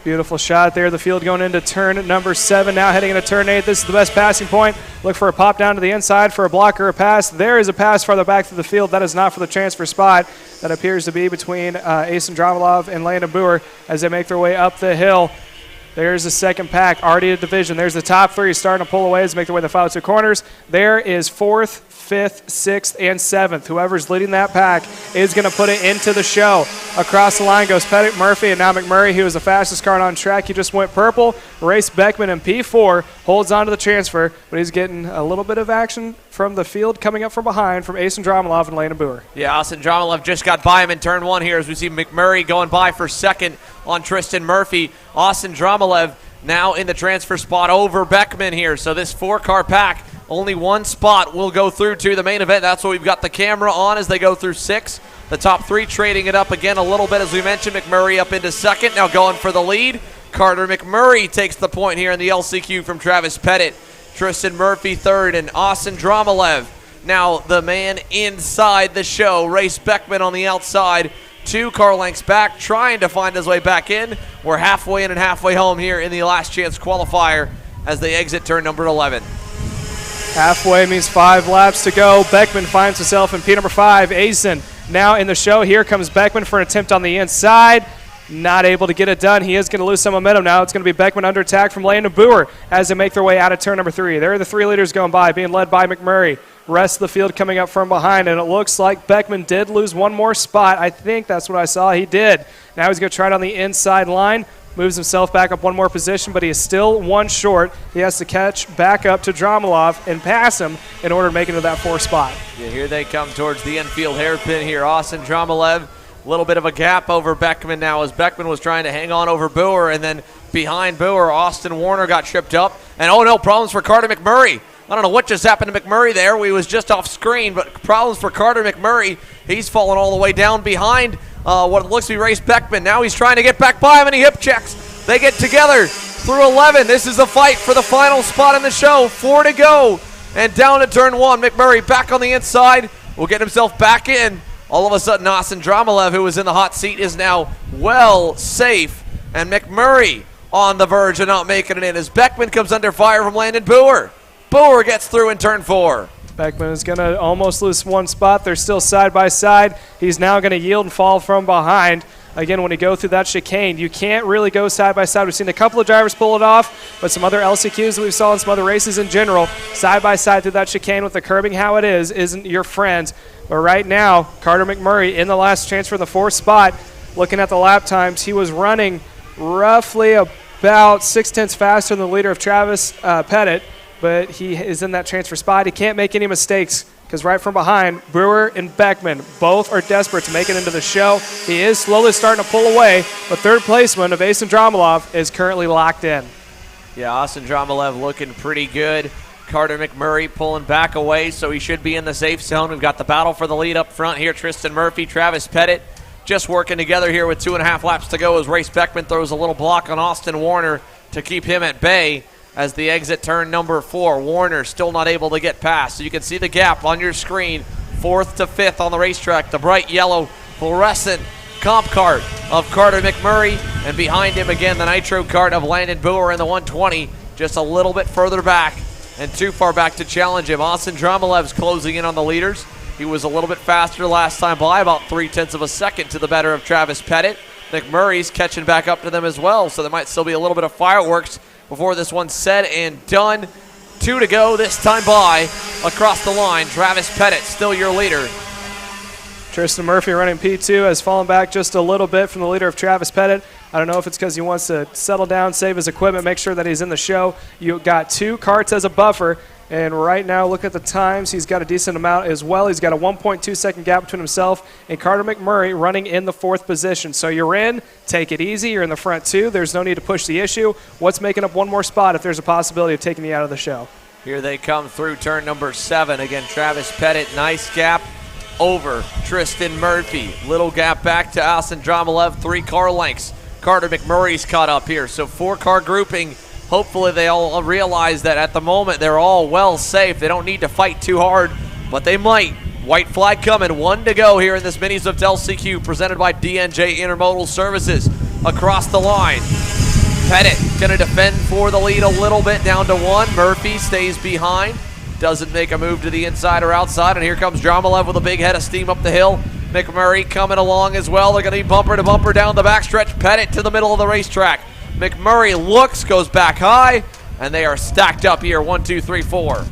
Beautiful shot there. The field going into turn number 7. Now heading into turn 8. This is the best passing point. Look for a pop down to the inside for a block or a pass. There is a pass farther back through the field. That is not for the transfer spot. That appears to be between Asen Dramalov and Landon Boer as they make their way up the hill. There's the second pack, already a division. There's the top 3 starting to pull away as they make their way to the final 2 corners. There is 4th, 5th, 6th, and 7th. Whoever's leading that pack is going to put it into the show. Across the line goes Pettit, Murphy, and now McMurray, who was the fastest car on track. He just went purple. Race Beckman in P4 holds on to the transfer, but he's getting a little bit of action from the field coming up from behind from Asen Dramalov and Landon Boer. Yeah, Austin Dramalov just got by him in turn 1 here as we see McMurray going by for 2nd on Tristan Murphy. Austin Dromalev now in the transfer spot over Beckman here. So this 4-car pack, only 1 spot will go through to the main event. That's what we've got the camera on as they go through 6. The top 3 trading it up again a little bit as we mentioned. McMurray up into 2nd, now going for the lead. Carter McMurray takes the point here in the LCQ from Travis Pettit. Tristan Murphy 3rd and Austin Dromalev now the man inside the show. Race Beckman on the outside. 2 car lengths back, trying to find his way back in. We're halfway in and halfway home here in the last chance qualifier as they exit turn number 11. Halfway means 5 laps to go. Beckman finds himself in P number 5. Asen now in the show. Here comes Beckman for an attempt on the inside. Not able to get it done. He is going to lose some momentum now. It's going to be Beckman under attack from Landon Boer as they make their way out of turn number 3. There are the 3 leaders going by, being led by McMurray. Rest of the field coming up from behind, and it looks like Beckman did lose 1 more spot. I think that's what I saw. He did. Now he's going to try it on the inside line. Moves himself back up 1 more position, but he is still 1 short. He has to catch back up to Dramalov and pass him in order to make it to that 4th spot. Yeah, here they come towards the infield hairpin here. Austin Dromalev, a little bit of a gap over Beckman now as Beckman was trying to hang on over Boer, and then behind Boer, Austin Warner got tripped up. And oh no, problems for Carter McMurray. I don't know what just happened to McMurray there. We was just off screen, but problems for Carter McMurray. He's fallen all the way down behind what looks to be Race Beckman. Now he's trying to get back by him, and he hip checks. They get together through 11. This is the fight for the final spot in the show. 4 to go, and down to turn 1. McMurray back on the inside. Will get himself back in. All of a sudden, Austin Dromalev, who was in the hot seat, is now well safe, and McMurray on the verge of not making it in as Beckman comes under fire from Landon Boer. Boer gets through in turn 4. Beckman is going to almost lose 1 spot. They're still side by side. He's now going to yield and fall from behind. Again, when you go through that chicane, you can't really go side by side. We've seen a couple of drivers pull it off, but some other LCQs that we saw in some other races in general, side by side through that chicane with the curbing how it is, isn't your friend. But right now, Carter McMurray in the last transfer in the 4th spot. Looking at the lap times, he was running roughly about 0.6 faster than the leader of Travis Pettit, but he is in that transfer spot. He can't make any mistakes because right from behind, Brewer and Beckman both are desperate to make it into the show. He is slowly starting to pull away, but 3rd placement of Asen Dramalov is currently locked in. Yeah, Austin Dromalev looking pretty good. Carter McMurray pulling back away, so he should be in the safe zone. We've got the battle for the lead up front here. Tristan Murphy, Travis Pettit just working together here with 2.5 laps to go as Race Beckman throws a little block on Austin Warner to keep him at bay. As the exit turn number 4, Warner still not able to get past. So you can see the gap on your screen, 4th to 5th on the racetrack. The bright yellow fluorescent comp cart of Carter McMurray, and behind him again the nitro cart of Landon Boer in the 120, just a little bit further back and too far back to challenge him. Austin Dramalev's closing in on the leaders. He was a little bit faster last time by, about 0.3 of a second to the better of Travis Pettit. McMurray's catching back up to them as well, so there might still be a little bit of fireworks before this one's said and done. 2 to go this time by across the line. Travis Pettit still your leader. Tristan Murphy running P2 has fallen back just a little bit from the leader of Travis Pettit. I don't know if it's because he wants to settle down, save his equipment, make sure that he's in the show. You got 2 carts as a buffer, And right now, look at the times. He's got a decent amount as well. He's got a 1.2-second gap between himself and Carter McMurray running in the 4th position. So you're in. Take it easy. You're in the front 2. There's no need to push the issue. What's making up one more spot if there's a possibility of taking you out of the show? Here they come through turn number 7. Again, Travis Pettit, nice gap over Tristan Murphy. Little gap back to Austin Dromalev, 3 car lengths. Carter McMurray's caught up here. So 4-car grouping. Hopefully they all realize that at the moment they're all well safe. They don't need to fight too hard, but they might. White flag coming, 1 to go here in this Mini Swift LCQ presented by DNJ Intermodal Services. Across the line, Pettit gonna defend for the lead a little bit, down to 1. Murphy stays behind, doesn't make a move to the inside or outside, and here comes Dromalev with a big head of steam up the hill. McMurray coming along as well. They're gonna be bumper to bumper down the backstretch. Pettit to the middle of the racetrack. McMurray looks, goes back high, and they are stacked up here, 1, 2, 3, 4.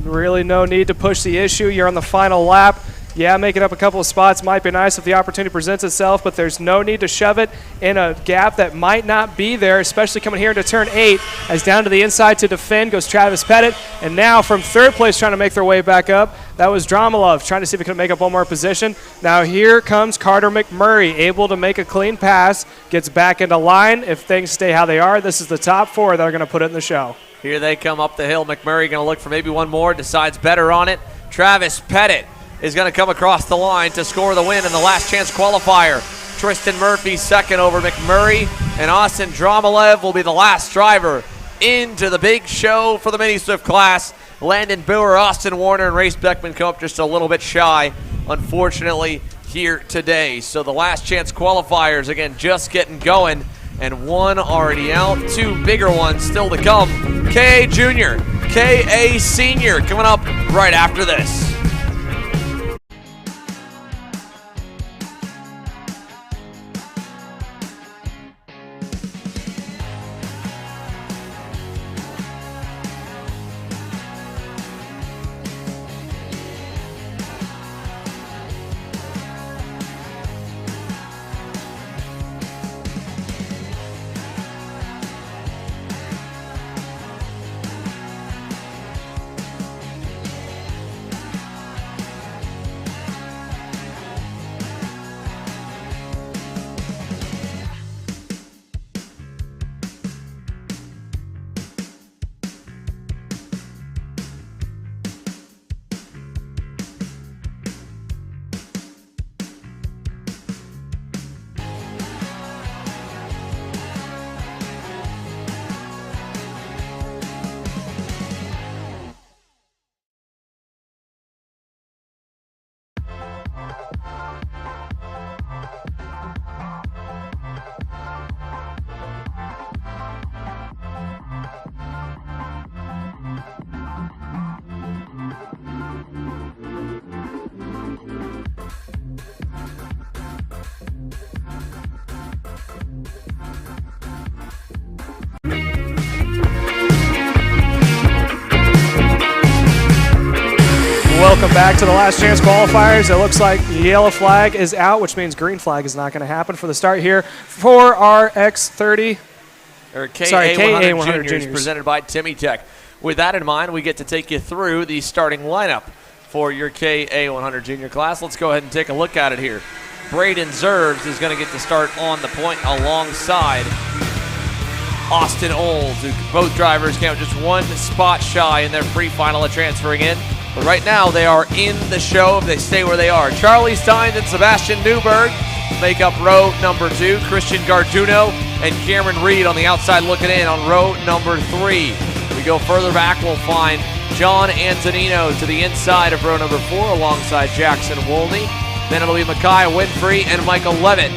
Really no need to push the issue. You're on the final lap. Yeah, making up a couple of spots might be nice if the opportunity presents itself, but there's no need to shove it in a gap that might not be there, especially coming here into turn 8. As down to the inside to defend goes Travis Pettit, and now from 3rd place trying to make their way back up, that was Dromalev trying to see if he could make up one more position. Now here comes Carter McMurray, able to make a clean pass, gets back into line. If things stay how they are, this is the top 4 that are going to put it in the show. Here they come up the hill. McMurray going to look for maybe one more, decides better on it. Travis Pettit is going to come across the line to score the win in the last chance qualifier. Tristan Murphy second over McMurray, and Austin Dromalev will be the last driver into the big show for the Mini Swift class. Landon Boer, Austin Warner, and Race Beckman come up just a little bit shy, unfortunately, here today. So the last chance qualifiers, again, just getting going, and 1 already out, 2 bigger ones still to come. KA Jr, KA Sr coming up right after this. Welcome back to the last chance qualifiers. It looks like yellow flag is out, which means green flag is not going to happen for the start here for our X30. Or KA100 Jr presented by Timmy Tech. With that in mind, we get to take you through the starting lineup for your KA100 Jr class. Let's go ahead and take a look at it here. Braden Zerbs is going to get to start on the point alongside Austin Olds, who both drivers count just 1 spot shy in their pre-final of transferring in. But right now, they are in the show if they stay where they are. Charlie Steins and Sebastian Newberg make up row number 2. Christian Garduno and Cameron Reed on the outside looking in on row number 3. We go further back, we'll find John Antonino to the inside of row number 4 alongside Jackson Wolney. Then it'll be Makai Winfrey and Michael Levitt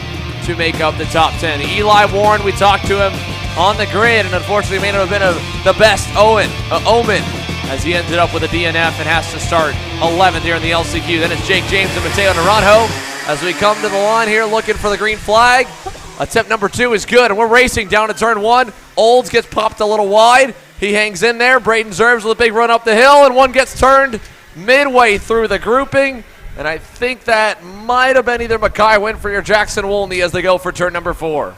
to make up the top 10. Eli Warren, we talked to him on the grid, and unfortunately may not have been the best omen as he ended up with a DNF and has to start 11th here in the LCQ. Then it's Jake James and Mateo Naranjo as we come to the line here looking for the green flag. Attempt number 2 is good, and we're racing down to turn 1. Olds gets popped a little wide. He hangs in there. Braden Zerbs with a big run up the hill, and one gets turned midway through the grouping. And I think that might have been either Makai Winfrey or Jackson Wolney as they go for turn number 4.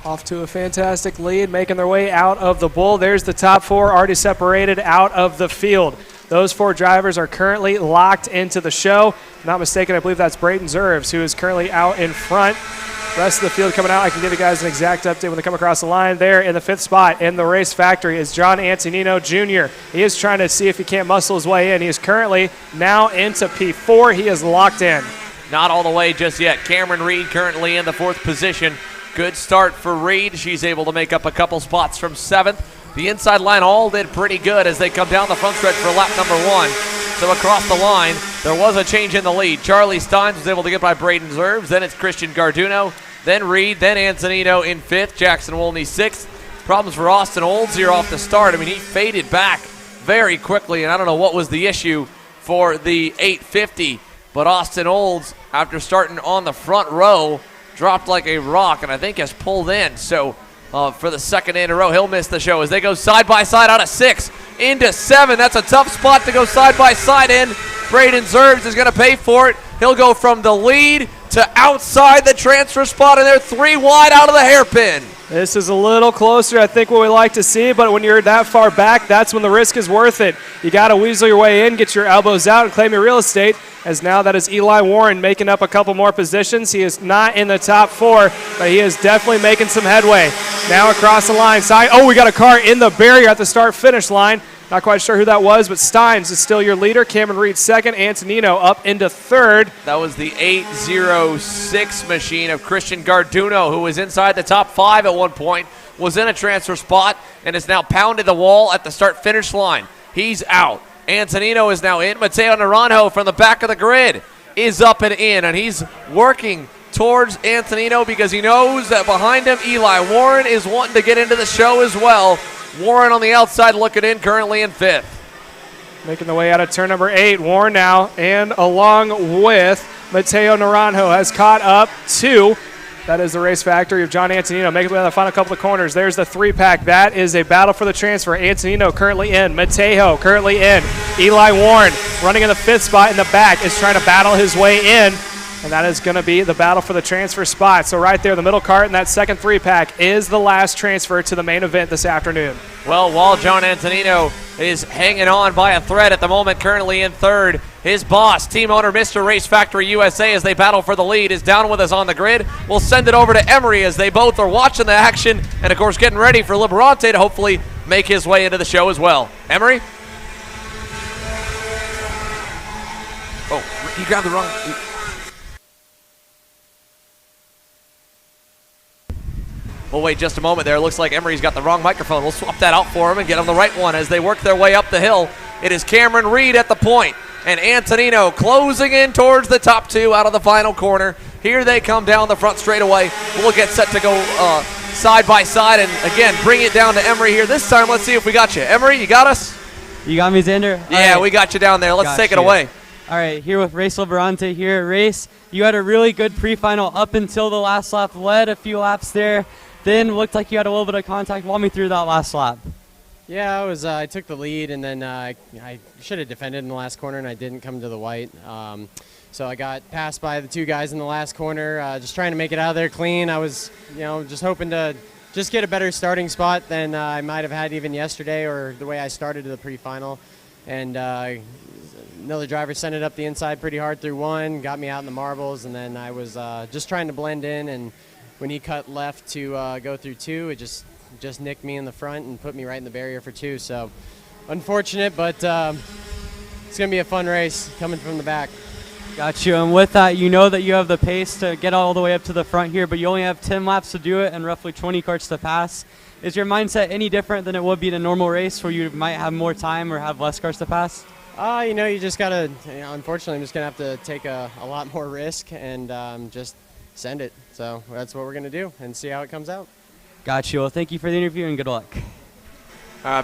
Off to a fantastic lead, making their way out of the bull. There's the top 4 already separated out of the field. Those 4 drivers are currently locked into the show. If I'm not mistaken, I believe that's Braden Zerves, who is currently out in front. Rest of the field coming out. I can give you guys an exact update when they come across the line. There in the 5th spot in the race factory is John Antonino Jr. He is trying to see if he can't muscle his way in. He is currently now into P4. He is locked in. Not all the way just yet. Cameron Reed currently in the 4th position. Good start for Reed. She's able to make up a couple spots from 7th. The inside line all did pretty good as they come down the front stretch for lap number 1. So across the line, there was a change in the lead. Charlie Steins was able to get by Braden Zerves. Then it's Christian Garduno. Then Reed. Then Antonino in 5th. Jackson Wolney 6th. Problems for Austin Olds here off the start. I mean, he faded back very quickly, and I don't know what was the issue for the 850. But Austin Olds, after starting on the front row, dropped like a rock, and I think has pulled in. So for the 2nd day in a row, he'll miss the show as they go side by side out of 6 into 7. That's a tough spot to go side by side in. Braden Zerves is going to pay for it. He'll go from the lead to outside the transfer spot, and they're 3 wide out of the hairpin. This is a little closer, I think, what we like to see, but when you're that far back, that's when the risk is worth it. You got to weasel your way in, get your elbows out, and claim your real estate, as now that is Eli Warren making up a couple more positions. He is not in the top 4, but he is definitely making some headway. Now across the line. Oh, we got a car in the barrier at the start-finish line. Not quite sure who that was, but Steins is still your leader. Cameron Reed 2nd. Antonino up into 3rd. That was the 806 machine of Christian Garduno, who was inside the top 5 at one point, was in a transfer spot, and has now pounded the wall at the start-finish line. He's out. Antonino is now in. Mateo Naranjo from the back of the grid is up and in, and he's working towards Antonino because he knows that behind him, Eli Warren is wanting to get into the show as well. Warren on the outside looking in, currently in 5th. Making the way out of turn number 8. Warren now, and along with Mateo Naranjo, has caught up to, that is the race factory of John Antonino, making the way out of the final couple of corners. There's the 3-pack. That is a battle for the transfer. Antonino currently in. Mateo currently in. Eli Warren running in the 5th spot in the back is trying to battle his way in. And that is going to be the battle for the transfer spot. So right there, the middle cart in that 2nd 3-pack is the last transfer to the main event this afternoon. Well, while John Antonino is hanging on by a thread at the moment, currently in 3rd, his boss, team owner, Mr. Race Factory USA, as they battle for the lead, is down with us on the grid. We'll send it over to Emery as they both are watching the action and, of course, getting ready for Liberante to hopefully make his way into the show as well. Emery? Oh, you grabbed the wrong... We'll wait just a moment there. It looks like Emery's got the wrong microphone. We'll swap that out for him and get him the right one as they work their way up the hill. It is Cameron Reed at the point, and Antonino closing in towards the top 2 out of the final corner. Here they come down the front straightaway. We'll get set to go side by side and, again, bring it down to Emery here. This time, let's see if we got you. Emery, you got us? You got me, Xander? Yeah, right. We got you down there. Let's take it away. All right, here with Race Liberante here. Race, you had a really good pre-final up until the last lap. Led a few laps there. Then looked like you had a little bit of contact. Walk me through that last lap. Yeah, I took the lead, and then I should have defended in the last corner, and I didn't come to the white. So I got passed by the 2 guys in the last corner, just trying to make it out of there clean. I was, just hoping to just get a better starting spot than I might have had even yesterday or the way I started the pre-final. And another driver sent it up the inside pretty hard through 1, got me out in the marbles, and then I was just trying to blend in, and when he cut left to go through 2, it just nicked me in the front and put me right in the barrier for 2. So unfortunate, but it's going to be a fun race coming from the back. Got you. And with that, you know that you have the pace to get all the way up to the front here, but you only have 10 laps to do it and roughly 20 karts to pass. Is your mindset any different than it would be in a normal race where you might have more time or have less karts to pass? You just got to, unfortunately, I'm just going to have to take a lot more risk and just send it. So that's what we're going to do and see how it comes out. Got you. Well, thank you for the interview and good luck.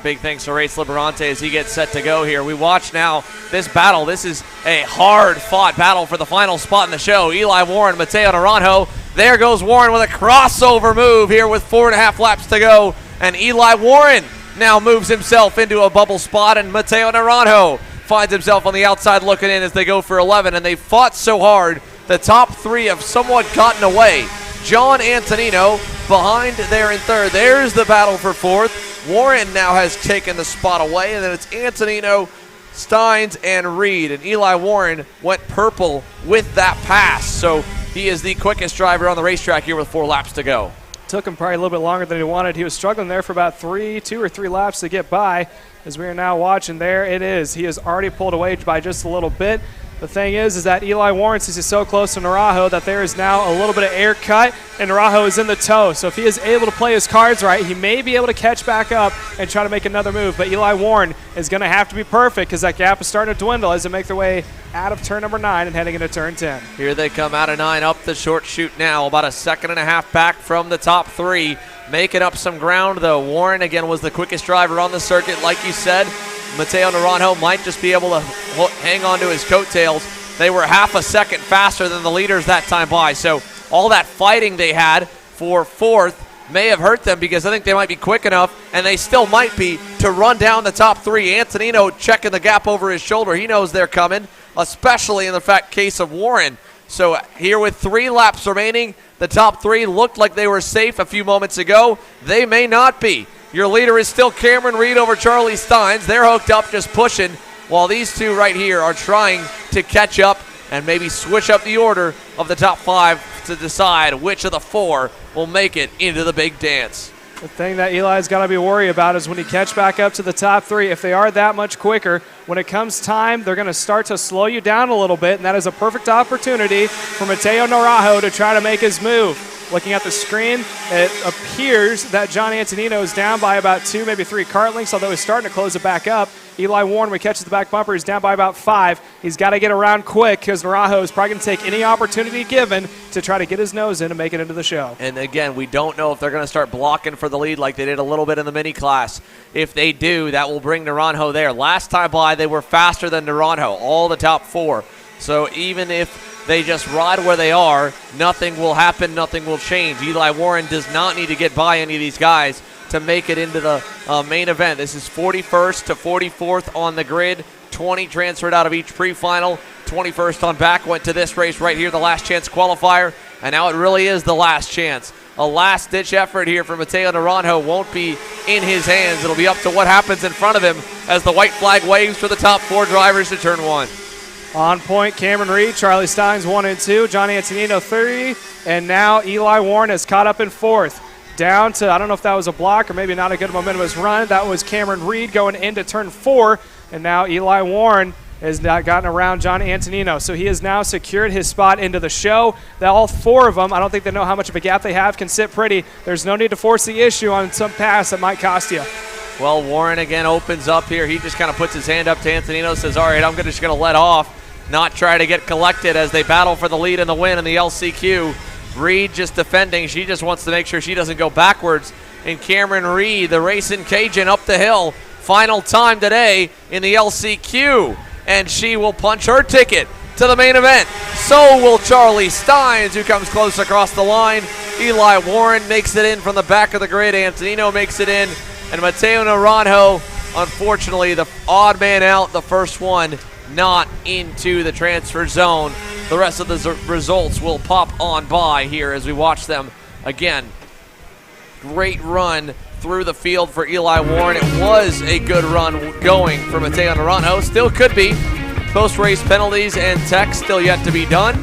Big thanks to Race Liberante as he gets set to go here. We watch now this battle. This is a hard-fought battle for the final spot in the show. Eli Warren, Mateo Naranjo. There goes Warren with a crossover move here with 4.5 laps to go. And Eli Warren now moves himself into a bubble spot, and Mateo Naranjo finds himself on the outside looking in as they go for 11. And they fought so hard, the top 3 have somewhat gotten away. John Antonino behind there in third. There's the battle for fourth. Warren now has taken the spot away, and then it's Antonino, Steins, and Reed. And Eli Warren went purple with that pass. So he is the quickest driver on the racetrack here with 4 laps to go. Took him probably a little bit longer than he wanted. He was struggling there for about 2 or 3 laps to get by. As we are now watching, there it is. He has already pulled away by just a little bit. The thing is that Eli Warren, since he's so close to Naranjo, that there is now a little bit of air cut, and Naranjo is in the tow. So if he is able to play his cards right, he may be able to catch back up and try to make another move. But Eli Warren is going to have to be perfect because that gap is starting to dwindle as they make their way out of turn number 9 and heading into turn 10. Here they come out of 9, up the short chute now, about a 1.5 seconds back from the top 3. Making up some ground, though. Warren, again, was the quickest driver on the circuit, like you said. Mateo Naranjo might just be able to hang on to his coattails. They were 0.5 seconds faster than the leaders that time by. So all that fighting they had for fourth may have hurt them because I think they might be quick enough, and they still might be, to run down the top 3. Antonino checking the gap over his shoulder. He knows they're coming, especially in the case of Warren. So here with 3 laps remaining, the top 3 looked like they were safe a few moments ago. They may not be. Your leader is still Cameron Reed over Charlie Steins. They're hooked up, just pushing, while these 2 right here are trying to catch up and maybe switch up the order of the top 5 to decide which of the 4 will make it into the big dance. The thing that Eli's got to be worried about is when he catch back up to the top 3, if they are that much quicker, when it comes time, they're going to start to slow you down a little bit, and that is a perfect opportunity for Mateo Naranjo to try to make his move. Looking at the screen, it appears that John Antonino is down by about 2, maybe 3 kart lengths, although he's starting to close it back up. Eli Warren, when he catches the back bumper, he's down by about 5. He's got to get around quick because Naranjo is probably going to take any opportunity given to try to get his nose in and make it into the show. And again, we don't know if they're going to start blocking for the lead like they did a little bit in the mini class. If they do, that will bring Naranjo there. Last time by, they were faster than Naranjo, all the top 4. So even if they just ride where they are, nothing will happen, nothing will change. Eli Warren does not need to get by any of these guys to make it into the main event. This is 41st to 44th on the grid. 20 transferred out of each pre-final. 21st on back went to this race right here, the last chance qualifier. And now it really is the last chance. A last-ditch effort here for Mateo Naranjo won't be in his hands. It'll be up to what happens in front of him as the white flag waves for the top 4 drivers to turn 1. On point, Cameron Reed, Charlie Steins 1 and 2, John Antonino 3, and now Eli Warren has caught up in 4th. Down to, I don't know if that was a block or maybe not a good momentumous run. That was Cameron Reed going into turn 4, and now Eli Warren has not gotten around John Antonino. So he has now secured his spot into the show. All 4 of them, I don't think they know how much of a gap they have, can sit pretty. There's no need to force the issue on some pass that might cost you. Well, Warren again opens up here. He just kind of puts his hand up to Antonino, says, all right, I'm just going to let off, not try to get collected as they battle for the lead and the win in the LCQ. Reed just defending. She just wants to make sure she doesn't go backwards. And Cameron Reed, the racing Cajun, up the hill. Final time today in the LCQ. And she will punch her ticket to the main event. So will Charlie Steins, who comes close across the line. Eli Warren makes it in from the back of the grid. Antonino makes it in. And Mateo Naranjo, unfortunately, the odd man out, the first one, not into the transfer zone. The rest of the results will pop on by here as we watch them again. Great run through the field for Eli Warren. It was a good run going for Mateo Naranjo. Still could be. Post-race penalties and tech still yet to be done.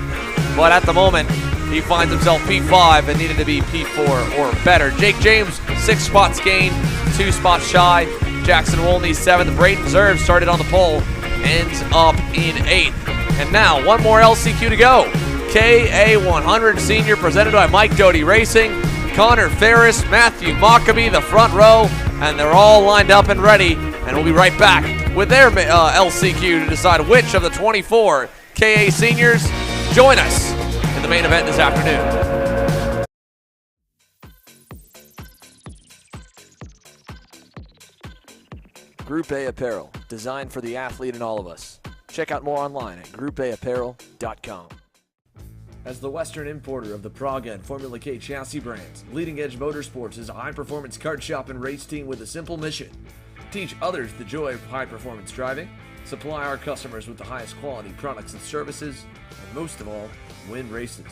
But at the moment, he finds himself P5 and needed to be P4 or better. Jake James, 6 spots gained, 2 spots shy. Jackson Wolney, 7th. Braden Zerv started on the pole, ends up in 8th. And now, one more LCQ to go. KA100 Sr presented by Mike Doty Racing. Connor Ferris, Matthew Mockabee, the front row, and they're all lined up and ready. And we'll be right back with their LCQ to decide which of the 24 KA seniors join us in the main event this afternoon. Group A Apparel, designed for the athlete in all of us. Check out more online at groupAapparel.com. As the Western importer of the Praga and Formula K chassis brands, Leading Edge Motorsports is a high-performance kart shop and race team with a simple mission: teach others the joy of high-performance driving, supply our customers with the highest quality products and services, and most of all, win races.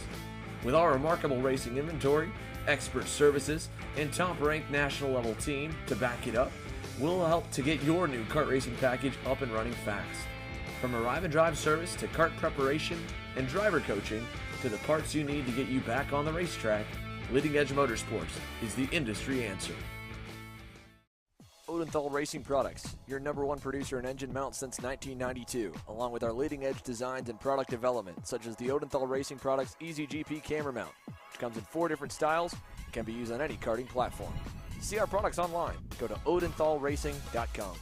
With our remarkable racing inventory, expert services, and top-ranked national-level team to back it up, we'll help to get your new kart racing package up and running fast. From arrive and drive service to kart preparation and driver coaching to the parts you need to get you back on the racetrack, Leading Edge Motorsports is the industry answer. Odenthal Racing Products, your #1 producer in engine mounts since 1992, along with our leading edge designs and product development, such as the Odenthal Racing Products EasyGP camera mount, which comes in 4 different styles and can be used on any karting platform. To see our products online, go to odenthalracing.com.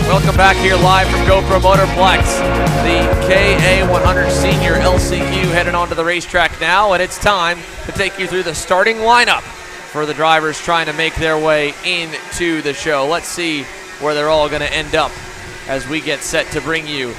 Welcome back here live from GoPro Motorplex. The KA100 Sr LCQ headed onto the racetrack now, and it's time to take you through the starting lineup for the drivers trying to make their way into the show. Let's see where they're all going to end up as we get set to bring you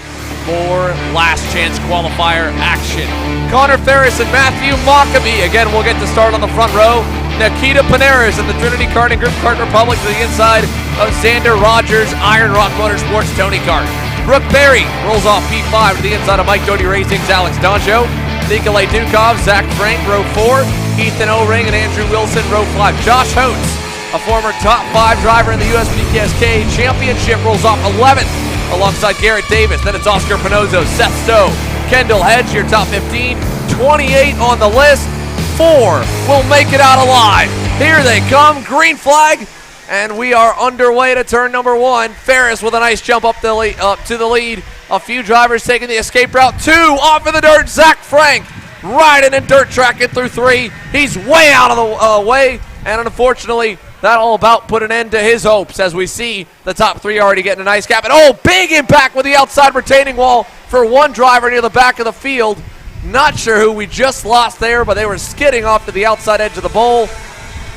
more last chance qualifier action. Connor Ferris and Matthew Mockabee. Again, we'll get to start on the front row. Nikita Paneras and the Trinity Karting Group Kart Republic to the inside of Xander Rogers, Iron Rock Motorsports, Tony Kart. Brooke Berry rolls off P5 to the inside of Mike Doty Racing's Alex Donjo. Nikolai Dukov, Zach Frank, row 4. Ethan O-Ring and Andrew Wilson, row 5. Josh Holtz, a former top 5 driver in the USPKSK Championship, rolls off 11th alongside Garrett Davis. Then it's Oscar Pinozzo, Seth Stowe, Kendall Hedge, your top 15. 28 on the list. 4 will make it out alive. Here they come, green flag, and we are underway to turn number 1. Ferris with a nice jump up to the lead. A few drivers taking the escape route. 2 off in the dirt. Zach Frank riding in dirt track it through 3. He's way out of the way, and unfortunately, that'll about put an end to his hopes as we see the top 3 already getting a nice gap. And big impact with the outside retaining wall for one driver near the back of the field. Not sure who we just lost there, but they were skidding off to the outside edge of the bowl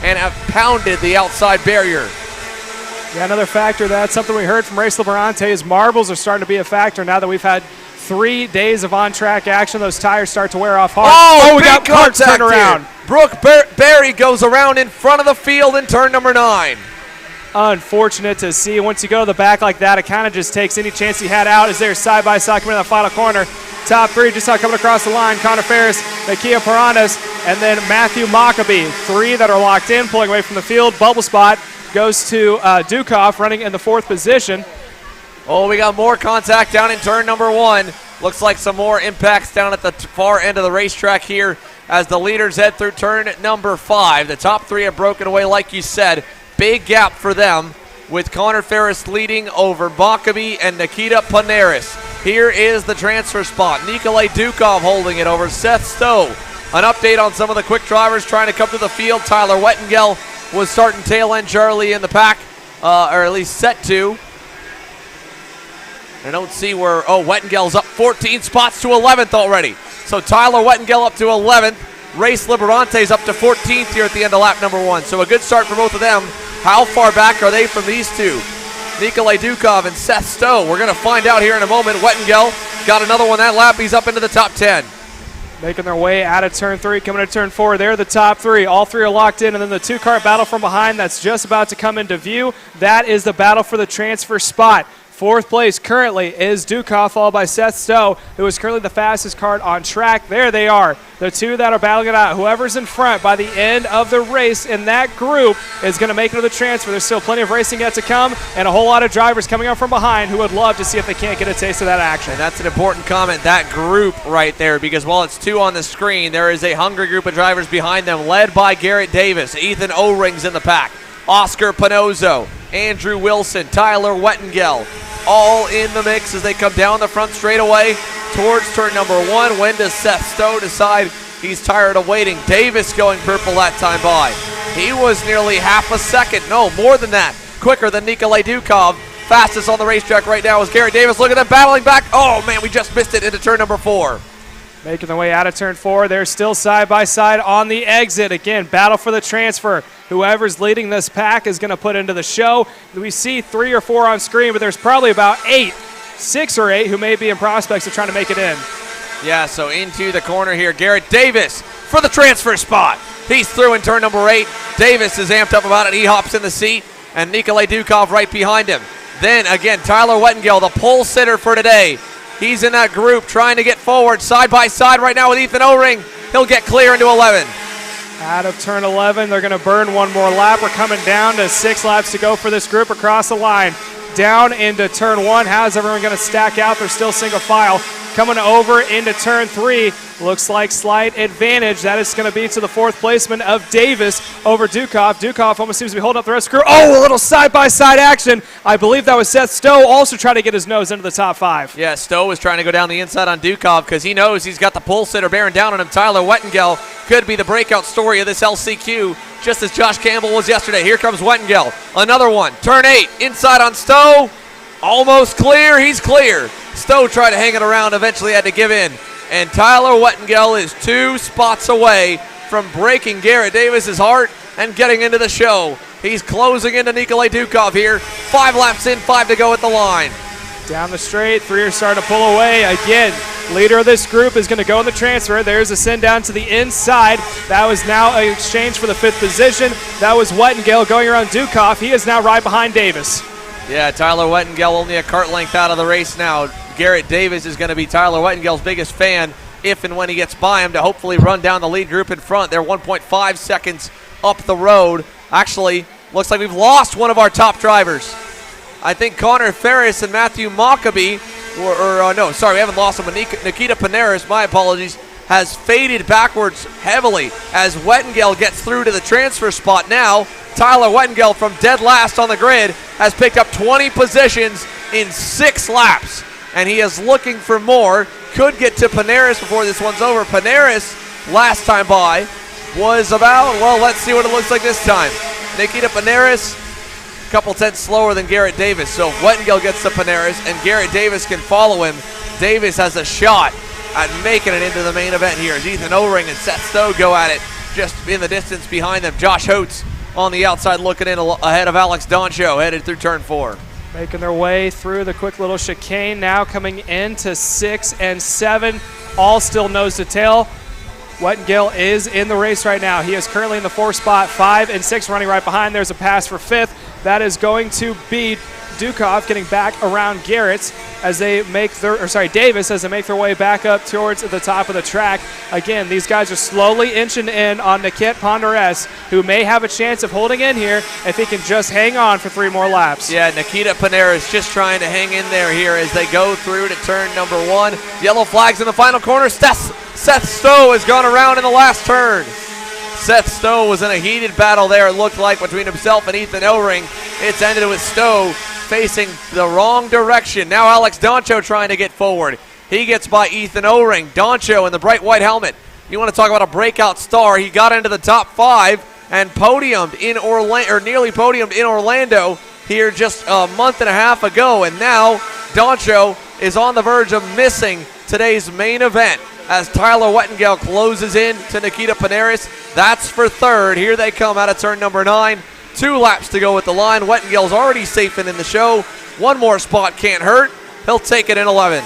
and have pounded the outside barrier. Yeah, another factor. That's something we heard from Race Liberante is marbles are starting to be a factor now that we've had 3 days of on-track action. Those tires start to wear off hard. We got Kart's turnaround. Brooke Berry goes around in front of the field in turn number 9. Unfortunate to see. Once you go to the back like that, it kind of just takes any chance he had out as they're side-by-side coming in the final corner. Top 3 just saw coming across the line. Connor Ferris, Nakia Paranas, and then Matthew Mockabee. 3 that are locked in, pulling away from the field. Bubble spot goes to Dukov, running in the 4th position. We got more contact down in turn number 1. Looks like some more impacts down at the far end of the racetrack here as the leaders head through turn number 5. The top 3 have broken away, like you said. Big gap for them with Connor Ferris leading over Mockabee and Nikita Paneras. Here is the transfer spot. Nikolai Dukov holding it over Seth Stowe. An update on some of the quick drivers trying to come to the field. Tyler Wettengel was starting tail end Charlie in the pack, or at least set to. I don't see where, Wettengel's up 14 spots to 11th already. So Tyler Wettengel up to 11th. Race Liberante's up to 14th here at the end of lap number 1. So a good start for both of them. How far back are they from these two? Nikolai Dukov and Seth Stowe. We're going to find out here in a moment. Wettengel got another one that lap. He's up into the top 10. Making their way out of turn 3, coming to turn 4. They're the top 3. All 3 are locked in, and then the 2-kart battle from behind that's just about to come into view. That is the battle for the transfer spot. 4th place currently is Dukov, followed by Seth Stowe, who is currently the fastest kart on track. There they are, the 2 that are battling it out. Whoever's in front by the end of the race in that group is going to make it to the transfer. There's still plenty of racing yet to come and a whole lot of drivers coming up from behind who would love to see if they can't get a taste of that action. And that's an important comment, that group right there, because while it's 2 on the screen, there is a hungry group of drivers behind them, led by Garrett Davis. Ethan O-Ring's in the pack. Oscar Pinozzo, Andrew Wilson, Tyler Wettengel, all in the mix as they come down the front straightaway towards turn number 1. When does Seth Stowe decide he's tired of waiting? Davis going purple that time by. He was nearly half a second, no, more than that, quicker than Nikolai Dukov. fastest on the racetrack right now is Garrett Davis. Look at them battling back. Oh, man, we just missed it into turn number 4. Making their way out of turn 4. They're still side by side on the exit. Again, battle for the transfer. Whoever's leading this pack is going to put into the show. We see 3 or 4 on screen, but there's probably about 6 or 8 who may be in prospects of trying to make it in. Yeah, so into the corner here. Garrett Davis for the transfer spot. He's through in turn number 8. Davis is amped up about it. He hops in the seat, and Nikolai Dukov right behind him. Then, again, Tyler Wettengel, the pole sitter for today. He's in that group trying to get forward side by side right now with Ethan O-Ring. He'll get clear into 11. Out of turn 11, they're going to burn one more lap. We're coming down to 6 laps to go for this group across the line. Down into turn 1. How's everyone going to stack out? They're still single file. Coming over into turn 3. Looks like slight advantage. That is going to be to the 4th placement of Davis over Dukov. Dukov almost seems to be holding up the rest of the crew. Oh, a little side-by-side action. I believe that was Seth Stowe also trying to get his nose into the top 5. Yeah, Stowe was trying to go down the inside on Dukov because he knows he's got the pole sitter bearing down on him. Tyler Wettengel could be the breakout story of this LCQ, just as Josh Campbell was yesterday. Here comes Wettengel. Another one. Turn 8. Inside on Stowe. Almost clear. He's clear. Stowe tried to hang it around, eventually had to give in. And Tyler Wettengel is 2 spots away from breaking Garrett Davis's heart and getting into the show. He's closing into Nikolai Dukov here. 5 laps in, 5 to go at the line. Down the straight, 3 are starting to pull away. Again, leader of this group is going to go in the transfer. There's a send down to the inside. That was now an exchange for the 5th position. That was Wettengel going around Dukov. He is now right behind Davis. Yeah, Tyler Wettengel only a kart length out of the race now. Garrett Davis is going to be Tyler Wettengel's biggest fan if and when he gets by him to hopefully run down the lead group in front. They're 1.5 seconds up the road. Actually, looks like we've lost one of our top drivers. I think Connor Ferris and Matthew Mockabee, we haven't lost him. Nikita Paneras, my apologies, has faded backwards heavily as Wettengel gets through to the transfer spot now. Tyler Wettengel from dead last on the grid has picked up 20 positions in 6 laps, and he is looking for more. Could get to Paneras before this one's over. Paneras, last time by, was about, well, let's see what it looks like this time. Nikita Paneras, a couple tenths slower than Garrett Davis. So if Wettengel gets to Paneras and Garrett Davis can follow him, Davis has a shot at making it into the main event here as Ethan O-Ring and Seth Stowe go at it just in the distance behind them. Josh Holtz on the outside looking in ahead of Alex Doncho headed through turn 4. Making their way through the quick little chicane now, coming into 6 and 7, all still nose to tail. Wettengel is in the race right now. He is currently in the 4th spot, 5 and 6 running right behind. There's a pass for 5th. That is going to be Dukov getting back around Garrett as they make Davis as they make their way back up towards the top of the track. Again, these guys are slowly inching in on Niket Ponderes, who may have a chance of holding in here if he can just hang on for 3 more laps. Yeah, Nikita Paneras just trying to hang in there here as they go through to turn number 1. Yellow flags in the final corner. Seth Stowe has gone around in the last turn. Seth Stowe was in a heated battle there, it looked like, between himself and Ethan O-Ring. It's ended with Stowe facing the wrong direction. Now Alex Doncho trying to get forward. He gets by Ethan O-Ring. Doncho in the bright white helmet. You want to talk about a breakout star. He got into the top 5 and podiumed in Orlando, or nearly podiumed in Orlando here just a month and a half ago. And now Doncho is on the verge of missing today's main event as Tyler Wettengel closes in to Nikita Paneras. That's for 3rd. Here they come out of turn number 9. 2 laps to go at the line. Wettengel's already safe and in the show. 1 more spot can't hurt. He'll take it in 11.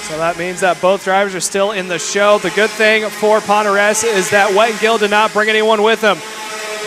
So that means that both drivers are still in the show. The good thing for Ponderes is that Wettengel did not bring anyone with him.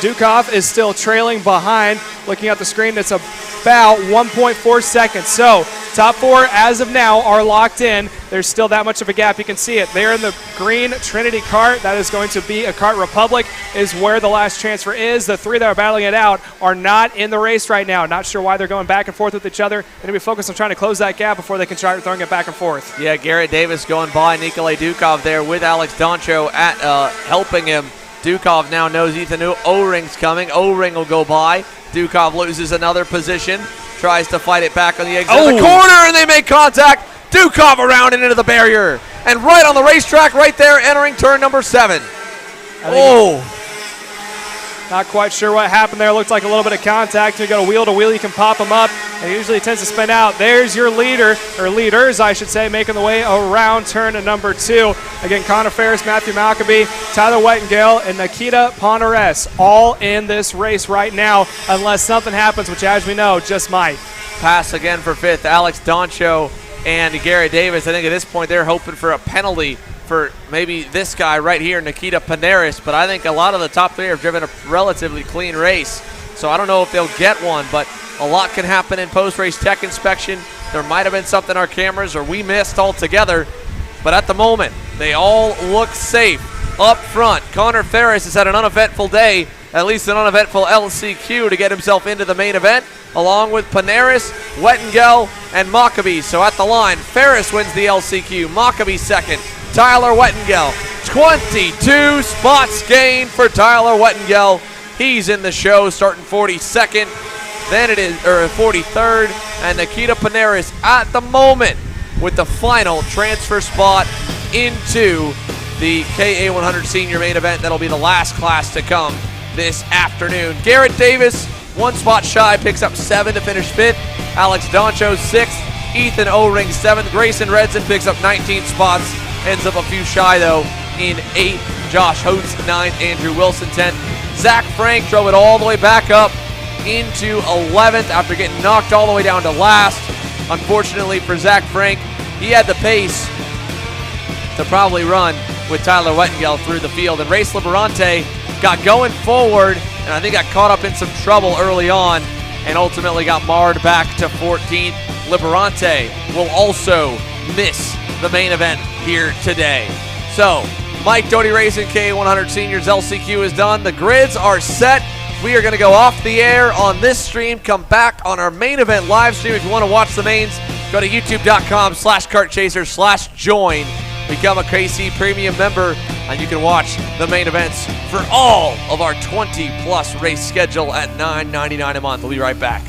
Dukov is still trailing behind. Looking at the screen, it's about 1.4 seconds. So top 4 as of now are locked in. There's still that much of a gap. You can see it. They're in the green Trinity Kart. That is going to be a Kart Republic is where the last transfer is. The 3 that are battling it out are not in the race right now. Not sure why they're going back and forth with each other. They're going to be focused on trying to close that gap before they can start throwing it back and forth. Yeah, Garrett Davis going by Nikolai Dukov there with Alex Doncho at helping him. Dukov now knows Ethan O-Ring's coming. O-Ring will go by. Dukov loses another position. Tries to fight it back on the exit of the corner, and they make contact. Dukov around and into the barrier. And right on the racetrack right there, entering turn number 7. Not quite sure what happened there. Looked like a little bit of contact. We got a wheel to wheel. You can pop them up, and usually it tends to spin out. There's your leader, or leaders, I should say, making the way around turn to number 2. Again, Connor Ferris, Matthew Malkaby, Tyler Whitingale, and Nikita Ponares all in this race right now, unless something happens, which, as we know, just might. Pass again for 5th, Alex Doncho and Garrett Davis. I think at this point they're hoping for a penalty for maybe this guy right here, Nikita Ponares, but I think a lot of the top 3 have driven a relatively clean race, so I don't know if they'll get one, but a lot can happen in post-race tech inspection. There might have been something on our cameras or we missed altogether, but at the moment, they all look safe up front. Connor Ferris has had an uneventful day, at least an uneventful LCQ to get himself into the main event, along with Ponares, Whitingale, and Maccabi. So at the line, Ferris wins the LCQ, Maccabi second, Tyler Whitingale. 22 spots gained for Tyler Whitingale. He's in the show, starting 42nd. Then it is 43rd, and Nikita Ponares at the moment with the final transfer spot into the KA100 Sr main event. That'll be the last class to come this afternoon. Garrett Davis, 1 spot shy, picks up 7 to finish 5th. Alex Doncho 6th. Ethan O-Ring 7th. Grayson Redson picks up 19 spots, ends up a few shy though in 8th. Josh Holtz 9th. Andrew Wilson 10th. Zach Frank drove it all the way back up into 11th after getting knocked all the way down to last. Unfortunately for Zach Frank, he had the pace to probably run with Tyler Whitingale through the field. And Race Liberante got going forward, and I think got caught up in some trouble early on and ultimately got marred back to 14th. Liberante will also miss the main event here today. So, Mike Doty Racing KA100 Seniors LCQ is done. The grids are set. We are going to go off the air on this stream, come back on our main event live stream. If you want to watch the mains, go to youtube.com/kartchaser/join. Become a KC Premium member, and you can watch the main events for all of our 20-plus race schedule at $9.99 a month. We'll be right back.